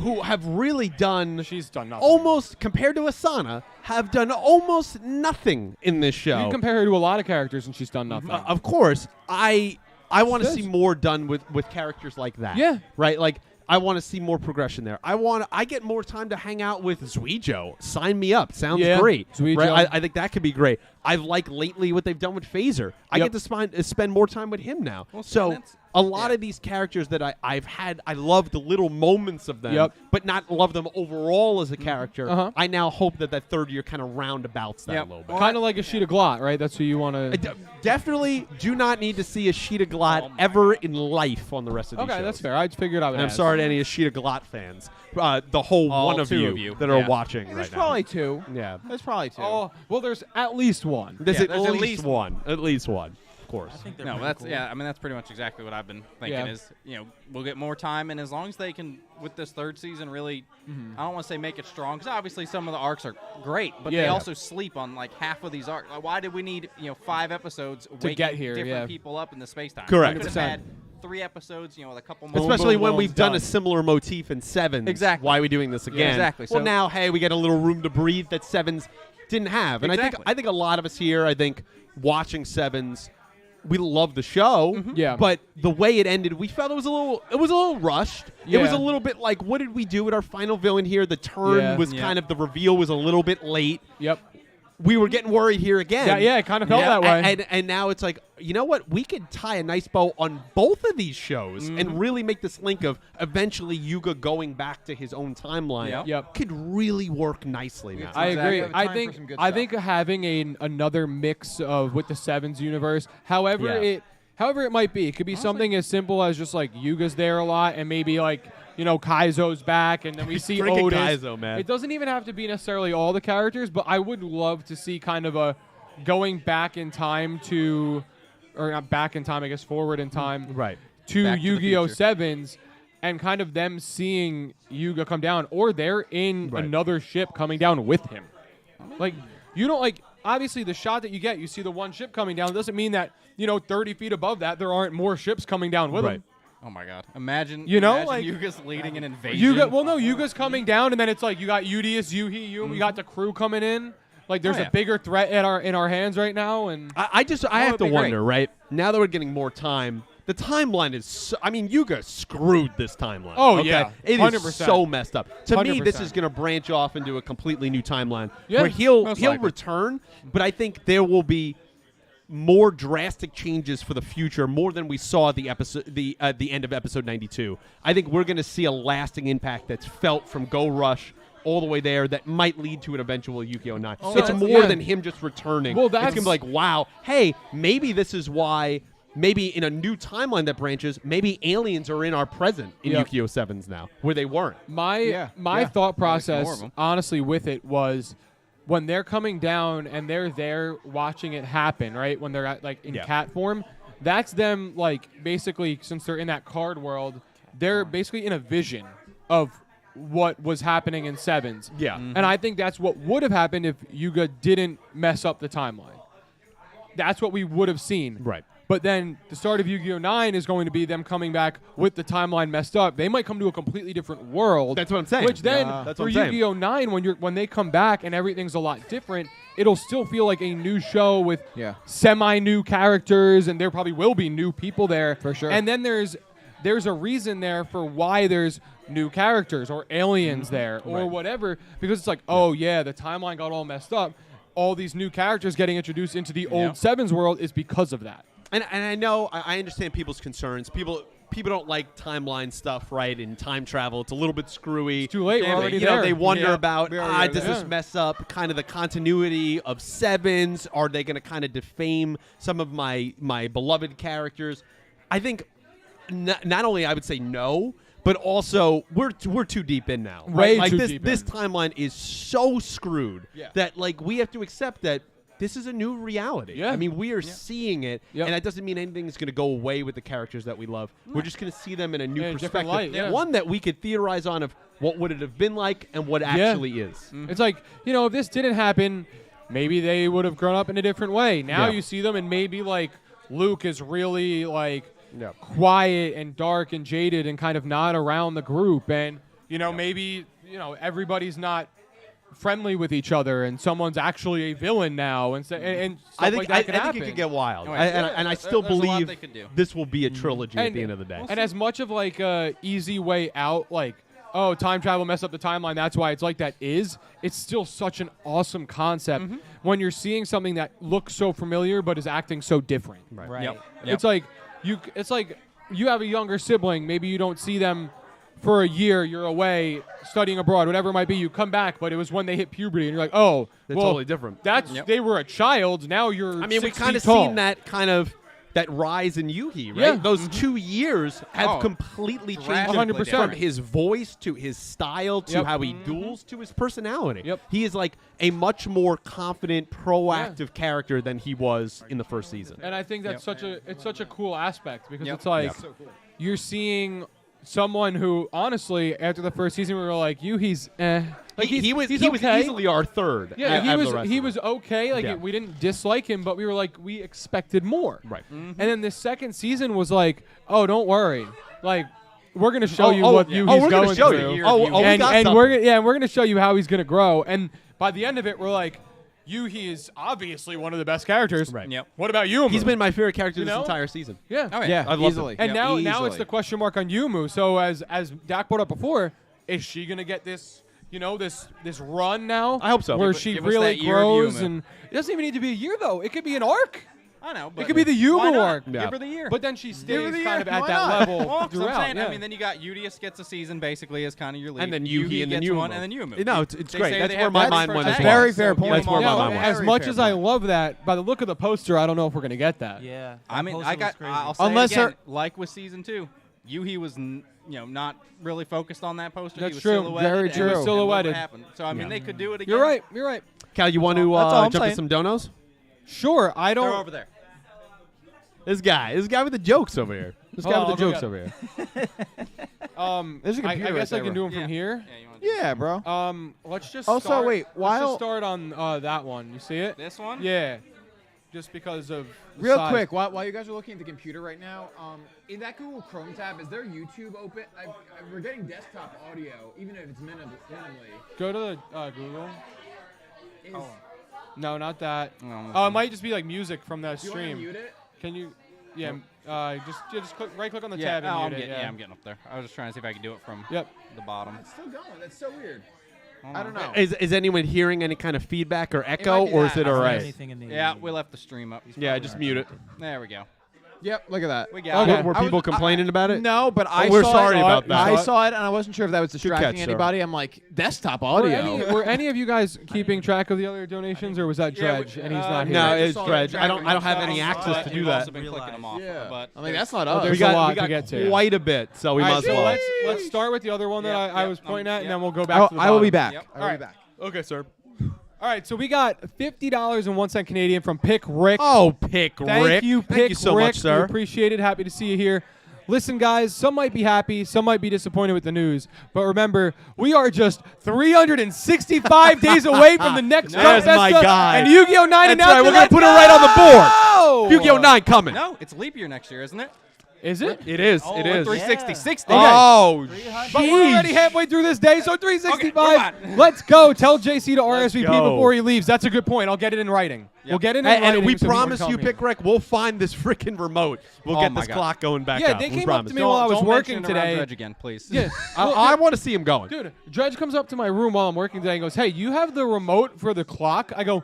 who have really done. She's done nothing. Almost, compared to Asana, have done almost nothing in this show. You compare her to a lot of characters, and she's done nothing. Of course, I want to She see does. more done with characters like that. Yeah. Right? Like, I want to see more progression there. I get more time to hang out with Zuijo. Sign me up. Sounds Yeah, great. Zuijo. Right? I think that could be great. I've liked lately what they've done with Phaser. I Yep. get to spend more time with him now. So a lot of these characters that I've had, I love the little moments of them, Yep. but not love them overall as a character. Uh-huh. I now hope that third year kind of roundabouts that a little bit. Kind of like a sheet of glot, right? That's who you want to. Definitely do not need to see a Sheeta Glot ever in life on the rest of these Okay, shows. that's fair. I figured I would. And I'm ask. sorry to any Sheeta Glot fans. The whole All one of two you, of you. that are Yeah. watching There's right now. probably two. Yeah. There's probably two. Oh, well, there's at least one. There's, Yeah, at, there's least one. At least one. Of course. No, that's I mean, that's pretty much exactly what I've been thinking. Yeah. Is we'll get more time, and as long as they can with this third season really, I don't want to say make it strong, because obviously some of the arcs are great, but they Yeah. also sleep on like half of these arcs. Like, why did we need 5 episodes To waking get here, different yeah. people up in the space time? Correct. We could have 100%. had 3 episodes, with a couple. Especially when boom, we've done done. a similar motif in Sevens. Exactly. Why are we doing this again? exactly. Well, So- now, hey, we get a little room to breathe that Sevens didn't have. And Exactly. I think a lot of us here, watching Sevens, we love the show. Yeah. But the way it ended, we felt it was a little rushed. It was Yeah. a little bit like, what did we do with our final villain here? The turn Yeah. was Yeah. kind of, the reveal was a little bit late. Yep. We were getting worried here again. Yeah, it kind of felt that way. And now it's like, you know what? We could tie a nice bow on both of these shows and really make this link of eventually Yuga going back to his own timeline. Yep. Could really work nicely now. I agree. Exactly. I Time think for some good I stuff. think having another mix of with the Sevens universe, however it might be, it could be something as simple as just like Yuga's there a lot, and maybe like Kaizo's back, and then we see Freaking Otis. Kaizo, man. It doesn't even have to be necessarily all the characters, but I would love to see kind of a going back in time to, or not back in time, I guess forward in time, Right. to Back to the Yu-Gi-Oh! future. Sevens, and kind of them seeing Yuga come down, or they're in Right. another ship coming down with him. Like, you don't like, obviously the shot that you see the one ship coming down, doesn't mean that, 30 feet above that, there aren't more ships coming down with Right. him. Oh my God! Imagine like Yuga's leading an invasion. Yuga's coming down, and then it's like you got Udius, Yuhi, you got the crew coming in. Like there's yeah. a bigger threat in our hands right now, and I have it'd to be wonder, great. right? Now that we're getting more time, the timeline is, Yuga screwed this timeline. Oh, okay? yeah. It is 100%. so messed up. To me, this 100%. is going to branch off into a completely new timeline Yeah, where he'll most likely. return, but I think there will be more drastic changes for the future, more than we saw at the end of episode 92. I think we're going to see a lasting impact that's felt from Go Rush all the way there that might lead to an eventual Yu-Gi-Oh! 9. Oh, It's that's- more yeah. than him just returning. Well, it's going to that's- be like, wow, hey, maybe this is why, maybe in a new timeline that branches, maybe aliens are in our present in Yep. Yu-Gi-Oh! 7s now, where they weren't. My thought process, honestly, with it was when they're coming down and they're there watching it happen, right? When they're at, in cat form, that's them basically, since they're in that card world, they're basically in a vision of what was happening in Sevens. Yeah. And I think that's what would have happened if Yuga didn't mess up the timeline. That's what we would have seen. Right. But then the start of Yu-Gi-Oh! 9 is going to be them coming back with the timeline messed up. They might come to a completely different world. That's what I'm saying. Which then, That's for what I'm saying. Yu-Gi-Oh! 9, when they come back and everything's a lot different, it'll still feel like a new show with semi-new characters, and there probably will be new people there. For sure. And then there's a reason there for why there's new characters or aliens there or whatever, because it's like, oh yeah, the timeline got all messed up. All these new characters getting introduced into the old Sevens world is because of that. And I know, I understand people's concerns. People don't like timeline stuff, right? And time travel, it's a little bit screwy. It's too late. We're already you know, there. they wonder Yeah. about, We already does there. this mess up kind of the continuity of Sevens? Are they going to kind of defame some of my beloved characters? I think not only I would say no, but also we're too deep in now. Way Right? too this deep this in. timeline is so screwed that we have to accept that this is a new reality. Yeah. I mean, we are seeing it, Yep. and that doesn't mean anything is going to go away with the characters that we love. We're just going to see them in a new In a different perspective, light, yeah. one that we could theorize on of what would it have been like and what actually is. It's like, if this didn't happen, maybe they would have grown up in a different way. Now Yeah. you see them, and maybe Luke is really quiet and dark and jaded and kind of not around the group. And, maybe, everybody's not friendly with each other and someone's actually a villain now and stuff I think like that could I happen. think it could get wild. Oh, And I still there's a lot believe they could do. this will be a trilogy at the end of the day. And as much of like a easy way out, like, oh, time travel messed up the timeline, that's why it's like that it's still such an awesome concept when you're seeing something that looks so familiar but is acting so different. Right. Yep. It's like you have a younger sibling, maybe you don't see them for a year, you're away studying abroad, whatever it might be, you come back, but it was when they hit puberty and you're like, oh, They're well, totally different. They were a child, now you're I mean, we 6 kind of feet tall. seen that rise in Yuhi, right? Yeah. Those 2 years have Oh, completely changed drastically him from different. his voice to his style to Yep. how he duels to his personality. Yep. He is like a much more confident, proactive character than he was in the first season. And I think that's such a cool aspect because Yep. it's like Yep. you're seeing someone who honestly after the first season we were like, he's like he was he's he was okay. easily our third. Yeah, out of the rest he of was them. okay. Like Yeah. we didn't dislike him, but we were like we expected more. Right. And then the second season was like, oh, don't worry, like we're gonna show you what yeah. he's we're gonna going show through. you. and we got and something. we're gonna show you how he's gonna grow. And by the end of it, we're like, he is obviously one of the best characters. Right. Yep. What about Yumu? He's been my favorite character You this know? entire season. Yeah. Oh, Yeah, I've loved easily. And now it's Easily. the question mark on Yumu. So as Dak brought up before, is she gonna get this? This run now. I hope so. Where Give- she give us really that year of grows, Yumu. and it doesn't even need to be a year though. It could be an arc. I know, but It could be the why Yumu not? arc. Yeah. Give her the year. But then she stays her the kind of year. at Why that not? level Well, 'cause I'm throughout. saying, yeah. I mean, then you got Udius gets a season basically as kind of your lead. And then Yuhi and then gets Yumu. one, and then Yumu. No, it's They great. say That's they where have my that mind for went as tag. well. Very fair point. That's where my Now, mind went. as Very much fair as I point. love that, by the look of the poster, I don't know if we're gonna get that. Yeah. I mean, that I poster got. was crazy. I'll say Unless it again, they're- like with season 2, Yuhi was not really focused on that poster. That's he was true. Silhouetted Very and true. look what Silhouetted. happened. So I mean, they could do it again. You're right. You're right. Cal, you want to That's all I'm jump saying. to some donos? Sure. I They're don't. over there. This guy with the jokes over here. This guy Oh, with the I'll go jokes get- over here. There's a I computer right guess I there, can do bro. them from here. Yeah, you want to Yeah, bro. Let's just Also, start, wait, let's while- just start on that one. You see it? this one? Yeah. Just because of the Real size. quick, while you guys are looking at the computer right now, in that Google Chrome tab, is there YouTube open? We're getting desktop audio, even if it's minimally. Go to the Google. Is, No, not that. No, It might just be like music from the do you want to stream. mute it? Can you? Yeah. Just right click on the Yeah, tab and I'm mute it. getting, I'm getting up there. I was just trying to see if I could do it from Yep. the bottom. It's still going. That's so weird. Hold I on. don't know. Is anyone hearing any kind of feedback or echo, be or is that. it I all don't right? Anything in the Yeah, we left the stream up. Yeah, just mute it. There we go. Yep, look at that. We got Okay. it. Were people complaining about it? No, but I we're saw sorry it. about that. I saw it, and I wasn't sure if that was distracting catch, sir. anybody. I'm like, desktop Were audio. any of you guys keeping track of the other donations, or was that Dredge and he's not here? No, I it's saw Dredge. the I don't have track any and access to do You've that. also been clicking them off, Yeah. but I mean, that's not Well, us. there's We got, a lot we got to get to. quite a bit, so we All might right, as so well. let's start with the other one that Yep, I yep, was pointing at, and yep. then we'll go back to the I will be bottom. back. Yep. I will be back. Okay, sir. All right, so we got $50.01 Canadian from Pick Rick. Oh, Pick Thank Rick. you, Pick Thank you so Rick. much, sir. We appreciate it. Happy to see you here. Listen, guys, some might be happy, some might be disappointed with the news, but remember, we are just 365 days away from the next Jump There's my Festa, guy. and Yu-Gi-Oh! 9 That's announced right, it. we're gonna Let's put it right on go! the board. Yu-Gi-Oh! 9 coming. No, it's leap year next year, isn't it? Is it? It is. Oh, It is. 366 days. Oh, But we're already halfway through this day, so 365. Okay, Let's go. Tell JC to RSVP go. before he leaves. That's a good point. I'll get it in writing. We'll get it in writing. and we so promise can you, come here. Pick Rick, we'll find this freaking remote. We'll Oh get my this God. clock going back Yeah, up. they We came up promise. to me while I was Don't working mention it around today. Dredge again, please. Yeah. I want to see him going. Dude, Dredge comes up to my room while I'm working today and goes, "Hey, you have the remote for the clock?" I go,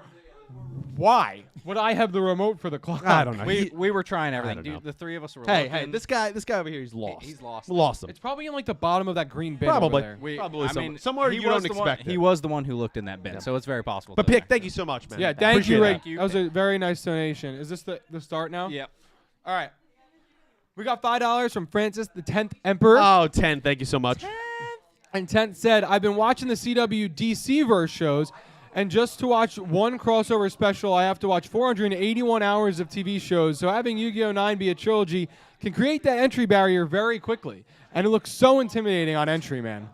"Why would I have the remote for the clock?" I don't know. We were trying everything. don't know. Dude, the three of us were Hey, looking. this guy over here, he's lost. He's lost. We lost him. It's probably in like the bottom of that green bin Probably. over there. Probably I mean, somewhere he you was don't the one- expect it. He was the one who looked in that bin, so it's very possible. But that Pick, thank you so much, man. Yeah, thank Appreciate you, that. Rick. That was a very nice donation. Is this the start now? Yep. All right. We got $5 from Francis, the 10th Emperor. Oh, 10. Thank you so much. And 10th said, I've been watching the CW DC verse shows, and just to watch one crossover special, I have to watch 481 hours of TV shows. So having Yu-Gi-Oh! 9 be a trilogy can create that entry barrier very quickly. And it looks so intimidating on entry, man.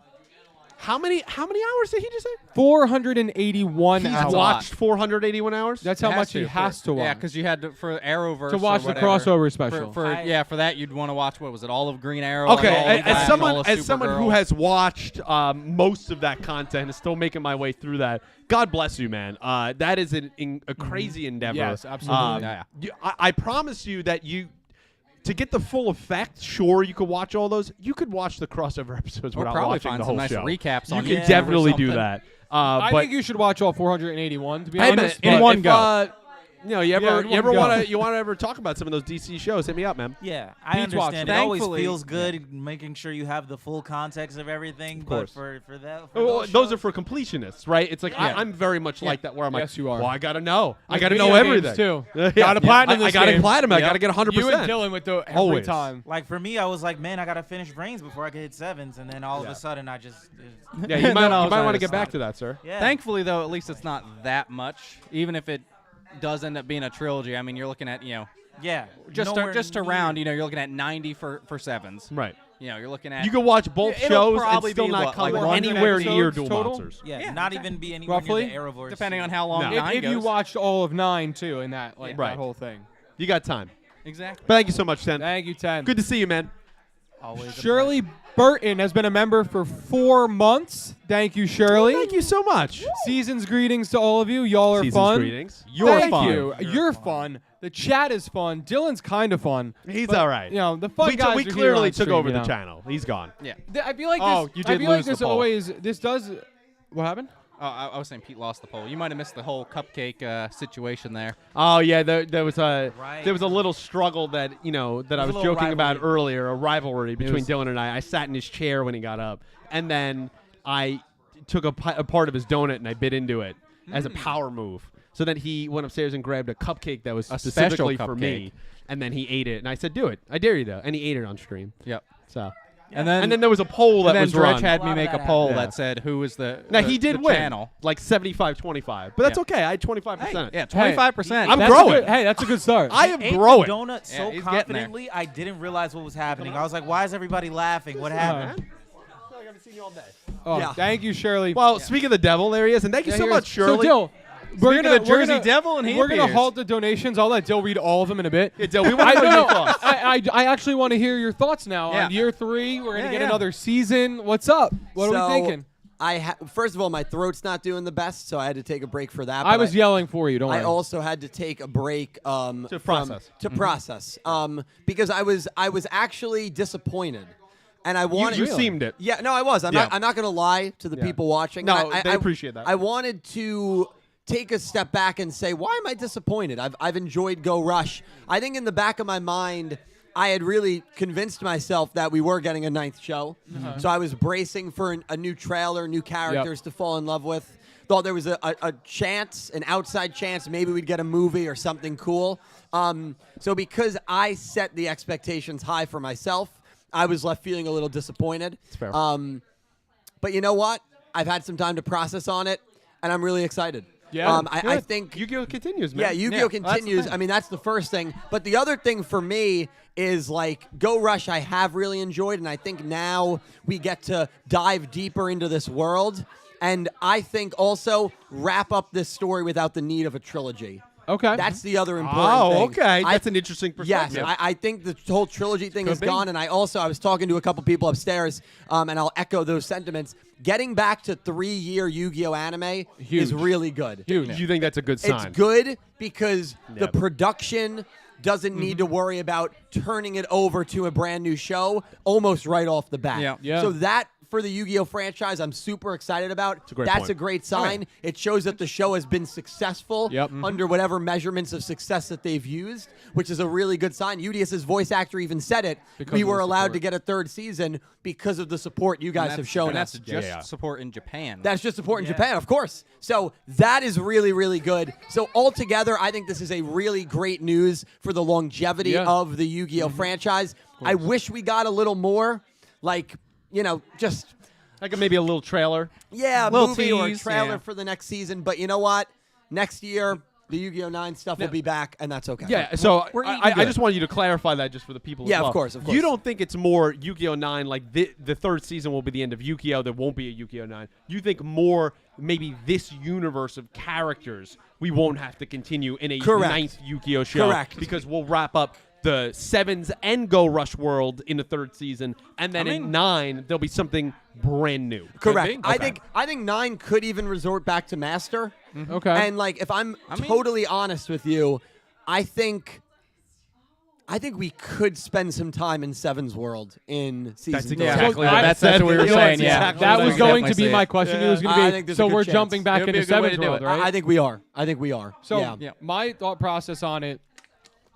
How many hours did he just say? 481 He's hours. watched 481 hours. That's how much he has to watch. Yeah, because you had to, for Arrowverse To watch or the whatever, crossover special. For that, you'd want to watch, what was it, all of Green Arrow? Okay, like all of as Flash, all of someone who Supergirl. has watched most of that content and is still making my way through that, God bless you, man. That is a crazy endeavor. Yes, absolutely. I promise you that to get the full effect, sure, you could watch all those. You could watch the crossover episodes Or without probably watching find the some whole nice show. recaps You on can YouTube or definitely do something. that. I But think you should watch all 481. To be hey, honest, man, in one go. You in ever one want go. to ever talk about some of those DC shows? Hit me up, man. Yeah, I Pete's understand. watching. It always Thankfully- feels good making sure you have the full context of everything. course. But for that, for Well, those those shows- are for completionists, right? It's like I'm very much like that, where I'm Yes, like, you are. well, I gotta know. I With gotta video know games, everything. too. Gotta platinum I this gotta game. platinum. I Yep. gotta get 100%. You and Dylan with the every Always. time. Like for me, I was like, man, I gotta finish Brains before I could hit sevens, and then all of a sudden, I just Yeah, you might, Then all you of a might sudden want to it's get back not. to that, sir. yeah. Thankfully, though, at least it's not that much. Even if it does end up being a trilogy, I mean, you're looking at, yeah, just nowhere around, near. you're looking at 90 for sevens. Right. You're looking at. You can watch both It'll shows and probably still be not what, come like anywhere 100 near episodes Duel total? Monsters. Yeah, not even be anywhere Roughly? near the Arrowverse. depending on how long No. 9 If goes. you watched all of 9 too, in that Yeah. Right. that whole thing. You got time. Exactly. But thank you so much, Ten. Thank you, 10. Good to see you, man. Always a Shirley Burton has been a member for 4 months. Thank you, Shirley. Thank you so much. Season's greetings to all of you. Y'all are Season's fun. greetings. Thank you. You're fun. The chat is fun. Dylan's kind of fun. He's but, all right. The fun guys we are here clearly on took stream, over you the know. channel. He's gone. Yeah. I feel like Oh, this. you I did feel like lose the this poll. always. This does. What happened? Oh, I was saying Pete lost the poll. You might have missed the whole cupcake situation there. Oh yeah, there was a Right. there was a little struggle that that I was a little joking about rivalry. earlier, a rivalry between was- Dylan and I. I sat in his chair when he got up, and then I took a part of his donut and I bit into it as a power move. So then he went upstairs and grabbed a cupcake that was A specifically special for me, and then he ate it. And I said, "Do it, I dare you to." And he ate it on stream. Yep. So And then there was a poll that and then was Dredge run. had A me lot of make a that poll happened. that said who was the Now the, he did the win, channel. like 75-25, but that's Yeah. okay. I had 25%. Yeah, 25%. I'm That's a growing. good- hey, that's a good start. I am Ate the growing. donut so Yeah, he's getting there. confidently, I didn't realize what was happening. I was like, why is everybody laughing? What happened? I feel like I haven't seen you all day. Oh, Yeah. thank you, Shirley. Well, speaking of the devil, there he is, and thank you Yeah, so here much, is- Shirley. So, Dill, we're Speaking gonna of Jersey we're gonna, Devil, and he we're gonna appears. halt the donations. I'll let Dill read all of them in a bit. Yeah, Dill, we wanna know your no, thoughts. I actually want to hear your thoughts now Yeah. on year 3. We're gonna Yeah, get yeah. another season. What's up? What are So, we thinking? First of all, my throat's not doing the best, so I had to take a break for that. I but was yelling for you. Don't I worry. also had to take a break to process. process because I was actually disappointed, and I wanted. You seemed it. Yeah, no, I was. I'm not gonna lie to the Yeah. people watching. No, I they appreciate that. I wanted to take a step back and say, why am I disappointed? I've enjoyed Go Rush. I think in the back of my mind, I had really convinced myself that we were getting a 9th show. So I was bracing for a new trailer, new characters to fall in love with. Thought there was a chance, an outside chance, maybe we'd get a movie or something cool. So because I set the expectations high for myself, I was left feeling a little disappointed. It's fair. But you know what? I've had some time to process on it, and I'm really excited. Yeah, I think Yu-Gi-Oh continues, yeah, man. Yu-Gi-Oh well, that's the continues. thing. I mean, that's the first thing. But the other thing for me is like Go Rush I have really enjoyed, and I think now we get to dive deeper into this world. And I think also wrap up this story without the need of a trilogy. Okay. That's the other important Oh, thing. okay. That's an interesting Yes, perspective. I think the whole trilogy thing is be. gone. And I was talking to a couple people upstairs, and I'll echo those sentiments. Getting back to 3-year Yu-Gi-Oh anime is really good. Huge. You think that's a good sign? It's good because the Yep. production doesn't need to worry about turning it over to a brand new show almost right off the bat. Yeah. Yeah. So that for the Yu-Gi-Oh franchise, I'm super excited about. a great That's point. a great sign. It shows that the show has been successful Yep. under whatever measurements of success that they've used, which is a really good sign. UDS's voice actor even said it. Because We of were the allowed support. to get a 3rd season because of the support you guys have shown and us. that's just Yeah. support in Japan. That's just support in Japan, of course. So that is really, really good. So altogether, I think this is a really great news for the longevity Yeah. of the Yu-Gi-Oh franchise. I wish we got a little more, like, just Like maybe a little trailer. a Little movie or a tease, trailer yeah. for the next season. But you know what? Next year, The Yu-Gi-Oh! 9 stuff will be back, and that's okay. Yeah, so We're I just want you to clarify that just for the people. Yeah, as well. of course, of course. You don't think it's more Yu-Gi-Oh! 9, like the third season will be the end of Yu-Gi-Oh! There won't be a Yu-Gi-Oh! 9. You think more maybe this universe of characters we won't have to continue in a Correct. ninth Yu-Gi-Oh! Show. Correct. Because we'll wrap up the 7s and Go Rush World in the third season, and then in 9 there'll be something brand new. Correct. I think 9 could even resort back to Master. Okay. And like, if I'm totally honest with you, I think we could spend some time in 7's world in season 3. That's what we were saying. Yeah, that was going to be my question. It was going to be. So we're jumping back into 7's world, right? I think we are. I think we are. So my thought process on it,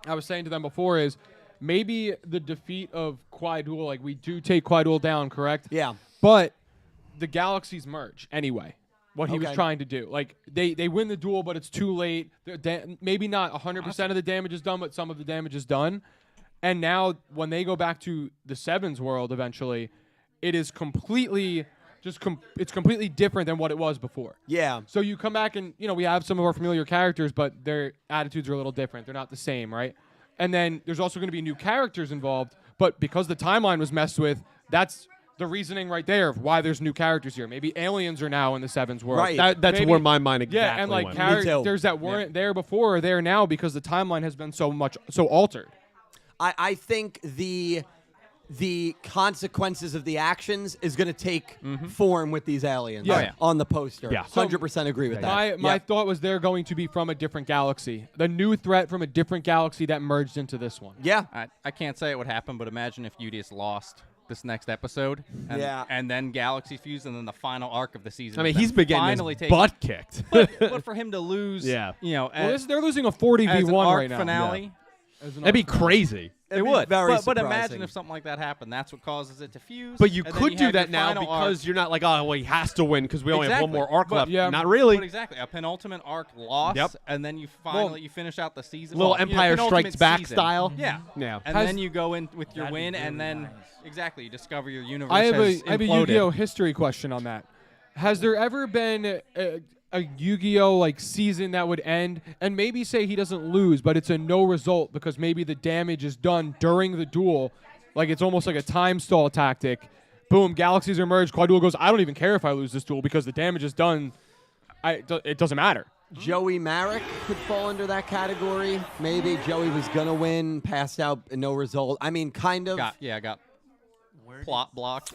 I was saying to them before, is maybe the defeat of Kwai-Duel, like we do take Kwai-Duel down, correct? Yeah. But the galaxies merge anyway. What he was Okay. trying to do. Like, they win the duel, but it's too late. Maybe not 100% of the damage is done, but some of the damage is done. And now, when they go back to the 7's world eventually, it is completely it's completely different than what it was before. Yeah. So you come back and, we have some of our familiar characters, but their attitudes are a little different. They're not the same, right? And then there's also going to be new characters involved, but because the timeline was messed with, that's the reasoning right there of why there's new characters here. Maybe aliens are now in the 7's world. Right. That's Maybe, where my mind exactly Yeah, and like went. characters that weren't there before are there now because the timeline has been so altered. I think the consequences of the actions is going to take form with these aliens on the poster. Yeah. 100% agree with that. My thought was they're going to be from a different galaxy. The new threat from a different galaxy that merged into this one. Yeah. I can't say it would happen, but imagine if Udius lost this next episode, and then Galaxy fused, and then the final arc of the season. I mean, is he's been getting finally his butt kicked. but for him to lose, Yeah. Well, they're losing a 40v1 arc right now. finale. That'd be crazy. It would. very But surprising. imagine if something like that happened. That's what causes it to fuse. But you and then could do have that your now final because arc. you're not like, oh, well, he has to win because we only have one more arc But- left. Yeah. Not really. But exactly, a penultimate arc loss, Yep. and then you finally you finish out the season. Little Well, Empire penultimate Strikes Back season. style. Yeah, Yeah. And then you go in with your win, and then exactly you discover your universe. I have has a imploded. Yu-Gi-Oh history question on that. Has there ever been a Yu-Gi-Oh like season that would end and maybe say he doesn't lose, but it's a no result because maybe the damage is done during the duel, like it's almost like a time stall tactic. Boom, galaxies are merged. Kwai-Duel goes, I don't even care if I lose this duel because the damage is done. It doesn't matter. Joey Marek could fall under that category. Maybe Joey was going to win, passed out, and no result. I mean, kind of. got plot blocked.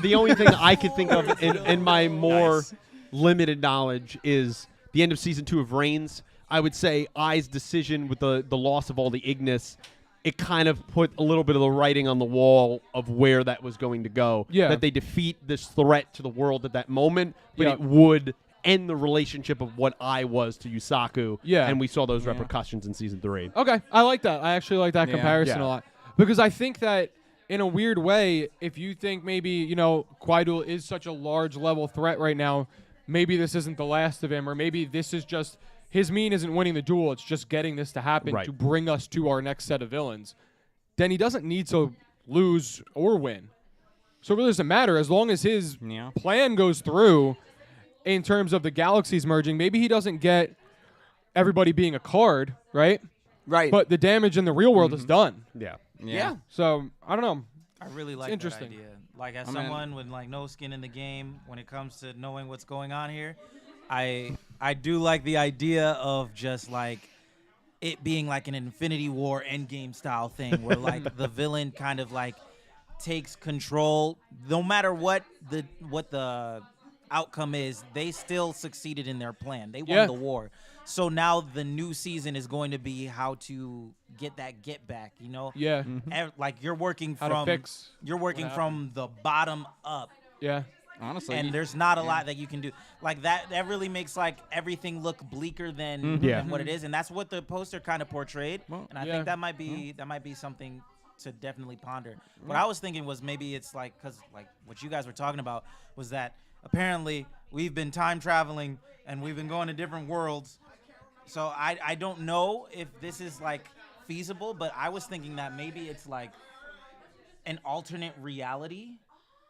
The only thing I could think of in my more limited knowledge is the end of season 2 of Reigns. I would say Ai's decision with the loss of all the Ignis, it kind of put a little bit of the writing on the wall of where that was going to go. Yeah. That they defeat this threat to the world at that moment, but Yeah. it would end the relationship of what I was to Yusaku. Yeah. And we saw those repercussions in season 3. Okay, I like that. I actually like that Yeah. comparison Yeah. a lot because I think that in a weird way, if you think maybe Kwai-Duel is such a large level threat right now, maybe this isn't the last of him, or maybe this is just his mean isn't winning the duel. It's just getting this to happen Right. to bring us to our next set of villains. Then he doesn't need to lose or win. So it really doesn't matter as long as his plan goes through. In terms of the galaxies merging, maybe he doesn't get everybody being a card, right? Right. But the damage in the real world is done. Yeah. Yeah. So I don't know. I really like interesting. that idea. Like, as I mean- someone with like no skin in the game, when it comes to knowing what's going on here, I do like the idea of just like it being like an Infinity War Endgame style thing, where like the villain kind of like takes control, no matter what the outcome is. They still succeeded in their plan. They won Yeah. the war. So now the new season is going to be how to get that get back, Yeah. Like you're working How to from fix you're working what from the bottom up, Yeah. Honestly, and there's not a lot that you can do. Like that really makes like everything look bleaker than, Yeah. than what it is, and that's what the poster kind of portrayed. And I yeah. think that might be something to definitely ponder. What I was thinking was maybe it's like, because like what you guys were talking about was that apparently we've been time traveling and we've been going to different worlds. So I don't know if this is like feasible, but I was thinking that maybe it's like an alternate reality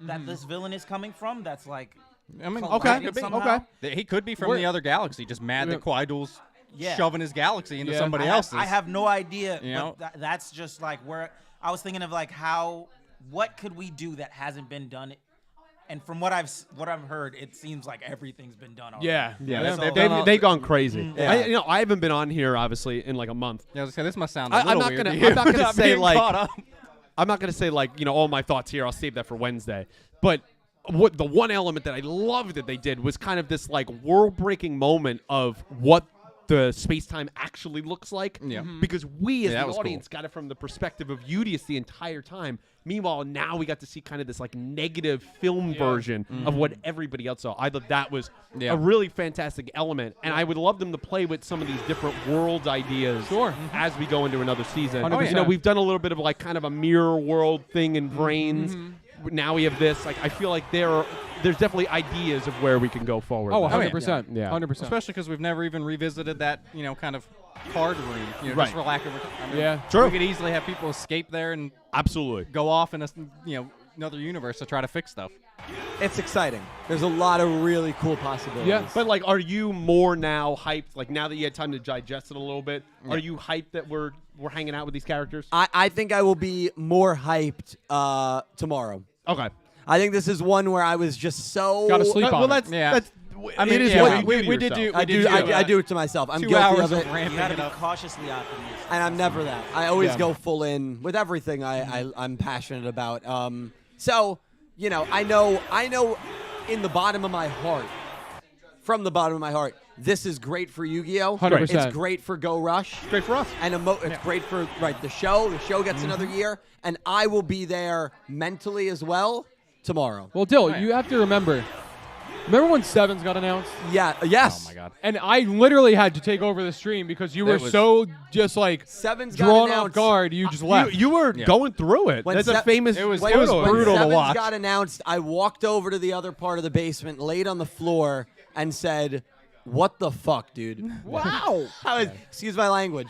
that this villain is coming from. That's like I mean, colliding could be. somehow. He could be from We're- the other galaxy, just mad that Kwai-Duel's shoving his galaxy into Yeah. somebody I have- else's. I have no idea. You know? But that's just like where I was thinking of like what could we do that hasn't been done? And from what I've heard, it seems like everything's been done already. Yeah, So- they've gone crazy. Yeah. I haven't been on here obviously in like a month. Yeah, I was gonna say, this must sound a I'm little not weird gonna. to you. I'm not gonna Not say being like. caught up. I'm not gonna say like all my thoughts here. I'll save that for Wednesday. But what the one element that I loved that they did was kind of this like world-breaking moment of what the space-time actually looks like. Yeah. Because we as Yeah, that the was cool. audience got it from the perspective of Udius the entire time. Meanwhile, now we got to see kind of this like negative film version of what everybody else saw. I thought that was a really fantastic element, and I would love them to play with some of these different world ideas as we go into another season. 100%. We've done a little bit of like kind of a mirror world thing in Brains. Now we have this. Like I feel like there's definitely ideas of where we can go forward. Oh, with it. 100%. Yeah. 100%. Especially because we've never even revisited that, kind of card room. Just for lack of True. We could easily have people escape there and absolutely go off in another universe to try to fix stuff. It's exciting. There's a lot of really cool possibilities. Yeah, but like, are you more now hyped? Like now that you had time to digest it a little bit, are you hyped that we're hanging out with these characters? I think I will be more hyped tomorrow. Okay. I think this is one where I was just so Gotta sleep on it. That's. I mean, it is yeah, what we you do to did do. yourself. I do it to myself. I'm 2 guilty hours of it. of ramping You gotta it be up. cautiously optimistic. And I'm never that. I always go full in with everything I'm passionate about. So, I know in the bottom of my heart, from the bottom of my heart, this is great for Yu-Gi-Oh! 100%. It's great for Go Rush. Great for us. And it's great for the show. The show gets another year, and I will be there mentally as well tomorrow. Well, Dill, you have to remember when Sevens got announced? Yeah. Yes. Oh my God. And I literally had to take over the stream because you were so just like Sevens got drawn off announced. guard. You just left. You were going through it. When That's a Se- famous. It was photo. brutal to Sevens watch. got announced, I walked over to the other part of the basement, laid on the floor, and said, "What the fuck, dude?" Wow. Excuse my language,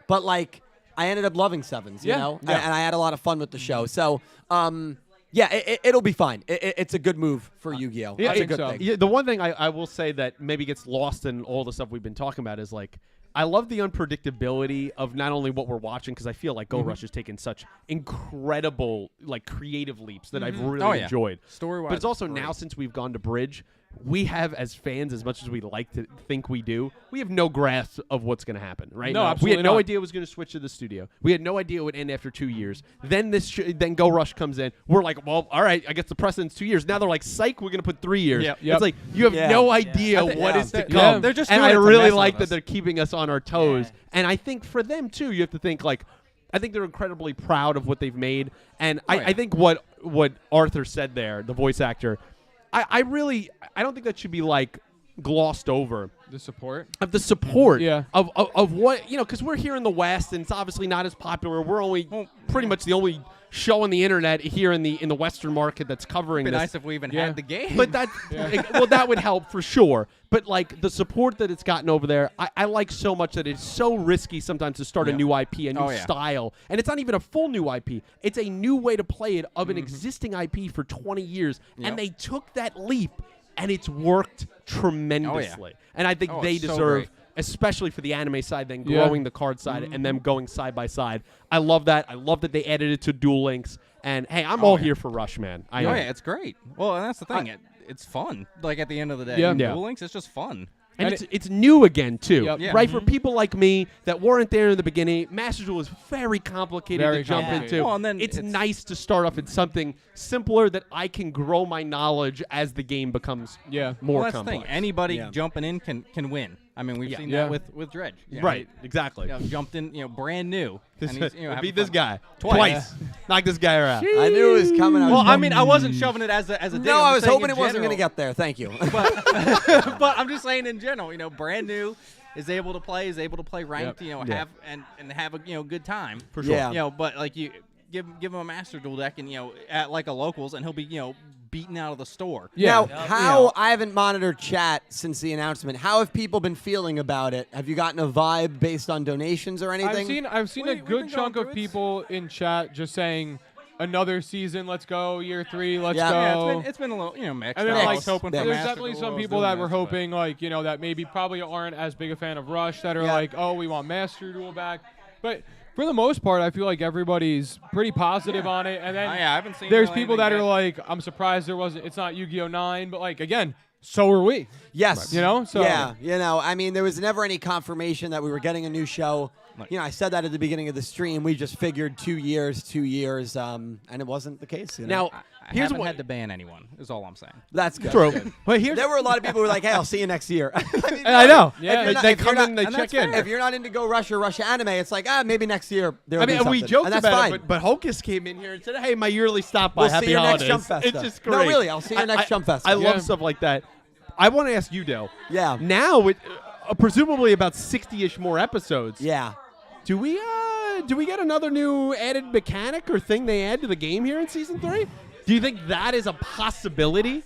but like I ended up loving Sevens, you know, and I had a lot of fun with the show. So, it'll be fine. It's a good move for Yu-Gi-Oh. Yeah, It's a think good so. thing. Yeah, the one thing I will say that maybe gets lost in all the stuff we've been talking about is like I love the unpredictability of not only what we're watching because I feel like Go Rush has taken such incredible like creative leaps that I've really enjoyed. Story-wise, but it's also great. now since we've gone to Bridge, we have as fans, as much as we like to think we do, we have no grasp of what's going to happen. Right? No, We absolutely had no not. idea it was going to switch to the studio. We had no idea it would end after 2 years. Then then Go Rush comes in. We're like, well, all right, I guess the precedent's 2 years. Now they're like, psych, we're going to put 3 years. Yep. It's like you have no idea what is to come. Yeah. They're just and doing I it to really mess like with that us. they're keeping us on our toes. And I think for them too, you have to think like, I think they're incredibly proud of what they've made. And I think what Arthur said there, the voice actor, I don't think that should be like glossed over. The support. Of the support. Yeah. Of what, because we're here in the West and it's obviously not as popular. We're only pretty much the only show on the internet here in the Western market that's covering It'd be this. nice if we even had the game. But that, that would help for sure. But like the support that it's gotten over there, I like so much that it's so risky sometimes to start a new IP, a new style, and it's not even a full new IP. It's a new way to play it of an existing IP for 20 years, and they took that leap, and it's worked tremendously. And I think they it's so deserve. great. Especially for the anime side, then growing the card side and them going side by side. I love that. I love that they added it to Duel Links. And hey, I'm all here for Rush, man. It's great. Well, and that's the thing. It's fun. Like at the end of the day, Yeah. Duel Links, it's just fun. And it's new again, too. Yep. Yeah. Right? For people like me that weren't there in the beginning, Master Duel is very complicated Very to jump complicated. into. Well, and then it's it's- nice to start off in something simpler that I can grow my knowledge as the game becomes more Well, that's the complex. thing. Anybody jumping in can win. I mean, we've seen that with Dredge. Yeah, Right, exactly. Jumped in, brand new. And he's, having beat this fun. guy Twice. Knock this guy around. I knew it was coming. I mean, I wasn't shoving it as a dig. No, I'm I was saying hoping in it wasn't going to general. get there. Thank you. But I'm just saying in general, brand new, is able to play ranked, have a good time For sure. Yeah. But like you give him a Master Duel deck and at like a locals and he'll be beaten out of the store. Now, how I haven't monitored chat since the announcement. How have people been feeling about it? Have you gotten a vibe based on donations or anything? I've seen a good chunk of people in chat just saying another season. Let's go. Year 3. Let's Yeah. go. Yeah, it's been a little, mixed. And then, I like, was hoping for there's Master definitely Duel. some I was people doing that were this, but- hoping, like, that maybe probably aren't as big a fan of Rush that are like, oh, we want Master Duel back. But for the most part, I feel like everybody's pretty positive on it. And then I haven't seen there's really people that anything are yet. like, I'm surprised it's not Yu-Gi-Oh! 9. But, like, again, so are we. Yes. So yeah, I mean, there was never any confirmation that we were getting a new show. I said that at the beginning of the stream. We just figured 2 years, and it wasn't the case. Now, I haven't had to ban anyone, is all I'm saying. That's good. True. That's good. But here's- there were a lot of people who were like, "Hey, I'll see you next year." I mean, I know. if Yeah, you're not- they if you're come not- in, they and check that's in. fair. If you're not into Go Rush or Rush Anime, it's like, maybe next year there will I be mean, and we something. joked And that's about fine. it, but Hocus came in here and said, "Hey, my yearly stop by. We'll Happy see you holidays." next Jump Festa. It's just No, great. really, I'll see you next Jump Festa. I love Yeah. stuff like that. I want to ask you, Dale. Yeah. Now, with presumably about 60-ish more episodes. Yeah. Do we get another new added mechanic or thing they add to the game here in season 3? Do you think that is a possibility?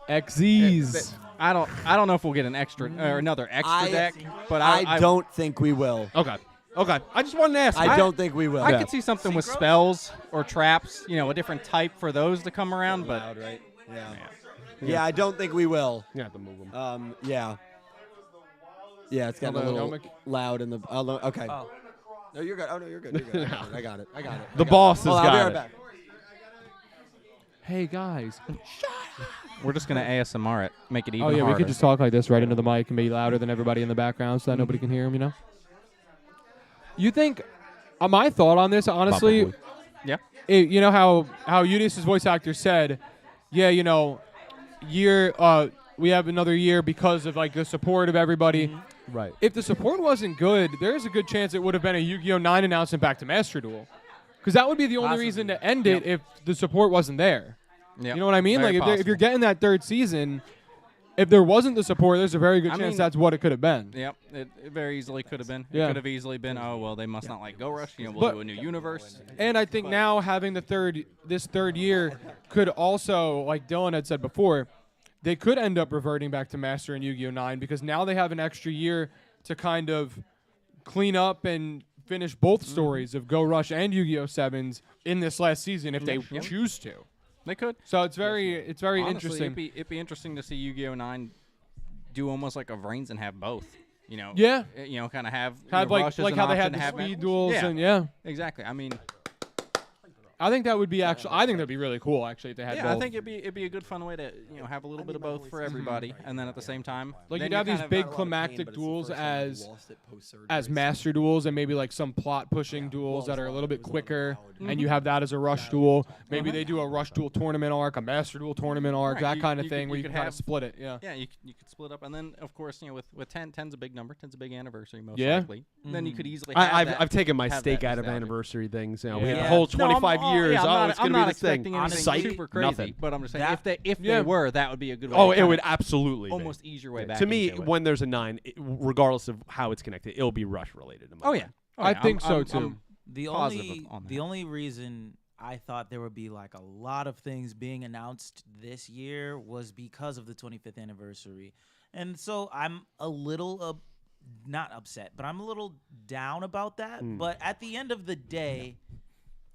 XZs. I don't know if we'll get an extra or another extra deck, but I don't think we will. Okay. I just wanted to ask. I don't think we will. I could see something with spells or traps, a different type for those to come around, but right? Yeah, I don't think we will. You have to move them. Yeah. Yeah, it's getting a Hold on, little loud in the. Okay. No, you're good. Oh no, you're good. You're good. I got it. The boss has I'll be got right it. back. Hey, guys. we're just gonna ASMR it, make it even Oh, yeah, harder. we could just talk like this right into the mic and be louder than everybody in the background so that nobody can hear him, You think, my thought on this, honestly, Probably. Yeah. You know how Eunice's voice actor said, yeah, we have another year because of like the support of everybody. Right. If the support wasn't good, there's a good chance it would have been a Yu-Gi-Oh! 9 announcement back to Master Duel. Because that would be the only reason to end it if the support wasn't there. Yep. You know what I mean? Very Like if you're getting that third season, if there wasn't the support, there's a very good I chance mean, that's what it could have been. Yep, it very easily could have been. It Yeah. could have easily been, oh, well, they must not like Go Rush. We'll But- do a new universe. And I think now having this third year could also, like Dylan had said before, they could end up reverting back to Master and Yu-Gi-Oh! 9 because now they have an extra year to kind of clean up and finish both stories of Go Rush and Yu-Gi-Oh! 7s in this last season if they Yeah. choose to. They could. So it's very Honestly, interesting. It'd be interesting to see Yu-Gi-Oh! 9 do almost like a Vrains and have both. Yeah. Kind of have like Rush as like an how they option had to the have speed it. duels Yeah. and Exactly. I mean, I think that would be actually. I think that'd be really cool. Actually, if they had yeah, both. I think it'd be a good fun way to have a little bit of both for everybody, and then at the same time, Like then you'd have you're these kind of- big climactic duels as master duels, and maybe like some plot pushing duels that are a little bit quicker, and you have that as a rush duel. Maybe they do a rush duel tournament arc, a master duel tournament arc, Right, that you- kind of you thing could- where you you can could kind have- of split it. Yeah. Yeah, you could split up, and then of course with 10's a big number. 10's a big anniversary most Yeah. likely. Then you could easily. Have I've taken my have stake that out of nostalgia. anniversary things. We Yeah. had the whole No, I'm- 25 years. yeah, I'm not, it's I'm going to not be this thing. expecting anything Psych, super crazy, nothing. but I'm just saying That- if yeah. they were, that would be a good way. Oh, to it kind would of absolutely be. almost ease your way back. To me, into it. when there's a 9, regardless of how it's connected, it'll be Rush related. in my Oh mind. yeah, I think so I'm- too. I'm The positive only on that. the only reason I thought there would be like a lot of things being announced this year was because of the 25th anniversary. And so I'm a little not upset, but I'm a little down about that. But at the end of the day,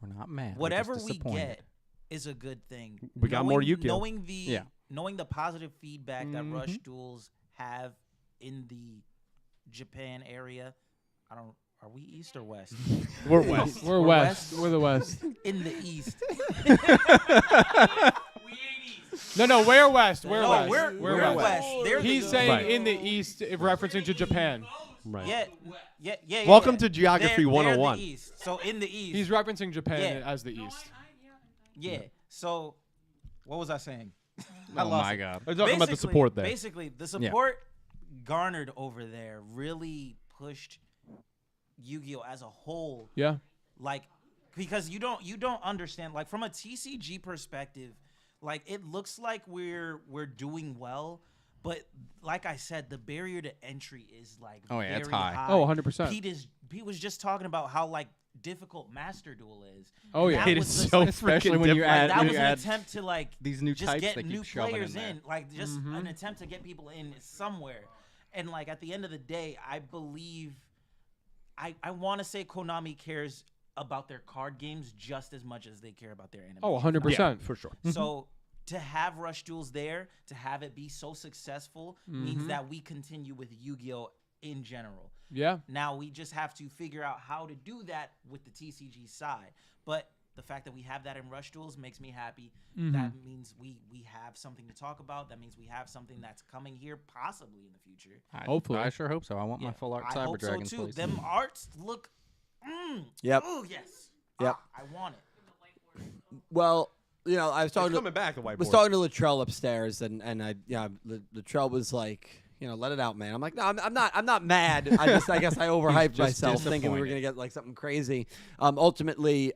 We're not mad. whatever we're just we disappointed. get is a good thing. We got more Yu-Gi-Oh. Knowing the positive feedback that Mm-hmm. Rush duels have in the Japan area. Are we east or west? We're west. We're west. We're the west. In the east. No, we're west. We're No, west. we're west. They're He's the- saying Right. in the east, referencing to Japan. Right. Yeah. Welcome to Geography They're 101. the east. So in the east. He's referencing Japan Yeah. as the east. Yeah. So, what was I saying? Oh my God. We're talking about the Basically- support there. Basically, the support garnered over there really pushed Yu-Gi-Oh as a whole. Yeah. Like, because you don't understand. Like from a TCG perspective, like it looks like we're doing well, but like I said, the barrier to entry is like Oh, yeah, it's very high. Oh, 100%. Pete was just talking about how like difficult Master Duel is. Oh, And yeah. that It was is just, so like, Especially freaking when you different. add that when was you an add attempt to like these new just types get they new keep shoving players in there. like just an attempt to get people in somewhere. And like at the end of the day, I believe I want to say Konami cares about their card games just as much as they care about their anime. Oh, 100%. Yeah, for sure. So to have Rush Duels there, to have it be so successful, means that we continue with Yu-Gi-Oh! In general. Yeah. Now we just have to figure out how to do that with the TCG side. But the fact that we have that in Rush Duels makes me happy. That means we have something to talk about. That means we have something that's coming here possibly in the future. Hopefully. I sure hope so. I want my full art I Cyber hope Dragons, so too. please. Them arts look. Yep. Oh yes. Yep. I want it. Well, you know, I was talking coming back, the whiteboard. was talking to Latrell upstairs, and Latrell was like, you know, let it out, man. I'm like, no, I'm not mad. I guess I overhyped myself, thinking we were gonna get like something crazy. Ultimately,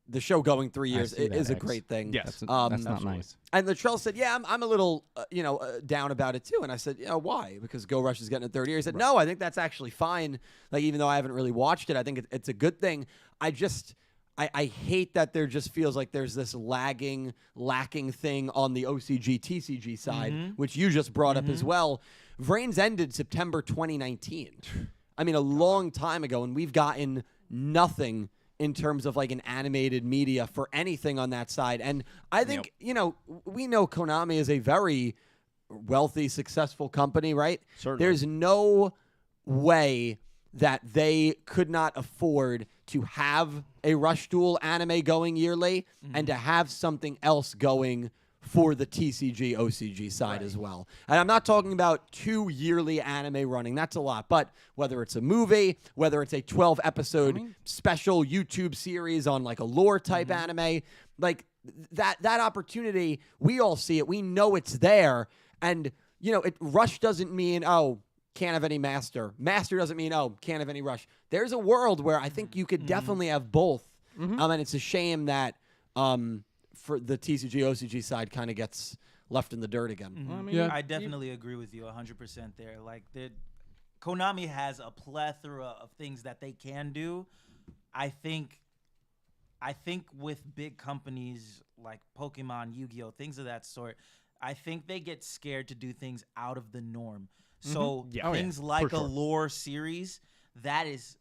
the show going 3 years is a great thing. Yes, that's not nice. And Latrell said, yeah, I'm a little, down about it too. And I said, why? Because Go Rush is getting a third year. He said, no, I think that's actually fine. Like, even though I haven't really watched it, I think it's a good thing. I hate that there just feels like there's this lacking thing on the OCG TCG side, which you just brought up as well. Vrains ended September 2019. I mean, a long time ago, and we've gotten nothing in terms of like an animated media for anything on that side. And I think, we know Konami is a very wealthy, successful company, right? Certainly. There's no way that they could not afford to have a Rush Duel anime going yearly and to have something else going for the TCG OCG side as well. And I'm not talking about 2 yearly anime running. That's a lot. But whether it's a movie, whether it's a 12-episode special YouTube series on like a lore type anime, like that opportunity, we all see it. We know it's there. And, Rush doesn't mean, can't have any Master. Master doesn't mean, can't have any Rush. There's a world where I think you could definitely have both. And it's a shame that for the TCG OCG side kind of gets left in the dirt again. Well, I mean, I definitely agree with you 100% there. Like, Konami has a plethora of things that they can do. I think with big companies like Pokemon, Yu-Gi-Oh, things of that sort, I think they get scared to do things out of the norm. So things like a lore series, that is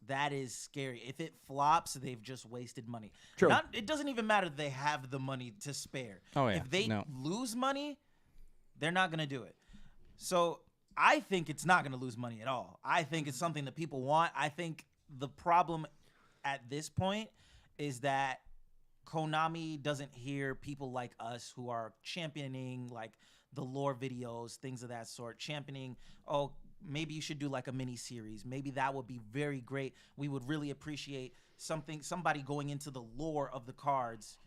scary. If it flops, they've just wasted money. True. It doesn't even matter that they have the money to spare. Oh, yeah. If they No. lose money, they're not going to do it. So I think it's not going to lose money at all. I think it's something that people want. I think the problem at this point is that Konami doesn't hear people like us who are championing like the lore videos, things of that sort, championing, maybe you should do like a mini series. Maybe that would be very great. We would really appreciate somebody going into the lore of the cards.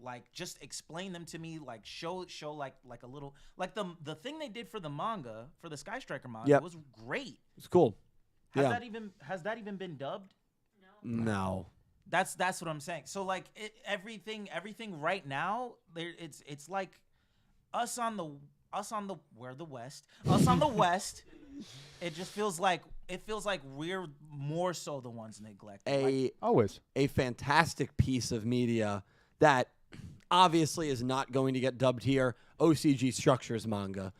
Like, just explain them to me, like show like a little, like the thing they did for the manga, for the Sky Striker manga was great. It's cool. Has that even been dubbed? No. That's what I'm saying. So like everything right now, it's like us on the west. It just feels like we're more so the ones neglected. A fantastic piece of media that obviously is not going to get dubbed here. OCG Structures manga.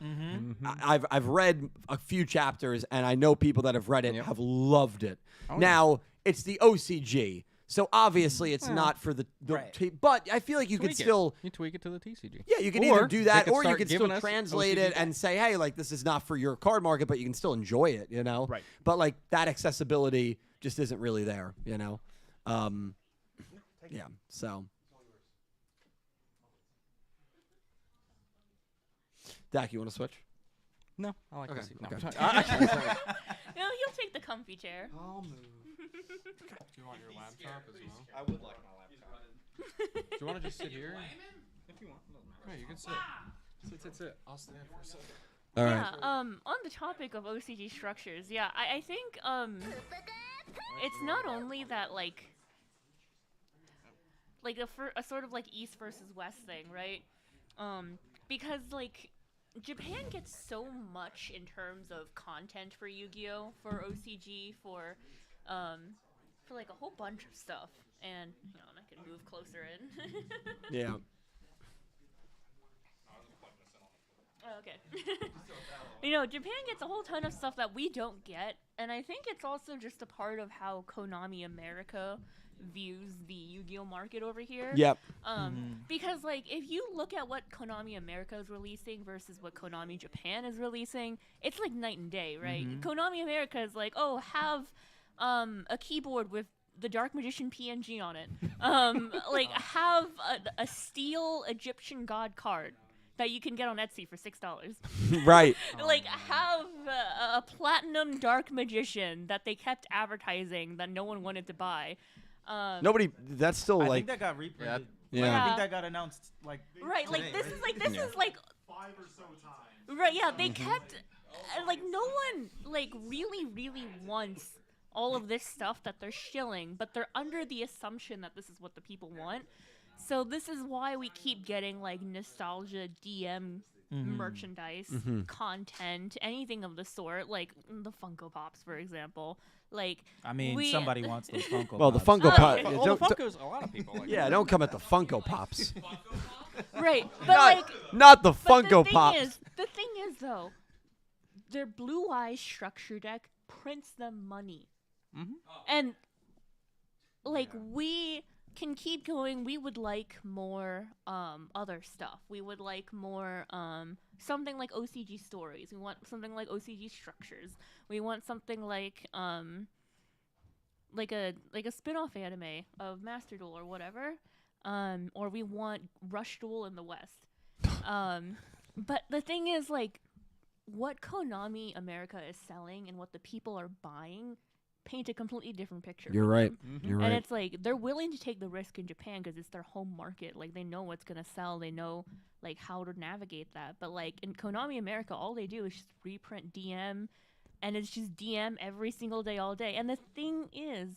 I've read a few chapters, and I know people that have read it have loved it. Now it's the OCG. So obviously it's not for the but I feel like you could still tweak it to the TCG. Yeah, you can either do that or you can still translate it and say, hey, like this is not for your card market, but you can still enjoy it, Right. But like that accessibility just isn't really there, Yeah, so Dak, you want to switch? No, I like this. No. No, you'll take the comfy chair. I'll move. Do you want your laptop as well? I would like my laptop. Do you want to just sit here? If you want. Yeah, you can sit. Sit. I'll stand for a second. All right. Yeah, on the topic of OCG structures, I think it's not only that like a sort of like East versus West thing, right? Because like Japan gets so much in terms of content for Yu-Gi-Oh, for OCG, for like a whole bunch of stuff, and I can move closer in. Yeah. Oh, okay. Japan gets a whole ton of stuff that we don't get, and I think it's also just a part of how Konami America views the Yu-Gi-Oh market over here. Yep. Because like if you look at what Konami America is releasing versus what Konami Japan is releasing, it's like night and day, right? Konami America is like, oh, have a keyboard with the Dark Magician PNG on it. Like have a steel Egyptian god card that you can get on Etsy for $6. Right. Like have a platinum Dark Magician that they kept advertising that no one wanted to buy. Nobody. That's still I like. think that got reprinted. Yeah. I think that got announced like. Right, today, like this right? is like 5 or so times. Right, yeah, they kept like no one like really wants all of this stuff that they're shilling, but they're under the assumption that this is what the people want. So this is why we keep getting like nostalgia DM merchandise, content, anything of the sort, like the Funko Pops, for example. Like, I mean, somebody wants those Funko. Well, the Pops. Funko Pop. Well, the Funkos, a lot of people like Yeah, don't come at the Funko Pops. Right, but Not- like not the but Funko thing Pops. The thing is though, their Blue Eyes structure deck prints them money, and like we can keep going. We would like more other stuff. We would like more something like OCG stories. We want something like OCG structures. We want something like a spin-off anime of Master Duel or whatever. Or we want Rush Duel in the West. But the thing is, like, what Konami America is selling and what the people are buying paint a completely different picture. You're for right. them. You're And right. it's like they're willing to take the risk in Japan because it's their home market. Like they know what's gonna sell. They know like how to navigate that. But like in Konami America, all they do is just reprint DM, and it's just DM every single day, all day. And the thing is,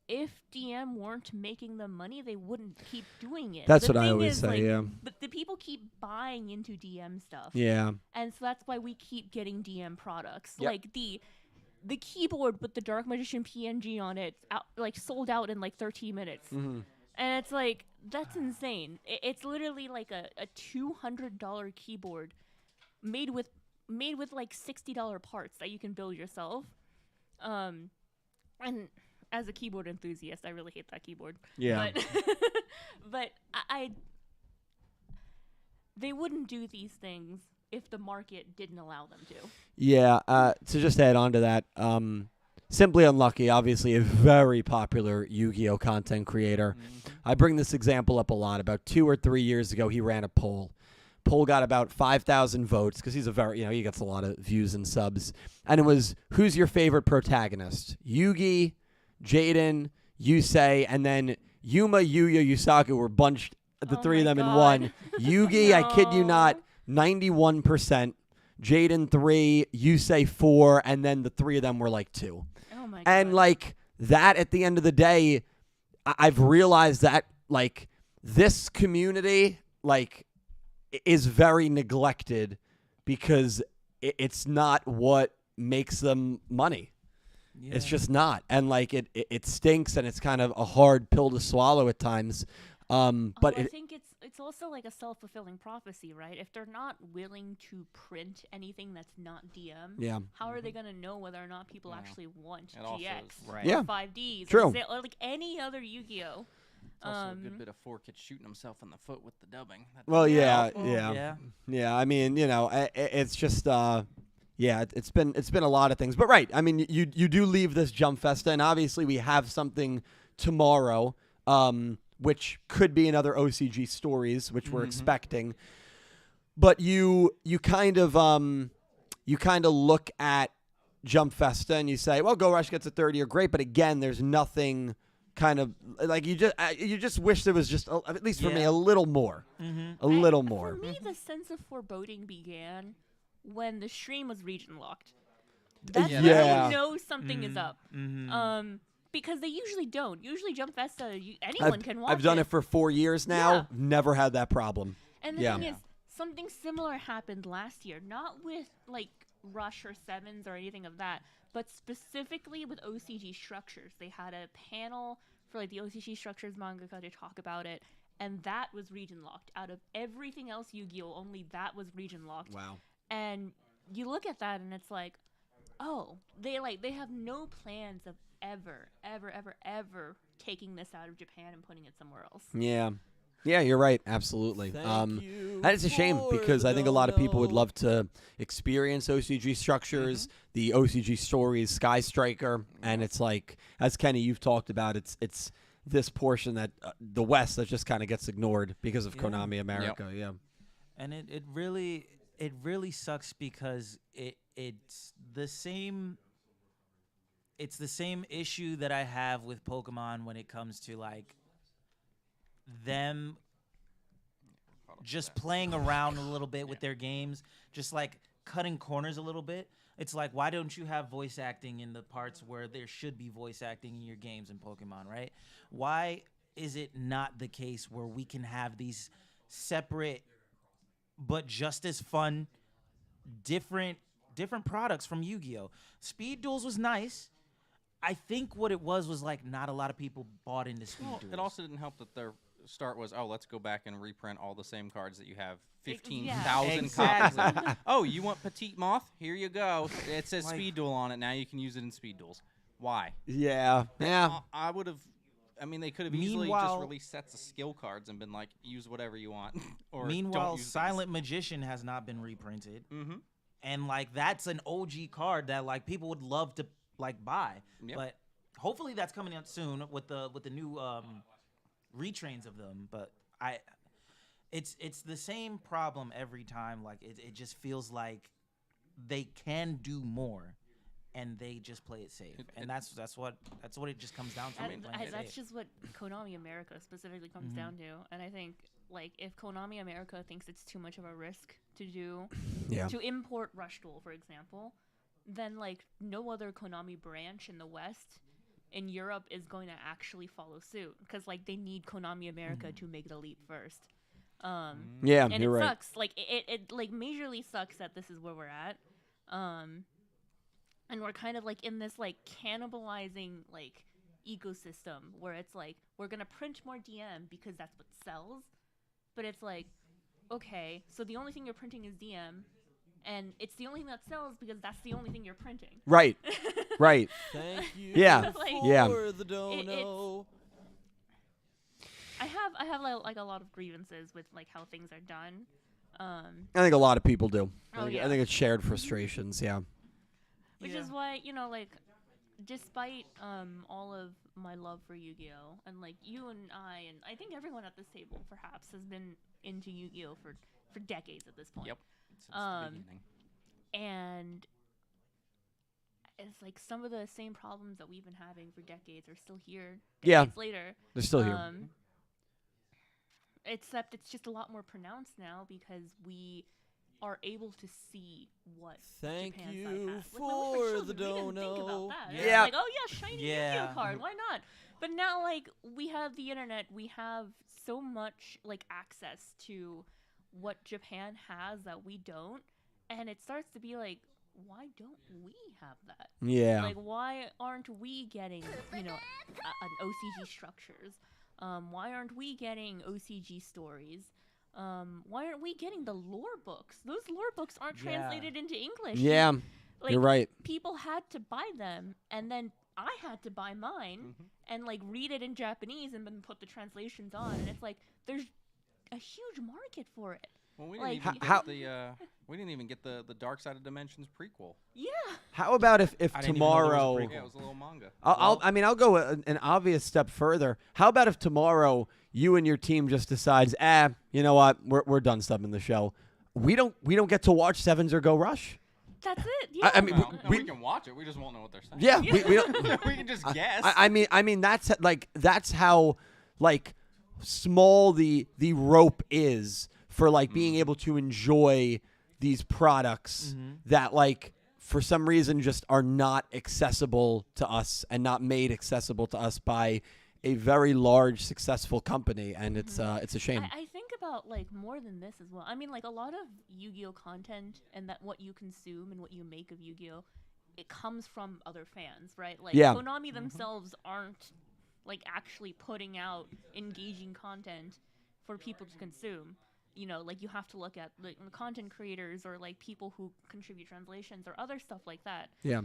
if DM weren't making them money, they wouldn't keep doing it. That's The what I thing always is, say, like, yeah. But the people keep buying into DM stuff. Yeah. And so that's why we keep getting DM products. Yep. Like the keyboard with the Dark Magician PNG on it, like sold out in like 13 minutes. Mhm. And it's like, that's insane. It's literally like a $200 keyboard made with like $60 parts that you can build yourself. And as a keyboard enthusiast, I really hate that keyboard. Yeah. But they wouldn't do these things if the market didn't allow them to. Yeah, to just add on to that, Simply Unlucky, obviously a very popular Yu-Gi-Oh content creator. I bring this example up a lot. About 2 or 3 years ago, he ran a poll. Poll got about 5,000 votes because he's he gets a lot of views and subs. And it was, who's your favorite protagonist? Yugi, Jaden, Yusei, and then Yuma, Yuya, Yusaku were bunched, the three of them in one. Yugi, I kid you not, 91%, Jaden 3, Yusei 4, and then the three of them were like 2. Oh my and like that, at the end of the day, I've realized that like this community like is very neglected because it's not what makes them money. It's just not, and like it stinks, and it's kind of a hard pill to swallow at times. But I think it's also like a self-fulfilling prophecy, right? If they're not willing to print anything that's not DM, Yeah. how are they going to know whether or not people actually want It also GX is- Right. or Yeah. 5Ds True. or like any other Yu-Gi-Oh? It's also a good bit of 4 kids shooting himself in the foot with the dubbing. That Well, doesn't yeah, help. yeah. I mean, it's just, it's been a lot of things. But right, I mean, you do leave this Jump Festa, and obviously we have something tomorrow, which could be another OCG Stories, which we're expecting. But you kind of look at Jump Festa and you say, well, Go Rush gets a third year, great. But again, there's nothing kind of like you just wish there was just at least for me a little more, a little more. For me, the sense of foreboding began when the stream was region locked. That's when Yeah. you know something is up. Because they usually don't. Usually Jump Festa, anyone can watch I've done it for 4 years now. Yeah. Never had that problem. And the yeah. thing is, something similar happened last year. Not with like Rush or Sevens or anything of that, but specifically with OCG Structures. They had a panel for like the OCG Structures mangaka to talk about it, and that was region locked. Out of everything else Yu-Gi-Oh, only that was region locked. Wow. And you look at that and it's like, oh, they have no plans of ever taking this out of Japan and putting it somewhere else. Yeah. Yeah, you're right. Absolutely. And it's a shame because I think a lot of people would love to experience OCG structures, the OCG stories, Sky Striker, and it's like, as Kenny, you've talked about, it's this portion that the West that just kind of gets ignored because of Konami America. Yeah. And it really sucks because it's the same issue that I have with Pokemon when it comes to like them just playing around a little bit with their games, just like cutting corners a little bit. It's like, why don't you have voice acting in the parts where there should be voice acting in your games in Pokemon, right? Why is it not the case where we can have these separate but just as fun different products from Yu-Gi-Oh? Speed Duels was nice. I think what it was like not a lot of people bought into Speed Duels. It also didn't help that their start was, let's go back and reprint all the same cards that you have 15,000 copies of. Oh, you want Petite Moth? Here you go. It says Speed Duel on it. Now you can use it in Speed Duels. Why? Yeah. I would have. I mean, they could have easily just released sets of skill cards and been like, use whatever you want. Or meanwhile, don't use Silent Magician has not been reprinted. And like that's an OG card that like people would love to like buy. But hopefully that's coming out soon with the new retrains of them. But it's the same problem every time. Like it just feels like they can do more, and they just play it safe. And that's what it just comes down to. That's just what Konami America specifically comes down to. And I think like if Konami America thinks it's too much of a risk to do to import Rush Duel, for example, then like no other Konami branch in the West in Europe is going to actually follow suit because like they need Konami America to make the leap first. And you're it right. sucks. Like it like majorly sucks that this is where we're at. And we're kind of like in this like cannibalizing like ecosystem where it's like we're gonna print more DM because that's what sells, but it's like, okay, so the only thing you're printing is DM, and it's the only thing that sells because that's the only thing you're printing. Right. Right. Thank you. Yeah. For the dono. I have like a lot of grievances with like how things are done. I think a lot of people do. Oh, I think it's shared frustrations. Yeah. Which is why, you know, like, despite all of my love for Yu-Gi-Oh! And, like, you and I think everyone at this table, perhaps, has been into Yu-Gi-Oh! for decades at this point. Yep. Since the beginning. And it's like some of the same problems that we've been having for decades are still here decades later. They're still here. Except it's just a lot more pronounced now because we are able to see what Thank Japan you side has. for the dono. We didn't think about that. Yeah. Like, oh yeah, shiny Yu-Gi-Oh card. Why not? But now, like, we have the internet. We have so much like access to what Japan has that we don't, and it starts to be like, why don't we have that? Yeah. Like, why aren't we getting, you know, an OCG structures? Why aren't we getting OCG stories? Why aren't we getting the lore books? Those lore books aren't translated into English. Yeah, like, you're right. People had to buy them, and then I had to buy mine and like read it in Japanese and then put the translations on. And it's like there's a huge market for it. Well, we didn't even get the Dark Side of Dimensions prequel. Yeah. How about if tomorrow? Yeah, it was a little manga. I'll go an obvious step further. How about if tomorrow you and your team just decides, you know what, we're done subbing the show. We don't get to watch Sevens or Go Rush. That's it. Yeah. I mean, we can watch it. We just won't know what they're saying. Yeah, we don't. We can just guess. I mean that's how like small the rope is for like being able to enjoy these products that like for some reason just are not accessible to us and not made accessible to us by a very large successful company, and it's a shame. I think about like more than this as well. I mean, like a lot of Yu-Gi-Oh content and that what you consume and what you make of Yu-Gi-Oh, it comes from other fans, right? Like Konami themselves aren't like actually putting out engaging content for people to consume. You know, like you have to look at like the content creators or like people who contribute translations or other stuff like that. Yeah.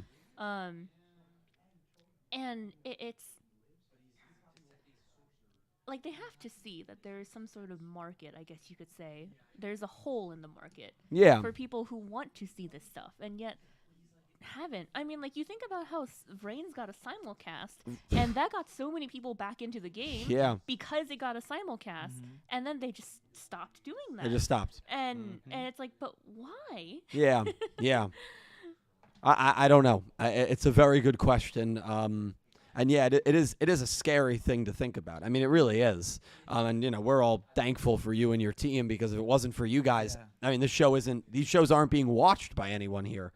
and it's like they have to see that there is some sort of market, I guess you could say. There's a hole in the market Yeah. for people who want to see this stuff and yet haven't. I mean, like, you think about how Vrain's got a simulcast, and that got so many people back into the game Yeah. because it got a simulcast, and then they just stopped doing that. They just stopped. And it's like, but why? Yeah, yeah. I don't know. It's a very good question. And yeah, it is a scary thing to think about. I mean, it really is. And you know, we're all thankful for you and your team, because if it wasn't for you guys, I mean, these shows aren't being watched by anyone here.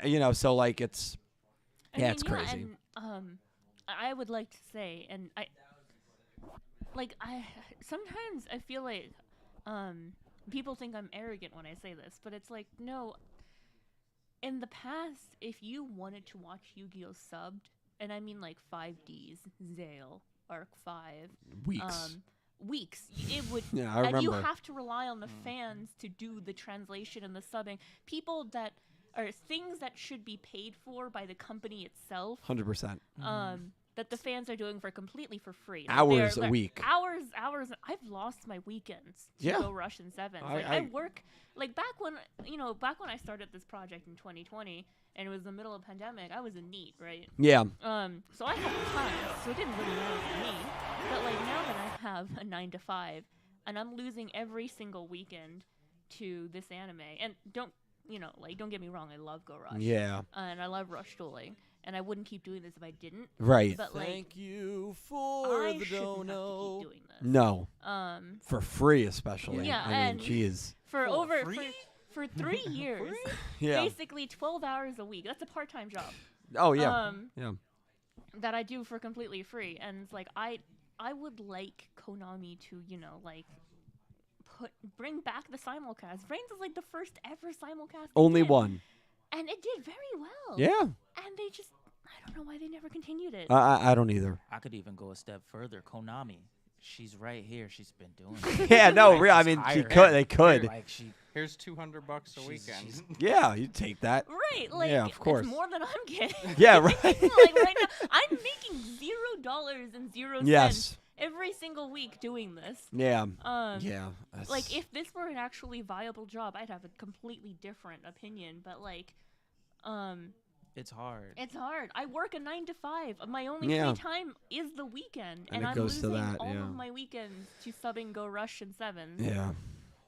You know, so like it's it's crazy. And, I would like to say, and I sometimes I feel like people think I'm arrogant when I say this, but it's like, no. In the past, if you wanted to watch Yu-Gi-Oh! Subbed, and I mean like 5Ds, Zale, Arc 5. Weeks. It would, Yeah, I and you remember. have to rely on the fans to do the translation and the subbing. People that are things that should be paid for by the company itself. 100%. That the fans are doing completely for free. Hours a they're week. Hours. I've lost my weekends to Yeah. go rush in sevens. I work like back when I started this project in 2020 and it was the middle of pandemic. I was a NEET, right? Yeah. So I had time, so it didn't really matter to me. But like now that I have a 9 to 5 and I'm losing every single weekend to this anime, and don't get me wrong, I love Go Rush. Yeah. And I love Rush Dueling. And I wouldn't keep doing this if I didn't. Right. But Thank you for I the shouldn't dono. have to keep doing this. No. For free, especially. Yeah, I mean, and jeez. For 3 years, Yeah. basically 12 hours a week. That's a part-time job. Oh yeah. Yeah. That I do for completely free, and it's like I would like Konami to bring back the simulcast. Vrains is like the first ever simulcast. Only one. And it did very well. Yeah. And they just, I don't know why they never continued it. I don't either. I could even go a step further. Konami, she's right here. She's been doing it. Yeah, no, Like, real. I just mean, hire her. they could. Like Here's $200 a weekend. Yeah, you take that. Right, like yeah, of course. it's more than I'm getting. Yeah, right. Like right now, I'm making $0.00 Yes. every single week doing this. Yeah. Yeah. That's- Like if this were an actually viable job, I'd have a completely different opinion. But like, it's hard. It's hard. I work a 9 to 5. My only Yeah. free time is the weekend, And and it I'm goes to losing that, all yeah. of my weekends to subbing Go Rush and Sevens. Yeah.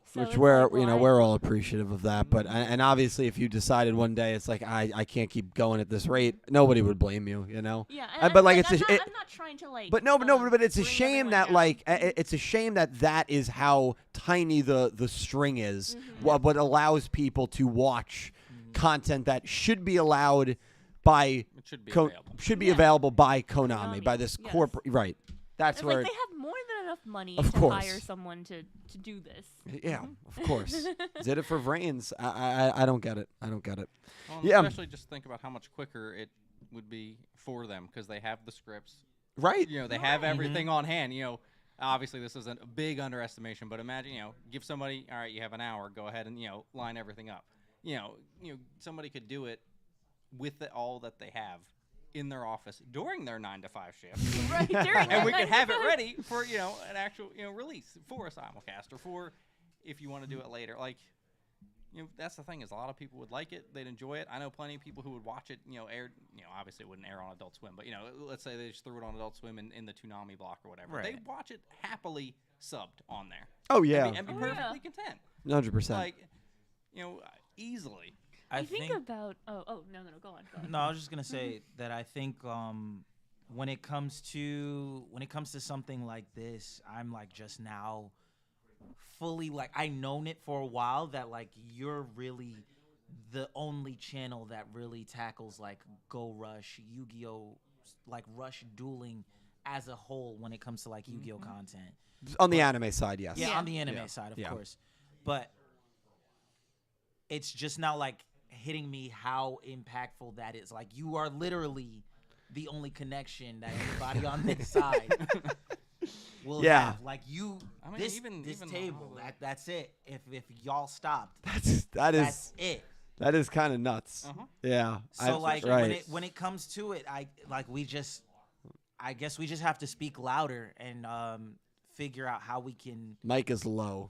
So Which it's we're like, well, we're all appreciative of that, but and obviously if you decided one day it's like I can't keep going at this rate, nobody would blame you, you know. Yeah, but like I'm it's not, I'm not trying to like. but but it's a shame that like it's a shame that is how tiny the string is, what allows people to watch content that should be allowed by It should be available by Konami, by this corporate right. That's it's where like they have more than enough money Of to course. hire someone to do this. Yeah, of course. Did it for Vrains. I don't get it. I don't get it. Well, Yeah. Especially just think about how much quicker it would be for them because they have the scripts. Right. You know, they have everything on hand. You know, obviously this isn't a big underestimation, but imagine, give somebody, all right, you have an hour, go ahead and, line everything up. Somebody could do it with all that they have in their office during their 9 to 5 shift. Right, during and their we 9 could to have it 5. ready for, an actual, release for a simulcast or for if you want to do it later. Like, that's the thing is a lot of people would like it. They'd enjoy it. I know plenty of people who would watch it, aired, obviously it wouldn't air on Adult Swim, but, let's say they just threw it on Adult Swim in the Toonami block or whatever. Right. They'd watch it happily subbed on there. Oh, yeah. And be perfectly content. 100%. Like, easily. I think about no, go on. No, I was just gonna say that I think when it comes to something like this, I'm like just now fully like I known it for a while that like you're really the only channel that really tackles like Go Rush, Yu-Gi-Oh, like Rush Dueling as a whole when it comes to like Yu-Gi-Oh content. On the anime side, yes. Yeah, on the anime side, of course. But it's just now like hitting me how impactful that is. Like you are literally the only connection that anybody on this side will have. Like you, I mean, this even table, that's it. If y'all stopped, that's it. That is kind of nuts. Yeah. So like right. when it comes to it, I guess we just have to speak louder and figure out how we can. Mike is low.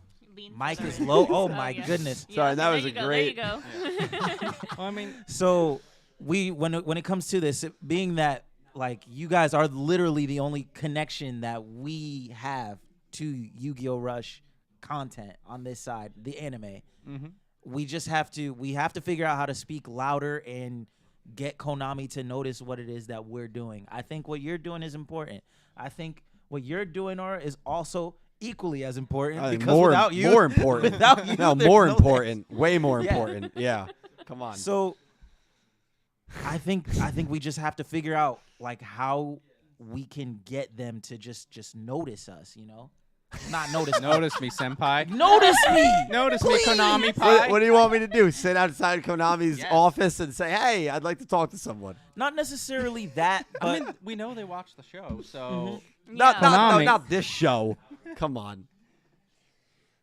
Mike is low. Oh my goodness. Sorry, that was a great. There you go. Well, I mean, so when it comes to this, being that like you guys are literally the only connection that we have to Yu-Gi-Oh! Rush content on this side, the anime. We have to figure out how to speak louder and get Konami to notice what it is that we're doing. I think what you're doing is important. I think what you're doing, Aura, is also equally as important because without you, more important. without you, no, there's more no important, way more Yeah. important. Yeah, come on. So, I think we just have to figure out like how we can get them to just notice us. You know, not notice. Notice me, senpai. Notice me. Notice Please. me, Konami Pie. What do you want me to do? Sit outside Konami's office and say, "Hey, I'd like to talk to someone." Not necessarily that, but I mean, we know they watch the show, so Not this show. Come on.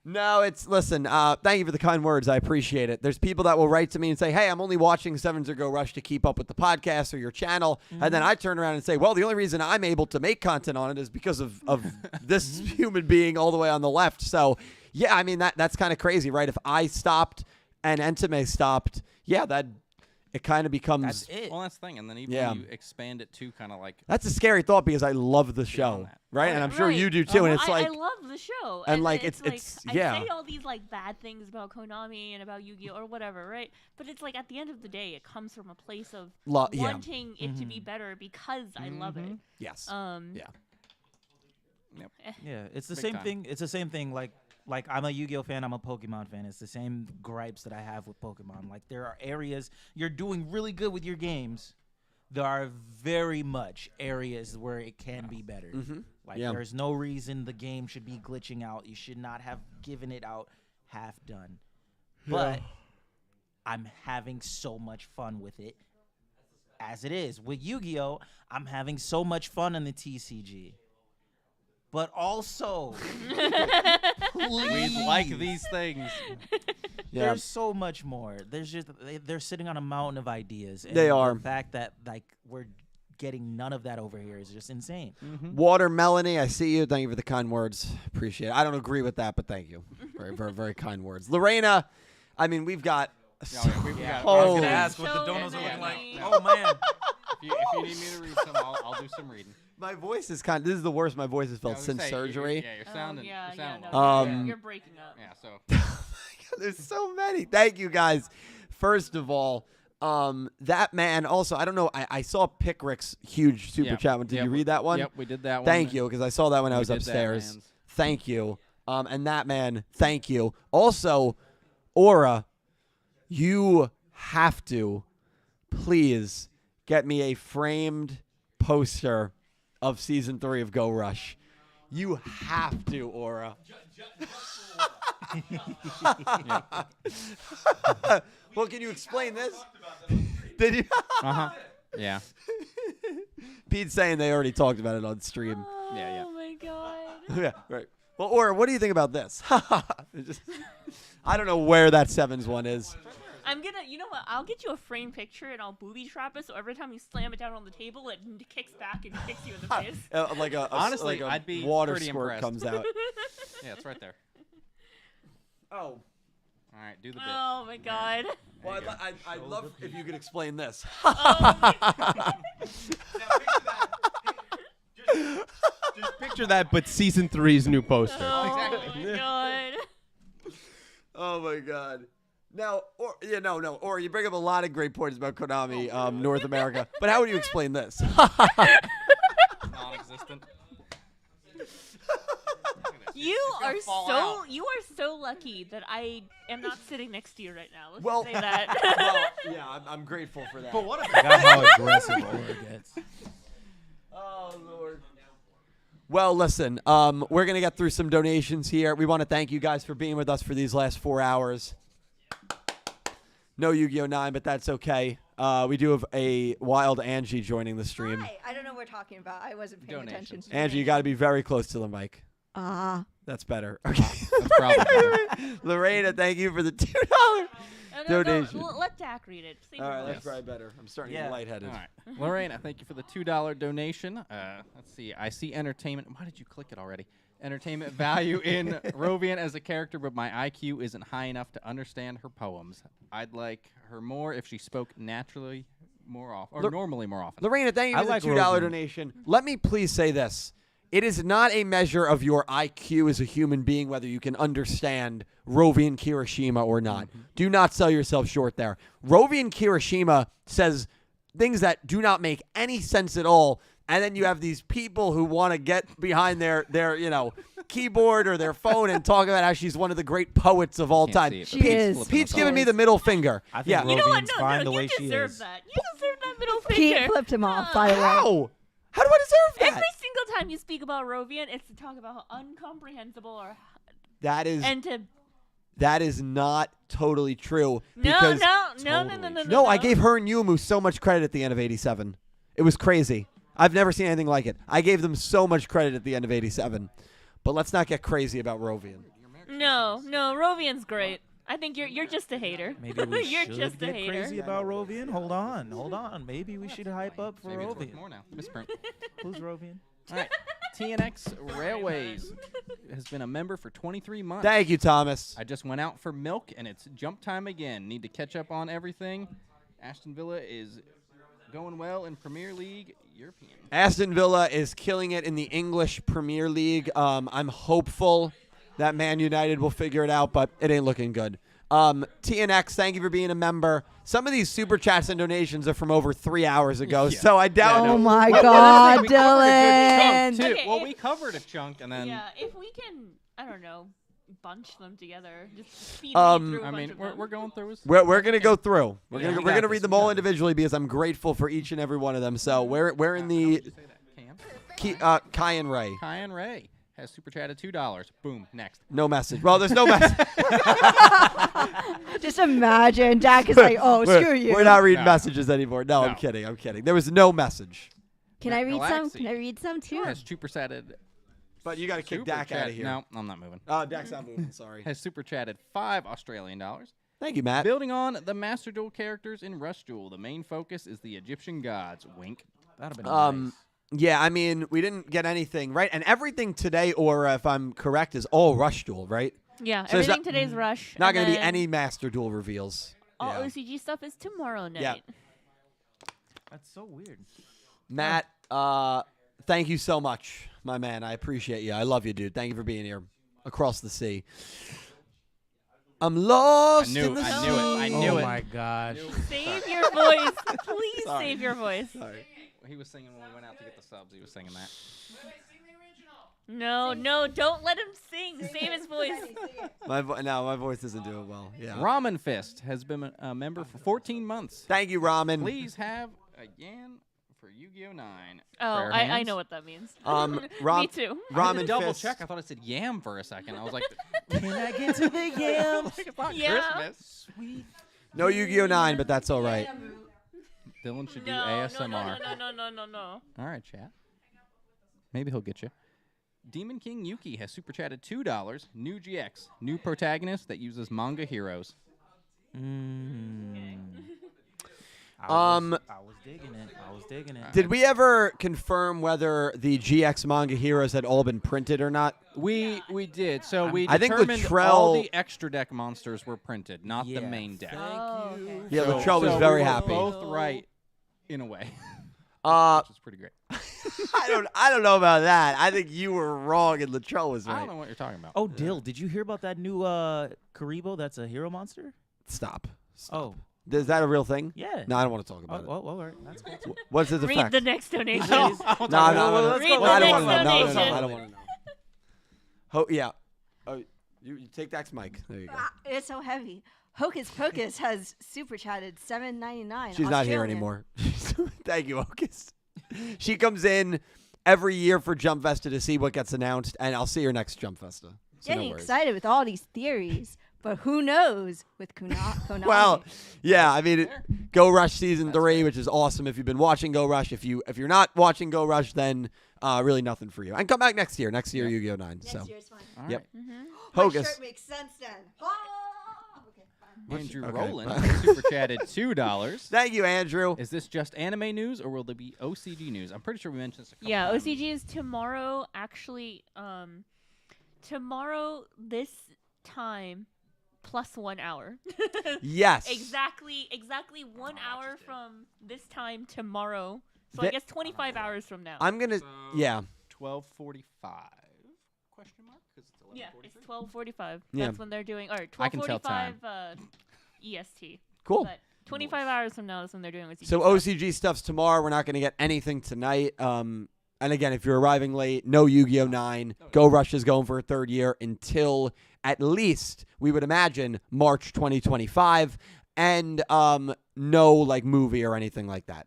No, listen, thank you for the kind words. I appreciate it. There's people that will write to me and say, hey, I'm only watching Sevens or Go Rush to keep up with the podcast or your channel. And then I turn around and say, well, the only reason I'm able to make content on it is because of this human being all the way on the left. So, yeah, I mean, that's kind of crazy, right? If I stopped and Entame stopped, it kind of becomes. That's it. Well, that's the thing, and then even when you expand it to kind of like. That's a scary thought because I love the show, right? And I'm sure you do too. And it's like I love the show, and like it's I say all these like bad things about Konami and about Yu-Gi-Oh or whatever, right? But it's like at the end of the day, it comes from a place of wanting it to be better because I love it. Yes. Yeah, it's the same thing. It's the same thing. Like I'm a Yu-Gi-Oh fan, I'm a Pokemon fan. It's the same gripes that I have with Pokemon. Like there are areas you're doing really good with your games. There are very much areas where it can be better. Like there's no reason the game should be glitching out. You should not have given it out half done. But I'm having so much fun with it as it is. With Yu-Gi-Oh, I'm having so much fun in the TCG. But also, we like these things. There's so much more. They're sitting on a mountain of ideas. And They are. The fact that like we're getting none of that over here is just insane. Water Melanie, I see you. Thank you for the kind words. Appreciate it. I don't agree with that, but thank you. Very, very, very kind words. Lorena, I mean, we've got. I was going to ask what the donuts are looking like. Yeah. Oh man! If you need me to read some, I'll do some reading. My voice is this is the worst my voice has felt since surgery. You're sounding. You're breaking up. Yeah, so. There's so many. Thank you guys. First of all, that man also, I don't know, I saw Pickrick's huge super chat. Did you read that one? Yep, we did that one. Thank you, because I saw that when I was upstairs. Thank you. And that man, thank you. Also, Aura, you have to please get me a framed poster of season 3 of Go Rush. You have to, Aura. Well, can you explain this? Did you? Yeah. Pete's saying they already talked about it on stream. Oh my god. Yeah, right. Well, Aura, what do you think about this? I don't know where that sevens one is. I'm gonna, you know what? I'll get you a frame picture and I'll booby trap it. So every time you slam it down on the table, it kicks back and kicks you in the face. Honestly, like a I'd be water pretty squirt impressed. comes out. Yeah, it's right there. Oh. All right, do the bit. Oh my god. Well, I'd love if you could explain this. Just picture that, but season 3's new poster. Oh my god. Oh my god. Now, or you bring up a lot of great points about Konami, North America. But how would you explain this? Non-existent. You are so lucky that I am not sitting next to you right now. Let's say that. Well, yeah, I'm grateful for that. But what about how aggressive Aura gets? Oh Lord. Well, listen, we're gonna get through some donations here. We want to thank you guys for being with us for these last 4 hours. No Yu-Gi-Oh! 9, but that's okay. We do have a wild Angie joining the stream. Hi. I don't know what we're talking about. I wasn't paying attention. Angie, you got to be very close to the mic. Ah. That's better. Okay. That's probably better. Lorena, thank you for the $2 donation. Let Dak read it. Save All your right, voice. that's probably better. I'm starting to get lightheaded. All right. Lorena, thank you for the $2 donation. Let's see. I see entertainment. Why did you click it already? Entertainment value in Rovian as a character, but my IQ isn't high enough to understand her poems. I'd like her more if she spoke naturally more often, or normally more often. Lorena, thank you I for like the $2 Rovian. donation. Let me please say this. It is not a measure of your IQ as a human being whether you can understand Rovian Kirishima or not. Do not sell yourself short there. Rovian Kirishima says things that do not make any sense at all, and then you have these people who want to get behind their keyboard or their phone and talk about how she's one of the great poets of all time. See it, but She Pete's is. flipping Pete's us giving off. me the middle finger. I think Yeah. You know what? Rovian's fine the You way she deserve is. that. You deserve that middle Pete finger. flipped him off, by the way. How? How do I deserve that? Every single time you speak about Rovian, it's to talk about how incomprehensible or That is and to that is not totally true. no, because no. I gave her and Yumu so much credit at the end of 87. It was crazy. I've never seen anything like it. I gave them so much credit at the end of 87. But let's not get crazy about Rovian. No, Rovian's great. I think you're just a hater. Maybe we you're should just a get hater. crazy about Rovian. Hold on. Maybe we should hype up for Maybe it's worth Rovian. more now. Misprint. Who's Rovian? All right. TNX Railways has been a member for 23 months. Thank you, Thomas. I just went out for milk, and it's jump time again. Need to catch up on everything. Aston Villa is going well in Premier League European. Aston Villa is killing it in the English Premier League. I'm hopeful that Man United will figure it out, but it ain't looking good. TNX, thank you for being a member. Some of these super chats and donations are from over 3 hours ago, so I doubt. Oh my God, We covered a good chunk, Dylan. too. Okay, Well, we covered a chunk, and then Yeah, if we can, I don't know, bunch them together, just speed me through a I bunch mean, of we're them. going through. We're gonna go through. We're Yeah, gonna you we're got gonna this, read them you all got individually because I'm grateful for each and every one of them. So we're in the Kai and Ray. Kai and Ray has super chatted $2. Boom. Next. No message. Well, there's no message. Just imagine Dak is like, oh, screw you. We're not reading No. messages anymore. No, I'm No. kidding. I'm kidding. There was no message. Can I read some? Galaxy Can I read some too? Has super chatted. But you got to kick super Dak out chat- of here. No, I'm not moving. Oh, Dak's not moving. Sorry. Has super chatted $5 Australian dollars. Thank you, Matt. Building on the Master Duel characters in Rush Duel, the main focus is the Egyptian gods. Wink. That'd have been nice. Yeah, I mean, we didn't get anything, right? And everything today, or if I'm correct, is all Rush Duel, right? Yeah, So there's everything not- today's Rush. Not and going to be then any Master Duel reveals. All Yeah. OCG stuff is tomorrow night. Yeah. That's so weird. Matt, thank you so much, my man. I appreciate you. I love you, dude. Thank you for being here across the sea. I'm lost in the sea. I knew it. Oh my gosh. Save your voice. Please Sorry. save your voice. Sorry. He was singing when we went out to get the subs. He was singing that. No, don't let him sing. Save his voice. My voice isn't doing well. Yeah. Ramen Fist has been a member for 14 months. Thank you, Ramen. Please have a yen for Yu-Gi-Oh! 9. Oh, Prayer I hands. know what that means. Ram- Me too. I had to Ramen double Fist. check. I thought it said yam for a second. I was like, Can I get to the yams? it's not Yeah. Christmas. Sweet. No Yu-Gi-Oh! 9, but that's all right. Dylan should do No, ASMR. no. All right, chat. Maybe he'll get you. Demon King Yuki has super chatted $2. New GX, new protagonist that uses manga heroes. I was digging it. Did we ever confirm whether the GX manga heroes had all been printed or not? We did. So we I think determined Latrell- all the extra deck monsters were printed, not the Yeah. main deck. Oh, okay. Yeah, So- Latrell was so very we were happy. Both right, in a way, which is pretty great. I don't know about that. I think you were wrong and Latrell was I right. don't know what you're talking about. Oh, Dill, did you hear about that new Karibo that's a hero monster? Stop. Oh. Is that a real thing? Yeah. No, I don't want to talk Oh, about it. well, all right. That's cool. too. What's its Read effect? the next donation. No, Read the I don't want to next know. No, donation. I don't want to know. Oh, yeah. Oh, you take Dak's mic. There you go. It's so heavy. Hocus Pocus has super chatted $7.99. She's not here Australian. anymore. Thank you, Hocus. She comes in every year for Jump Festa to see what gets announced, and I'll see her next Jump Festa. So Getting no worries. excited with all these theories. But who knows with Konami? Well, yeah, I mean, Go Rush season 3, which is awesome. If you've been watching Go Rush, if you're not watching Go Rush, then really nothing for you. And come back next year. Next year, Yu-Gi-Oh 9. Next So. year's fine. All Yep. right. My Hogus. shirt makes sense then. Okay, fine. Andrew Okay. Rowland super chatted $2. Thank you, Andrew. Is this just anime news or will there be OCG news? I'm pretty sure we mentioned this a couple Yeah, times. OCG is tomorrow. Actually, tomorrow this time plus 1 hour. Yes. Exactly 1 hour from this time tomorrow. So I Th- guess 25 hours from now. I'm going to, yeah. 12:45? Question mark? Because it's 11:43. Yeah, it's 12:45. Yeah. That's when they're doing. Or I can tell 12:45 time. EST. Cool. But 25 hours from now is when they're doing OCG. So OCG stuff's tomorrow. We're not going to get anything tonight. And again, if you're arriving late, no Yu-Gi-Oh 9. Go Rush is going for a third year until at least, we would imagine, March 2025. And no like movie or anything like that.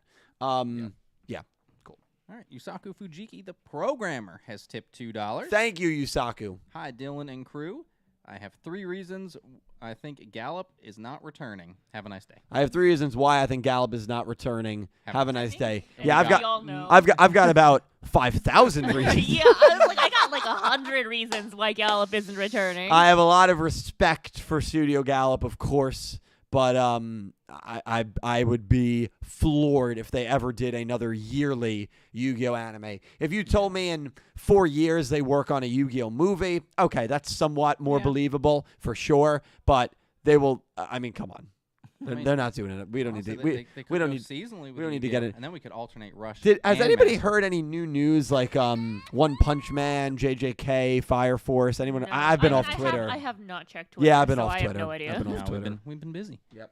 Yeah. Cool. All right. Yusaku Fujiki, the programmer, has tipped $2. Thank you, Yusaku. Hi, Dylan and crew. I have 3 reasons I think Gallup is not returning. Have a nice day. I have 3 reasons why I think Gallup is not returning. Have a nice day. Yeah, we all know. I've got about 5,000 reasons. Yeah, I got like 100 reasons why Gallup isn't returning. I have a lot of respect for Studio Gallup, of course, but I would be floored if they ever did another yearly Yu-Gi-Oh anime. If you told me in 4 years they work on a Yu-Gi-Oh movie, okay, that's somewhat more believable for sure. But they will. I mean, come on. They're not doing it. We don't need to. Honestly, they We could don't go need. seasonally with We don't need to Yu-Gi-Oh, get it. and then we could alternate Rush. Has and anybody Master. heard any new news like One Punch Man, JJK, Fire Force? Anyone? No, I've been off Twitter. I have not checked Twitter. Yeah, I've been so off I Twitter. have no idea. I've been off No, Twitter. we've been busy. Yep.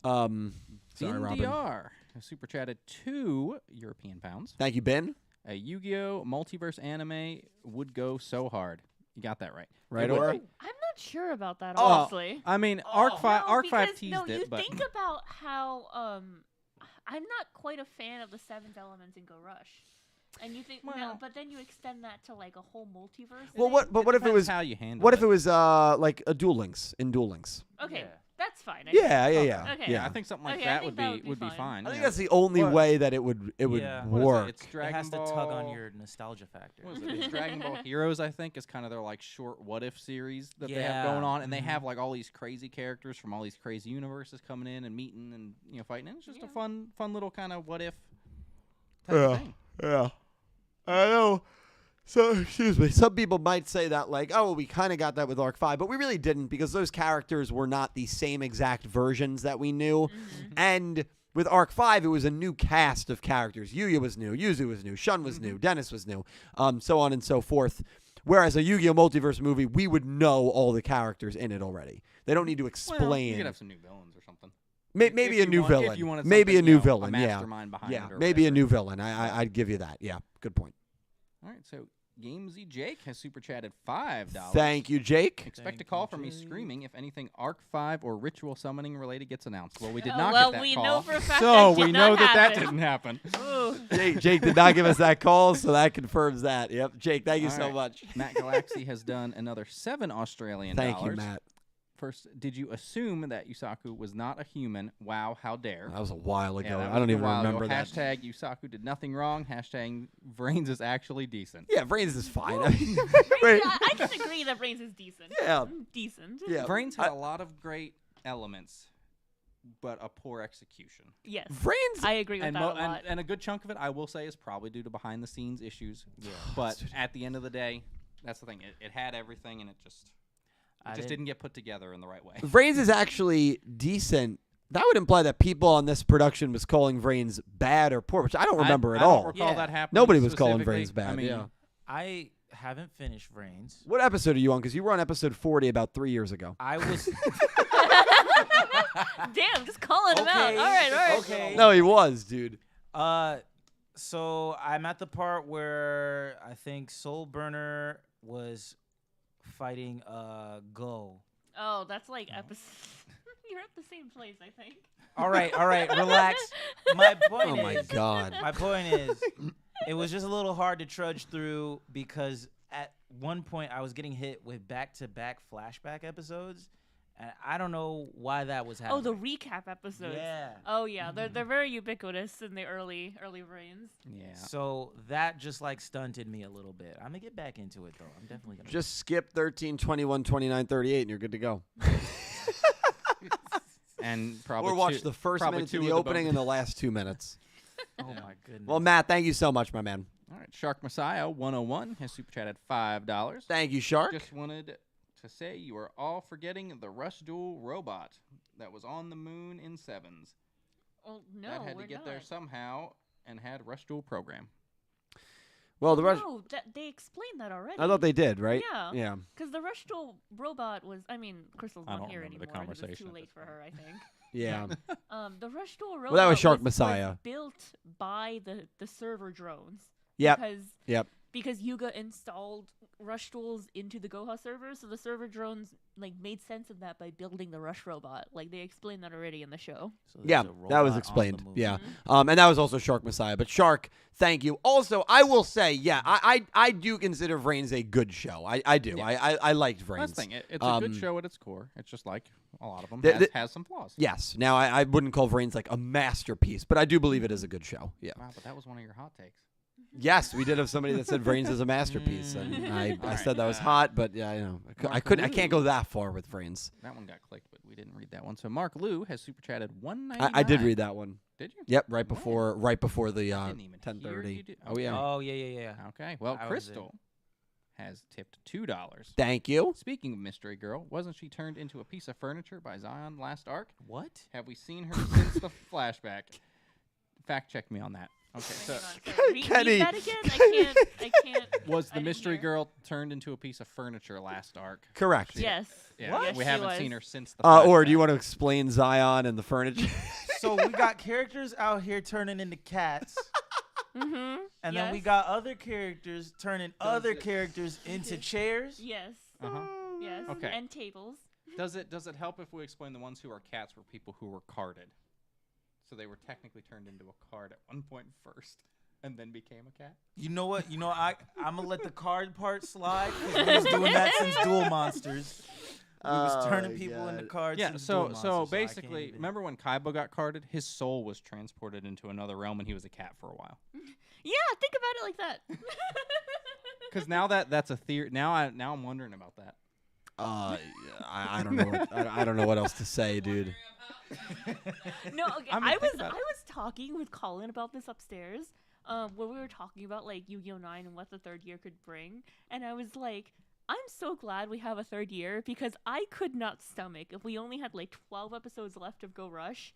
Sorry, Robin. DR has super chatted 2 European pounds. Thank you, Ben. A Yu-Gi-Oh multiverse anime would go so hard. You got that right. Right, It would. Aura? I'm not sure about that, Oh, honestly. I mean, Arc 5 because, teased no, it, you but think about how I'm not quite a fan of the 7th Elements in Go Rush. And you think, no, but then you extend that to like a whole multiverse. Well, what? But what if it was? how you handle What if it was like a Duel Links in Duel Links? Okay, that's fine. I Yeah, think. yeah. Okay. Yeah. I think something like Okay, I that think would be fine. I think yeah. that's the only What- way that it would Yeah. work. It's It Dragon has to Ball. tug on your nostalgia factor. What is it? It's Dragon Ball Heroes, I think, is kind of their like short what if series that they have Yeah. going on, and they have like all these crazy characters from all these crazy universes coming in and meeting and fighting. And it's just a fun little kind of what if type of thing. Yeah. I know. So, excuse me. Some people might say that, like, oh, well, we kind of got that with Arc 5, but we really didn't because those characters were not the same exact versions that we knew. And with Arc 5, it was a new cast of characters. Yuya was new, Yuzu was new, Shun was new, Dennis was new, so on and so forth. Whereas a Yu-Gi-Oh! Multiverse movie, we would know all the characters in it already. They don't need to explain. Well, you could have some new villains or something. Maybe If a you new want- if villain. you wanted Maybe a something, new a villain. mastermind Yeah. behind Yeah. it or Maybe a whatever. new villain. I'd give you that. Yeah. Good point. All right, so Gamesy Jake has super chatted $5. Thank you, Jake. Expect a call from me screaming if anything Arc 5 or ritual summoning related gets announced. Well, we did Oh, not well, get that we call. know for a fact so that did we not know that happen. didn't happen. Ooh. Jake did not give us that call, so that confirms that. Yep. Jake, thank you All so right. much. Matt Galaxy has done another 7 Australian Thank dollars. you, Matt. First, did you assume that Yusaku was not a human? Wow, how dare. That was a while ago. Yeah, that I don't was a even while ago. remember that. Hashtag Yusaku did nothing wrong. Hashtag Brains is actually decent. Yeah, Brains is fine. I disagree that Brains is decent. Yeah. Decent. Yeah. Brains had a lot of great elements, but a poor execution. Yes. Brains. I agree with And, that a lot. and a good chunk of it, I will say, is probably due to behind the scenes issues. Yeah. But at the end of the day, that's the thing. It had everything, and it just didn't get put together in the right way. Brains is actually decent. That would imply that people on this production was calling Brains bad or poor, which I don't remember at I don't all. recall that happening Nobody was calling specifically. Brains bad. I mean, yeah. I haven't finished Reigns. What episode are you on? Because you were on episode 40 about 3 years ago. I was. Damn, just calling him out. All right. Okay. No, he was, dude. So I'm at the part where I think Soul Burner was fighting Go. Oh, that's like episode. You're at the same place, I think. All right, relax. My point Oh, is. my God. My point is, it was just a little hard to trudge through because at one point I was getting hit with back-to-back flashback episodes And I don't know why that was happening. Oh, the recap episodes. Yeah. Oh yeah, they're very ubiquitous in the early reigns. Yeah. So that just like stunted me a little bit. I'm gonna get back into it though. I'm definitely gonna. Just skip 13, 21, 29, 38, and you're good to go. And probably or watch the first probably minutes two of the of the opening and the last 2 minutes. Oh my goodness. Well, Matt, thank you so much, my man. All right, Shark Messiah 101 has super chatted $5. Thank you, Shark. Just wanted to say you are all forgetting the Rush Duel robot that was on the moon in Sevens. Oh no, that had we're to get not. there somehow and had Rush Duel program. Well, the Rush. No, they explained that already. I thought they did, right? Yeah. Yeah. Because the Rush Duel robot was, I mean, Crystal's I not don't here remember the anymore. 'Cause it's conversation too at late this for her, I think. Yeah. The Rush Duel robot Well, that was Shark was Messiah. built by the server drones. Yep. Because because Yuga installed Rush Duels into the Goha server, so the server drones like made sense of that by building the Rush robot. Like they explained that already in the show. So Yeah, that was explained. Yeah. And that was also Shark Messiah. But Shark, thank you. Also, I will say, yeah, I do consider Vrains a good show. I do. Yeah. I liked Vrains. That's the thing. It's a good show at its core. It's just like a lot of them has some flaws. Yes. Now, I wouldn't call Vrains like a masterpiece, but I do believe it is a good show. Yeah. Wow, but that was one of your hot takes. Yes, we did have somebody that said Vrains is a masterpiece, and I said that was hot, but yeah, you know, I can't go that far with Vrains. That one got clicked, but we didn't read that one. So Mark Lou has super chatted $1.99. I did read that one. Did you? Yep, right before the didn't even hear 10:30. you do- Oh yeah. Oh yeah. Okay. Well, I was Crystal has tipped $2. Thank you. Speaking of Mystery Girl, wasn't she turned into a piece of furniture by Zion last arc? What? Have we seen her since the flashback? Fact check me on that. Okay, so Kenny, that again? I can't. was the Mystery Girl turned into a piece of furniture last arc? Correct. Yes. Yeah, What? Yes, we she haven't was. seen her since the. Or do you want to explain Zion and the furniture? So we got characters out here turning into cats. Mm-hmm. And then we got other characters turning other characters into chairs. Yes. Uh-huh. Yes. Okay. And tables. Does it help if we explain the ones who are cats were people who were carded? So they were technically turned into a card at one point first, and then became a cat. You know what? I'm gonna let the card part slide because we was doing that since Duel Monsters. We was turning people into cards. Yeah. since Duel So Monsters, I can't basically, even- remember when Kaiba got carded? His soul was transported into another realm, and he was a cat for a while. Yeah, think about it like that. Because now that's a theory. Now I'm wondering about that. I don't know. I don't know what else to say, dude. No, okay. I mean, I think was about it. talking with Colin about this upstairs. When we were talking about like Yu-Gi-Oh! 9 and what the third year could bring, and I was like, I'm so glad we have a third year because I could not stomach if we only had like 12 episodes left of Go Rush,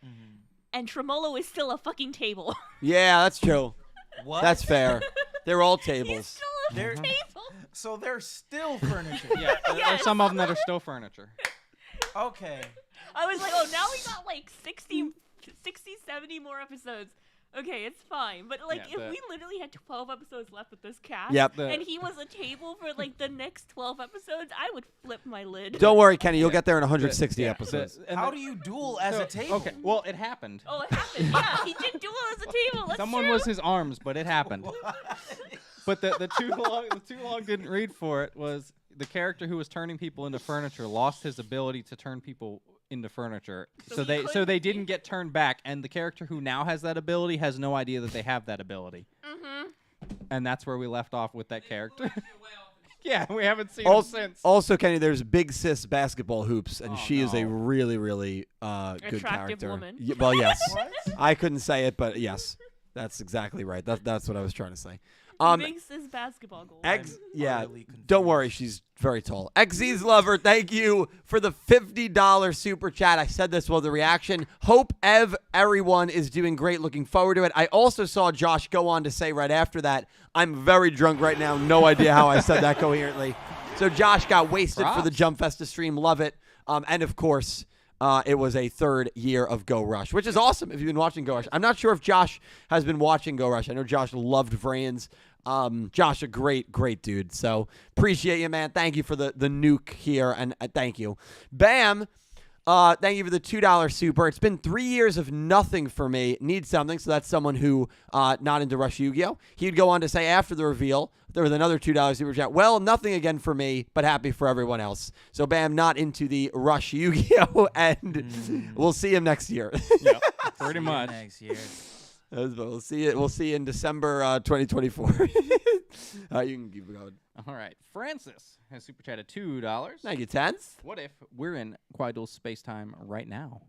and Tremolo is still a fucking table. Yeah, that's true. What? That's fair. They're all tables. He's still a table. So they're still furniture. Yeah, there's some of them that are still furniture. Okay. I was like, oh, now we got like 60, 70 more episodes. Okay, it's fine. But like, Yeah, if we literally had 12 episodes left with this cast, Yep. and he was a table for like the next 12 episodes, I would flip my lid. Don't worry, Kenny. You'll get there in 160 episodes. How do you duel as a table? Okay, well, it happened. Oh, it happened. Yeah, he did duel as a table. That's Someone true. was his arms, but it happened. But the too long didn't read for it was the character who was turning people into furniture lost his ability to turn people into furniture. So they didn't get turned back, and the character who now has that ability has no idea that they have that ability. Mm-hmm. And that's where we left off with that character. Yeah, we haven't seen him since. Also, Kenny, there's Big Sis Basketball Hoops, and she is a really, really good Attractive character. woman. Well, yes. What? I couldn't say it, but yes. That's exactly right. That's what I was trying to say. Big sis basketball goal. Yeah, don't worry. She's very tall. XZ's Lover, thank you for the $50 super chat. I said this was the reaction. Hope everyone is doing great. Looking forward to it. I also saw Josh go on to say right after that, I'm very drunk right now. No idea how I said that coherently. So Josh got wasted for the Jump Festa stream. Love it. And of course, it was a third year of Go Rush, which is awesome if you've been watching Go Rush. I'm not sure if Josh has been watching Go Rush. I know Josh loved Vrains. Josh, a great dude. So appreciate you, man. Thank you for the nuke here, and thank you. Bam. thank you for the $2 super. It's been 3 years of nothing for me. Need something. So that's someone who not into Rush Yu-Gi-Oh. He'd go on to say after the reveal, there was another $2 super chat. Well, nothing again for me, but happy for everyone else. So Bam, not into the Rush Yu-Gi-Oh, and we'll see him next year. Yep, pretty much. Next year. We'll see it. We'll see you in December 2024. You can keep going. All right. Francis has super chatted $2. Thank you, Tens. What if we're in Quidul space time right now?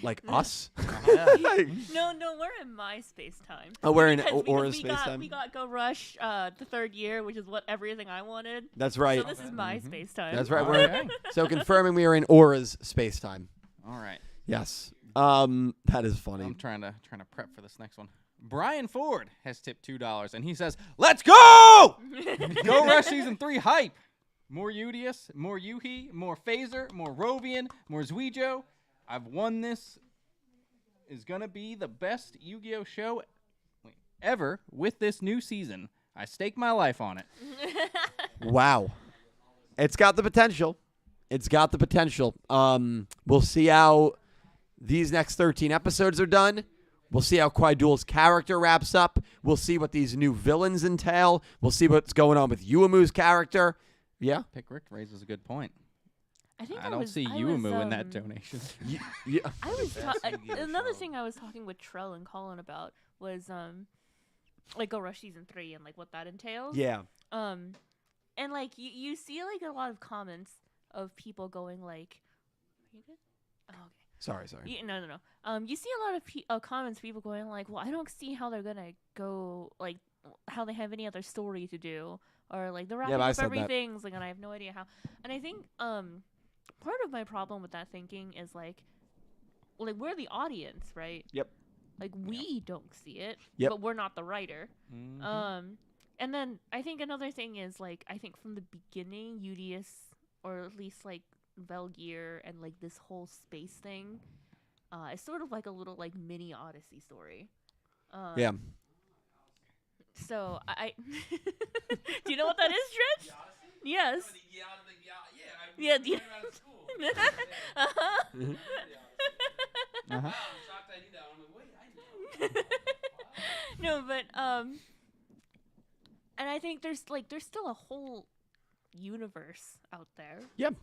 Like us? No, we're in my space time. Oh, we're in Because Aura's we space got, time? We got Go Rush the third year, which is what everything I wanted. That's right. So this is my space time. That's right. We're so confirming we are in Aura's space time. All right. Yes. That is funny. I'm trying to prep for this next one. Brian Ford has tipped $2, and he says, "Let's go! Go Rush Season 3 hype. More Udius, more Yuhi, more Phaser, more Rovian, more Zuijo. I've won this. Is gonna be the best Yu-Gi-Oh show ever with this new season. I stake my life on it." Wow. It's got the potential. It's got the potential. We'll see how these next 13 episodes are done. We'll see how Quidul's character wraps up. We'll see what these new villains entail. We'll see what's going on with Yuumu's character. Yeah? Pickrick raises a good point. I don't see Yuumu in that donation. Yeah. I was another thing I was talking with Trell and Colin about was like Go Rush Season 3 and like what that entails. Yeah. And like you see like a lot of comments of people going like, "Are you good?" Oh, okay. Sorry. No. You see a lot of comments, people going like, "Well, I don't see how they're gonna go like how they have any other story to do, or like they're wrapping up everything, like, and I have no idea how." And I think part of my problem with that thinking is like we're the audience, right? Yep. Like we don't see it, Yep. but we're not the writer. Mm-hmm. And then I think another thing is like I think from the beginning, Udius, or at least like Velgear and like this whole space thing, it's sort of like a little like mini Odyssey story. Yeah. So I do you know what that is, Dredge? Yes. Yeah. No, but and I think there's still a whole universe out there. Yep.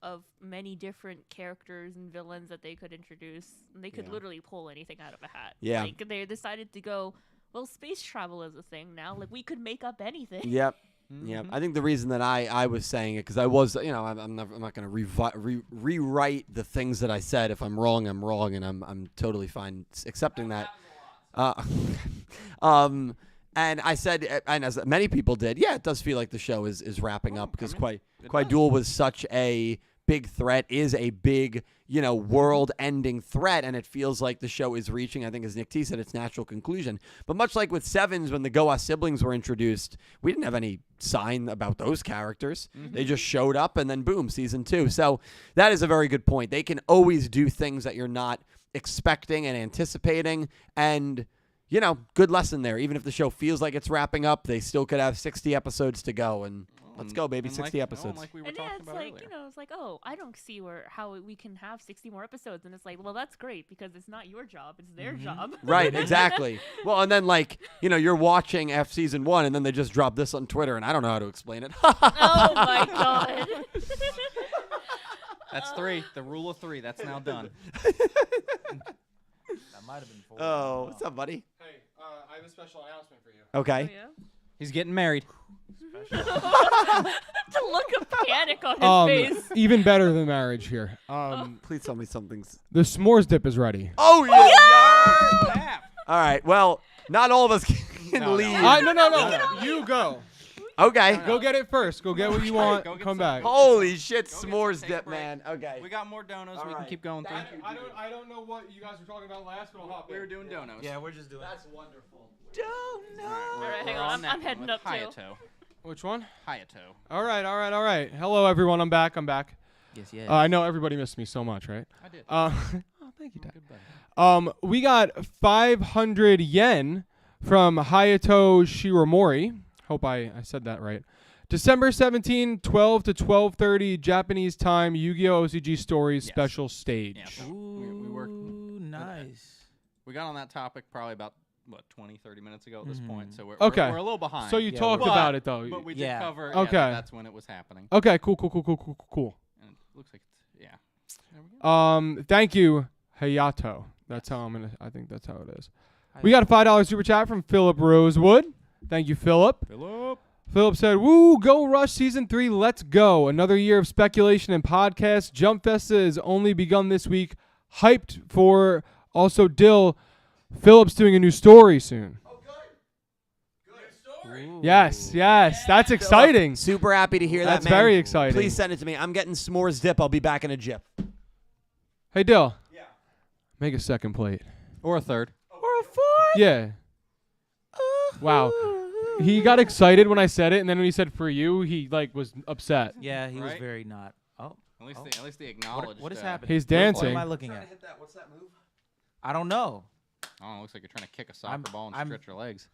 Of many different characters and villains that they could introduce. And they could literally pull anything out of a hat. Yeah. Like they decided to go, well, space travel is a thing now. Like we could make up anything. Yep. Yeah, I think the reason that I was saying it because I was, I'm not going to rewrite the things that I said. If I'm wrong, I'm wrong, and I'm totally fine accepting that. And I said, and as many people did, yeah, it does feel like the show is wrapping up because Quidul was such a big threat, is a big, world-ending threat, and it feels like the show is reaching, I think, as Nick T said, its natural conclusion. But much like with Sevens, when the Goa siblings were introduced, we didn't have any sign about those characters. Mm-hmm. They just showed up, and then boom, season 2. So that is a very good point. They can always do things that you're not expecting and anticipating, and good lesson there. Even if the show feels like it's wrapping up, they still could have 60 episodes to go, and let's go, baby, 60 episodes. Like we were and talking it's about like, earlier. it's like, oh, I don't see how we can have 60 more episodes. And it's like, well, that's great because it's not your job, it's their job. Right, exactly. Well, and then you're watching season 1, and then they just drop this on Twitter, and I don't know how to explain it. Oh my god. That's 3. The rule of 3. That's now done. That might have been 4. Oh, what's up, buddy? Hey, I have a special announcement for you. Okay. Oh, yeah? He's getting married. The look of panic on his face. Even better than marriage here. Please tell me something's. The s'mores dip is ready. Oh yeah! All right. Well, not all of us can leave. No. You go. Okay. Go get it first. Go get what you want. Come back. Holy shit, s'mores dip, man. Okay. We got more donos. We can keep going through. I don't know what you guys were talking about last, but I'll hop in. We were doing donos. Yeah, we're just doing. That's wonderful. All right, hang on. I'm heading up too. Hayato. Which one? Hayato. All right. Hello, everyone. I'm back. Yes. I know everybody missed me so much, right? I did. Oh, thank you, Dad. We got 500 yen from Hayato Shiromori. Hope I said that right. December 17, 12 to 12:30 Japanese time, Yu-Gi-Oh! OCG Stories special stage. Yeah, we worked. Nice. We got on that topic probably about 20, 30 minutes ago at this point, so we're Okay. we're a little behind. So you talked about it though. But we did Yeah. cover. Okay. Yeah, that's when it was happening. Okay, cool. And it looks like it's, yeah. Thank you, Hayato. That's how I think that's how it is. We got a $5 super chat from Philip Rosewood. Thank you, Philip. Philip said, "Woo, go Rush Season 3, let's go. Another year of speculation and podcasts. Jump Festa has only begun this week. Hyped for also Dill. Philip's doing a new story soon." Yes, that's exciting. Super happy to hear that, That's man. very exciting. Please send it to me. I'm getting s'mores dip. I'll be back in a jip. Hey, Dill. Yeah. Make a second plate. Or a third. Or a fourth. Yeah. Wow. He got excited when I said it, and then when he said "for you," he was upset. Yeah, he was Right? very not. Oh. At least they acknowledged. What is uh, happening? He's What dancing. am I looking at? What's that move? I don't know. Oh, it looks like you're trying to kick a soccer ball and stretch your legs.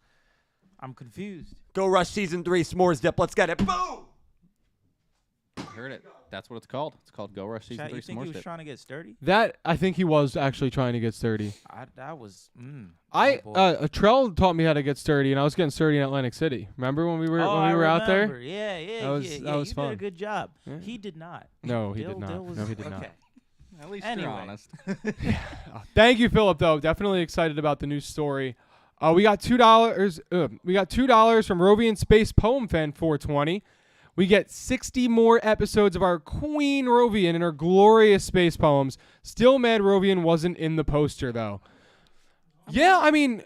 I'm confused. Go Rush Season 3, s'mores dip. Let's get it. Boom! You heard it. That's what it's called. It's called Go Rush Season Chat, 3 you think he S'mores was Dip. trying to get sturdy? That I think he was actually trying to get sturdy. That was. Trell taught me how to get sturdy, and I was getting sturdy in Atlantic City. Remember when we were out there? Yeah. That was you fun. did a good job. Yeah. He did not. No, he Dill- did not. Dill was- No, he did not. okay. At least Anyway. you're honest. Thank you, Philip. Though definitely excited about the new story. We got $2. We got $2 from Rovian Space Poem Fan 420. We get 60 more episodes of our Queen Rovian and her glorious space poems. Still mad Rovian wasn't in the poster though. Yeah, I mean,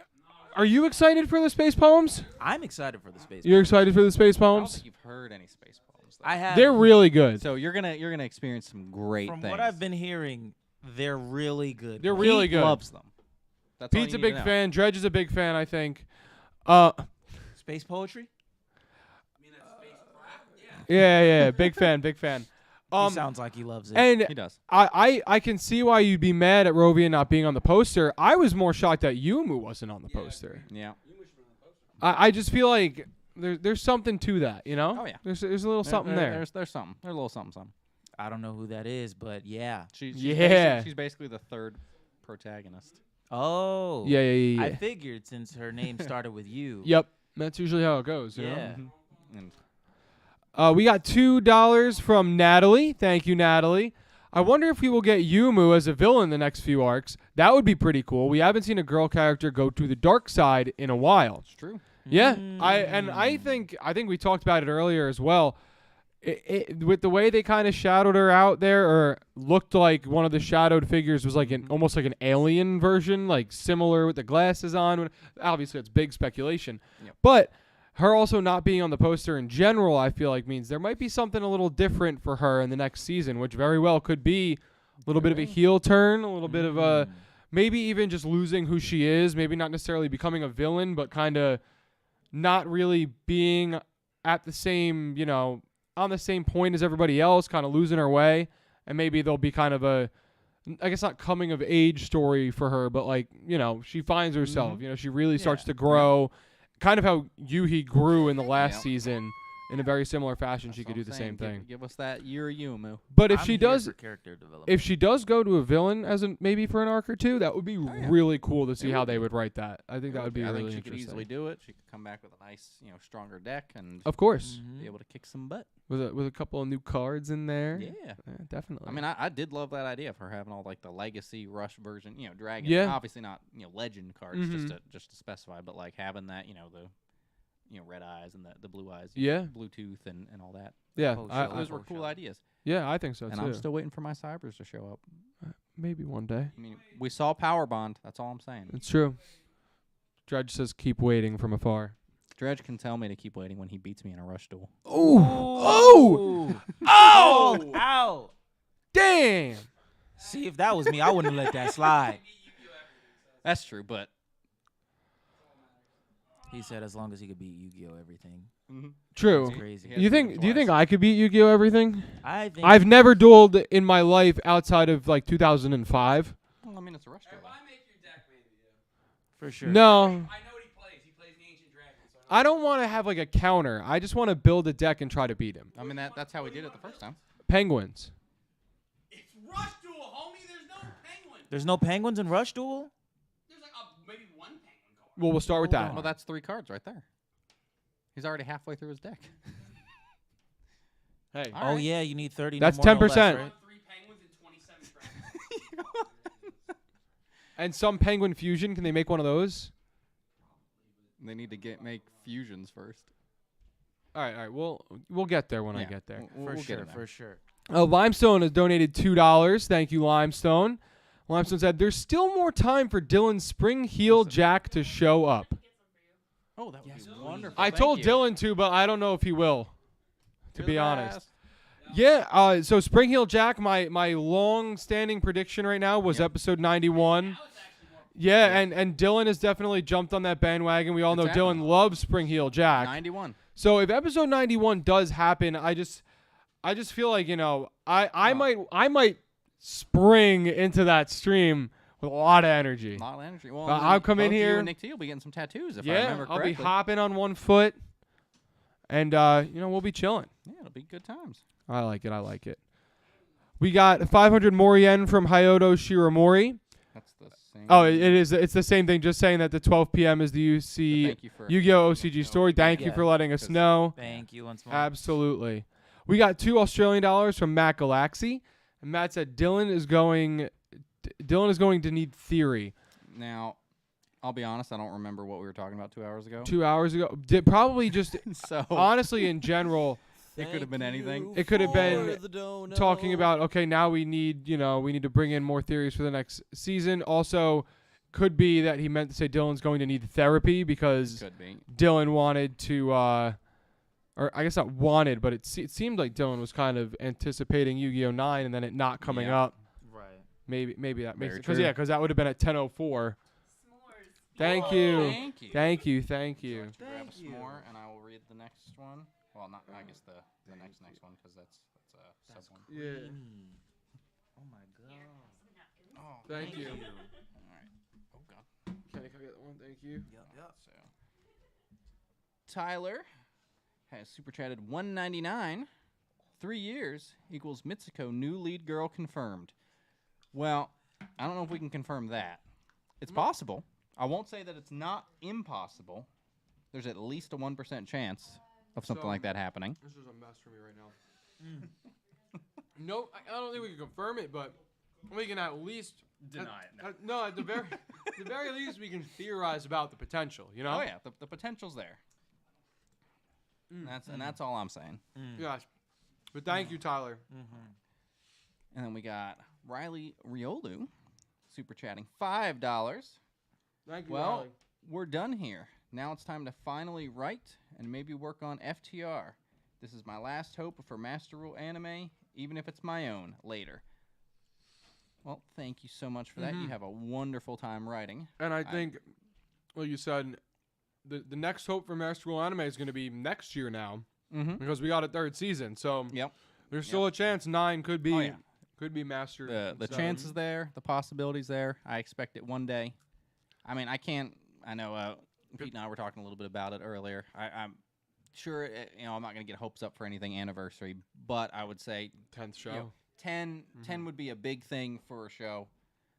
are you excited for the space poems? I'm excited for the space. You're excited for the space I don't poems? think you've heard any space poems. I have. They're really good. So you're gonna experience some great From things. what I've been hearing, they're really good. They're really Pete good. loves them. That's all Pete's you a need to big know. fan. Dredge is a big fan, I think. Space poetry. Yeah, big fan. He sounds like he loves it. And He does. I can see why you'd be mad at Rovian not being on the poster. I was more shocked that Yumu wasn't on the poster. Yeah. I just feel like there's something to that, you know? Oh yeah. There's a little something there. There's something. There's a little something. I don't know who that is, but yeah. She's Yeah. she's basically the third protagonist. Oh. Yeah. I figured since her name started with you. Yep. That's usually how it goes, you Yeah. know? And We got $2 from Natalie. Thank you, Natalie. I wonder if we will get Yumu as a villain in the next few arcs. That would be pretty cool. We haven't seen a girl character go to the dark side in a while. it's true. Yeah, I think we talked about it earlier as well. With the way they kind of shadowed her out there, or looked like one of the shadowed figures was like almost like an alien version, like similar with the glasses on. Obviously, it's big speculation, but her also not being on the poster in general, I feel like means there might be something a little different for her in the next season, which very well could be a little bit of a heel turn, a little bit of a maybe even just losing who she is, maybe not necessarily becoming a villain, but kind of not really being at the same, on the same point as everybody else, kind of losing her way. And maybe there'll be kind of a, I guess not coming of age story for her, but she finds herself, she really starts to grow. Kind of how Yuhi grew in the last season. In a very similar fashion, she could do the same thing. Give us that year Yumu. But if I'm she here does, for character development. if she does go to a villain as maybe for an arc or two, that would be really cool to see how they would write that. I think that would be I really think she interesting. could easily do it. She could come back with a nice, stronger deck and Of course. be able to kick some butt. With a couple of new cards in there. Yeah. Definitely. I mean, I did love that idea of her having all like the legacy Rush version, dragon. Yeah. Obviously not, legend cards just to specify, but like having that, the red eyes and the blue eyes. Yeah. Bluetooth and all that. Yeah, Those were cool ideas. Yeah, I think so And too. I'm still waiting for my Cybers to show up. Maybe one day. I mean, we saw Power Bond. That's all I'm saying. It's true. Dredge says keep waiting from afar. Dredge can tell me to keep waiting when he beats me in a Rush duel. Oh! Ow! Damn! See, if that was me, I wouldn't have let that slide. That's true, but he said as long as he could beat Yu-Gi-Oh! Everything. True. That's crazy. Do you think I could beat Yu-Gi-Oh! Everything? I think I've never dueled in my life outside of like 2005. well, I mean, it's a Rush duel. for sure. No. I know what he plays. He plays the Ancient Dragon. I don't want to have like a counter. I just want to build a deck and try to beat him. I mean, that's how we did it the first time. Penguins. It's Rush Duel, homie. There's no penguin. There's no penguins in Rush Duel? There's like maybe one penguin card. Well, we'll start with that. Well, that's 3 cards right there. He's already halfway through his deck. Hey. Oh, yeah, you need 30. That's no more, no 10%. less, right? 3 penguins and 27 And some penguin fusion. Can they make one of those? They need to make fusions first. All right. We'll get there when I Yeah, get there. we'll get in there. For sure. Limestone has donated $2. Thank you, Limestone. Limestone said, "There's still more time for Dylan's spring heel Jack to show up." Oh, that would be wonderful. I Thank told you. Dylan to, but I don't know if he will. To You're be the honest. best. Yeah. So spring heel Jack, my long-standing prediction right now was episode 91. Yeah, and Dylan has definitely jumped on that bandwagon. We all know Exactly. Dylan loves spring heel Jack. 91. So if episode 91 does happen, I just feel like, I might spring into that stream with a lot of energy. A lot of energy. Well, I'll come in both you here. and Nick T will be getting some tattoos if I Yeah, remember I'll correctly. be hopping on one foot, and we'll be chilling. Yeah, it'll be good times. I like it. We got 500 more yen from Hayoto Shiramori. That's the same. Oh, it is. It's the same thing. Just saying that the 12 p.m. is the thank you for Yu-Gi-Oh OCG story. Thank you Yeah. for letting us know. Thank you once more. Absolutely. We got $2 Australian from Matt Galaxy, and Matt said Dylan is going to need theory. Now, I'll be honest. I don't remember what we were talking about 2 hours ago. 2 hours ago, did probably just So honestly in general. it could have been anything. It could have been talking about, okay, now we need to bring in more theories for the next season. Also, could be that he meant to say Dylan's going to need therapy because Could be. Dylan wanted to, or I guess not wanted, but it seemed like Dylan was kind of anticipating Yu-Gi-Oh 9 and then it not coming Yeah. up. Right. Maybe that makes Very it. Because true. because that would have been at 10:04. Thank you. Thank you. Thank you. Thank you. Grab a s'more, and I will read the next one. Well, not I guess the next one because that's a sub one. Yeah. Oh, my God. Oh, Thank you. All right. Oh God. Can I get one? Thank you. So, Tyler has super chatted 199. 3 years equals Mitsuko new lead girl confirmed. Well, I don't know if we can confirm that. It's possible. I won't say that it's not impossible. There's at least a 1% chance of something like that happening. This is a mess for me right now. No, I don't think we can confirm it, but we can at least Deny it. No, at the very least, we can theorize about the potential. You know? Oh yeah, the potential's there. That's all I'm saying. Yes. But thank you, Tyler. And then we got Riley Riolu, super chatting $5. Thank you, Well, Riley. we're done here. Now it's time to finally write and maybe work on FTR. This is my last hope for Master Rule anime, even if it's my own later. Well, thank you so much for that. You have a wonderful time writing. And I think, well, you said the next hope for Master Rule Anime is going to be next year now because we got a third season. So there's still a chance 9 could be could be mastered. The chance is there, the possibility's there. I expect it one day. I mean, I know Pete and I were talking a little bit about it earlier. I'm sure, I'm not going to get hopes up for anything anniversary, but I would say 10th show. 10 would be a big thing for a show,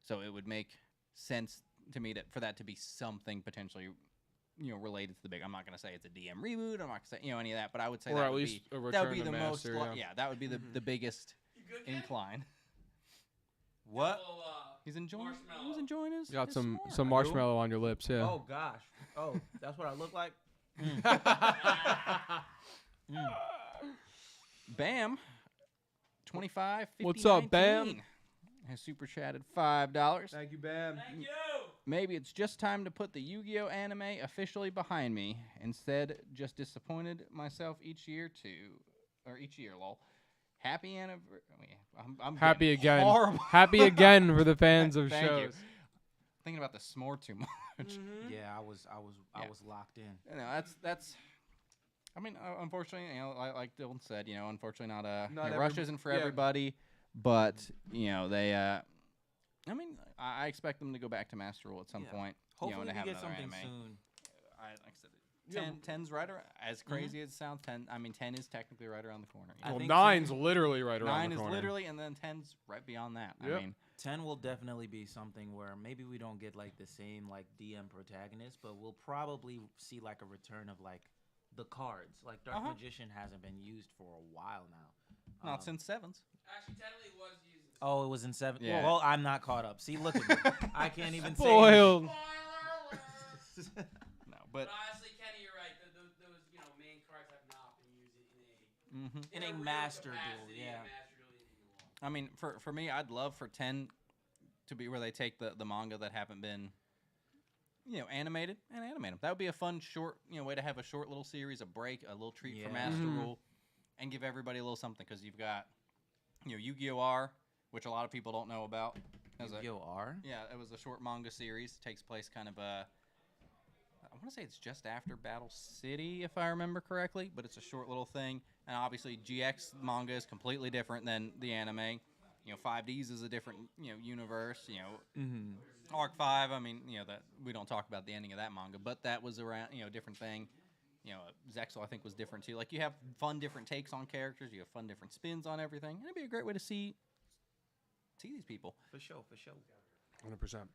so it would make sense to me for that to be something potentially, related to the big. I'm not going to say it's a DM reboot. I'm not going to say any of that, but I would say or that at would least be a that would return be to the Master, most. That would be the biggest incline. What? He's enjoying. He's enjoying his. You got his some s'more. marshmallow on your lips, yeah. Oh, gosh. Oh, that's what I look like? Bam. 25. 50, What's up, Bam? 19. Has super chatted $5. Thank you, Bam. Thank you. Maybe it's just time to put the Yu-Gi-Oh anime officially behind me. Instead, just disappointed myself each year, lol. Happy anniversary. I'm Happy getting again. Horrible. Happy again for the fans of Thank shows. you. Thinking about the s'more too much. Yeah, I was locked in. That's. I mean, unfortunately, like Dylan said, unfortunately, Not Rush isn't for yeah. everybody. But they. I mean, I expect them to go back to Master Rule at some point. Hopefully, and to we have get another something anime. soon. Like I said, 10's right around. As crazy as it sounds, 10. I mean, 10 is technically right around the corner. Well, 9's 10 literally right around 9 the corner. 9 is literally, and then 10's right beyond that. Yep. I mean, 10 will definitely be something where maybe we don't get like the same like DM protagonist, but we'll probably see like a return of like the cards. Like Dark Magician hasn't been used for a while now. Not since 7s. Actually, technically was used. Oh, it was in 7. Yeah. Well, I'm not caught up. See, look at me. I can't even say. Spoiled. No, but honestly, Kenny, you're right. Those main cards have not been used in a master duel. Yeah. I mean, for me, I'd love for 10 to be where they take the manga that haven't been, animated and animate them. That would be a fun short, way to have a short little series, a break, a little treat for Master Rule, and give everybody a little something because you've got, Yu-Gi-Oh! R, which a lot of people don't know about. Yu-Gi-Oh! R? Yeah, it was a short manga series. Takes place kind of I want to say it's just after Battle City, if I remember correctly, but it's a short little thing. And obviously, GX manga is completely different than the anime. 5Ds is a different, universe. Arc 5, I mean, that we don't talk about the ending of that manga, but that was around, different thing. Zexal, I think, was different too. Like, you have fun different takes on characters. You have fun different spins on everything. And it'd be a great way to see these people. For sure. 100%.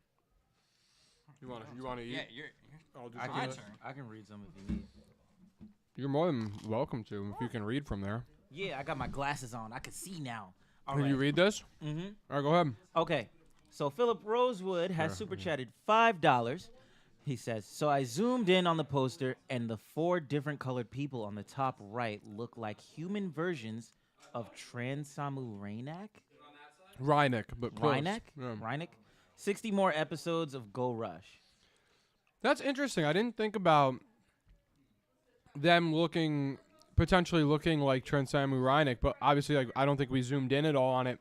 You want to eat? Yeah, I'll do I something. can read some if you need. You're more than welcome to if you can read from there. Yeah, I got my glasses on. I can see now. Can you read this? Mm-hmm. All right, go ahead. Okay. So Philip Rosewood has super chatted $5. He says, so I zoomed in on the poster, and the 4 different colored people on the top right look like human versions of Transamu Rainak. Reinek, but close. Reinek? Yeah. Reinek? 60 more episodes of Go Rush. That's interesting. I didn't think about them potentially looking like Transamu Reinek, but obviously, I don't think we zoomed in at all on it.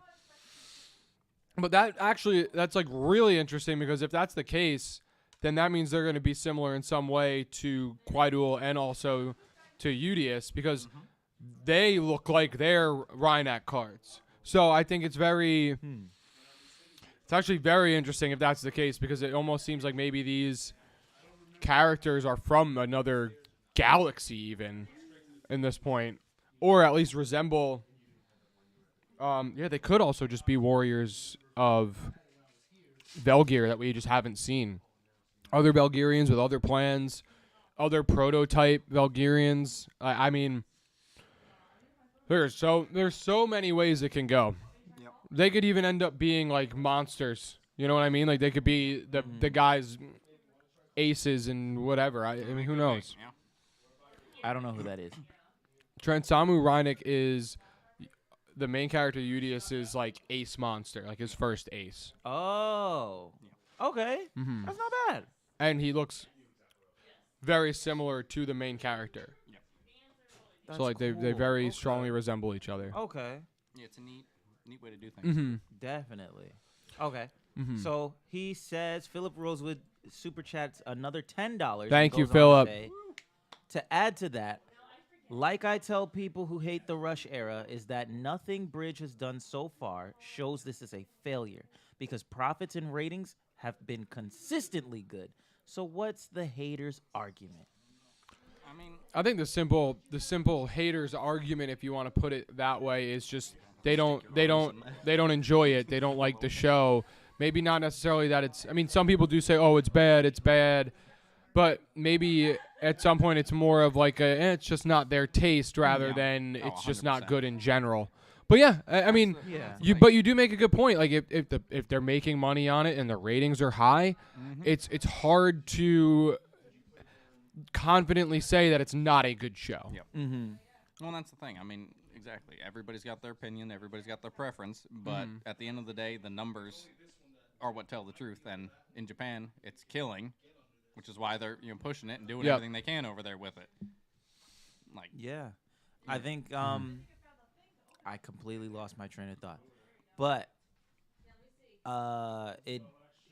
But that's like really interesting because if that's the case, then that means they're going to be similar in some way to Quaidul and also to Udius because they look like they're Reinek cards. So I think it's it's actually very interesting if that's the case because it almost seems like maybe these characters are from another galaxy even in this point, or at least resemble. They could also just be warriors of Velgear that we just haven't seen. Other Belgarians with other plans, other prototype Velgarians. I mean, there's so many ways it can go. Yep. They could even end up being like monsters. You know what I mean? Like they could be the guys, aces and whatever. I mean, who knows? I don't know who that is. Transamu Reinek is the main character. Udius is like ace monster, like his first ace. Oh. Okay. Mhm. That's not bad. And he looks very similar to the main character. That's So like they cool. very strongly resemble each other. Okay. Yeah, it's a neat way to do things. Mhm. Definitely. Okay. Mhm. So he says Philip Rosewood super chats another $10. Thank and you, goes on to Philip. say, to add to that, like I tell people who hate the Rush era, is that nothing Bridge has done so far shows this is a failure because profits and ratings have been consistently good. So what's the haters' argument? I think the simple haters argument, if you want to put it that way, is just they don't enjoy it. They don't like the show. Maybe not necessarily that it's. I mean, some people do say, "Oh, it's bad," but maybe at some point it's more of like it's just not their taste rather than it's just not good in general. But yeah, I mean, but you do make a good point. Like if they're making money on it and the ratings are high, it's hard to confidently say that it's not a good show. Yep. Well, that's the thing. I mean, exactly. Everybody's got their opinion. Everybody's got their preference. But at the end of the day, the numbers are what tell the truth. And in Japan, it's killing, which is why they're pushing it and doing everything they can over there with it. Like I think I completely lost my train of thought, but it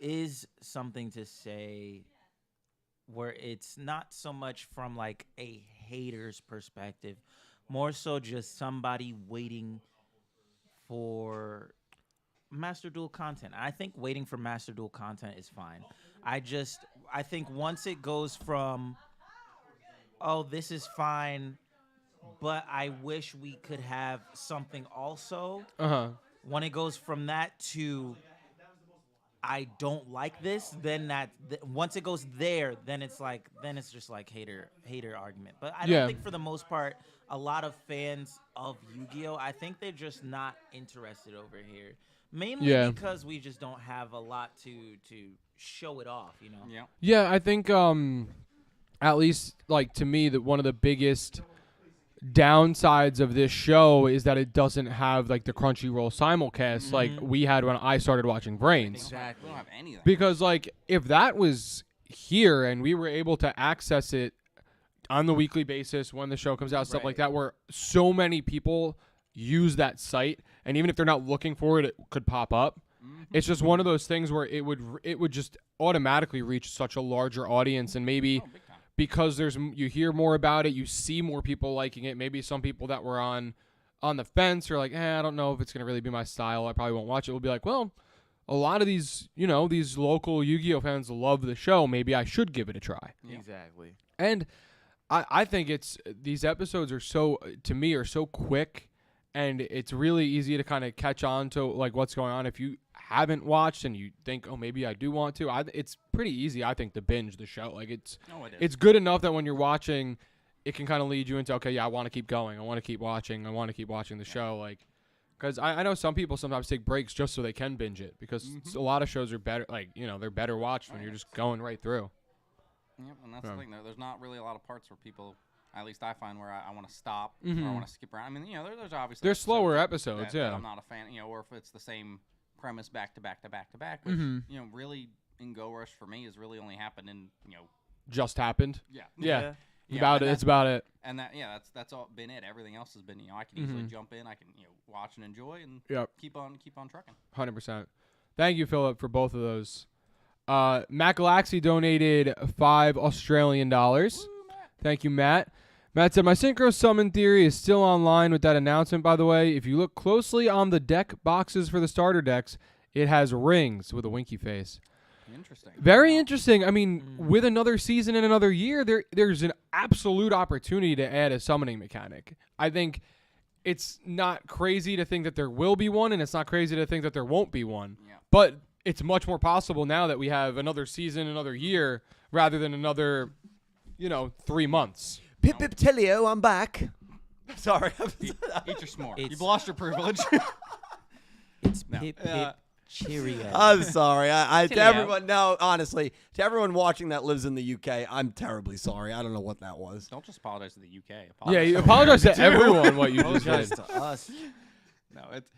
is something to say where it's not so much from like a hater's perspective, more so just somebody waiting for Master Duel content. I think waiting for Master Duel content is fine. I think once it goes from oh, this is fine, but I wish we could have something also. When it goes from that to I don't like this, then once it goes there, then it's just like hater argument. But I don't think for the most part, a lot of fans of Yu-Gi-Oh, I think they're just not interested over here. Mainly because we just don't have a lot to show it off, you know. Yeah, I think at least like to me that one of the biggest downsides of this show is that it doesn't have like the Crunchyroll simulcast like we had when I started watching Brains. Exactly. We don't have any of that. Because like if that was here and we were able to access it on the weekly basis when the show comes out, stuff like that, where so many people use that site, and even if they're not looking for it, it could pop up. It's just one of those things where it would just automatically reach such a larger audience, and maybe because you hear more about it, you see more people liking it. Maybe some people that were on the fence are like, I don't know if it's gonna really be my style. I probably won't watch it. Will be like, well, a lot of these, these local Yu-Gi-Oh fans love the show. Maybe I should give it a try. Exactly. And I think these episodes are so quick, and it's really easy to kind of catch on to like what's going on if you haven't watched and you think, oh, maybe I do want to. It's pretty easy, I think, to binge the show. Like it's good enough that when you're watching, it can kind of lead you into, okay, yeah, I want to keep going. I want to keep watching. I want to keep watching the show. Like, because I know some people sometimes take breaks just so they can binge it, because a lot of shows are better. Like, they're better watched when you're just going right through. Yep, and that's the thing. There's not really a lot of parts where people, at least I find, where I want to stop or I want to skip around. I mean, there's obviously there's slower episodes, that I'm not a fan, or if it's the same premise back to back to back to back, which really in Go Rush for me has really only happened in just happened. Yeah. It's about it. And that's all been it. Everything else has been I can easily jump in, I can watch and enjoy and keep on trucking. 100%. Thank you, Philip, for both of those. Matt Galaxy donated $5 Australian. Thank you, Matt. Matt said, my Synchro Summon theory is still online with that announcement, by the way. If you look closely on the deck boxes for the starter decks, it has rings with a winky face. Interesting. Very interesting. I mean, with another season and another year, there's an absolute opportunity to add a summoning mechanic. I think it's not crazy to think that there will be one, and it's not crazy to think that there won't be one. Yeah. But it's much more possible now that we have another season, another year, rather than another, 3 months. Pip Pip Telio, I'm back. Sorry. Eat your s'more. You've lost your privilege. It's Pip Pip Cheerio. I'm sorry. To everyone, no, honestly, to everyone watching that lives in the UK, I'm terribly sorry. I don't know what that was. Don't just apologize to the UK. Yeah, you apologize to everyone what you just apologize did. to us. No, it's...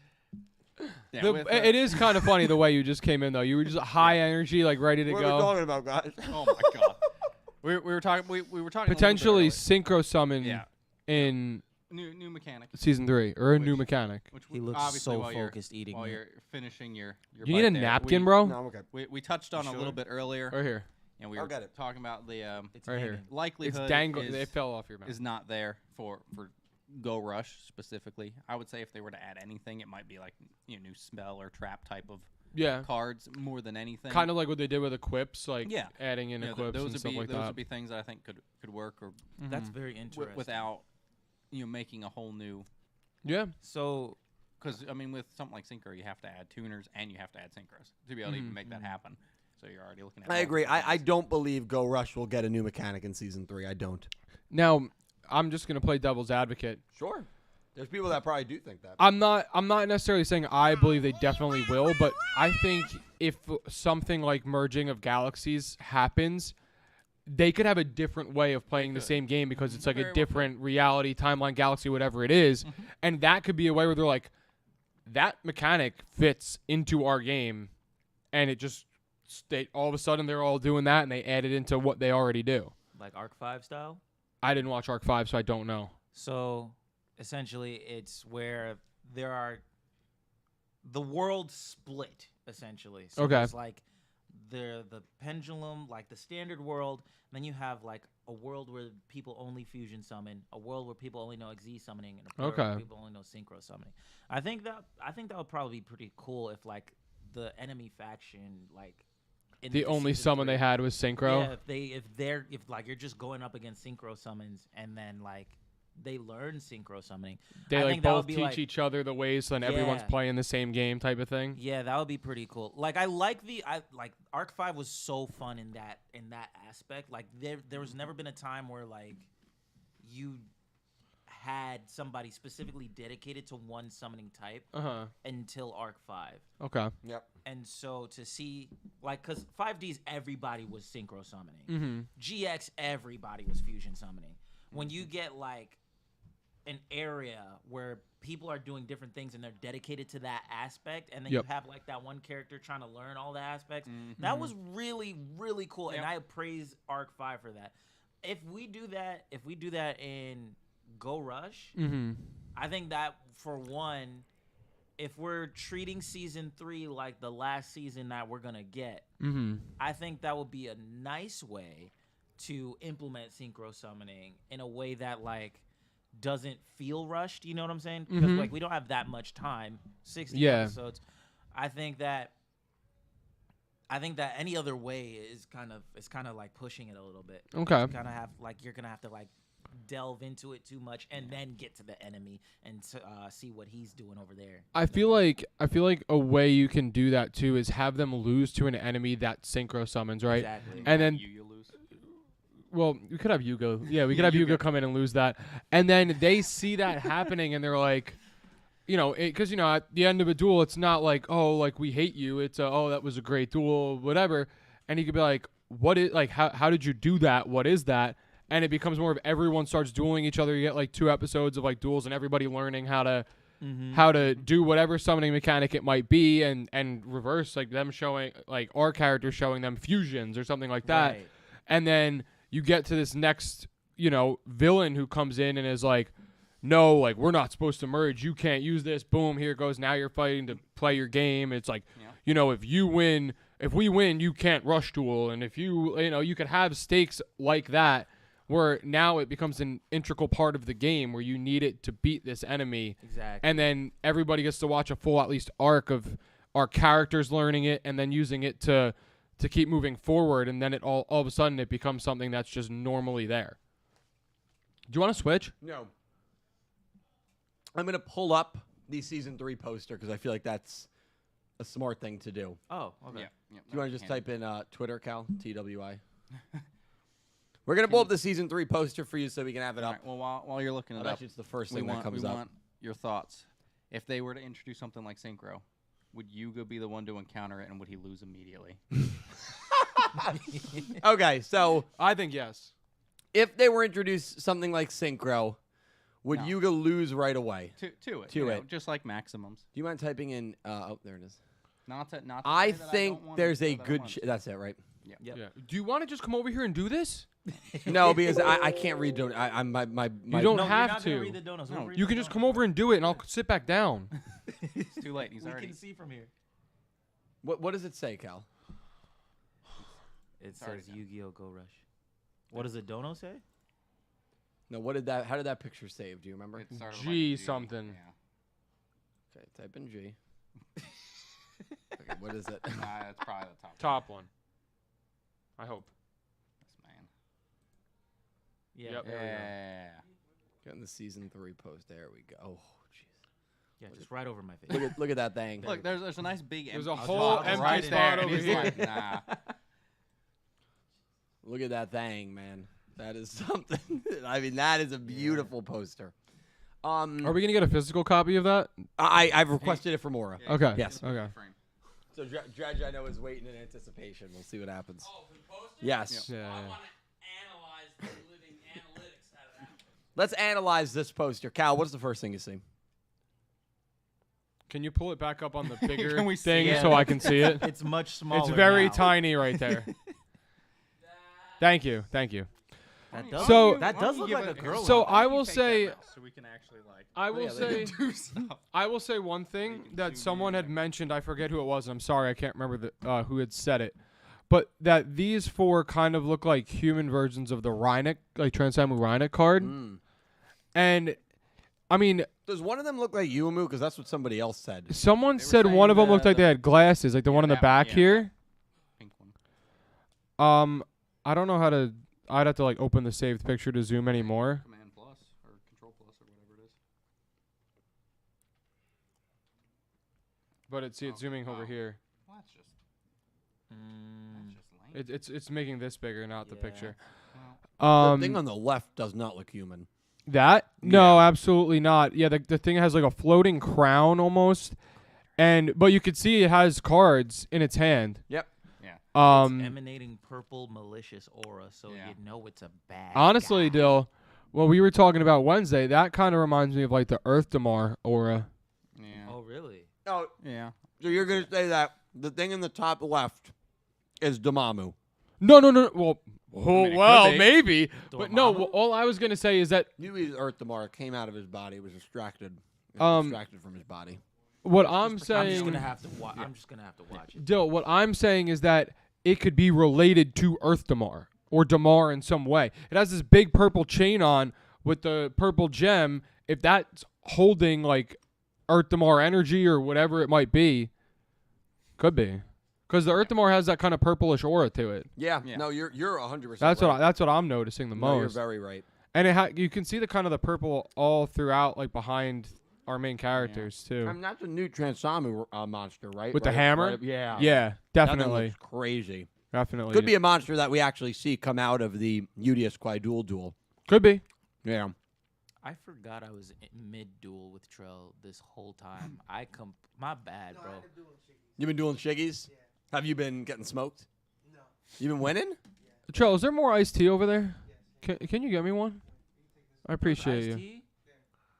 It is kind of funny the way you just came in, though. You were just high energy, like ready to What go. are we talking about, guys? Oh my god. We were talking. We were talking Potentially a little bit synchro summon in earlier. New mechanic. season 3 or a new mechanic. He looks obviously so while focused eating. While you're finishing your You need a bite there, napkin, bro? No, I'm okay. We touched on a little bit earlier. Right here. And we I'll were get it. talking about the Right here. likelihood It's dangling. It fell off your mouth. is not there for Go Rush specifically. I would say if they were to add anything, it might be like new spell or trap type of cards more than anything. Kind of like what they did with equips, like Yeah. adding in equips those and would stuff be like those that. would be things that I think could work or That's very interesting. without making a whole new. Yeah. So, because I mean, with something like Synchro, you have to add tuners and you have to add synchros to be able to even make that happen. So you're already looking at. I agree. I don't believe Go Rush will get a new mechanic in season 3. I don't. Now, I'm just gonna play devil's advocate. Sure. There's people that probably do think that. I'm not necessarily saying I believe they definitely will, but I think if something like merging of galaxies happens, they could have a different way of playing the same game because it's like a different reality, timeline, galaxy, whatever it is. And that could be a way where they're like, that mechanic fits into our game, and it just all of a sudden they're all doing that and they add it into what they already do. like Arc 5 style? I didn't watch Arc 5, so I don't know. So, essentially, it's where there are the world split, essentially. So Okay. there's like the pendulum, like the standard world. Then you have like a world where people only fusion summon, a world where people only know XZ summoning, and a world where people only know synchro summoning. I think that would probably be pretty cool if like the enemy faction like in The only season summon 3. they had was Synchro. Yeah, if like you're just going up against synchro summons and then like they learn synchro summoning, They I like think that would both be, teach like, each other the ways, so then everyone's Yeah. playing the same game type of thing. Yeah, that would be pretty cool. Like I like Arc 5 was so fun in that aspect. Like there was never been a time where like you had somebody specifically dedicated to one summoning type until Arc 5. Okay. Yep. And so to see like cuz 5D's everybody was synchro summoning. Mhm. GX everybody was fusion summoning. When you get like an area where people are doing different things and they're dedicated to that aspect, and then Yep. you have like that one character trying to learn all the aspects. That was really, really cool, and I praise Arc 5 for that. If we do that in Go Rush, I think that for one, if we're treating season 3 like the last season that we're gonna get, I think that would be a nice way to implement synchro summoning in a way that like doesn't feel rushed. You know what I'm saying? Because like we don't have that much time, 60 episodes. I think that any other way is kind of like pushing it a little bit. Okay. You kind of have like you're gonna have to like delve into it too much and then get to the enemy and see what he's doing over there. I feel like a way you can do that too is have them lose to an enemy that synchro summons, right? Exactly. And then well, we could have Yugo. Yeah, we could have Yugo come in and lose that. And then they see that happening and they're like, you know, because, you know, at the end of a duel, it's not like, oh, like, we hate you. It's, oh, that was a great duel, whatever. And you could be like, what is, like, how did you do that? What is that? And it becomes more of everyone starts dueling each other. You get, like, 2 episodes of, like, duels and everybody learning how to do whatever summoning mechanic it might be and reverse, like, them showing, like, our characters showing them fusions or something like that. Right. And then you get to this next, you know, villain who comes in and is like, no, like, we're not supposed to merge. You can't use this. Boom, here it goes. Now you're fighting to play your game. It's like, you know, if we win, you can't rush duel. And if you know, you could have stakes like that where now it becomes an integral part of the game where you need it to beat this enemy. Exactly. And then everybody gets to watch a full, at least, arc of our characters learning it and then using it to keep moving forward, and then it all of a sudden it becomes something that's just normally there. Do you want to switch? No. I'm going to pull up the season 3 poster because I feel like that's a smart thing to do. Oh, okay. Do you want to just type in Twitter, Cal? TWI. We're going to pull up the season 3 poster for you so we can have it up. Well, while you're looking it up, It's the first thing that comes we up. want your thoughts. If they were to introduce something like Synchro, would Yuga be the one to encounter it, and would he lose immediately? Okay, so I think yes. If they were introduced something like Synchro, would Yuga lose right away? To it. To you it. know, just like Maximums. Do you mind typing in? Oh, there it is. Not to I say that think don't want there's it, a but I good. want it. That's it, right? Yeah. Do you want to just come over here and do this? No, because I can't read. I'm my. You don't have to. You can just come over and do it, and I'll sit back down. It's too late. He's we already. can see from here. What does it say, Cal? It says Yu-Gi-Oh! Go Rush. What does the dono say? No, what did that? How did that picture save? Do you remember? It started G like something. Okay, type in G. Okay, what is it? Nah, it's probably the Top one. I hope. Yes, man. Yeah. Yep. There we go. Yeah. Getting the season 3 post. There we go. Oh, jeez. Yeah, just right over my face. Look at that thing. Look, there's a nice big. There's a empty whole spot empty right spot there, and over he's here. like, nah. Look at that thing, man. That is something. I mean, that is a beautiful poster. Are we gonna get a physical copy of that? I've requested it from Aura. Okay. Yes. Okay. So Dredge, I know, is waiting in anticipation. We'll see what happens. Oh, for the poster? Yes. Yeah. Let's analyze this poster. Cal, what's the first thing you see? Can you pull it back up on the bigger Can we see thing it? so I can see it? It's much smaller. It's very now. tiny right there. Thank you. Thank you. That does, So- that does look like a girl. So outfit. I will say, So we can actually like. I will say, I will say one thing that someone had mentioned. I forget who it was. And I'm sorry, I can't remember who had said it. But that these 4 kind of look like human versions of the Rhynic, like Transformer Rhynic card. And I mean, Does one of them look like Yuumu? Because that's what somebody else said. someone said one of them looked like they had glasses, like the one in the that one, back yeah. here. Pink one. I don't know how to. I'd have to like open the saved picture to zoom anymore. Command plus or Control plus or whatever it is. But it's zooming over here. Well, that's just. That's just lame. It's making this bigger, not the picture. The thing on the left does not look human. That? No, absolutely not. Yeah, the thing has like a floating crown almost, but you could see it has cards in its hand. Yep. Yeah. It's emanating purple malicious aura, so you know it's a bad. Honestly, guy. Dill, what we were talking about Wednesday, that kind of reminds me of like the Earth Damar aura. Yeah. Oh, really? Oh, yeah. So you're gonna say that the thing in the top left is Dormammu? No. Well, could be. maybe. But no, all I was gonna say is that Yui's Earth Damar came out of his body. It was distracted. It was distracted from his body. What I'm saying, I'm just gonna have to watch it. Dill, what I'm saying is that it could be related to Earth Damar or Damar in some way. It has this big purple chain on with the purple gem. If that's holding like Earth Damar energy or whatever it might be, could be. Because the Earth Damar has that kind of purplish aura to it. Yeah. No, you're 100%. That's what I'm noticing the No, most. you're very right. And you can see the kind of the purple all throughout, like behind our main characters too. I mean, that's a new Transamu monster, right? With the Right- hammer? right- yeah. Yeah, That thing definitely. looks crazy. Definitely. Could be a monster that we actually see come out of the UDS Quaidul duel. Could be. Yeah. I forgot I was mid-duel with Trell this whole time. My bad, bro. You've been doing shiggies? Yeah. Have you been getting smoked? No. You been winning? Trell, is there more iced tea over there? Can you get me one? I appreciate you.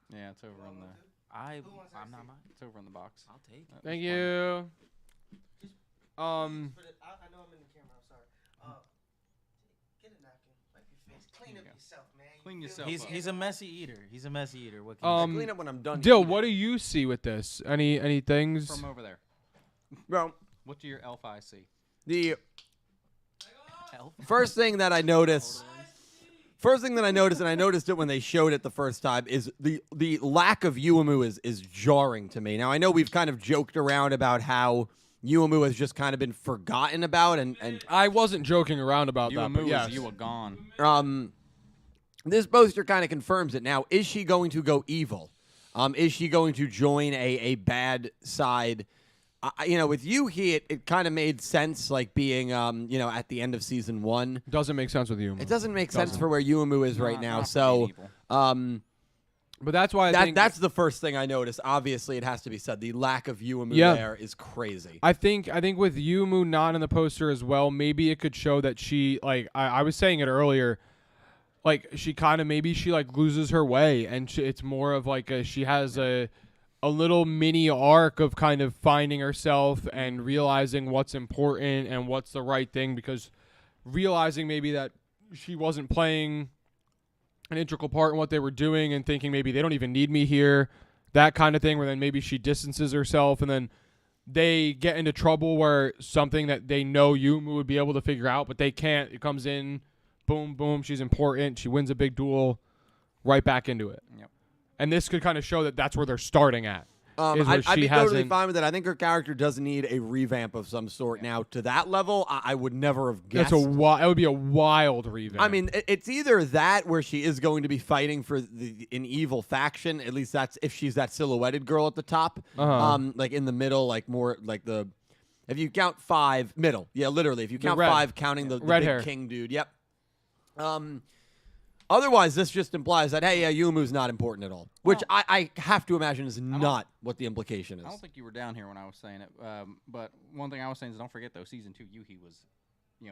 Yeah, it's over on the. I'm not mine. It's over in the box. I'll take it. Thank you. I know I'm in the camera. I'm sorry. Get a napkin. Wipe your face. Clean up yourself, man. Clean yourself. He's a messy eater. He's a messy eater. What can I clean up when I'm done. Dill, eating. what do you see with this? Any things? From over there. Bro, What do your elf eyes see? the Elf? first thing that I noticed. And I noticed it when they showed it the first time, is the lack of Yuumu is jarring to me. Now, I know we've kind of joked around about how Yuumu has just kind of been forgotten about, and I wasn't joking around about that, but yes. You were gone. This poster kind of confirms it. Now, is she going to go evil? Is she going to join a bad side? With Yuhi, it kind of made sense, like being, at the end of season 1. Doesn't make sense with Yuumu. It doesn't make sense for where Yuumu is right now. So, but that's why I think that's the first thing I noticed. Obviously, it has to be said. The lack of Yuumu there is crazy. I think with Yuumu not in the poster as well, maybe it could show that she, like I was saying it earlier, like she kind of loses her way, and it's more of like she has a little mini arc of kind of finding herself and realizing what's important and what's the right thing, because realizing maybe that she wasn't playing an integral part in what they were doing and thinking maybe they don't even need me here, that kind of thing, where then maybe she distances herself and then they get into trouble where something that they know Yuumu would be able to figure out, but they can't. It comes in, boom, boom, she's important. She wins a big duel, right back into it. Yep. And this could kind of show that that's where they're starting at. I'd be totally fine with it. I think her character does need a revamp of some sort. Now, to that level, I would never have guessed. It would be a wild revamp. I mean, it's either that where she is going to be fighting for an evil faction. At least that's if she's that silhouetted girl at the top. Like in the middle, like more like the. If you count 5, middle. Yeah, literally. If you count 5, counting the red big hair king dude. Yep. Otherwise, this just implies that, hey, Yuumu's not important at all. Which I have to imagine is not what the implication is. I don't think you were down here when I was saying it. But one thing I was saying is don't forget, though, Season 2, Yuhi was,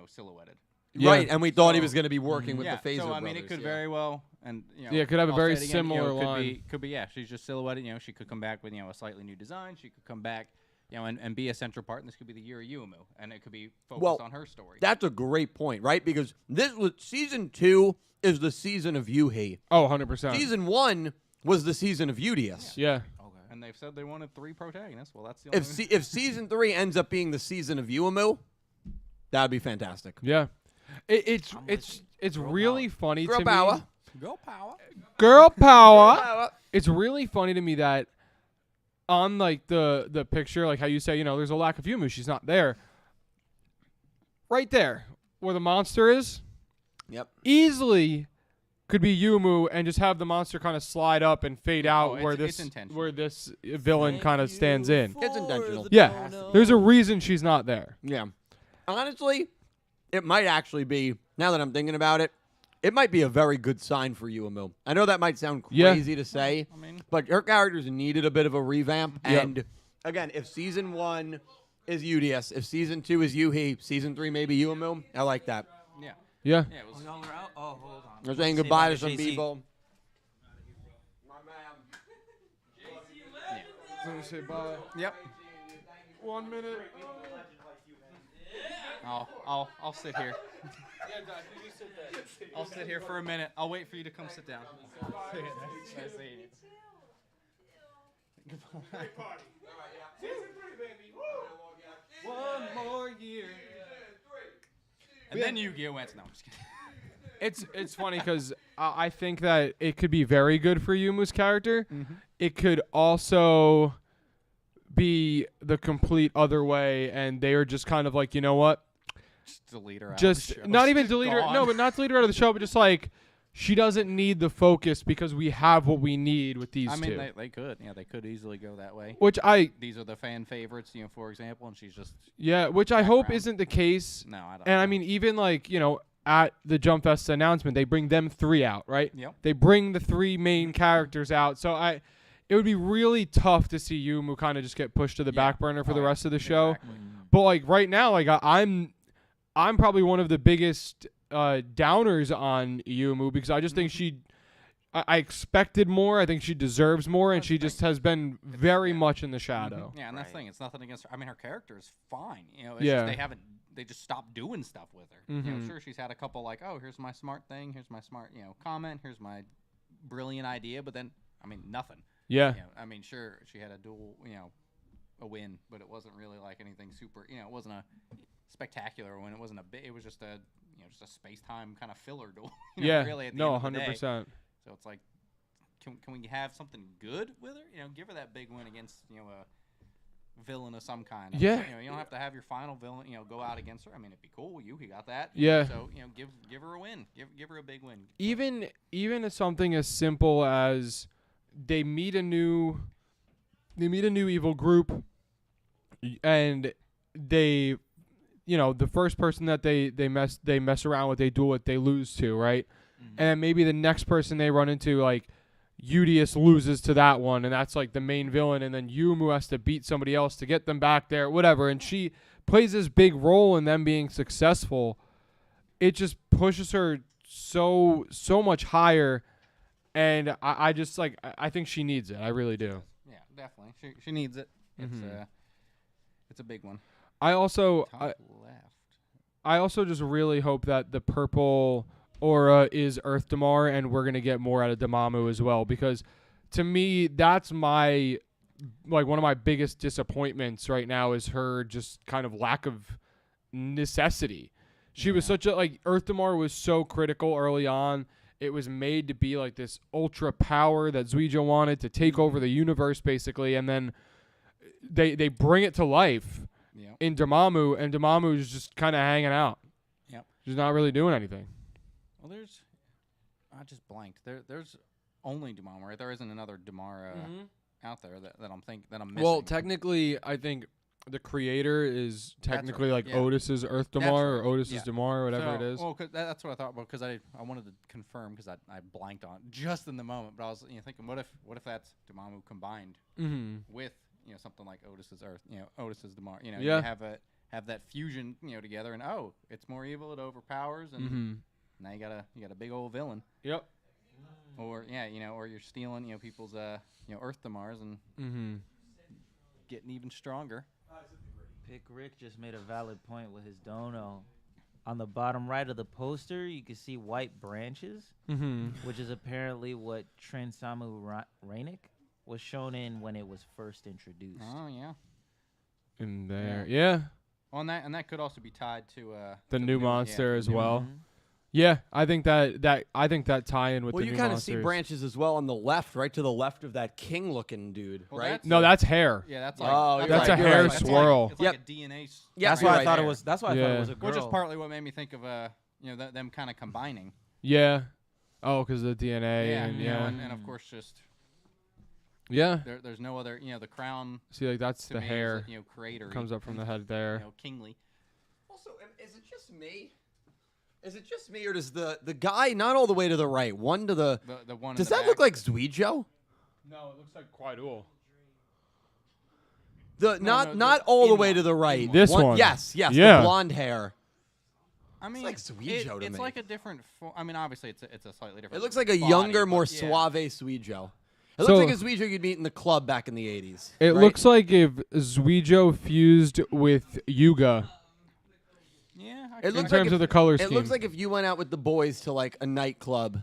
silhouetted. Yeah. Right, and we thought he was going to be working with the Phaser so, I mean, brothers, it could very well, and, it could have a I'll very say it again, similar could line. be, yeah, she's just silhouetted. She could come back with, a slightly new design. She could come back, and be a central part, and this could be the year of Yuumu, and it could be focused on her story. That's a great point, right? Because this was Season 2 is the season of Yuhi. Oh, 100%. Season 1 was the season of Udius. Yeah. Okay. And they've said they wanted 3 protagonists. Well, that's the only if Season 3 ends up being the season of Yuumu, that would be fantastic. Yeah. It's really funny Girl to power. me. Girl power. Girl power. It's really funny to me that on like the picture, like how you say, there's a lack of Yuumu, she's not there. Right there. where the monster is. Yep. Easily could be Yumu and just have the monster kind of slide up and fade out where it's this intentional. villain kind of stands in. It's intentional. Yeah. There's a reason she's not there. Yeah. Honestly, it might actually be, now that I'm thinking about it, it might be a very good sign for Yuumu. I know that might sound crazy to say, but her character's needed a bit of a revamp. Yep. And again, if season 1 is Udius, if season 2 is Yuhi, season 3 maybe Yuumu, I like that. Yeah. Yeah. Yeah, it was all around. Oh, hold on. They're saying goodbye to some people. Let me say bye. Yep. 1 minute. I'll sit here. I'll sit here for a minute. I'll wait for you to come sit down. One more year. And then Yu-Gi-Oh went. No, I'm just kidding. It's funny because I think that it could be very good for Yumu's character. It could also be the complete other way, and they are just kind of like, you know what? Just delete her out Just of the show. not even She's delete her. gone. No, but not delete her out of the show, but just like she doesn't need the focus because we have what we need with these I mean, two. they could. Yeah, they could easily go that way. Which These are the fan favorites, for example, and she's just. Yeah, which I hope isn't the case. No, I don't. And I mean, even like, at the Jump Festa announcement, they bring them 3 out, right? Yep. They bring the 3 main characters out. So it would be really tough to see Yumu kind of just get pushed to the back burner for the rest of the show. Exactly. But like right now, like I'm probably one of the biggest downers on Yumu because I just think I expected more. I think she deserves more, and she just has been very much in the shadow. Yeah, and that's the thing. It's nothing against her. I mean, her character is fine. It's Yeah. just they just stopped doing stuff with her. Sure, she's had a couple like, oh, here's my smart thing, here's my smart, comment, here's my brilliant idea, but then, I mean, nothing. Yeah. I mean, sure, she had a duel, a win, but it wasn't really like anything super, it wasn't a spectacular win. It wasn't it was just a, just a space-time kind of filler duel. Yeah. Really at the No, end of the day. 100%. So it's like, can we have something good with her? Give her that big win against, a villain of some kind. Yeah. You don't have to have your final villain, go out against her. I mean, it'd be cool. He got that. Yeah. So, give her a win. Give her a big win. Even something as simple as they meet a new evil group, and they, the first person that they mess around with, they duel with, they lose to, right? And then maybe the next person they run into, like, Udius loses to that one, and that's like the main villain, and then Yumu has to beat somebody else to get them back there, whatever. And she plays this big role in them being successful. It just pushes her so much higher, and I just like I think she needs it. I really do. Yeah, definitely. She needs it. It's a big one. I also Top I also just really hope that the purple aura is Earth Damar, and we're gonna get more out of Dormammu as well, because to me that's my one of my biggest disappointments right now is her just kind of lack of necessity. She was such a Earth Damar was so critical early on. It was made to be like this ultra power that Zuijo wanted to take over the universe basically, and then they bring it to life in Dormammu, and Dormammu is just kind of hanging out. Yep. She's not really doing anything. Well, I just blanked. There's only Damar, right? There isn't another Damar out there that I'm missing. Well, technically, I think the creator is technically Otis's Earth Damar or Otis's Damar, or whatever it is. Well, that's what I thought about, because I wanted to confirm, because I blanked on it just in the moment. But I was thinking, what if that's Dormammu combined with something like Otis's Earth, Otis's Damar, you have that fusion together, and it's more evil, it overpowers, and now you got a big old villain. Yep. Or or you're stealing people's Earth Damars and getting even stronger. Pick Rick just made a valid point with his dono. On the bottom right of the poster, you can see white branches, which is apparently what Transamu Rainik was shown in when it was first introduced. Oh yeah. In there, yeah. On that, and that could also be tied to the new monster as well. Yeah, I think that tie-in with Well, the you new kind of see monsters. branches as well on the left, right to the left of that king-looking dude, right? No, that's hair. Yeah, that's like Oh, you're that's right, a you're hair right. swirl. It's like a DNA. Yeah, That's you're why I right thought it there. was. That's why I thought it was a girl. Which is partly what made me think of them kind of combining. Yeah. Oh, because of the DNA and you know, and of course just. Yeah. There's no other. The crown. See, like that's to the me is, hair. Creator Comes up from the head there. Kingly. Also, is it just me? Is it just me, or does the guy not all the way to the right, one to the one? Does that look like Zuijo? No, it looks like Quaidul. Not all the way to the right. This one. Yes, Yeah. the blonde hair. I mean, it's like Zuijo to it's me. like a different. I mean, obviously, it's a slightly different. It looks like a body, younger, more but yeah. suave Zuijo. It So- looks like a Zuijo you'd meet in the club back in the 80s. It right? looks like if Zuijo fused with Yuga. Yeah. It in looks terms like of the color scheme. It looks like if you went out with the boys to like a nightclub,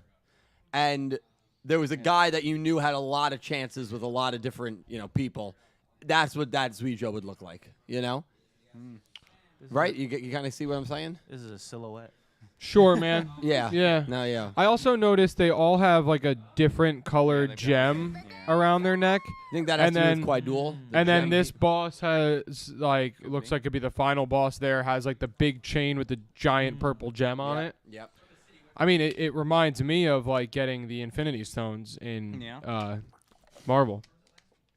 and there was a guy that you knew had a lot of chances with a lot of different people. That's what that Zuijo would look like. Right? You kind of see what I'm saying? This is a silhouette. Sure, man. Yeah. Yeah. No, yeah. I also noticed they all have like a different colored gem around their neck. I think that has and to do then, with Quaidul, the And then gem. this boss has like looks like it'd be the final boss. There has like the big chain with the giant purple gem on it. Yep. I mean, it reminds me of like getting the Infinity Stones in Marvel.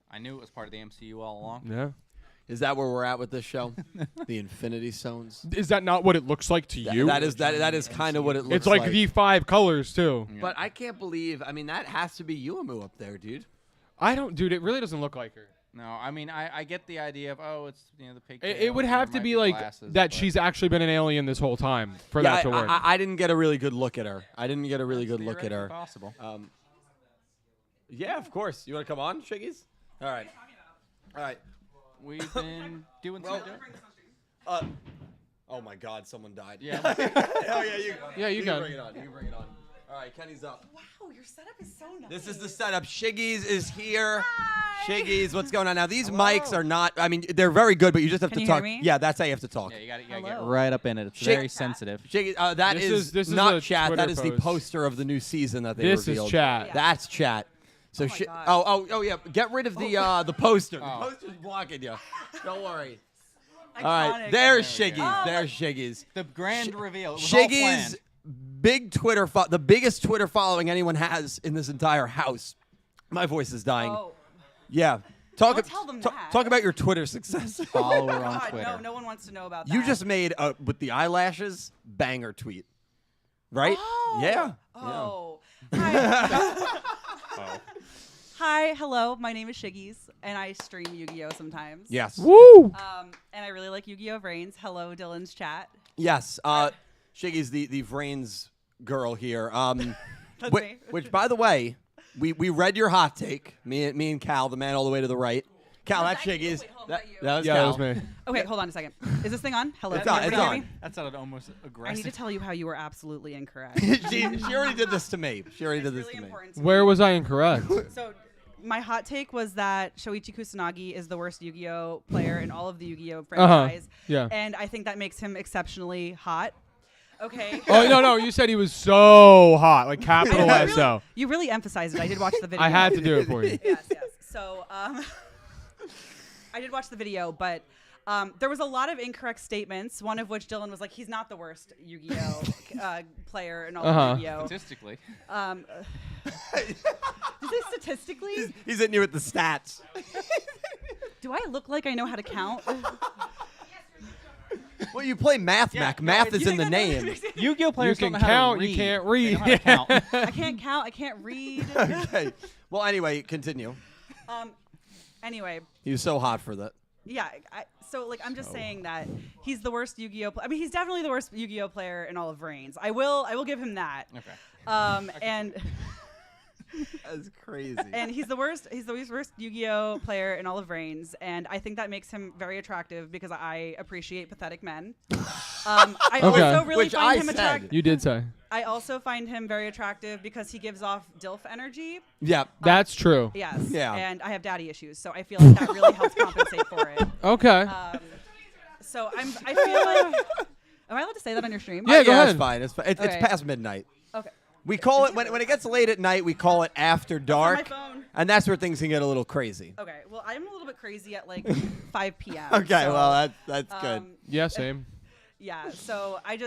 I knew it was part of the MCU all along. Yeah. Is that where we're at with this show? The Infinity Stones. Is that not what it looks like to you? That is kind of what it looks like. It's like the 5 colors too. But I can't believe. I mean, that has to be Yuumu up there, dude. Dude. It really doesn't look like her. No, I mean, I get the idea of it's the pig. It would have to be like that. She's actually been an alien this whole time for that to work. I didn't get a really good look at her. Possible. Yeah, of course. You want to come on, Shiggies? All right. We've been doing some. Oh my God! Someone died. Yeah. You can got bring it on. You can bring it on. All right, Kenny's up. Wow, your setup is so nice. This is the setup. Shiggies is here. Hi. Shiggies, what's going on now? These mics are not. I mean, they're very good, but you just have Can to you talk. hear me? Yeah, that's how you have to talk. Yeah, you gotta get right up in it. It's very sensitive. Shiggies, This is not a chat. Twitter That is the post. poster of the new season that they This revealed. is chat. That's chat. So oh yeah, get rid of the poster. The poster's blocking you. Don't worry. All right, there's Shiggies. There's Shiggies. The grand reveal. It was all Shiggies, planned. big Twitter, the biggest Twitter following anyone has in this entire house. My voice is dying. Oh. Yeah. Don't tell them that. Talk about your Twitter success. Follow her on God, Twitter. no one wants to know about that. You just made with the eyelashes banger tweet, right? Oh. Yeah. Oh. Hi. Hi, hello. My name is Shiggies, and I stream Yu-Gi-Oh sometimes. Yes. Woo! And I really like Yu-Gi-Oh Vrains. Hello, Dylan's chat. Yes. Shiggy's the Vrains girl here. That's me. Which, by the way, we read your hot take. Me and Cal, the man all the way to the right. Cal, that's Shiggy's. That was Yeah, Cal. that was me. Okay, hold on a second. Is this thing on? Hello. It's can on, everybody it's hear on. me? That sounded almost I aggressive. need to tell you how you were absolutely incorrect. she already did this to me. She already did this to me. Where was I incorrect? So my hot take was that Shoichi Kusanagi is the worst Yu-Gi-Oh player in all of the Yu-Gi-Oh franchise. Yeah. And I think that makes him exceptionally hot. Okay. Oh no! You said he was so hot, like capital I S O. You really emphasized it. I did watch the video. I had to do it for you. Yes. So I did watch the video, but there was a lot of incorrect statements. One of which Dylan was like, "He's not the worst Yu-Gi-Oh player in all of Yu-Gi-Oh." Statistically. Did you say statistically? He's hitting you with the stats. Do I look like I know how to count? Well, you play math, Mac. Math is in the name. Yu-Gi-Oh players You don't can know how to count, you read. can't They read. know how to count. I can't count. I can't read. Okay. Well, anyway, continue. Anyway. He was so hot for that. Yeah. So like I'm just saying that he's the worst Yu-Gi-Oh. I mean, he's definitely the worst Yu-Gi-Oh player in all of Vrains. I will give him that. Okay. And. That's crazy. And he's the worst Yu-Gi-Oh player in all of Vrains, and I think that makes him very attractive because I appreciate pathetic men. I also really find him attractive. You did say. I also find him very attractive because he gives off DILF energy. Yeah. That's true. Yes. Yeah. And I have daddy issues, so I feel like that really helps compensate for it. Okay. So I feel like Am I allowed to say that on your stream? Yeah, go ahead. It's fine. It's fine. It's Okay. past midnight. Okay. We call it when it gets late at night. We call it after dark, phone. and that's where things can get a little crazy. Okay. Well, I'm a little bit crazy at like 5 p.m. Okay, so, well that's good. Yeah, same. Yeah, so I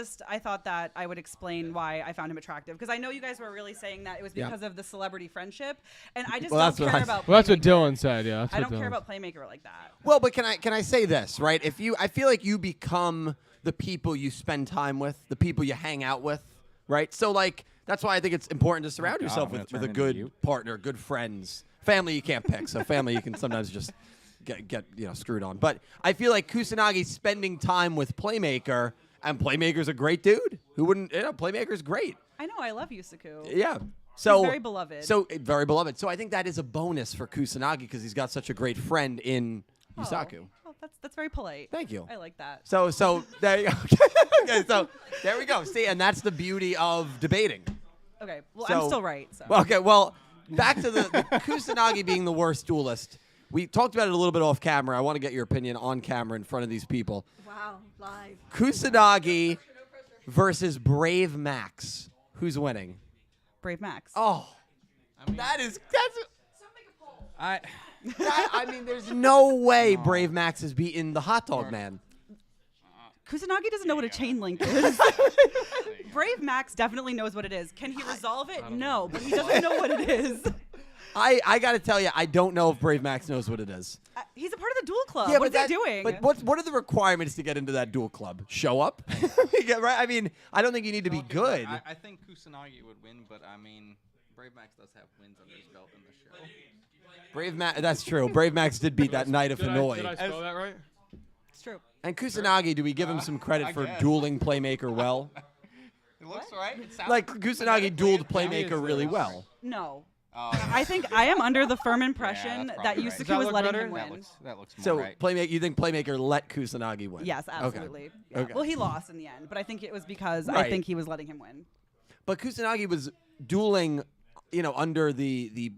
thought that I would explain why I found him attractive because I know you guys were really saying that it was Yeah. because of the celebrity friendship, and I just Well, that's don't what care I- about. Well, that's what Playmaker. Dylan said. Yeah, that's I what don't care Dylan- about Playmaker like that. Well, but can I say this, right? I feel like you become the people you spend time with, the people you hang out with, right? So like that's why I think it's important to surround yourself I'm with gonna a turn good into you. partner, good friends. Family you can't pick, so family you can sometimes just get screwed on. But I feel like Kusanagi's spending time with Playmaker, and Playmaker's a great dude. Who wouldn't? Playmaker's great. I know I love Yusaku. Yeah. So He's very beloved. Very beloved. So I think that is a bonus for Kusanagi because he's got such a great friend in Yusaku. Oh, that's very polite. Thank you. I like that. So there you go. Okay, so there we go. See, and that's the beauty of debating. Okay. Well, So- I'm still right. So. Okay, well, back to the Kusanagi being the worst duelist. We talked about it a little bit off camera. I want to get your opinion on camera in front of these people. Wow, live. Kusanagi versus Brave Max. Who's winning? Brave Max. Oh, that's. I mean, there's no way Brave Max has beaten the Hot Dog Man. Kusanagi doesn't know what a chain link is. Brave Max definitely knows what it is. Can he resolve it? No, but he doesn't know what it is. I got to tell you, I don't know if Brave Max knows what it is. He's a part of the duel club. Yeah, what but is he doing? But what are the requirements to get into that duel club? Show up? Yeah, right? I mean, I don't think you need to be good. I think Kusanagi would win, but I mean, Brave Max does have wins under his belt in the show. Brave Max, that's true. Brave Max did beat that Knight of Hanoi. Did I spell that right? It's true. And Kusanagi, do we give him some credit I for guess. dueling Playmaker well? It looks right. It sounds Like Kusanagi dueled Playmaker really well. No. Oh, I think I am under the firm impression that's that probably right. Yusaku Does that was look letting better? him win. That looks more So right. Playmaker, you think Playmaker let Kusanagi win? Yes, Okay. absolutely. Yeah. Okay. Well, he lost in the end, but I think it was because I Right. think he was letting him win. But Kusanagi was dueling, under the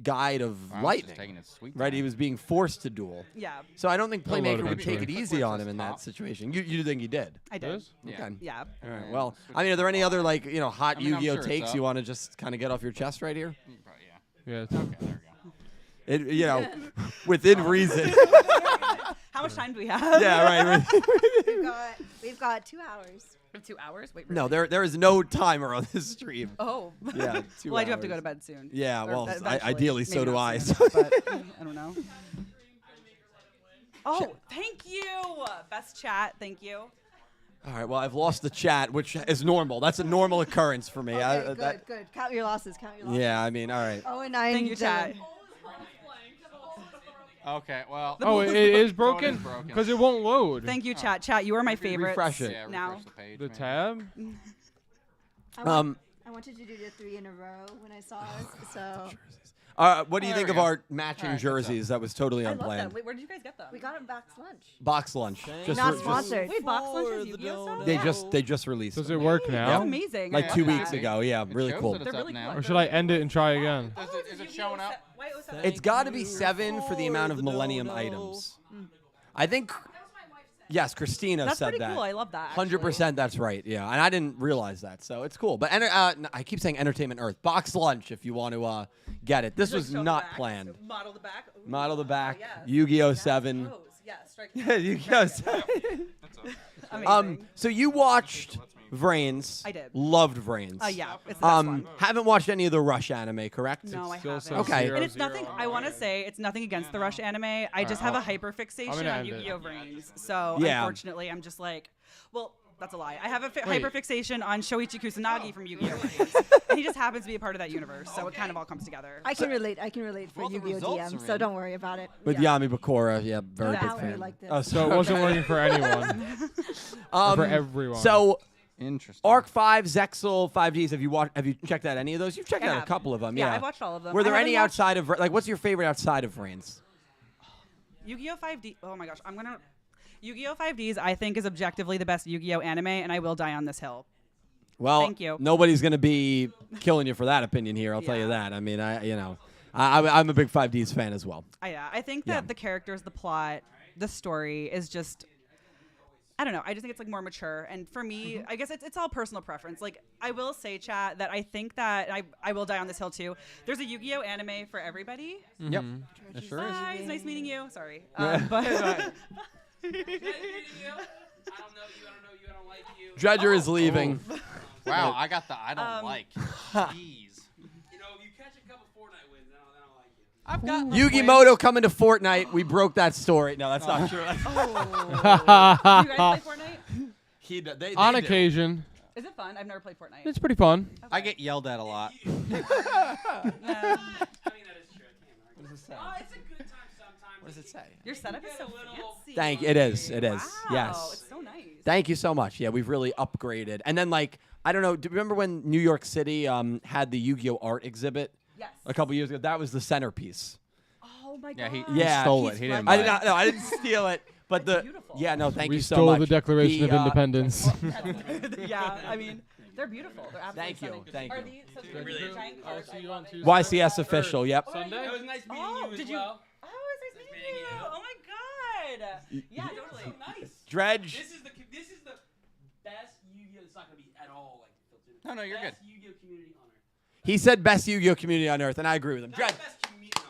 guide of Wow, lightning. just taking his sweet Right, time. he was being forced to duel. Yeah. So I don't think He'll load Playmaker would take it eventually. easy on him in that situation. You think he did? I did. Yeah. Okay. Yeah. All right. Well, I mean, are there any other hot I mean, I'm Yu-Gi-Oh sure it's takes up. you want to just kind of get off your chest right here? Yeah. Okay, there we go. Within reason. How much time do we have? Yeah, right. We've got 2 hours. 2 hours? Wait. No, really? there is no timer on this stream. Oh. Yeah. 2 Well, I do have to hours. go to bed soon. Yeah. Or Well, eventually. ideally, so Maybe do not I. soon, so- but I don't know. Oh, thank you. Best chat. Thank you. All right. Well, I've lost the chat, which is normal. That's a normal occurrence for me. Okay, good. Count your losses. Count your losses. Yeah. I mean, all right. 0-9. Thank you, chat. Okay, well. Oh, it is broken because it won't load. Thank you, chat. Chat, you are my favorite. refresh it. Yeah, now. refresh the page, The maybe. tab. I wanted to do the 3 in a row when I saw us. So What do you there think we of go. our matching All right, good jerseys? That was totally I love them. unplanned. Wait, where did you guys get them? we got them box lunch. Box lunch. Not sponsored. Wait, box lunch has Yu-Gi-Oh stuff? They just released. Does them. it work That's now? amazing. Like I 2 love weeks that. ago. Yeah, It really shows cool. that it's They're up really now. cool. Or should I end it and try again? Is it showing up? Why was that? It's got to be 7 for the amount of Millennium items. I think. Yes, Christina That's said pretty that. cool. I love that. 100%. That's right. Yeah, and I didn't realize that, so it's cool. But I keep saying Entertainment Earth box lunch if you want to get it. This was Show the not back. planned. Model the back. Ooh. Model the back. Yes. Yu-Gi-Oh 7. Pose. Yeah, strike. Yeah, Yu-Gi-Oh 7. Amazing. So you watched Vrains. I did. Loved Vrains. Yeah, it's the best one. Haven't watched any of the Rush anime, correct? No, I Still haven't. says Okay. And it's 0-0 nothing. on I the want to right. say it's nothing against the Rush anime. I just have a hyperfixation gonna on end it. Yu-Gi-Oh Vrains. So Yeah. unfortunately, I'm just like, well, that's a lie. I have a Wait. hyperfixation on Shoichi Kusanagi from Yu-Gi-Oh Vrains, and he just happens to be a part of that universe. So it kind of all comes together. I can relate. I can relate for Well, the Yu-Gi-Oh results DM. are So in. don't worry about it. With Yami Bakura, yeah, very No, big how we fan. like this. Oh, So it wasn't working for anyone. Or for everyone. So Interesting. Arc 5, Zexal, 5Ds. Have you checked out any of those? You've checked I out have. a couple of them. Yeah, Yeah, I've watched all of them. Were there I any haven't watched- outside of what's your favorite outside of Vrains? Yu-Gi-Oh 5D. Oh my gosh, Yu-Gi-Oh 5Ds. I think is objectively the best Yu-Gi-Oh anime, and I will die on this hill. Well, Thank you. Nobody's gonna be killing you for that opinion here. I'll tell you that. I mean, I'm a big 5Ds fan as well. I think that the characters, the plot, the story is just I don't know. I just think it's like more mature. And for me, I guess it's all personal preference. Like I will say, chat, that I think that I will die on this hill too. There's a Yu-Gi-Oh anime for everybody. Yep. That sure is. Hi, it's nice meeting you. Sorry. But Dredger is leaving. Wow, I got the I don't like. Jeez. I've got Yu-Gi-Moto coming to Fortnite. We broke that story. No, that's not true. Do you guys play Fortnite? They On do. occasion. Is it fun? I've never played Fortnite. It's pretty fun. Okay. I get yelled at a lot. Yeah. What does it say? Oh, it's a good time sometimes. What does it say? Your setup is so fancy. Thank you. It is. It is. Wow, Yes. it's so nice. Thank you so much. Yeah, we've really upgraded. And then, like, I don't know. Do you remember when New York City had the Yu-Gi-Oh art exhibit? Yes. A couple years ago. That was the centerpiece. Oh my Yeah, god. he stole it. he's He didn't I buy did not. No, I didn't steal it. But yeah, no, thank We you so stole much. the Declaration of Independence. Yeah, I mean, they're beautiful. They're absolutely Thank you, stunning. thank Are you. these some really giant cards? I love it. YCS official. Yep. Sunday? It was nice meeting you as did you? well. Oh, it's nice meeting you. Oh my god. Yeah, totally. Nice. Dredge. This is the best Yu-Gi-Oh. It's not gonna be at all like filtered. No, you're good. Best Yu-Gi-Oh community on earth. He said best Yu-Gi-Oh community on earth, and I agree with him. Dredge. Best community on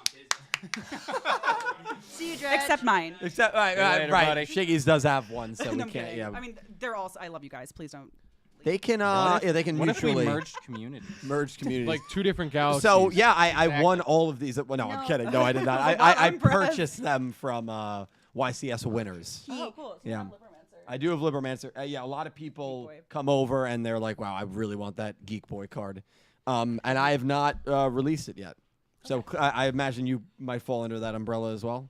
See you, Dredge. Except mine. Except right, later, right. buddy. Shiggy's does have one, so No, we I'm can't. kidding. Yeah. I mean, they're also. I love you guys. Please don't. They can. Yeah, they can What if we mutually merged communities? merge communities. Like two different galaxies. So yeah, I won all of these. Well, no, I'm kidding. No, I did not. I impressed. purchased them from YCS winners. Oh, cool. So Yeah. you have Libromancer. I do have Libromancer. Yeah, a lot of people come over and they're like, "Wow, I really want that Geek Boy card," and I have not released it yet. So I imagine you might fall under that umbrella as well.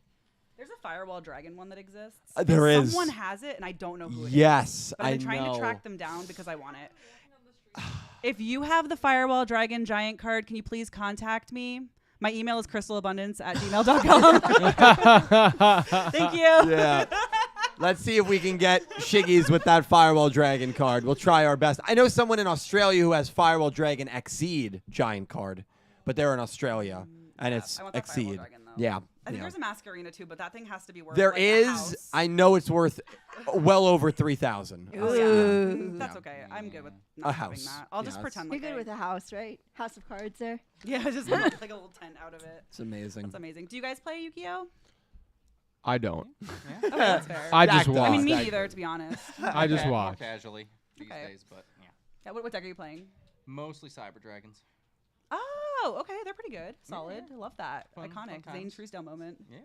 There's a Firewall Dragon one that exists. There is. Someone has it, and I don't know who it is. Yes, But I've I been trying know. to track them down because I want it. If you have the Firewall Dragon giant card, can you please contact me? My email is crystalabundance@gmail.com. Thank you. Yeah. Let's see if we can get Shiggy's with that Firewall Dragon card. We'll try our best. I know someone in Australia who has Firewall Dragon Exceed giant card, but they're in Australia, and it's I want that Firewall Exceed. Dragon, though. Yeah. I think yeah. there's a Masquerena too, but that thing has to be worth There like is. a house. I know it's worth well over 3,000. Oh, yeah. That's okay. I'm good with not A having house. that. I'll just Yeah, pretend You're like good with a house, right? House of Cards there. Yeah, just like a little tent out of it. It's amazing. That's amazing. Do you guys play Yu-Gi-Oh? I don't. Okay, that's fair. I just I mean, watch. me neither, to be honest. I just More watch. casually these Okay. days, but yeah. Yeah, what deck are you playing? Mostly Cyber Dragons. Oh, okay, they're pretty good. Solid. I love that. Fun Iconic. times. Zane Truesdale moment. Yeah.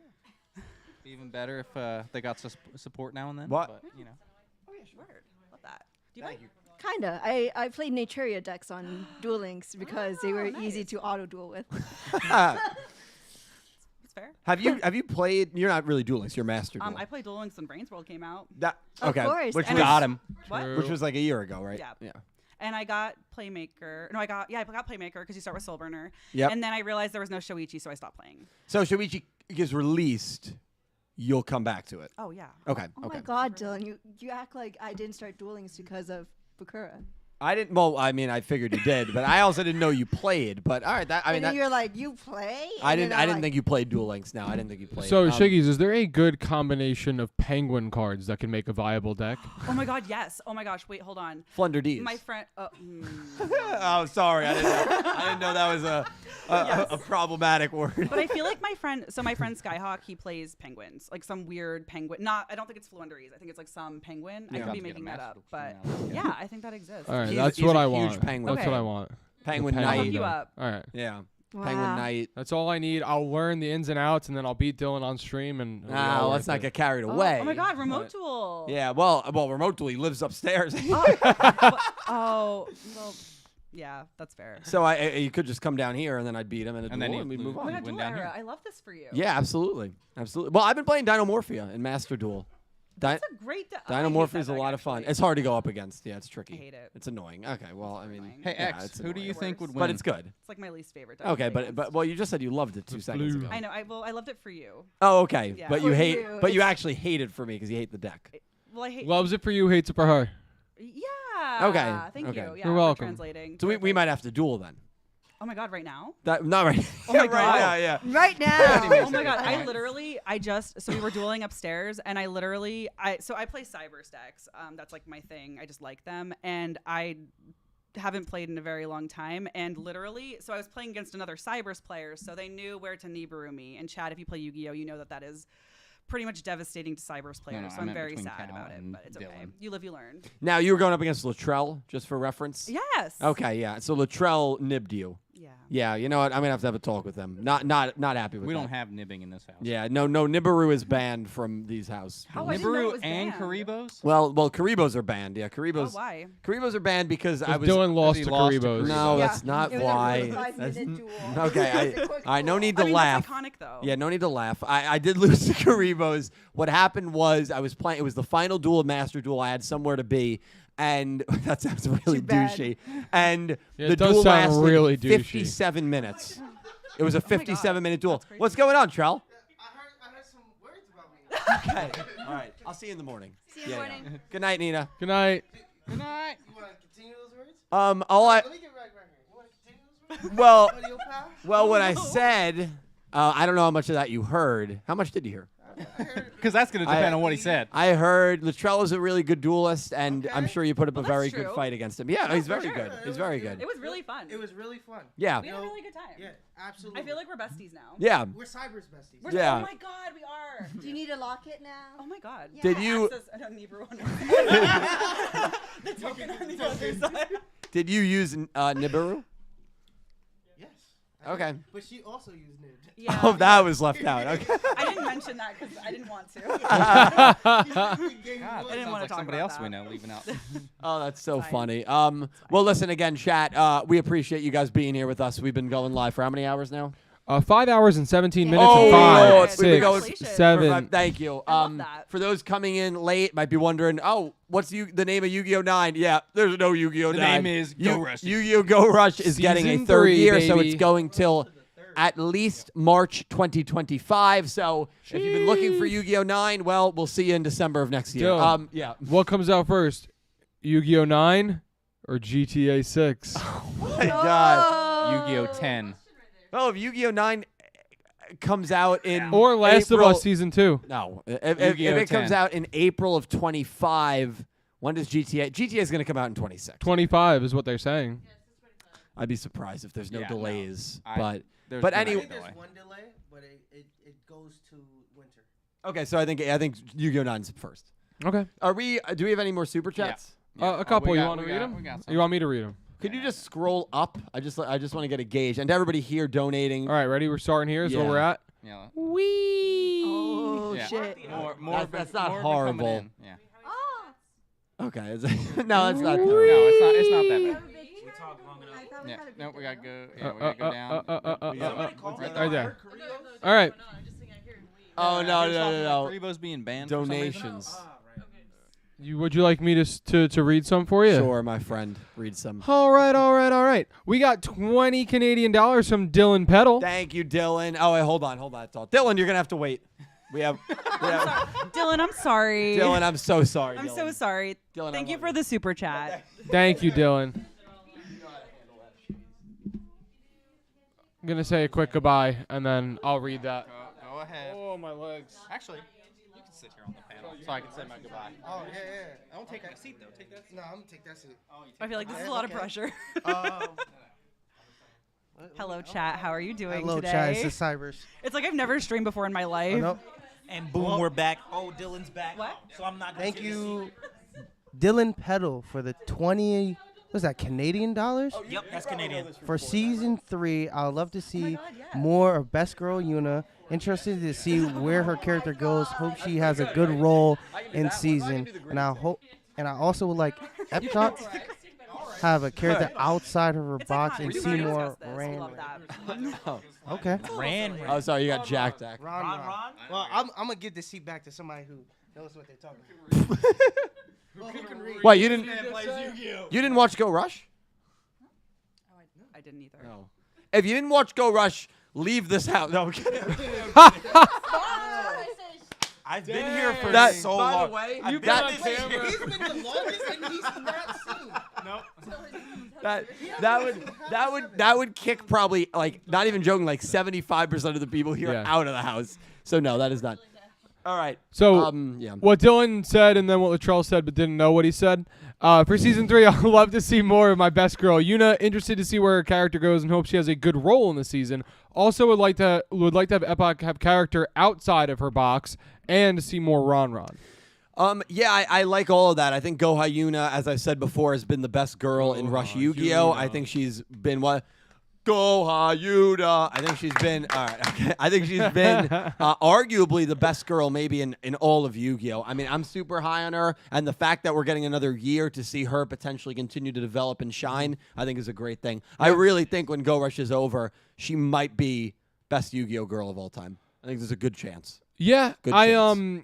Even better if they got support now and then. What? But, you know. Oh yeah, word. Love that. Do you play? Kinda. I played Naturia decks on Duel Links because they were easy to auto duel with. It's fair. Have you played? You're not really Duel Links. You're Master Duel. I played Duel Links when Brains World came out. That Of okay. course, Which and was, got him. What? Which was like a year ago, right? Yeah. Yeah. And I got Playmaker. No, I got Playmaker because you start with Soul Burner. Yep. And then I realized there was no Shoichi, so I stopped playing. So Shoichi gets released. You'll come back to it. Oh yeah. Okay. Oh okay. my God, Dylan, you act like I didn't start Duel Links because of Bakura. I didn't. Well, I mean, I figured you did, but I also didn't know you played. But all right, that I mean, and then that, you're like, you play? I And didn't. then I I'm didn't like, think you played Duel Links. No, I didn't think you played. So, Shiggies, is there a good combination of penguin cards that can make a viable deck? Oh my God, yes. Oh my gosh, wait, hold on. Flunder D's. My friend. Oh, sorry. I didn't know that was a problematic word. But I feel like my friend Skyhawk, he plays penguins, like some weird penguin. I don't think it's Fluenderese. I think it's like some penguin. I Yeah. could be Sounds making good, a that up, master but yeah, I think that exists. All right, He's- that's he's what a I huge want. penguin. That's what Okay. I want. Penguin The Knight. I'll hook you deck. up. All right. Yeah. Wow. Penguin Knight. That's all I need. I'll learn the ins and outs, and then I'll beat Dylan on stream. And it'll be all Let's worth not it. get carried away. Oh my God, remote But- duel. Yeah. Well, remote duel. He lives upstairs. Oh, well, yeah, that's fair. So you could just come down here and then I'd beat him and, And then we'd move Oh on. my God, went duel down era. here. I love this for you. Yeah, absolutely, absolutely. Well, I've been playing Dinomorphia in Master Duel. That's a great. Dinomorphia is a lot of fun. Actually. It's hard to go up against. Yeah, it's tricky. I hate it. It's annoying. Okay, well, I mean, annoying. Hey, yeah, X, it's who do you annoying. think would win? But it's good. It's like my least favorite. deck Okay, to play but against. well, you just said you loved it 2 seconds blue. ago. I know. I loved it for you. Oh, okay. Yeah. But you For hate. you, But you it's- actually hate it for me because you hate the deck. Well, I hate. Loves it for you, hates it for her. Yeah. Okay, Thank okay. you. Yeah, You're for welcome. translating. So we might have to duel then. Oh my god, right now? Not right. Oh my right god. now, yeah. Right now. Oh my god, so we were dueling upstairs, and I play cyber stacks. That's like my thing. I just like them, and I haven't played in a very long time, and literally, so I was playing against another Cybers player, so they knew where to Nibiru me. And Chad, if you play Yu-Gi-Oh, you know that is pretty much devastating to Cybers players. So I'm very sad about it, but it's okay. You live, you learn. Now you were going up against Latrell, just for reference. Yes. Okay, yeah. So Latrell nibbed you. Yeah. Yeah. You know what? I'm gonna have to have a talk with them. Not happy with. We that. don't have nibbing in this house. Yeah. No. Nibiru is banned from these houses. Nibiru and Karibos? Well, Karibos are banned. Yeah, Karibos. Oh, why? Karibos are banned because I was. Dylan lost to Karibos. No, Yeah. that's not It was a why. real 5-minute duel. Okay. All right. No need to laugh. That's iconic, though. Yeah. No need to laugh. I did lose to Karibos. What happened was I was playing. It was the final duel of Master Duel. I had somewhere to be. And that sounds really douchey. And Yeah, the it does duel sound lasted really douchey. 57 minutes. It was a 57-minute duel. What's going on, Trell? I heard some words about me. Okay. All right. I'll see you in the morning. See you in the morning. Good night, Nina. Good night. Good night. You want to continue those words? All Let me get right here. You want to continue those words? well, Audio pal? well, what I said, I don't know how much of that you heard. How much did you hear? Because that's going to depend on what he said. I heard Latrell is a really good duelist, and I'm sure you put up a very good true. fight against him. Yeah, he's very good. He's very good. It was really fun. It was really fun. Yeah. We had a really good time. Yeah, absolutely. I feel like we're besties now. Yeah. We're Cybers besties. Yeah. Oh my god, we are. Do you need a locket now? Oh my god. Did you- Access, I don't need Nibiru the token on the other side. Did you use Nibiru? Yes. Okay. But she also used nib. Yeah. Oh, that was left out. Okay. I didn't mention that because I didn't want to. God, I that didn't sounds want to like talk somebody about else that. we know leaving out. Oh, that's so funny. Well, listen again, chat. We appreciate you guys being here with us. We've been going live for how many hours now? 5 hours and 17 minutes Oh, and 5, Lord. We've been 6, going 7. Thank you. I love that. For those coming in late, might be wondering, oh, what's the name of Yu-Gi-Oh 9? Yeah, there's no Yu-Gi-Oh 9. The name is Go Rush. Yu-Gi-Oh Go Rush is getting a Season third 3, year, so baby. it's going till at least March 2025. So if you've been looking for Yu-Gi-Oh 9, well, we'll see you in December of next year. Dylan, Yeah. What comes out first? Yu-Gi-Oh 9 or GTA 6? Oh my God. Yu-Gi-Oh 10. Oh, if Yu-Gi-Oh 9 comes out in Or Last April, of Us Season 2? No. If Yu-Gi-Oh it comes 10. out in April of 25, when does GTA? GTA is going to come out in 26. 25 is what they're saying. I'd be surprised if there's no Yeah, no. delays. There's But been I anyway. think there's one delay, but it goes to winter. Okay, so I think Yu-Gi-Oh 9's first. Okay. Do we have any more super chats? A couple. we You got- want to we read got- them? we got some. You want me to read them? Could you just scroll up? I just want to get a gauge. And to everybody here donating. All right, ready? We're starting here. Is where Yeah. we're at. Yeah. Wee. Oh, Yeah. shit. More That's not more be coming horrible. in. Yeah. Okay. No, it's not. No, it's not that bad. We talked long enough. Yeah. No, we gotta go. Yeah, we gotta go down. Right there. All right. Oh no. Rebo's being banned. for some reason. Donations. Would you like me to read some for you? Sure, my friend. Read some. All right. We got $20 Canadian from Dylan Peddle. Thank you, Dylan. Oh, wait, hold on. That's all. Dylan, you're gonna have to wait. We have Dylan, I'm sorry. Dylan, I'm so sorry. I'm Dylan. so sorry. Dylan, Thank you for the super chat. Thank you, Dylan. I'm gonna say a quick goodbye, and then I'll read that. Go ahead. Oh, my legs. Actually, you can sit here on the panel, so I can say my goodbye. Oh yeah. I won't take my seat though. Take that seat. No, I'm gonna take that seat. I feel like this is a lot of pressure. Hello, chat. How are you doing Hello, today? chat. It's the Cybers. It's like I've never streamed before in my life. Nope. And boom, we're back. Oh, Dylan's back. What? So I'm not gonna Thank take a you, seat. Dylan Peddle, for the 20. What's that? Canadian dollars? Yep, that's Canadian. For season 3, I'd love to see more of Best Girl Yuna. Interested to see where her character goes. Hope she has a good role in season. And I also would like Epcot have a character outside of her box and see more Ran. Okay. Ran. Oh, sorry, you got Jack Ron. Well, I'm gonna give the seat back to somebody who knows what they're talking about. Well, who can read? What, you didn't watch Go Rush? I didn't either. No. If you didn't watch Go Rush, leave this house. No, I'm kidding. I've been here for That- so by the long. way, I've you been got on this camera. He's been the longest and he's not seen. Nope. that would kick probably like not even joking like 75% of the people here Yeah. out of the house. So no, that is not. All right. So yeah. what Dylan said and then what Latrell said, but didn't know what he said. For season 3, I'd love to see more of my best girl, Yuna. Interested to see where her character goes and hope she has a good role in the season. Also would like to have Epoch have character outside of her box and to see more Ron. Yeah, I like all of that. I think Go Hyuna, as I said before, has been the best girl in Rush Yu-Gi-Oh. I think she's been what? Go Hyuna. I think she's been all right. Okay. I think she's been arguably the best girl maybe in all of Yu-Gi-Oh. I mean, I'm super high on her, and the fact that we're getting another year to see her potentially continue to develop and shine, I think is a great thing. I really think when Go Rush is over, she might be best Yu-Gi-Oh girl of all time. I think there's a good chance. Yeah, Good chance.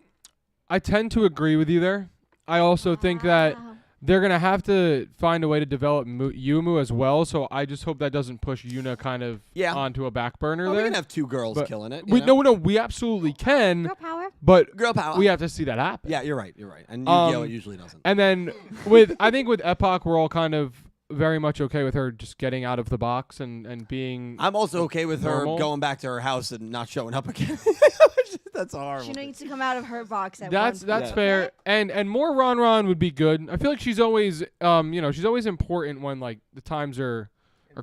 I tend to agree with you there. I also think that they're going to have to find a way to develop Yumu as well, so I just hope that doesn't push Yuna kind of onto a back burner Oh, there. we can have two girls But killing it. No, we absolutely can. Girl power. But Girl power. we have to see that happen. Yeah, you're right. And Yu-Gi-Oh it usually doesn't. And then I think with Epoch, we're all kind of very much okay with her just getting out of the box and being I'm also okay with normal. her going back to her house and not showing up again. That's horrible. She needs to come out of her box. That's one point. fair. And more Ron would be good. I feel like she's always she's always important when like the times are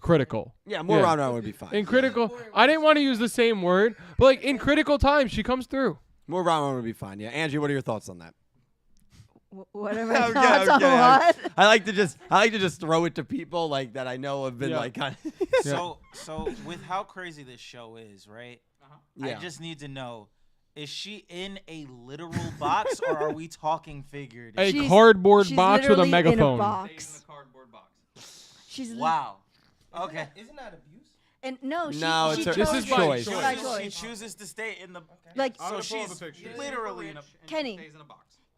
critical. Yeah, more Ron would be fine. In critical, I didn't want to use the same word, but like in critical times she comes through. More Ron would be fine. Yeah, Angie, what are your thoughts on that? What are my thoughts on what? I like to just throw it to people like that I know have been like kind of. So with how crazy this show is, right? Yeah. I just need to know: is she in a literal box, or are we talking figurative? A cardboard she's box with a literally megaphone. In a box. She's Wow. Okay. Isn't that abuse? And no, she, No, she it's her- chose this is it. choice. It's by She choice. chooses to stay in the. Like so she's literally in a. Kenny,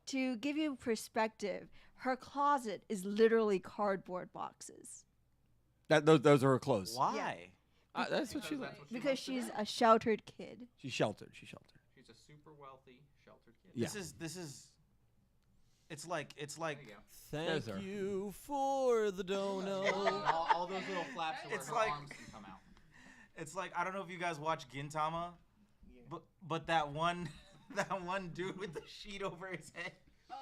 to give you perspective, her closet is literally cardboard boxes. Those are her clothes. Why? That's what she's like. Because she's a sheltered kid. She's sheltered. She's She's a super wealthy, sheltered kid. Yeah. This is. It's like. Thank you for the dono. all those little flaps are where It's her like- arms can come out. It's like I don't know if you guys watch Gintama, but that one dude with the sheet over his head. Oh.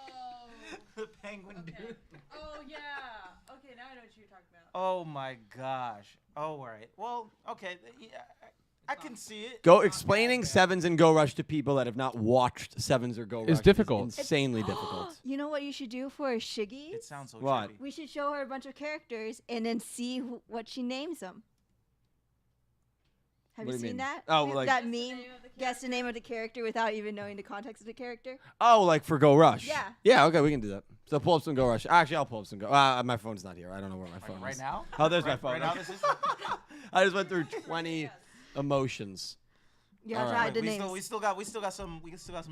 The penguin dude. Oh yeah. Okay, now I know what you're talking about. Oh my gosh. Oh, all right. Well, okay. Yeah, I can see it. Go explaining Sevens and Go Rush to people that have not watched Sevens or Go Rush Is difficult. insanely difficult. You know what you should do for Shiggy? It sounds so What? trippy. We should show her a bunch of characters and then see what she names them. Have What you do you seen mean? that? Oh, like- that meme. Guess the name of the character without even knowing the context of the character. Oh, like for Go Rush. Yeah. Yeah. Okay, we can do that. So pull up some Go Rush. Actually, I'll pull up some Go. My phone's not here. I don't know where my phone Right is. now? Oh, there's my Right- phone. right now, this is- I just went through 20 emotions. Yeah, All I right. tried the we names. still got some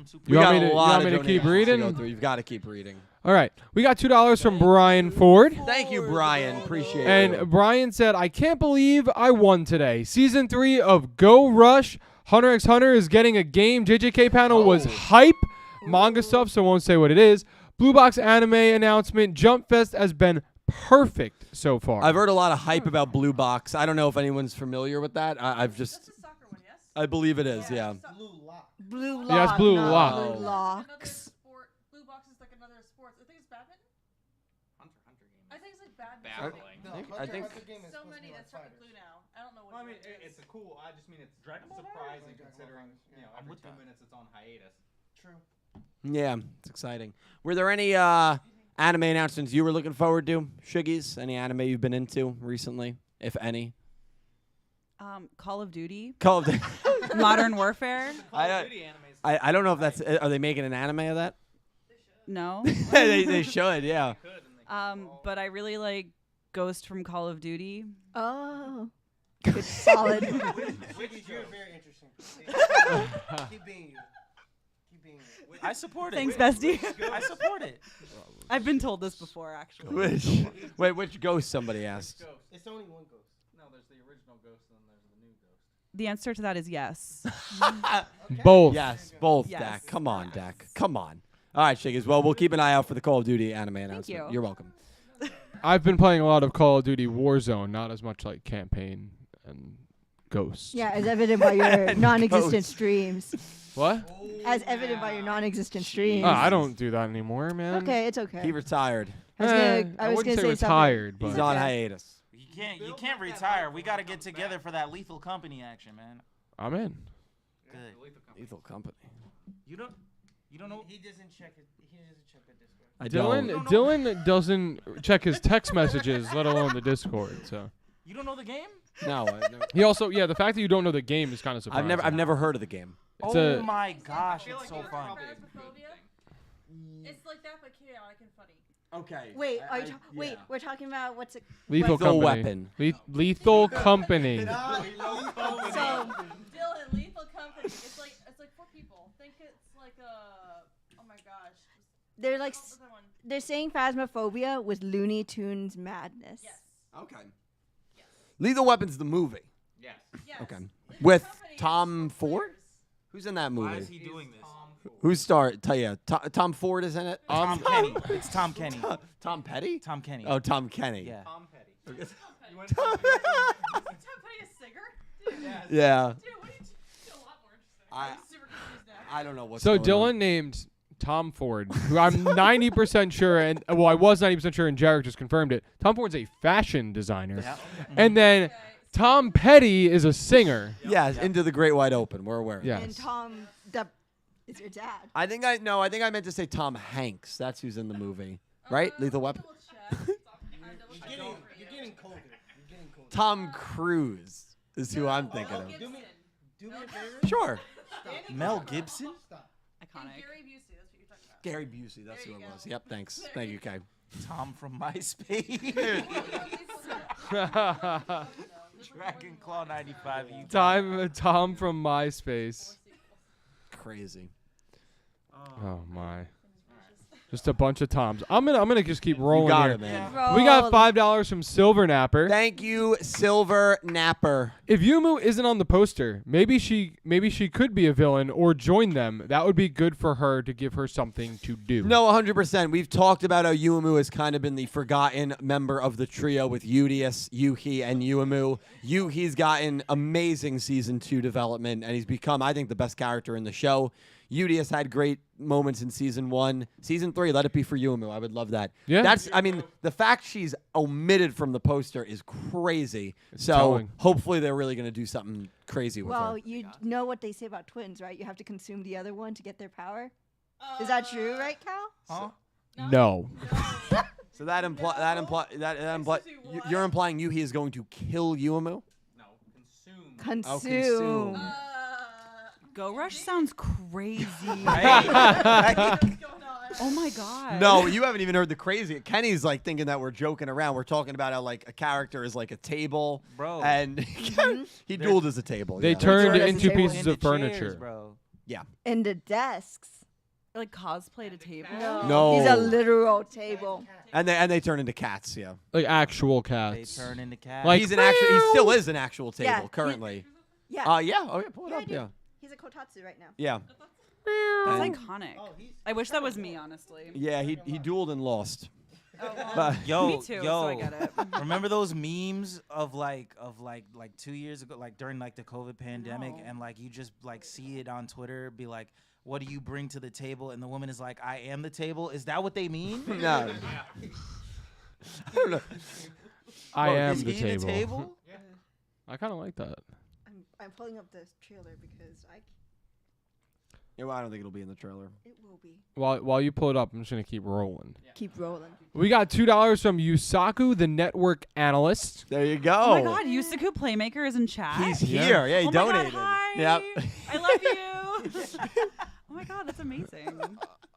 super. You want me to- you lot want of me to keep donations reading? go through. You've got to keep reading. All right. We got $2 from Brian Ford. Thank you, Brian. Appreciate it. And Brian said, I can't believe I won today. Season 3 of Go Rush. Hunter x Hunter is getting a game. JJK panel was hype. Manga stuff, so I won't say what it is. Blue Box anime announcement. Jump Fest has been perfect so far. I've heard a lot of hype about Blue Box. I don't know if anyone's familiar with that. I've just. I believe it is. Yeah. Blue Lock. Yeah, it's Blue not Lock. Blue Locks. Blue Box is like another sports. I think it's badminton. Hunter game. I think it's like badminton. I think. So many that start with blue now. I don't know what. Well, I mean, it's a cool. I just mean it's surprising considering every 2 minutes it's on hiatus. True. Yeah, it's exciting. Were there any anime announcements you were looking forward to, Shiggies? Any anime you've been into recently, if any? Call of Duty. Call of Duty. Modern Warfare. I don't know if that's. Are they making an anime of that? No. they should. Yeah. But I really like Ghost from Call of Duty. Oh. Good, solid. You're very interesting. Keep being you. Keep being you. I support it. Thanks, bestie. I support it. I've been told this before, actually. Which ghost? Somebody asked. It's only one ghost. No, there's the original ghost and then there's the new ghost. The answer to that is yes. Both. Yes, both. Yes. Dak. Come on, Dak. Come on. All right, Shiggies. Well, we'll keep an eye out for the Call of Duty anime announcement. you. You're welcome. I've been playing a lot of Call of Duty Warzone, not as much like campaign and Ghosts. Yeah, as evident by your non-existent Ghosts. streams. What? As evident by your non-existent streams. I don't do that anymore, man. Okay, it's okay. He retired. I was I wouldn't gonna say say retired, He's but on hiatus. You can't retire. We got to get together for that Lethal Company action, man. I'm in. Good. Lethal Company. You don't know. He doesn't check it. He doesn't check the Discord. I Dylan doesn't check his text messages, let alone the Discord. So You don't know the game? No. he also, the fact that you don't know the game is kind of surprising. I've never heard of the game. It's Oh my gosh, it's so fun. It's like that, but chaotic and funny. Okay. Wait, wait, we're talking about what's it? Lethal Lethal Company. Weapon. Lethal Company. So, Dylan, Lethal Company. It's like for people. Think it's like a. Oh my gosh. They're like they're saying Phasmophobia with Looney Tunes madness. Yes. Okay. Lethal Weapon's the movie. Yes. Okay. With Tom Ford? Who's in that movie? Why is he doing this? Who's star? Tom Ford is in it. Tom Kenny. It's Tom Kenny. Tom Petty? Tom Kenny. Oh, Tom Kenny. Yeah. Tom Petty. Is Tom Petty a singer? Dude. Yeah. Dude, what are you a lot more interesting. I'm super confused now. I don't know what's So going Dylan on. named Tom Ford, who I'm 90% sure, and I was 90% sure, and Jarek just confirmed it. Tom Ford's a fashion designer, and then Tom Petty is a singer. Yeah, Into the Great Wide Open. We're aware. Yes. And Tom, is your dad? I think I meant to say Tom Hanks. That's who's in the movie, right? Lethal Weapon. You're getting colder. Tom Cruise is who I'm thinking of. Do me a favor. Sure. Mel Gibson? Iconic. Gary Busey, that's what you're talking about. Gary Busey. That's who it was. Yep. Thanks. Thank you, Kay. Tom from MySpace. Dragon Claw 95. Tom from MySpace. Crazy. Oh my. Just a bunch of Toms. I'm gonna just keep rolling got here. it, man. We got $5 from Silver Napper. Thank you, Silver Napper. If Yumu isn't on the poster, maybe she could be a villain or join them. That would be good for her to give her something to do. No, 100%. We've talked about how Yuumu has kind of been the forgotten member of the trio with Udius, Yuhi, and Yuumu. Yuhi's gotten amazing Season 2 development, and he's become, I think, the best character in the show. Udius had great moments in Season 1. Season 3, let it be for Yuumu. I would love that. Yeah. The fact she's omitted from the poster is crazy. So telling. hopefully they're really going to do something crazy with Well, her. you know what they say about twins, right? You have to consume the other one to get their power. Is that true, right, Cal? No. So you're implying Yuhi is going to kill Yuumu? Consume. Oh, consume. Go Rush sounds crazy. Oh my god. No, you haven't even heard the crazy. Kenny's like thinking that we're joking around. We're talking about how like a character is like a table, Bro. and he dueled as a table. They yeah. turned Turn into into pieces of chairs, furniture. bro. Yeah. And the desks. Like cosplayed a table. No. He's a literal table. And they turn into cats. Yeah. Like actual They cats. turn into cats. Like He still is an actual table Yeah, currently. Yeah. Yeah. Oh yeah. Pull it Yeah, I up. do. Yeah. He's a kotatsu right now. Yeah. That's And- iconic. I wish that was me, honestly. Yeah. He dueled and lost. Yo, Me too, so I get it. Remember those memes of like 2 years ago, like during like the COVID pandemic, and like you just like see it on Twitter, be like, "What do you bring to the table?" And the woman is like, "I am the table." Is that what they mean? No. I don't know. I Oh, am is the he table. the table? I kind of like that. I'm pulling up this trailer because Yeah, well, I don't think it'll be in the trailer. it will be. While you pull it up, I'm just gonna keep rolling. Keep rolling. We got $2 from Yusaku, the network analyst. There you go. Oh my god, Yusaku Playmaker is in chat. He's here. Yeah, he Oh my God, donated. hi. Yep. I love you. Oh my god, that's amazing.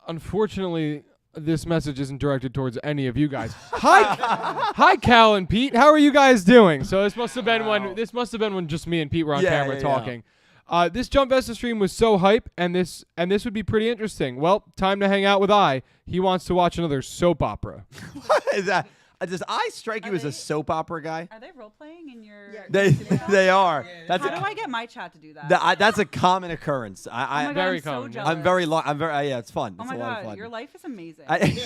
Unfortunately, this message isn't directed towards any of you guys. Hi, Cal and Pete. How are you guys doing? So this must have been when just me and Pete were on camera yeah. talking. This Jump Festa stream was so hype, and this would be pretty interesting. Well, time to hang out with I. He wants to watch another soap opera. What is that? Does I strike you as a soap opera guy? Are they role playing in your? They are. How do I get my chat to do that? That's a common occurrence. Oh my God, very I'm so common. jealous. I'm very long. Yeah, it's fun. Oh It's my a lot of god, fun. your life is amazing. Thank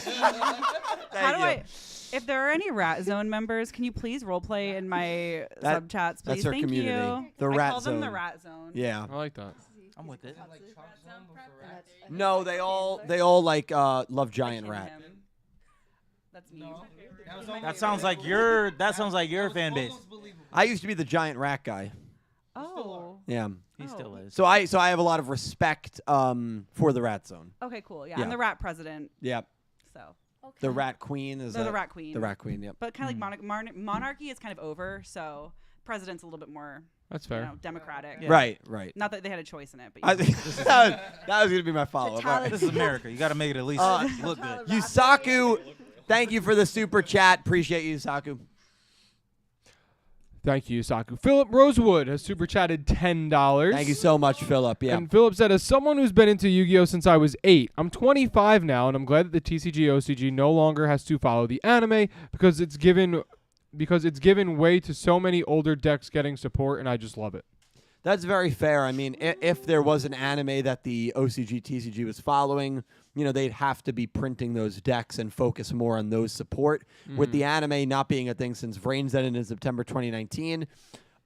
How do you. I? If there are any Rat Zone members, can you please roleplay in my sub chats, please? That's our Thank community. you. The I Rat call them the Zone. Rat Zone. Yeah. I like that. I'm with it. No, they all like love Giant Rat. That's me. That sounds like your fan base. I used to be the Giant Rat guy. Oh. Yeah. He still is. So I have a lot of respect for the Rat Zone. Okay, cool. Yeah, I'm the Rat President. Yep. So. The Rat Queen is No, the Rat Queen. The Rat Queen. Yep. But kind of like monarchy is kind of over, so president's a little bit more. That's fair. Democratic. Yeah. Right. Not that they had a choice in it, but I think that was gonna be my follow-up. All right. This is America. You got to make it at least look good. Yusaku, thank you for the super chat. Appreciate you, Yusaku. Thank you, Saku. Philip Rosewood has super chatted $10. Thank you so much, Philip. Yeah. And Philip said, as someone who's been into Yu-Gi-Oh since I was 8, I'm 25 now, and I'm glad that the TCG OCG no longer has to follow the anime because it's given way to so many older decks getting support, and I just love it. That's very fair. I mean, if there was an anime that the OCG TCG was following, they'd have to be printing those decks and focus more on those support. With the anime not being a thing since Vrains ended in September 2019,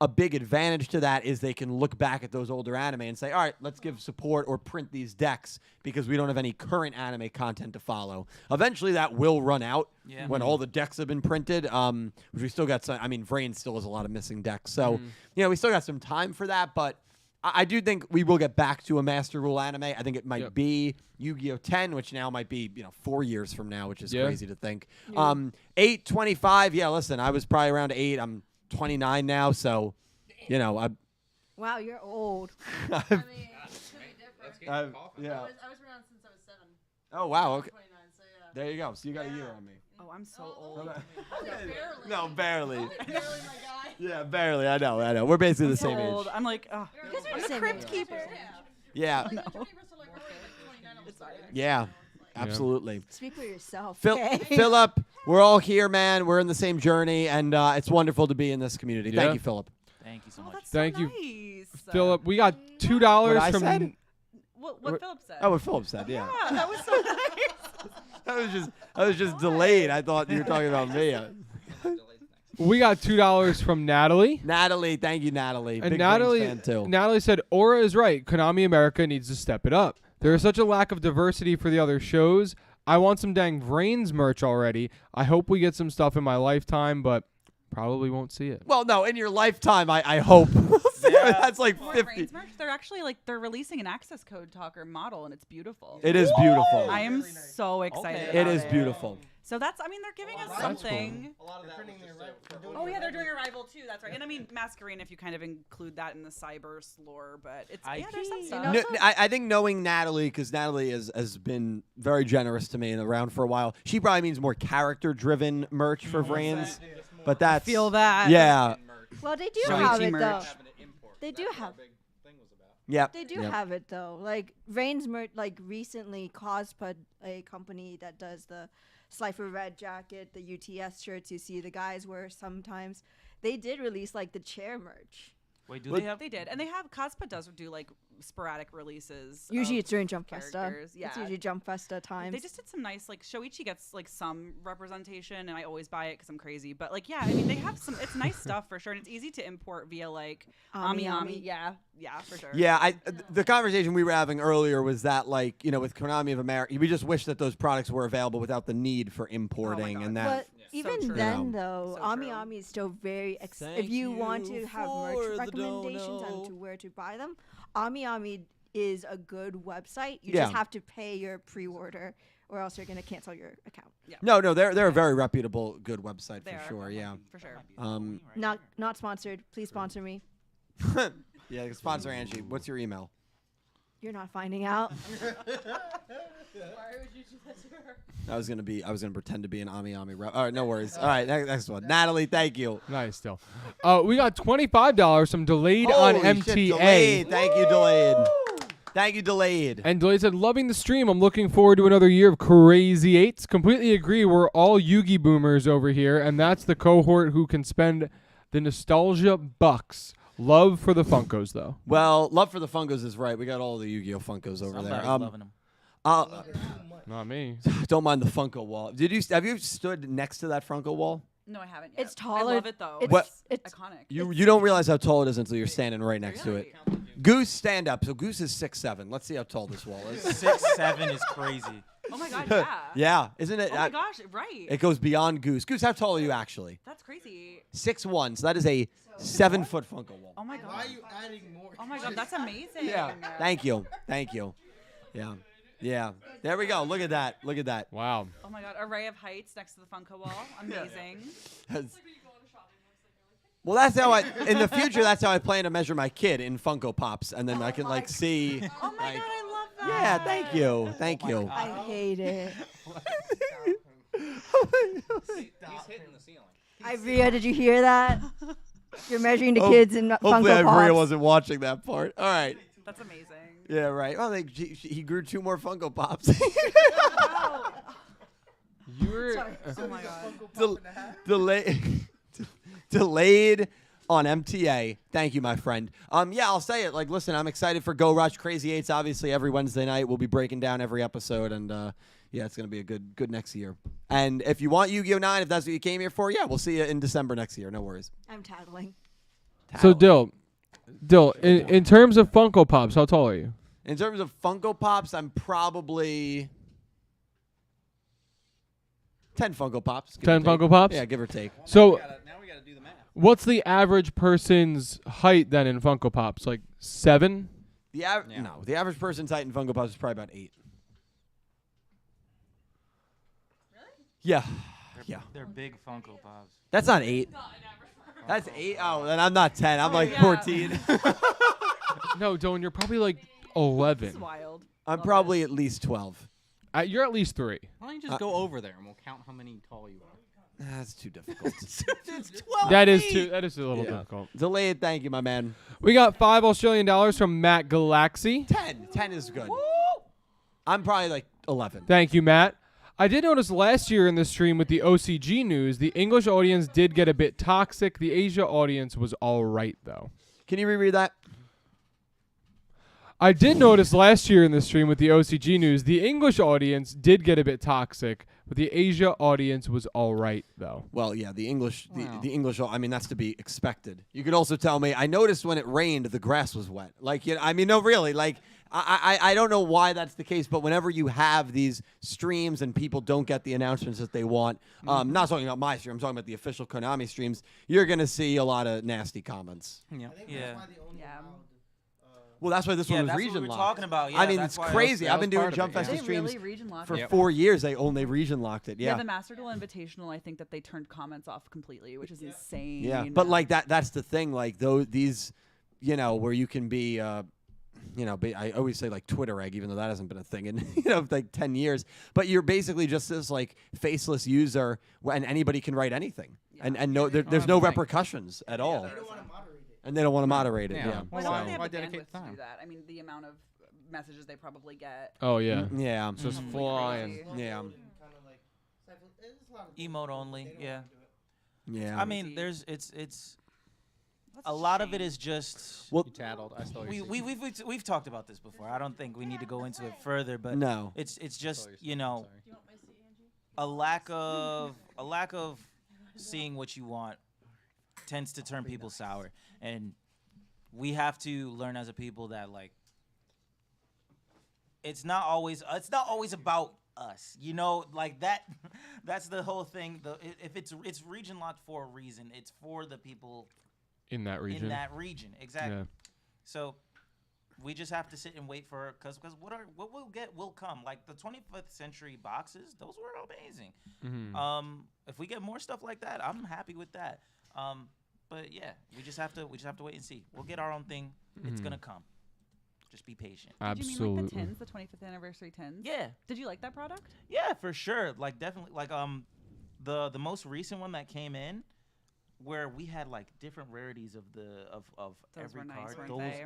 a big advantage to that is they can look back at those older anime and say, all right, let's give support or print these decks because we don't have any current anime content to follow. Eventually that will run out when all the decks have been printed, which we still got some. I mean, Vrain still has a lot of missing decks. So, we still got some time for that, but I do think we will get back to a Master Rule anime. I think it might be Yu-Gi-Oh! 10, which now might be 4 years from now, which is crazy to think. 8/25, listen, I was probably around 8. I'm 29 now, so Wow, you're old. I mean, it could be different. Yeah. I was around since I was 7. Oh wow, okay. 29, so yeah. There you go. So you got a year on me. Oh, I'm so old. Barely. No, barely. Barely, my guy. Yeah, barely. I know. We're basically the same old. age. I'm like, oh, I'm the crypt keeper. Yeah. Yeah. Absolutely. Speak for yourself. Philip, we're all here, man. We're in the same journey, and it's wonderful to be in this community. Yeah. Thank you, Philip. Thank you so much. Thank you, nice. Philip. We got $2 What I from. said? What Philip said. Oh, what Philip said, yeah. Yeah, that was so nice. I was just delayed. I thought you were talking about me. We got $2 from Natalie. Natalie, thank you, Natalie. And Big Natalie, Brains fan too. Natalie said, Aura is right. Konami America needs to step it up. There is such a lack of diversity for the other shows. I want some dang Vrains merch already. I hope we get some stuff in my lifetime, but probably won't see it. Well, no, in your lifetime, I hope. That's like More 50. Brains merch. They're actually they're releasing an access code talker model, and it's beautiful. It is beautiful. I am so excited. It is beautiful. So they're giving us something. Oh yeah, they're doing Arrival too. That's right. And I mean Masquerade, if you kind of include that in the cyber lore, but it's there's some stuff. I think knowing Natalie, because Natalie has been very generous to me and around for a while. She probably means more character-driven merch for Vrains, but that's feel that. Yeah. Well, they do Shoichi have it merch. though. They do have. Yeah. They do have it though. Like Vrains merch, like recently, Cospa, a company that does the Slifer Red jacket, the UTS shirts you see the guys wear sometimes. They did release like the chair merch. Wait, do they have? They did, and they have Cospa does do like sporadic releases. Usually of it's during Jump Festa. characters. Yeah, It's usually Jump Festa times. They just did some nice Shoichi gets some representation, and I always buy it because I'm crazy. But I mean they have some. It's nice stuff for sure, and it's easy to import via Ami. Yeah, for sure. Yeah, the conversation we were having earlier was that with Konami of America, we just wish that those products were available without the need for importing and that. But even true. then, though, Ami is still very. If you want to have merch recommendations on to where to buy them, Ami is a good website. You just have to pay your pre-order, or else you're gonna cancel your account. Yeah. No, they're a very reputable, good website for sure. Yeah, for sure. Not sponsored. Please sponsor me. Yeah, sponsor Angie. What's your email? You're not finding out. Why would you do that to her? I was gonna pretend to be an Ami rep. All right, no worries. All right, next one. Natalie, thank you. Nice, still. We got $25 from Delayed on Holy MTA. shit, Delayed. Thank you, Delayed. Thank you, Delayed. And Delayed said, loving the stream. I'm looking forward to another year of Crazy Eights. Completely agree. We're all Yugi boomers over here, and that's the cohort who can spend the nostalgia bucks. Love for the Funkos, though. Well, love for the Funkos is right. We got all the Yu-Gi-Oh Funkos over there. Somebody's loving them. Not me. Don't mind the Funko wall. Have you stood next to that Funko wall? No, I haven't yet. It's taller. I love it though. It's iconic. You don't realize how tall it is until you're standing right next to it. Goose, stand up. So Goose is 6'7". Let's see how tall this wall is. 6'7" is crazy. Oh my god, yeah. Yeah, isn't it? Oh my gosh, right. It goes beyond Goose. Goose, how tall are you actually? That's crazy. 6'1". So that is a 7-foot Funko wall. Oh my god. Why are you adding more? Oh my god, that's amazing. Yeah. Thank you. Yeah. Yeah. There we go. Look at that. Wow. Oh my god, array of heights next to the Funko wall. Amazing. Well, that's how in the future, that's how I plan to measure my kid in Funko Pops. And then I can see. Oh my god, I love that. Yeah, thank you. I hate it. He's hitting the ceiling. Ivrea, did you hear that? You're measuring the kids in Funko Hopefully Pops. Ivrea wasn't watching that part. All right. That's amazing. Yeah, right. Well, he grew 2 more Funko Pops. You were. Oh my god. Delayed on MTA. Thank you, my friend. Yeah, I'll say it. Like, listen, I'm excited for Go Rush. Crazy Eights, obviously, every Wednesday night. We'll be breaking down every episode, and yeah, it's gonna be a good next year. And if you want Yu-Gi-Oh! 9, if that's what you came here for, yeah, we'll see you in December next year. No worries. I'm tattling. So Dill, in terms of Funko Pops, how tall are you? In terms of Funko Pops, I'm probably 10 Funko Pops. 10 Funko Pops? Yeah, give or take. So Now we gotta do the math. what's the average person's height then in Funko Pops? Like 7? The average person's height in Funko Pops is probably about 8. Yeah. They're big Funko Pops. That's not 8. That's 8. Oh, then I'm not 10. I'm like 14. No, Dylan, you're probably like 11. This is wild. I'm probably at least 12. You're at least 3. Why don't you just go over there and we'll count how many tall you are? That's too difficult. It's 12 That is feet. a little difficult. Delayed, thank you, my man. We got $5 Australian from Matt Galaxy. 10. 10 is good. I'm probably like 11. Thank you, Matt. I did notice last year in the stream with the OCG news, the English audience did get a bit toxic. The Asia audience was all right, though. Can you reread that? I did notice last year in the stream with the OCG news, the English audience did get a bit toxic, but the Asia audience was all right, though. Well, yeah, the English, the English. I mean, that's to be expected. You could also tell me. I noticed when it rained, the grass was wet. Like, I mean, no, really. Like, I don't know why that's the case, but whenever you have these streams and people don't get the announcements that they want, not talking about my stream, I'm talking about the official Konami streams, you're gonna see a lot of nasty comments. Yeah. Well, that's why this one was that's what region we were locked. talking about. Yeah, I mean, that's it's why crazy. that I've been was doing part of Jump it, Festa yeah. They streams really region locked for it. 4 years. They region locked it. Yeah, the Master Duel Invitational, I think that they turned comments off completely, which is insane. Yeah, but like that's the thing. Like these, where you can be, I always say like Twitter egg, even though that hasn't been a thing in like 10 years. But you're basically just this like faceless user, and anybody can write anything, and no, there's no repercussions at all. And they don't want to moderate it. Yeah. Well, So- they have Why the dedicate bandwidth to time? do that. I mean, the amount of messages they probably get. Oh, yeah. Yeah. Just flying. Yeah. Emote only. Yeah. Yeah. I mean, it's a lot of it is just. Well, You tattled. I stole your We've talked about this before. I don't think we need to go into it further, but No. it's just a lack of seeing what you want tends to turn people sour, and we have to learn as a people that like it's not always about us, like that. That's the whole thing. If it's region locked for a reason, it's for the people In that region. exactly. Yeah. So we just have to sit and wait for because what we'll get will come. Like the 25th century boxes, those were amazing. Mhm. If we get more stuff like that, I'm happy with that. But yeah, we just have to wait and see. We'll get our own thing. It's gonna come. Just be patient. Did you mean like the tins, the 25th anniversary tins? Yeah. Did you like that product? Yeah, for sure. Like definitely. Like the most recent one that came in, where we had like different rarities of Those every were nice, card. weren't Those. they?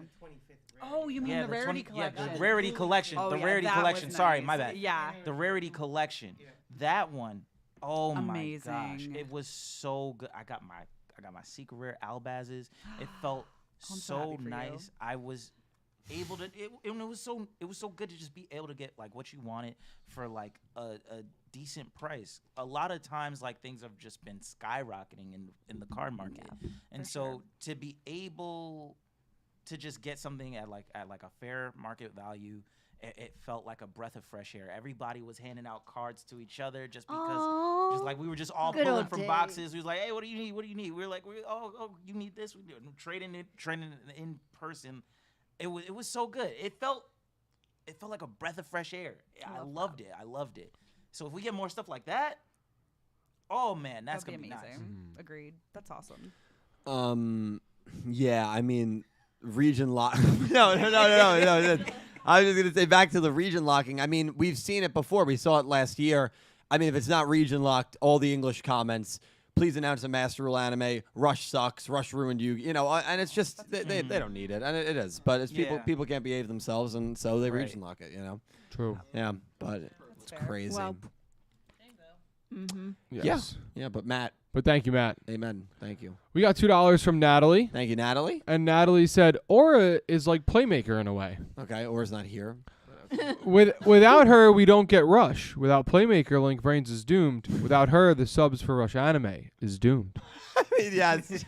Oh, you mean the rarity collection? Yeah, the rarity collection. Oh, the yeah, rarity that collection. was Sorry, nice. my bad. Yeah. The rarity collection. That one. Oh my gosh, Amazing. it was so good. I got my secret rare Albazes. It felt I'm so so happy for you. nice. I was able to. It was so good to just be able to get like what you wanted for like a decent price. A lot of times, like things have just been skyrocketing in the card market, and so to be able to just get something at a fair market value. It felt like a breath of fresh air. Everybody was handing out cards to each other just because, just like we were just all Good pulling old from days. boxes. We was like, hey, what do you need? What do you need? We were like, oh, you need this? We do trading in person. It was so good. It felt like a breath of fresh air. I loved it. I loved it. So if we get more stuff like that, oh man, that's That'd gonna be amazing. nice. Agreed. That's awesome. Yeah, I mean, region lock. No. I was just going to say back to the region locking. I mean, we've seen it before. We saw it last year. I mean, if it's not region locked, all the English comments, please announce a Master Rule anime. Rush sucks. Rush ruined you. You know, and it's just, they don't need it. And it is. But it's people can't behave themselves, and so they region lock it, you know? True. Yeah, but it's crazy. Well, Yes. Yeah, but Matt. But thank you, Matt. Amen. Thank you. We got $2 from Natalie. Thank you, Natalie. And Natalie said, Aura is like Playmaker in a way. Okay, Aura's not here. Without her, we don't get Rush. Without Playmaker, Link Brains is doomed. Without her, the subs for Rush Anime is doomed. I mean, yes.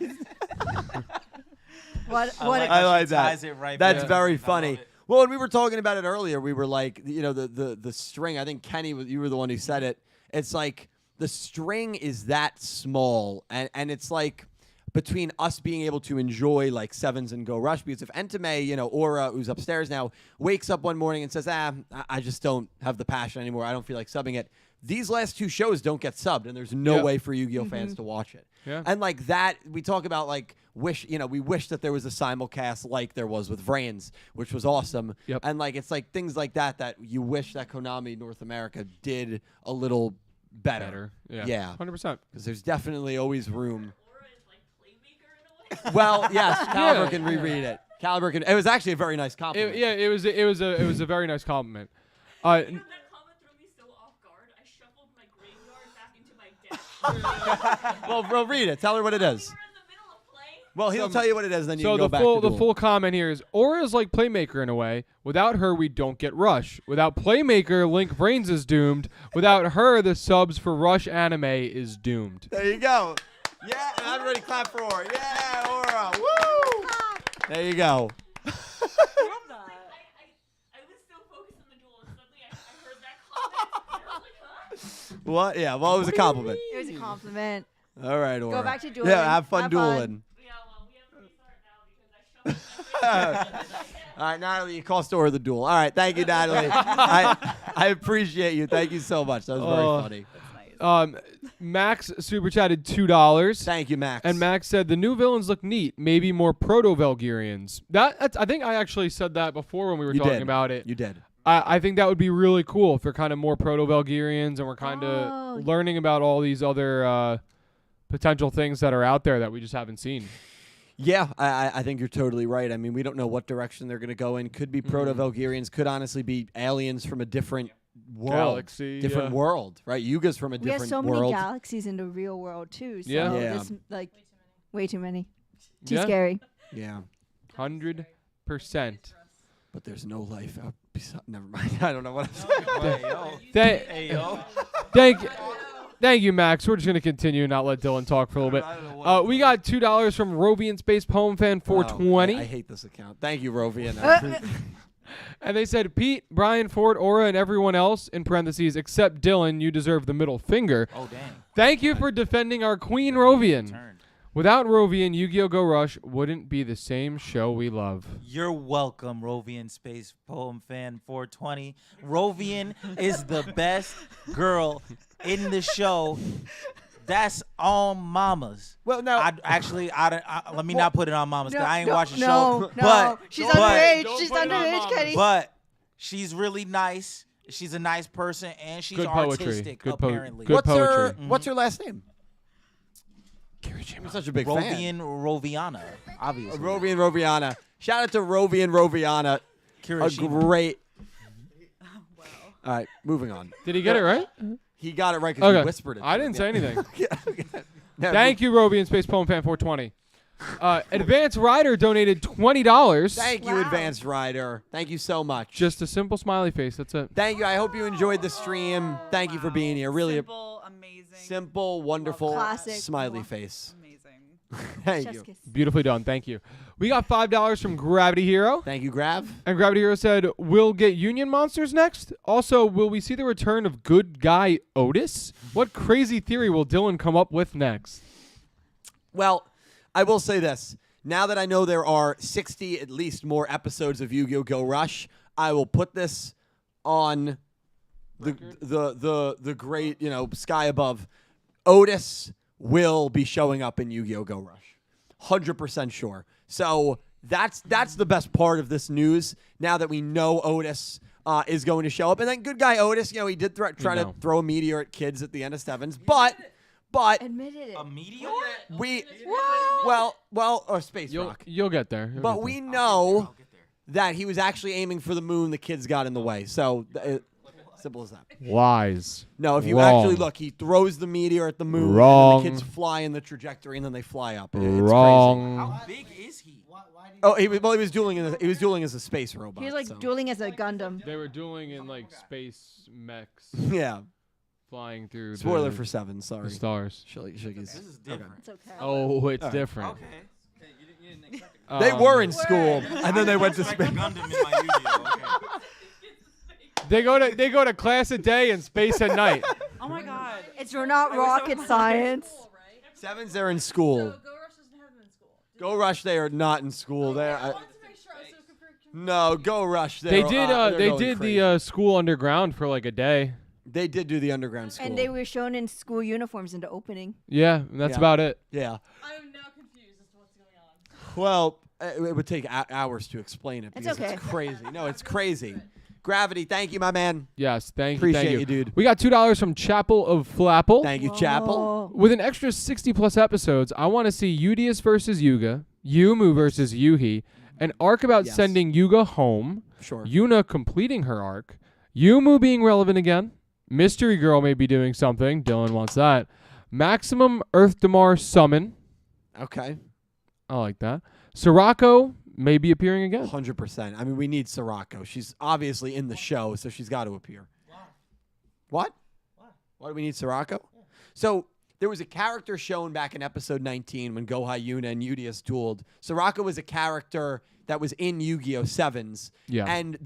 I like that. ties it right That's back. very I funny. love it. Well, when we were talking about it earlier, we were like, you know, the string. I think Kenny, you were the one who said it. It's like the string is that small, and it's like between us being able to enjoy like Sevens and Go Rush, because if Entame, you know, Aura, who's upstairs now, wakes up one morning and says, I just don't have the passion anymore. I don't feel like subbing it. These last two shows don't get subbed, and there's no way for Yu-Gi-Oh fans to watch it. Yeah. And like that, we talk about like we wish that there was a simulcast like there was with Vrains, which was awesome. Yep. And like it's like things like that you wish that Konami North America did a little better. Yeah. 100%. Because there's definitely always room. Well, yes, Caliber can reread it. Caliber can. It was actually a very nice compliment. It was a very nice compliment. Well, read it. Tell her what it is. Well, he'll tell you what it is, then you so can go the back full to the full comment here is Aura is like Playmaker in a way. Without her, we don't get Rush. Without Playmaker, Link Brains is doomed. Without her, the subs for Rush Anime is doomed. There you go. Yeah, and everybody clap for Aura. Yeah, Aura. Woo! There you go. What? Yeah, well, it was a compliment. It was a compliment. All right, Aura. Go back to dueling. Yeah, have fun Have dueling. All right, Natalie, you cost Aura the duel. All right, thank you, Natalie. I appreciate you. Thank you so much. That was very funny. Max super chatted $2. Thank you, Max. And Max said the new villains look neat. Maybe more proto-Velgirians. That's I think I actually said that before when we were talking about it. You did. I think that would be really cool if they're kind of more proto-Velgirians and we're kind of learning about all these other potential things that are out there that we just haven't seen. Yeah, I think you're totally right. I mean, we don't know what direction they're going to go in. Could be proto-Velgirians. Could honestly be aliens from a different world. Galaxy, different world, right? Yuga's from a We have different so world. many galaxies in the real world too. So Yeah. this, like way too many. Too Yeah. scary. Yeah. 100%. But there's no life out beside. Never mind. I don't know what I'm saying. Thank you, Max. We're just going to continue and not let Dylan talk for a little bit. We got $2 from Rovian Space Poem Fan 420. I hate this account. Thank you, Rovian. And they said, Pete, Brian, Ford, Aura, and everyone else, in parentheses, except Dylan, you deserve the middle finger. Oh, dang. Thank you for defending our queen, Rovian. Without Rovian, Yu-Gi-Oh! Go Rush wouldn't be the same show we love. You're welcome, Rovian Space Poem Fan 420. Rovian is the best girl in the show. That's on mamas. Well, no. Let me not put it on mamas because I ain't watching the no, show. But she's underage. She's underage, Kenny. But she's really nice. She's a nice person, and she's Good poetry. artistic, Good apparently. good poetry. What's her last name? I'm such a big fan. Roviana, obviously. Rovian Roviana. Shout out to Rovian Roviana. A Kirishima. great. All right, moving on. Did he get it right? He got it right because he whispered it. I didn't say anything. No, Thank you, Rovian Space Poem Fan 420. Advanced Rider donated $20. Thank you, Advanced Rider. Thank you so much. Just a simple smiley face. That's it. Thank you. I hope you enjoyed the stream. Thank you for being here. Really Simple, amazing. simple, wonderful, Classic. smiley face. Amazing. Thank Chef's you. kiss. Beautifully done. Thank you. We got $5 from Gravity Hero. Thank you, Grav. And Gravity Hero said, we'll get Union Monsters next. Also, will we see the return of good guy Otis? What crazy theory will Dylan come up with next? Well, I will say this. Now that I know there are 60 at least more episodes of Yu-Gi-Oh! Go Rush, I will put this on the great, sky above. Otis will be showing up in Yu-Gi-Oh! Go Rush. 100% sure. So that's the best part of this news. Now that we know Otis is going to show up, and then good guy Otis, he did try to throw a meteor at kids at the end of Sevens, but admitted it. A meteor? Or space rock. You'll get there. But we know that he was actually aiming for the moon. The kids got in the way. So simple as that. Lies. No, if you Wrong. actually look, he throws the meteor at the moon. Wrong. And the kids fly in the trajectory, and then they fly up. It's Wrong. crazy. How big is he? Oh, he was dueling as a space robot. He was like dueling as a Gundam. They were dueling in like space mechs. Yeah. Flying through. Spoiler the, for Seven. Sorry. The stars. Shiggy's. This is different. It's okay. Oh, it's All right. different. Okay. They were in school, and then they went to Like space. a Gundam in my Yu-Gi-Oh! Okay. They go to class at day and space at night. Oh my God. It's not rocket science. Sevens, they're in school. Go Rush, they are not in school. No, Go Rush. They did. They're They going did crazy. the school underground for like a day. They did do the underground school. And they were shown in school uniforms in the opening. Yeah, that's Yeah. about it. Yeah. I'm now confused as to what's going on. Well, it would take hours to explain it It's because okay. it's crazy. No, it's crazy. Gravity, thank you, my man. Yes, thank Appreciate you, you, dude. We got $2 from Chapel of Flapple. Thank you, Chapel. With an extra 60+ episodes, I want to see Udius versus Yuga, Yumu versus Yuhi, an arc about Yes. sending Yuga home, Sure. Yuna completing her arc, Yumu being relevant again, Mystery Girl may be doing something. Dylan wants that. Maximum Earth Damar summon. Okay. I like that. Sirocco may be appearing again. 100%. I mean, we need Sirocco. She's obviously in the show, so she's got to appear. What? Why do we need Sirocco? So there was a character shown back in episode 19 when Gohai Yuna and Udius dueled. Sirocco was a character that was in Yu-Gi-Oh! Sevens. Yeah. And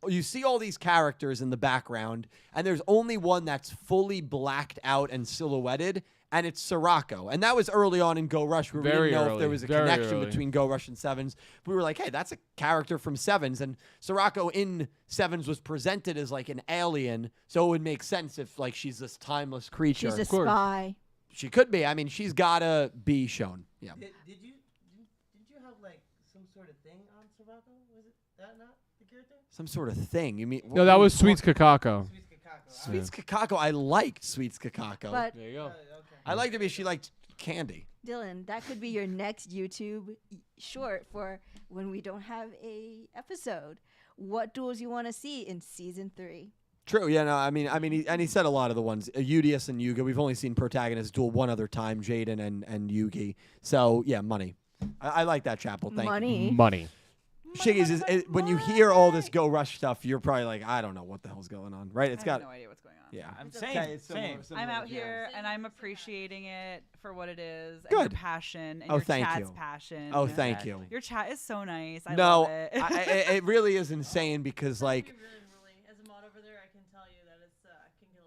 you see all these characters in the background, and there's only one that's fully blacked out and silhouetted, and it's Sirocco. And that was early on in Go Rush. We Very didn't know if early, there was a very connection early. between Go Rush and Sevens. We were like, hey, that's a character from Sevens. And Sirocco in Sevens was presented as like an alien, so it would make sense if like she's this timeless creature. She's a spy. She could be. I mean, she's got to be shown. Yeah. Did you have like some sort of thing on Sirocco? Was it that not the character? Some sort of thing. You mean? No, that was Sweets Kakako. Sweets Kakako. I liked Sweets Kakako. But There you go. I liked it because she liked candy. Dylan, that could be your next YouTube short for when we don't have a episode. What duels you want to see in season 3? True. Yeah. No. I mean, he said a lot of the ones. Udius and Yuga. We've only seen protagonists duel one other time, Jaden and Yugi. So yeah, money. I like that, Chapel. Thank you. Money. Shiggies, when you hear all this Go Rush stuff, you're probably like, I don't know what the hell's going on, right? It's I got have no idea what's going on. Yeah, I'm It's saying. okay, it's similar- I'm out to here and I'm appreciating it for what it is. And Good. your passion and Oh, your thank chat's you. passion. Oh, thank you. Your chat is so nice. I no, love it. it really is insane because like As a mod over there, I can tell you that it's can get a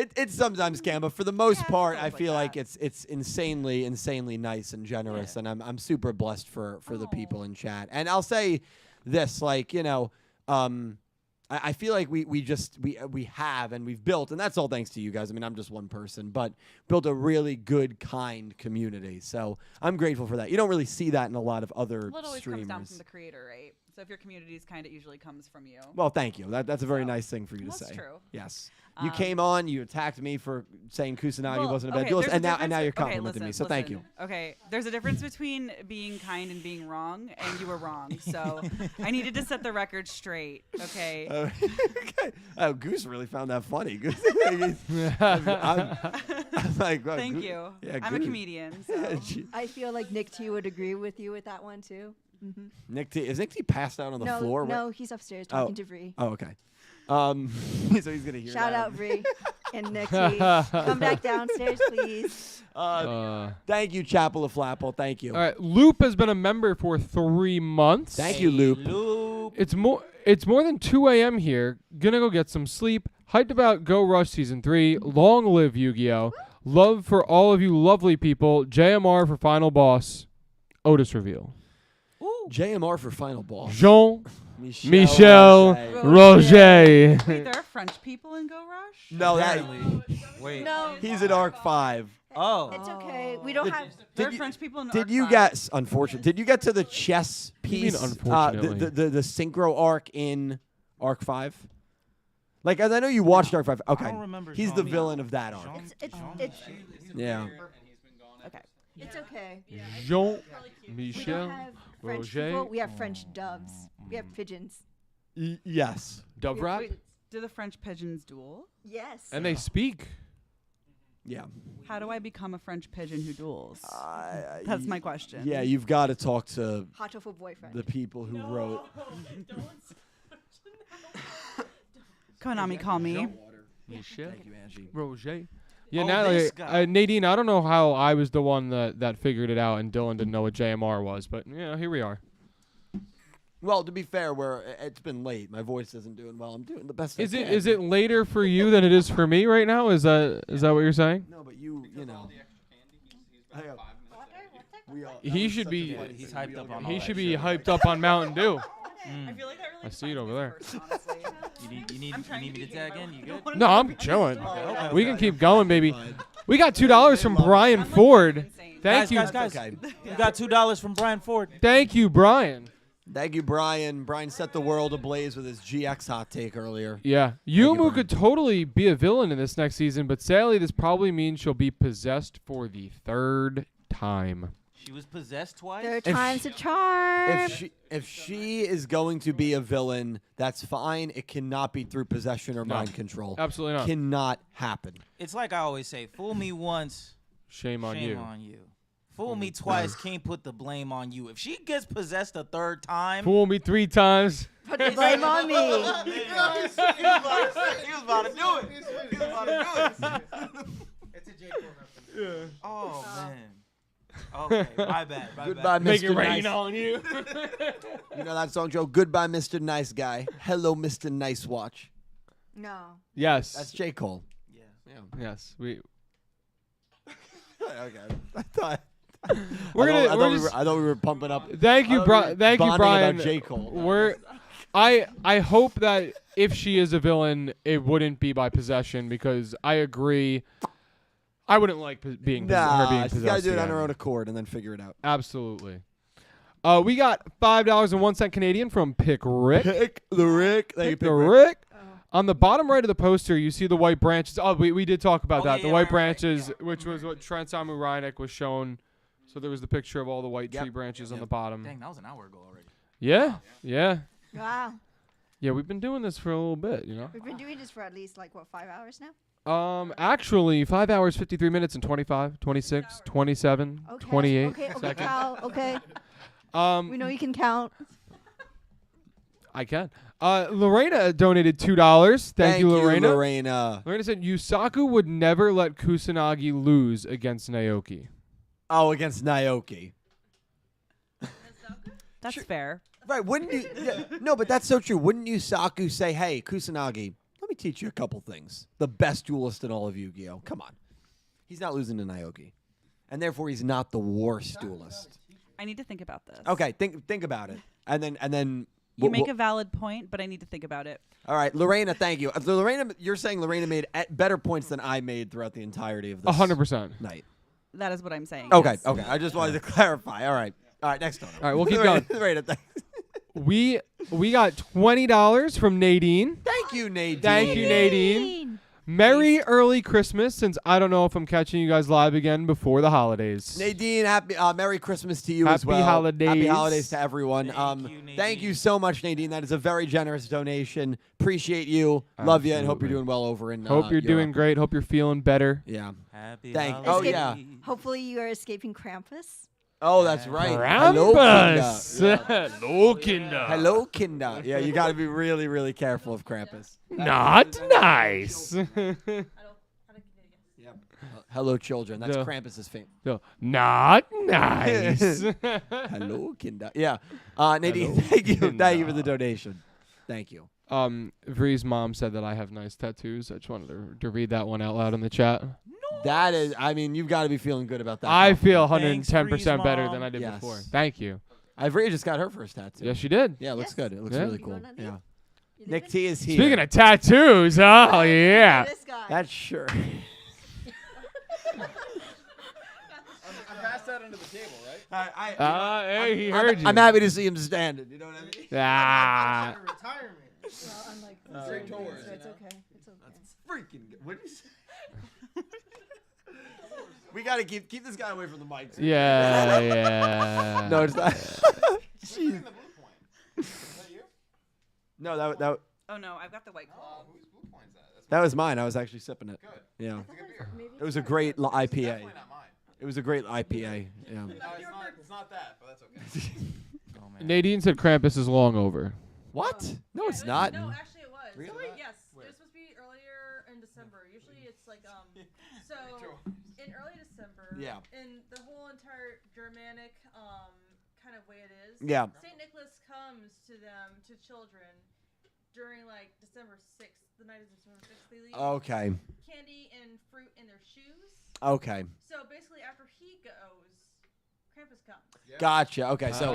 little. it sometimes can, but for the most part, I like feel like it's insanely nice and generous, and I'm super blessed for the people in chat. And I'll say this, like I feel like we have and we've built, and that's all thanks to you guys. I mean, I'm just one person, but built a really good, kind community. So I'm grateful for that. You don't really see that in a lot of other Well, it always streamers. comes down from the creator, right? So if your community's kind, it usually comes from you. Well, thank you. That's a very nice thing for you to That's say. true. Yes. You came on, you attacked me for saying Kusanagi wasn't a bad duelist, there's and a now you're difference- complimenting me. listen, So thank you. listen. Okay, there's a difference between being kind and being wrong, and you were wrong. So I needed to set the record straight. Okay. Okay. Oh, Goose really found that funny. Goose, I'm like, well, Thank Goose- you. Yeah, I'm a Goose- comedian. Yeah, So. she- I feel like Nick T would agree with you with that one too. Mm-hmm. Nick T. Is Nick T passed out on the no, floor? No, he's upstairs talking to Bree. Oh, okay. So he's gonna hear Shout that. out Bree and Nick T. Come back downstairs, please. Thank you, Chapel of Flapple. Thank you. All right, Loop has been a member for 3 months. Thank you, Loop. It's more than 2 a.m. here. Gonna go get some sleep. Hyped about Go Rush Season 3. Long live Yu-Gi-Oh! Love for all of you lovely people. JMR for Final Boss. Otis reveal. JMR for Final Boss. Jean Michel Roger. Wait, there are French people in Go Rush? No, that. Wait. No. He's at Arc 5. Oh. It's okay. We don't have. There are French people in Did Arc you 5. get unfortunate? Did you get to the chess What do you mean, piece? unfortunately? The synchro arc in Arc 5. Like, as I know you watched Arc 5. Okay, don't remember he's the Jean- villain of that arc. It's Yeah. okay. It's okay. Jean We Michel don't have French Roger. people. We have French doves. We have pigeons. Yes. Dove rap. Wait, do the French pigeons duel? Yes. And they speak. Yeah. How do I become a French pigeon who duels? That's my question. Yeah, you've got to talk to Hot for boyfriend. the people who wrote. Konami, call me. Michel Thank you, Angie. Roger. Yeah, Oh, Natalie, this guy. Nadine, I don't know how I was the one that figured it out and Dylan didn't know what JMR was, but yeah, here we are. Well, to be fair, it's been late. My voice isn't doing well. I'm doing the best. Is I it can. is it later for you than it is for me right now? Is that what you're saying? No, but you know. He should be. He's hyped up on all He that should be shit. hyped up on Mountain Dew. I feel like that really I see it over there. You need me to tag in? You good? No, I'm chilling. Okay. We can keep going, baby. We got $2 from Brian Ford. Thank you. Guys. You got $2 from Brian Ford. Thank you, Brian. Thank you, Brian. Brian set the world ablaze with his GX hot take earlier. Yeah. Yumu could totally be a villain in this next season, but sadly, this probably means she'll be possessed for the 3rd time. She was possessed twice? Third time's a charm. If she is going to be a villain, that's fine. It cannot be through possession or mind control. Absolutely not. Cannot happen. It's like I always say, fool me once, Shame on you. Fool me twice, can't put the blame on you. If she gets possessed a 3rd time, Fool me 3 times. Put the blame on me. he was about to do it. He was about to do it. It's a J. Cole reference. Oh man. Okay, my bad. Goodbye, Make it Mr. rain Nice. on you. You know that song, Joe? Goodbye, Mr. Nice Guy. Hello, Mr. Nice Watch. No. Yes. That's J. Cole. Yes. We. Okay. I thought. I thought we were pumping up. Thank you, Thank you, Brian. About J. Cole. I hope that if she is a villain, it wouldn't be by possession because I agree. I wouldn't like her being She's possessed. got to do it on again. her own accord and then figure it out. Absolutely. We got $5.01 Canadian from Pick Rick. Pick the Rick. Thank you, Pick Pick the Rick. Rick. On the bottom right of the poster, you see the white branches. Oh, we did talk about that. yeah, The white right. branches, which was what Trent Samu Reineck was shown. So there was the picture of all the white tree branches on the bottom. Dang, that was an hour ago already. Yeah. Wow. Yeah, we've been doing this for a little bit, you know. We've been doing this for at least 5 hours now. Actually, 5 hours, 53 minutes, and 25, 26, 27, 28 Okay, seconds. Cal, okay. Um, We know you can count. I can. Lorena donated $2. Thank you, Lorena. Lorena. Lorena said Yusaku would never let Kusanagi lose against Naoki. Oh, against Naoki. That's fair. Right, wouldn't you? No, but that's so true. Wouldn't Yusaku say, hey, Kusanagi, let me teach you a couple things. The best duelist in all of Yu-Gi-Oh! Come on. He's not losing to Naoki. And therefore, he's not the worst duelist. I need to think about this. Okay, think about it. And then You make a valid point, but I need to think about it. all right, Lorena, thank you. Lorena, you're saying Lorena made better points than I made throughout the entirety of this 100%. night. That is what I'm saying. Okay, yes. okay. I just wanted to clarify. All right, next one. All right, we'll keep going. Lorena, thanks. we got $20 from Nadine. Thank you, Nadine. Thank you, Nadine. Merry early Christmas, since I don't know if I'm catching you guys live again before the holidays. Nadine, happy Merry Christmas to you as Happy well. holidays. Happy holidays to everyone. Thank you so much, Nadine. That is a very generous donation. Appreciate you. Love you, and hope you're doing well over in Hope you're doing Europe. great. Hope you're feeling better. Yeah. Happy Oh, yeah. Hopefully you are escaping Krampus. Oh, that's right. Krampus. Hello, Hello, Kinder. Hello, Kinder. Yeah, you got to be really, really careful of Krampus. Not nice. Hello, children. That's No. Krampus's fame. No, not nice. Hello, Kinder. Yeah. Nadine, thank you. Thank you for the donation. Thank you. Vree's mom said that I have nice tattoos. I just wanted to read that one out loud in the chat. That is, I mean, you've got to be feeling good about that. I feel compliment. 110% better than I did before. Thank you. Ivrea just got her first tattoo. Yes, she did. Yeah, it looks good. It looks Yeah. really cool. Yeah. Nick T is here. Speaking of tattoos, oh yeah. That's sure. I passed that under the table, right? Hey, he heard you. I'm happy to see him standing. You know what I mean? Ah. Retirement. Straight towards, it's okay. It's okay. That's freaking good. What did you say? We gotta keep this guy away from the mic. Yeah, yeah. No, it's not. Jeez. No, that Oh no, I've got the white claw. that was mine. I was actually sipping it. Good. Yeah. It was a great IPA. It was a great IPA. Yeah. It's not that, but that's okay. Nadine said Krampus is long over. What? No, it's not. No, actually it was. Really? Yes. It was supposed to be earlier in December. Usually it's like so in early December. Yeah. In the whole entire Germanic kind of way it is. Yeah. Saint Nicholas comes to them, to children, during like December 6th, the night of December 6th. They leave Okay. candy and fruit in their shoes. Okay. So basically, after he goes, Krampus comes. Gotcha. Okay, so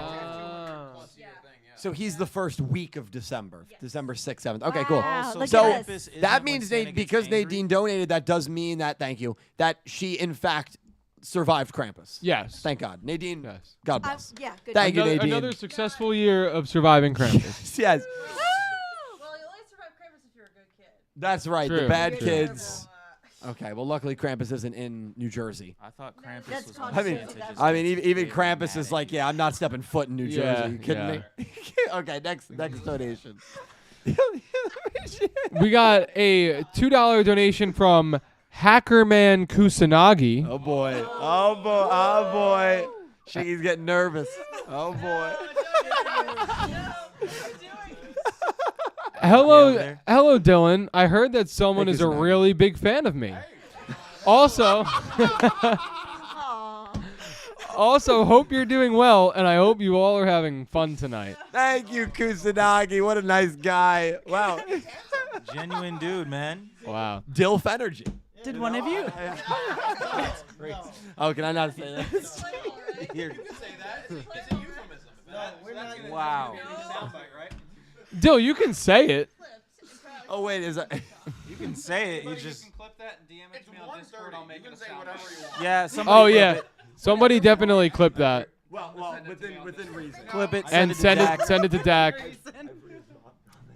Yeah. so he's the first week of December, December 6th, 7th. Okay, cool. Wow, look So at us. that means because Nadine donated, that does mean that that she in fact survived Krampus. Yes. Thank God, Nadine. Yes. God bless. Yeah, good. Thank you, Nadine. Another successful year of surviving Krampus. Yes, Well, you only survive Krampus if you're a good kid. that's right. The True. bad True. kids. Okay, well, luckily Krampus isn't in New Jersey. I thought Krampus That's was. controversial. I mean, even Krampus is like, yeah, I'm not stepping foot in New Jersey. Yeah, You kidding yeah. me? Okay, next donation. We got a $2 donation from Hackerman Kusanagi. Oh boy! Oh boy! Oh boy! Shiggy's getting nervous. Oh boy! Hello, hello, Dylan. I heard that someone is a really big fan of me. Also, also hope you're doing well, and I hope you all are having fun tonight. Thank you, Kusanagi. What a nice guy. Wow. Genuine dude, man. Wow. Dilf energy. Did one of you? Oh, can I not say that? Here. Wow. Dill, you can say it. Oh wait, is that? You can say it. You just. Clip that and DM it to me on Discord. I'll make it a sound. Yeah. Somebody Oh clip yeah, it. somebody definitely clip that Well, within reason. Clip it. and send it to Dak.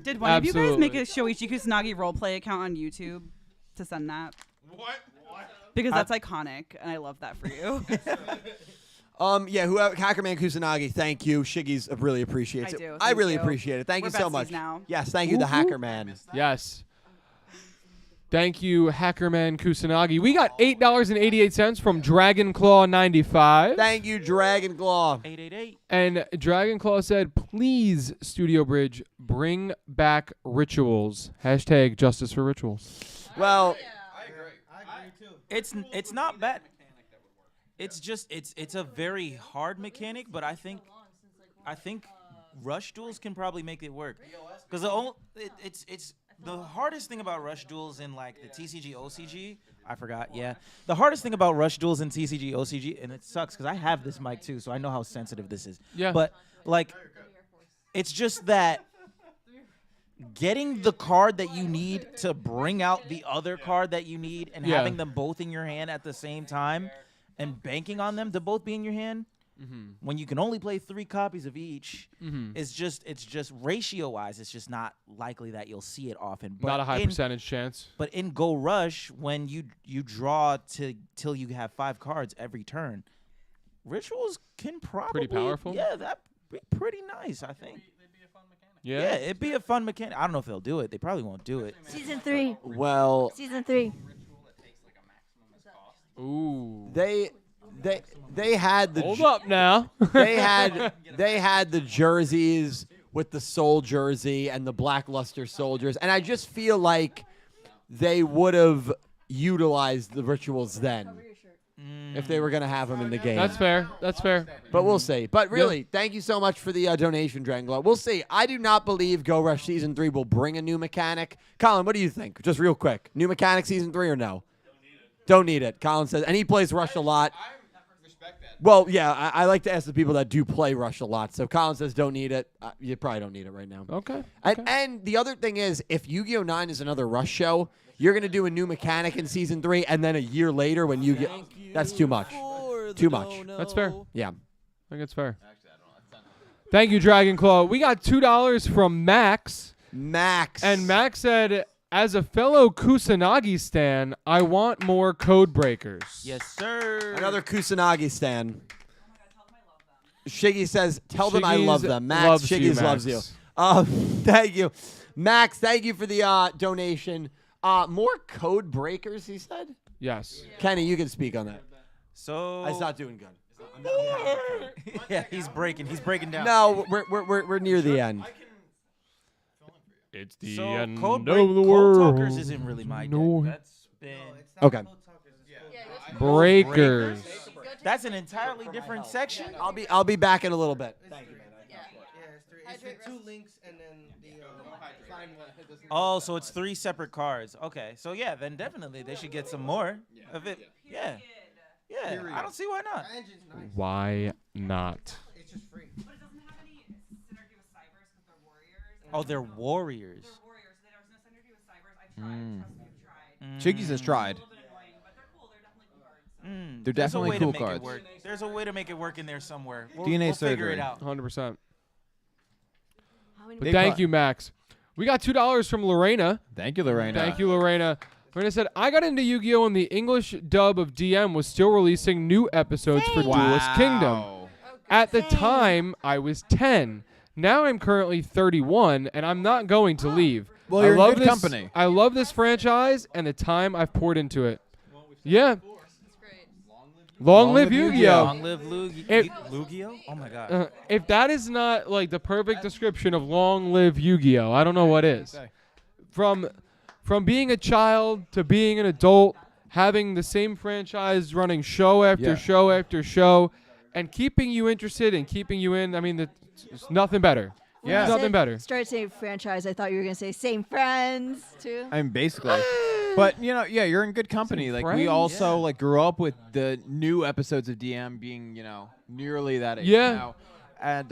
Did one of you guys make Absolutely. a Shoichi Kusanagi roleplay account on YouTube to send that? What? Because that's iconic, and I love that for you. Yeah, whoever Hackerman Kusanagi, thank you. Shiggy's really appreciates I it. do, I thank really you. appreciate it. Thank We're you so besties much. now. Yes, thank you, the Hacker Man. Yes. Thank you, Hackerman Kusanagi. We got $8.88 from Dragon Claw 95. Thank you, Dragon Claw. 888. And Dragon Claw said, please, Studio Bridge, bring back rituals. Hashtag justice for rituals. Well, It's not bad. It's just it's a very hard mechanic, but I think rush duels can probably make it work. Because it's the hardest thing about rush duels in like the TCG OCG. I forgot. Yeah, the hardest thing about rush duels in TCG OCG, and it sucks because I have this mic too, so I know how sensitive this is. Yeah. But like, it's just that getting the card that you need to bring out the other card that you need and Yeah. having them both in your hand at the same time and banking on them to both be in your hand When you can only play 3 copies of each, it's just ratio wise, it's just not likely that you'll see it often. But Not a high percentage chance. But in Go Rush, when you draw till you have 5 cards every turn, rituals can probably powerful? Yeah, that'd be pretty nice, I think. Yeah, it'd be a fun mechanic. I don't know if they'll do it. They probably won't do it. Season 3. Well, Season 3. Ooh. They had the Hold up now. they had the jerseys with the soul jersey and the blackluster soldiers, and I just feel like they would have utilized the rituals then if they were going to have them in the game. That's fair. That's fair. But we'll see. But really, thank you so much for the donation, Dranglo. We'll see. I do not believe Go Rush Season 3 will bring a new mechanic. Colin, what do you think? Just real quick. New mechanic Season 3 or no? Don't need it. Colin says, and he plays Rush a lot. Well, yeah, I like to ask the people that do play Rush a lot. So Colin says don't need it. You probably don't need it right now. Okay. And the other thing is, if Yu-Gi-Oh! 9 is another Rush show, you're going to do a new mechanic in Season 3, and then a year later when you get... That's too much. Too much. That's fair. Yeah. I think it's fair. Thank you, Dragon Claw. We got $2 from Max. Max. And Max said, as a fellow Kusanagi stan, I want more code breakers. Yes, sir. Another Kusanagi stan. Shiggy says, tell them I love them. Max, loves you, Shiggy's loves you. Max. Thank you. Max, thank you for the donation. More code breakers, he said? Yes. Kenny, you can speak on that. So It's not doing good. yeah, he's breaking down. No, we're near the end. It's the So end Code of the Code world. Talkers isn't really my No. deck. That's been Okay. Breakers. That's an entirely different section. I'll be back in a little bit. Thank you, man. It's the 2 links and then the. Oh, so it's 3 separate cards. Okay, so yeah, then definitely they should get some more of it. Yeah, yeah. I don't see why not. Why not? It's just free. But it doesn't have any synergy with Cybers because they're warriors. Oh, they're warriors. They're warriors. There's no synergy with Cybers. I've tried. Trust me, I've tried. Chiggy's has tried. They're There's a definitely way to cool make it cards. work. There's a way to make it work in there somewhere. We'll DNA figure surgery. it out. 100%. But Big thank butt. you, Max. We got $2 from Lorena. Thank you, Lorena. Thank you, Lorena. Lorena said, I got into Yu-Gi-Oh! And the English dub of DM was still releasing new episodes for Duelist Kingdom. At the time, I was 10. Now I'm currently 31, and I'm not going to leave. Well, you're I love in good this, company. I love this franchise and the time I've poured into it. Yeah. Long live Yu-Gi-Oh! Long live If- Yu-Gi-Oh! Oh my god. If that is not like the perfect description of long live Yu-Gi-Oh, I don't know what is. From being a child to being an adult, having the same franchise running show after show after show, and keeping you interested and keeping you in. I mean, it's nothing better. When There's you nothing said better. Start saying franchise. I thought you were gonna say same friends too. I mean, basically. But, you know, yeah, you're in good company. Like, we friends. also, like, grew up with the new episodes of DM being, you know, nearly that age Yeah. now. And,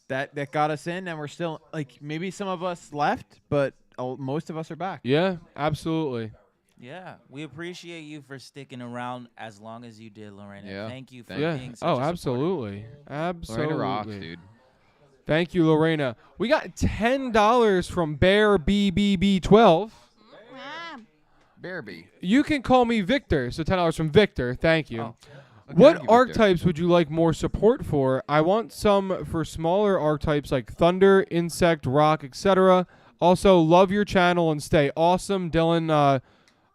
that got us in, and we're still, like, maybe some of us left, but most of us are back. Yeah, absolutely. Yeah, we appreciate you for sticking around as long as you did, Lorena. Yeah. Thank you for Thank being you. such a supporter. Absolutely. Absolutely. Lorena rocks, dude. Thank you, Lorena. We got $10 from Bear BBB12. Bearby. You can call me Victor. So $10 from Victor. Thank you. Okay, What thank you, Victor. archetypes would you like more support for? I want some for smaller archetypes like Thunder, Insect, Rock, etc. Also, love your channel and stay awesome. Dylan,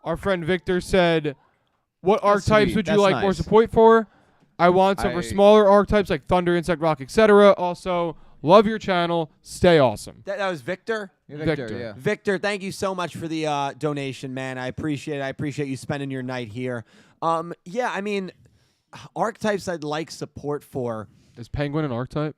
our friend Victor said, what That's archetypes sweet. would you That's like more nice. support for? I want some for smaller archetypes like Thunder, Insect, Rock, etc. Also, love your channel. Stay awesome. That was Victor? Victor, yeah. Victor, thank you so much for the donation, man. I appreciate it. I appreciate you spending your night here. Yeah, I mean, archetypes I'd like support for. Is Penguin an archetype?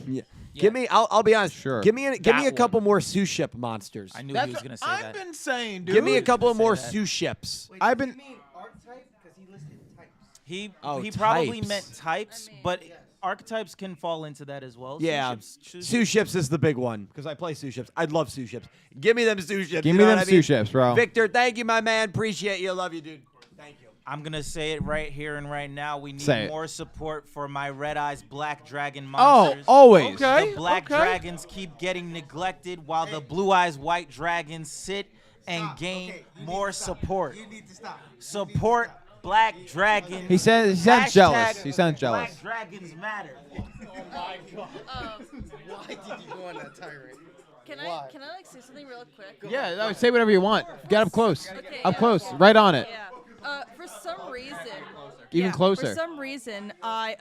Yeah. Give me. I'll be honest. Sure. Give me a couple more sous ship monsters. I knew That's he was what going to say I've that. been saying, dude. Give me a couple of more sous ships. Wait, I've does been- he mean archetype? Because he listed types. He probably types. meant types, but archetypes can fall into that as well. Yeah, Sous sous ships is the big one because I play sous ships. I'd love sous ships. Give me them sous ships. Give you me know them what I mean? sous ships, bro. Victor, thank you, my man. Appreciate you. Love you, dude. Thank you. I'm gonna say it right here and right now. We need Say it. more support for my Red Eyes Black Dragon Oh, monsters. always. The Black Dragons keep getting neglected while the Blue Eyes White Dragons sit and gain more support. You need to stop. Support Black Dragons. He sounds jealous. He sounds jealous. Black Dragons matter. Oh my God. Why did you go on that tirade? Can I like say something real quick? Yeah, no, say whatever you want. Get up close. Okay, Up yeah. close. Right on it. Yeah. For some reason. Even closer. For some reason, I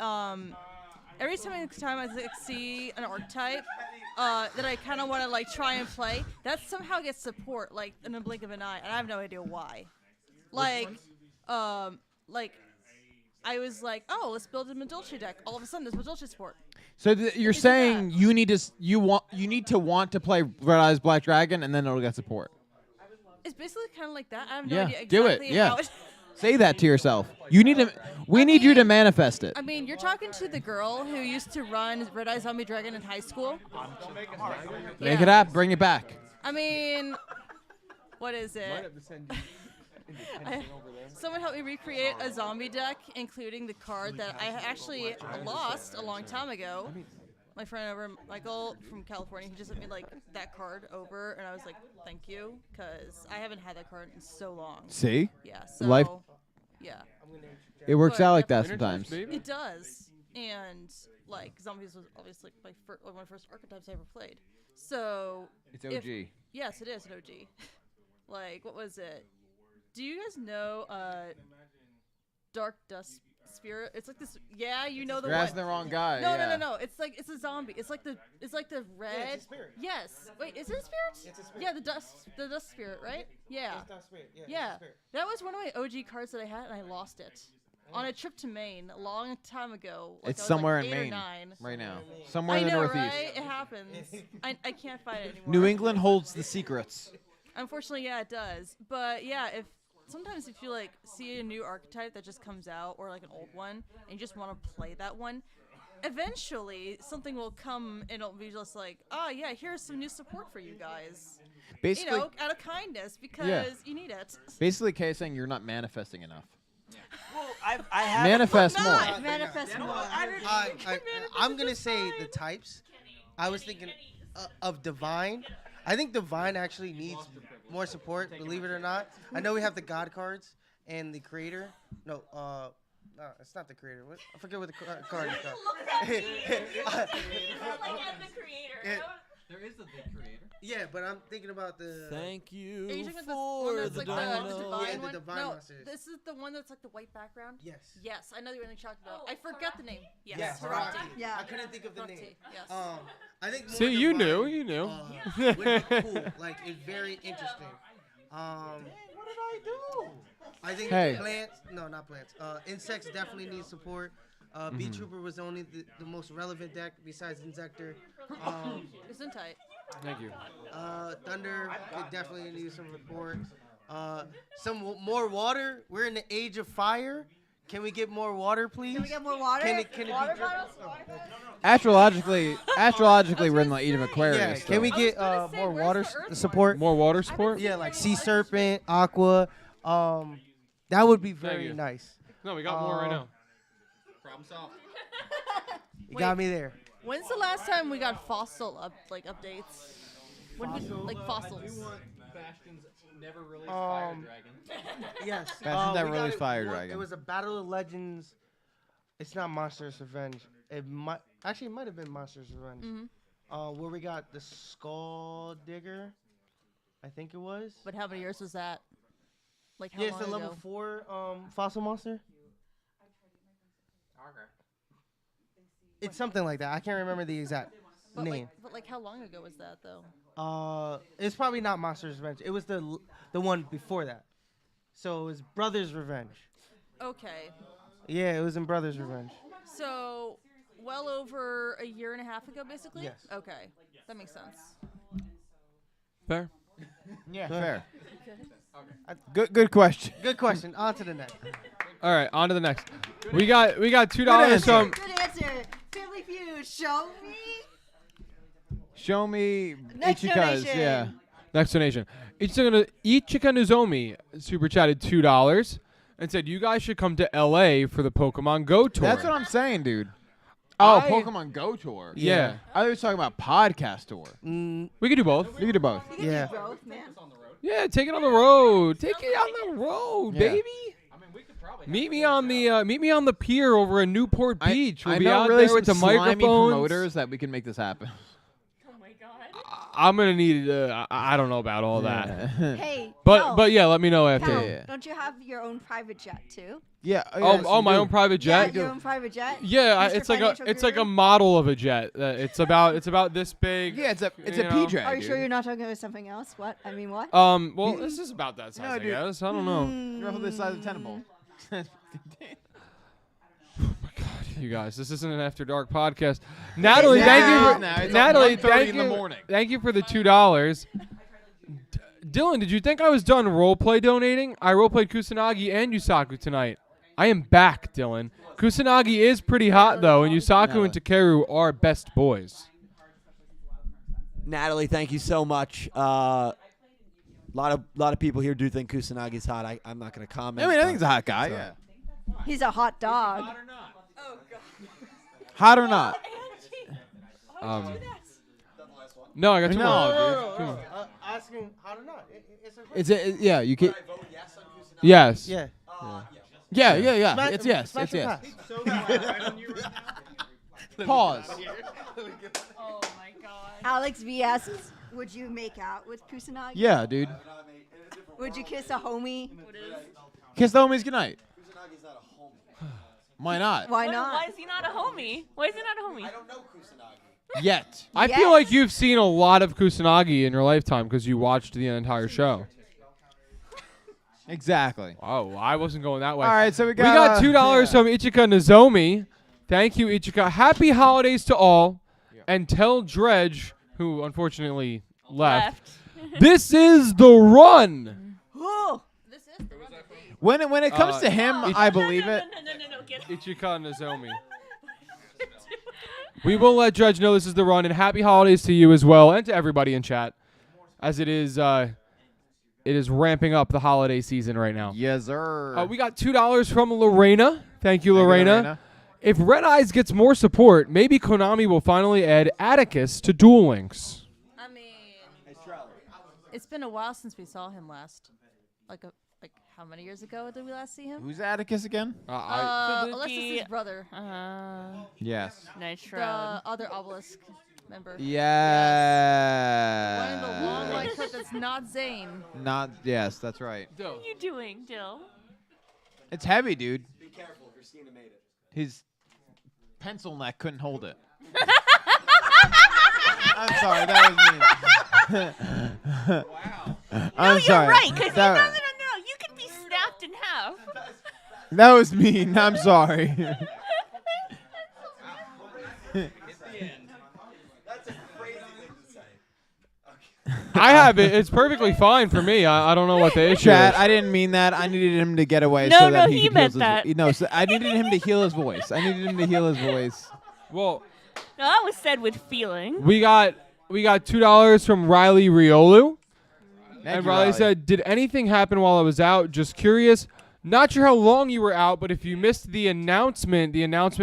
every time I like, see an archetype that I kind of want to like try and play, that somehow gets support like in a blink of an eye, and I have no idea why. Like I was like, oh, let's build a Medulce deck. All of a sudden, there's Medulce support. So you're saying you need to want to play Red Eyes Black Dragon, and then it'll get support. It's basically kind of like that. I have no Yeah, idea exactly do it. Yeah, how it say that to yourself. You need to. We need you to manifest it. I mean, you're talking to the girl who used to run Red Eye Zombie Dragon in high school. Make it happen. Bring it back. I mean, what is it? Someone helped me recreate a zombie deck, including the card that I actually lost a long time ago. My friend over, Michael from California, he just sent me like that card over, and I was like, thank you, because I haven't had that card in so long. See? Yeah. So. Life. Yeah. It works But out like that sometimes. It does, and like zombies was obviously one of my first archetypes I ever played. So. It's OG. Yes, it is an OG. Like, what was it? Do you guys know Dark Dust Spirit? It's like this. Yeah, you know the You're one. asking the wrong guy. No, yeah. no. It's a zombie. It's like the red. Yeah, it's a spirit. Yes. Wait, is it a spirit? It's a spirit. Yeah, the dust spirit, right? Yeah. It's dust spirit. Yeah. Yeah. It's a spirit. That was one of my OG cards that I had, and I lost it on a trip to Maine a long time ago. Like It's I was somewhere like in 8 or Maine 9. right now. Somewhere I in the know, Northeast. right? It happens. I can't find it anymore. New England holds the secrets. Unfortunately, yeah, it does. But yeah, sometimes if you like see a new archetype that just comes out, or like an old one, and you just want to play that one, eventually something will come and it'll be just like, oh yeah, here's some new support for you guys. Basically, you know, out of kindness, because you need it. Basically, Kay is saying you're not manifesting enough. Well, I have Manifest more. Manifest more. I'm gonna say the types. I was thinking of Divine. I think Divine actually needs more support, believe it or not. I know we have the God cards and the Creator. No, it's not the Creator. I forget what the card is called. There is a big Creator. Yeah, but I'm thinking about the. Thank you Are you talking about the one that's like the divine Yeah, the one? divine No, monsters. this is the one that's like the white background. Yes. Yes, I know you're talking about. I forget the name. Yes, Yes, Harati. Yeah. I couldn't think of the name. Yes. I think more See, you Divine, knew, you knew. Would be cool. Like, it's very interesting. What did I do? I think Hey. plants. No, not plants. Insects definitely need support. Bee Trooper was only the most relevant deck besides Insector. Isn't tight. Thank you. Thunder could definitely need some support. Some more water. We're in the age of fire. Can we get more water, please? Can we get more water? Can it Water be bottles? Astrologically, we're in the age of Aquarius. Yeah, so. can we get more water support? More water support? Yeah, like sea serpent, aqua. That would be very you. nice. No, we got more right now. Problem solved. You got me there. When's the last time we got fossil updates? When did like fossils? Bastion's never released Fire Dragon. Yes. Bastion's never we got released Fire it Dragon. was a Battle of Legends. It's not Monsters Revenge. It might have been Monsters Revenge. Mm-hmm. Where we got the Skull Digger, I think it was. But how many years was that? Like how Yeah, long it's the level ago? 4 fossil monster. It's something like that. I can't remember the exact name. But how long ago was that though? It's probably not Monsters Revenge. It was the one before that. So it was Brothers Revenge. Okay. Yeah, it was in Brothers Revenge. So well over a year and a half ago, basically. Yes. Okay, that makes sense. Fair. Yeah, Go ahead. fair. Good question. Good question. On to the next. All right, on to the next. We got $2 answer. from. Good answer. Family Feud. Show me. Show me Next Ichika's. donation. Yeah. Next donation. Ichika Nozomi super chatted $2. and said, you guys should come to LA for the Pokemon Go tour. That's what I'm saying, dude. Oh, I- Pokemon Go tour. Yeah. I was talking about podcast tour. We could do both. We could do both. Yeah. Yeah, take it on the road. Take it on the road, Yeah. baby. Meet me on the pier over in Newport Beach. We'll I be know out really there with the some slimy microphones. promoters that we can make this happen. I'm gonna need. I don't know about all that. Hey, but Cal, yeah, let me know after. Cal, don't you have your own private jet too? Yeah. Oh, my own private jet. Yeah, your own private jet. Yeah, Mr. it's like Financial a Guru? model of a jet. It's about this big. Yeah, it's a you know. PJ. Are you sure you're not talking about something else? What? I mean, what? Well, this is about that size. No, I dude. guess. I don't know. Roughly the size of a tennis ball. You guys, this isn't an After Dark podcast. Natalie, thank you. Now it's Natalie, 1:30 thank in you. the morning. Thank you for the $2. Dylan, did you think I was done roleplay donating? I roleplayed Kusanagi and Yusaku tonight. I am back, Dylan. Kusanagi is pretty hot though, and Yusaku and Takeru are best boys. Natalie, thank you so much. Lot of people here do think Kusanagi's hot. I'm not going to comment. I mean, I think he's a hot guy. so- Yeah. He's a hot dog. Hot or not? No, I got two No, more. dude. Two more. Asking how to not. Yeah, you can. Yes. Yeah. Yeah. Smash- It's yes. smash It's your yes. pass. Pause. Oh my god. Alex V asks, would you make out with Kusanagi? Yeah, dude. Would you kiss a homie? Kiss the homies goodnight. Why not? Why not? Why is he not a homie? Why is he not a homie? I don't know. Yet. I feel like you've seen a lot of Kusanagi in your lifetime because you watched the entire show. Exactly. Oh, I wasn't going that way. All right, so we got $2 from Ichika Nozomi. Thank you, Ichika. Happy holidays to all. And tell Dredge, who unfortunately left, this is the run. When it comes to him, I believe it. Ichika Nozomi. We will let Dredge know this is the run, and happy holidays to you as well, and to everybody in chat, as it is ramping up the holiday season right now. Yes, sir. We got $2 from Lorena. Thank you, Lorena. Lorena. If Red Eyes gets more support, maybe Konami will finally add Atticus to Duel Links. I mean, it's been a while since we saw him last. Like how many years ago did we last see him? Who's Atticus again? Alexis' brother. Yes. Nitro. The other obelisk member. Yeah. One in the long white coat that's not Zane. Not. Yes, that's right. What are you doing, Dill? It's heavy, dude. Be careful, Christina made it. His pencil neck couldn't hold it. I'm sorry, that was me. Wow. I'm No, sorry. you're right. Because That- no. You could be snapped in half. That was mean. I'm sorry. I have it. It's perfectly fine for me. I don't know what the issue Chat, is. I didn't mean that. I needed him to get away No, so that no, he he could meant heal that. his No, so I needed him to heal his voice. I needed him to heal his voice. Well, No, that was said with feeling. we got $2 from Riley Riolu. And you, Riley Riley. said, did anything happen while I was out? Just curious. Not sure how long you were out, but if you missed the announcement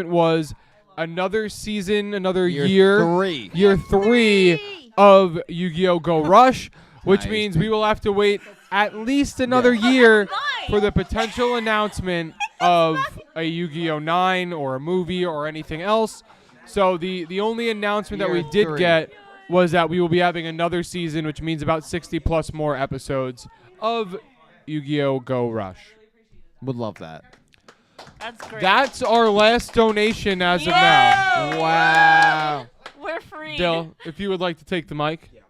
was another season, another year. Three. Year 3 of Yu-Gi-Oh! Go Rush, which Nice. means we will have to wait at least another year for the potential announcement of a Yu-Gi-Oh! 9 or a movie or anything else. So the only announcement that we Year did 3. get was that we will be having another season, which means about 60 plus more episodes of Yu-Gi-Oh! Go Rush. Would love that. That's great. That's our last donation as of now. Wow. We're free. Dill, if you would like to take the mic. And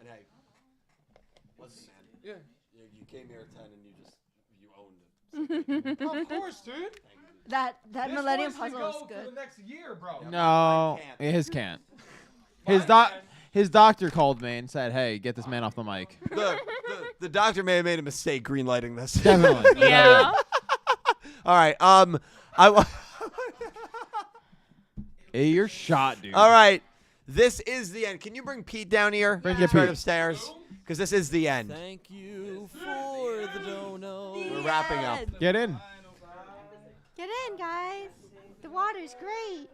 hey, listen, man. Yeah. You came here at 10 and you owned it. Of course, dude. That Millennium Puzzle is good. next year, bro. No, his can't. His doctor called me and said, "Hey, get this man off the mic." The doctor may have made a mistake greenlighting this. Definitely. Yeah. All right. Hey, you're shot, dude. All right. This is the end. Can you bring Pete down here? Bring He's Pete. right upstairs. Because this is the end. Thank you for the dono. We're wrapping up. Get in. Get in, guys. The water's great.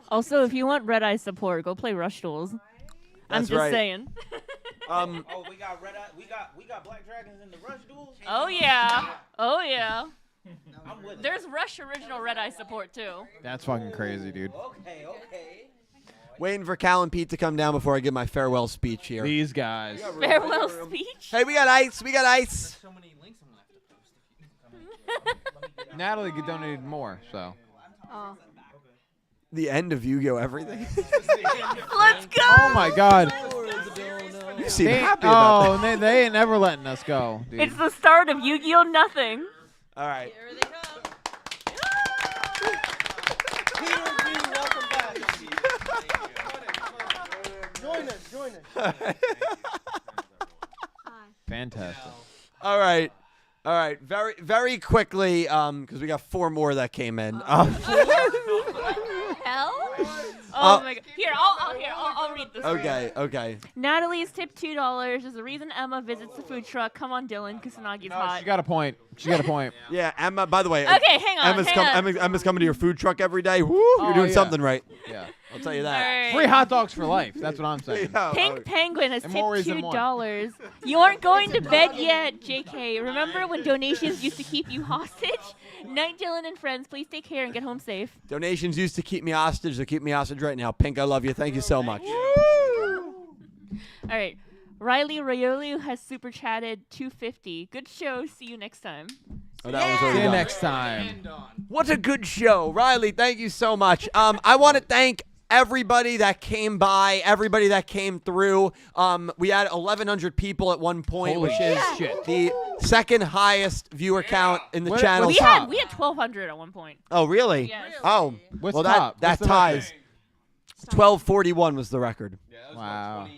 Also, if you want Red Eye support, go play Rush Duels. I'm That's just right. saying. Oh, we got Red Eye. We got Black Dragons in the Rush duels. Oh yeah. Oh yeah. I'm with it. There's Rush original Red Eye support too. That's fucking crazy, dude. Okay. Waiting for Cal and Pete to come down before I give my farewell speech here. These guys. Farewell speech. Hey, we got ice. We got ice. Natalie donated more, so. Oh. The end of Yu-Gi-Oh! Everything. Let's go. Oh my God. You seem They- happy about oh, that. they ain't never letting us go, dude. It's the start of Yu-Gi-Oh! Nothing. All right. Join us. Fantastic. All right. Very, very quickly, because we got 4 more that came in. Hell? Oh my God. Here, I'll read this. Okay. Natalie's tip $2. There's a reason Emma visits the food truck. Come on, Dylan. Kusanagi's hot. She got a point. Yeah, Emma. By the way, Okay, hang on. Emma's coming to your food truck every day. Woo! Oh, You're doing yeah. something right. Yeah. I'll tell you that. All right. Free hot dogs for life. That's what I'm saying. Pink Penguin has And tipped more ways than one. $2. You aren't going to bed yet, JK. Remember when donations used to keep you hostage? Night, Dylan and friends. Please take care and get home safe. Donations used to keep me hostage. They keep me hostage right now. Pink, I love you. Thank you so much. All right. Riley Rayolu has super chatted $2.50. Good show. See you next time. Oh, that was already See you done. next time. What a good show. Riley, thank you so much. I want to thank everybody that came by, everybody that came through. We had 1,100 people at one point, Holy which is shit. the second highest viewer count in the channel. We had 1,200 at one point. Oh, really? Yes. Oh, What's well, top? that What's the ties. 1241 was the record. Wow.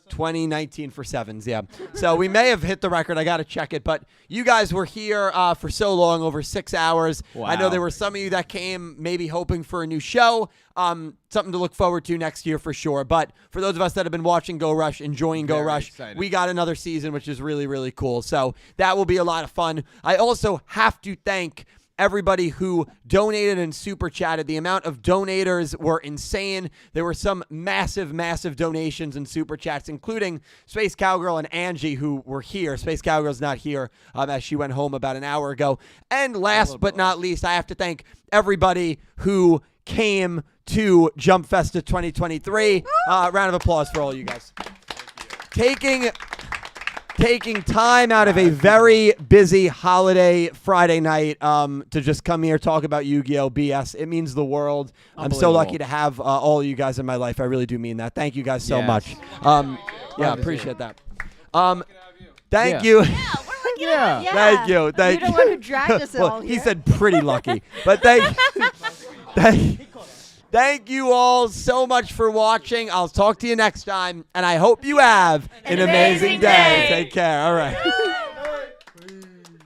2019 for sevens, yeah. So we may have hit the record. I got to check it. But you guys were here for so long, over 6 hours. Wow. I know there were some of you that came maybe hoping for a new show. Something to look forward to next year for sure. But for those of us that have been watching Go Rush, enjoying Go Very Rush, excited. we got another season, which is really, really cool. So that will be a lot of fun. I also have to thank everybody who donated and super chatted. The amount of donators were insane. There were some massive, massive donations and super chats, including Space Cowgirl and Angie, who were here. Space Cowgirl's not here as she went home about an hour ago. And last but not least, I have to thank everybody who came to Jump Festa 2023. Round of applause for all you guys. Taking time out of a very busy holiday Friday night to just come here, talk about Yu-Gi-Oh! BS. It means the world. I'm so lucky to have all you guys in my life. I really do mean that. Thank you guys so Yes. much. Yeah, appreciate that. Thank Yeah. you. Yeah. Thank you. Thank You're the one who dragged us Well, all he here. said pretty lucky. But thank you all so much for watching. I'll talk to you next time, and I hope you have an amazing day. Take care. All right.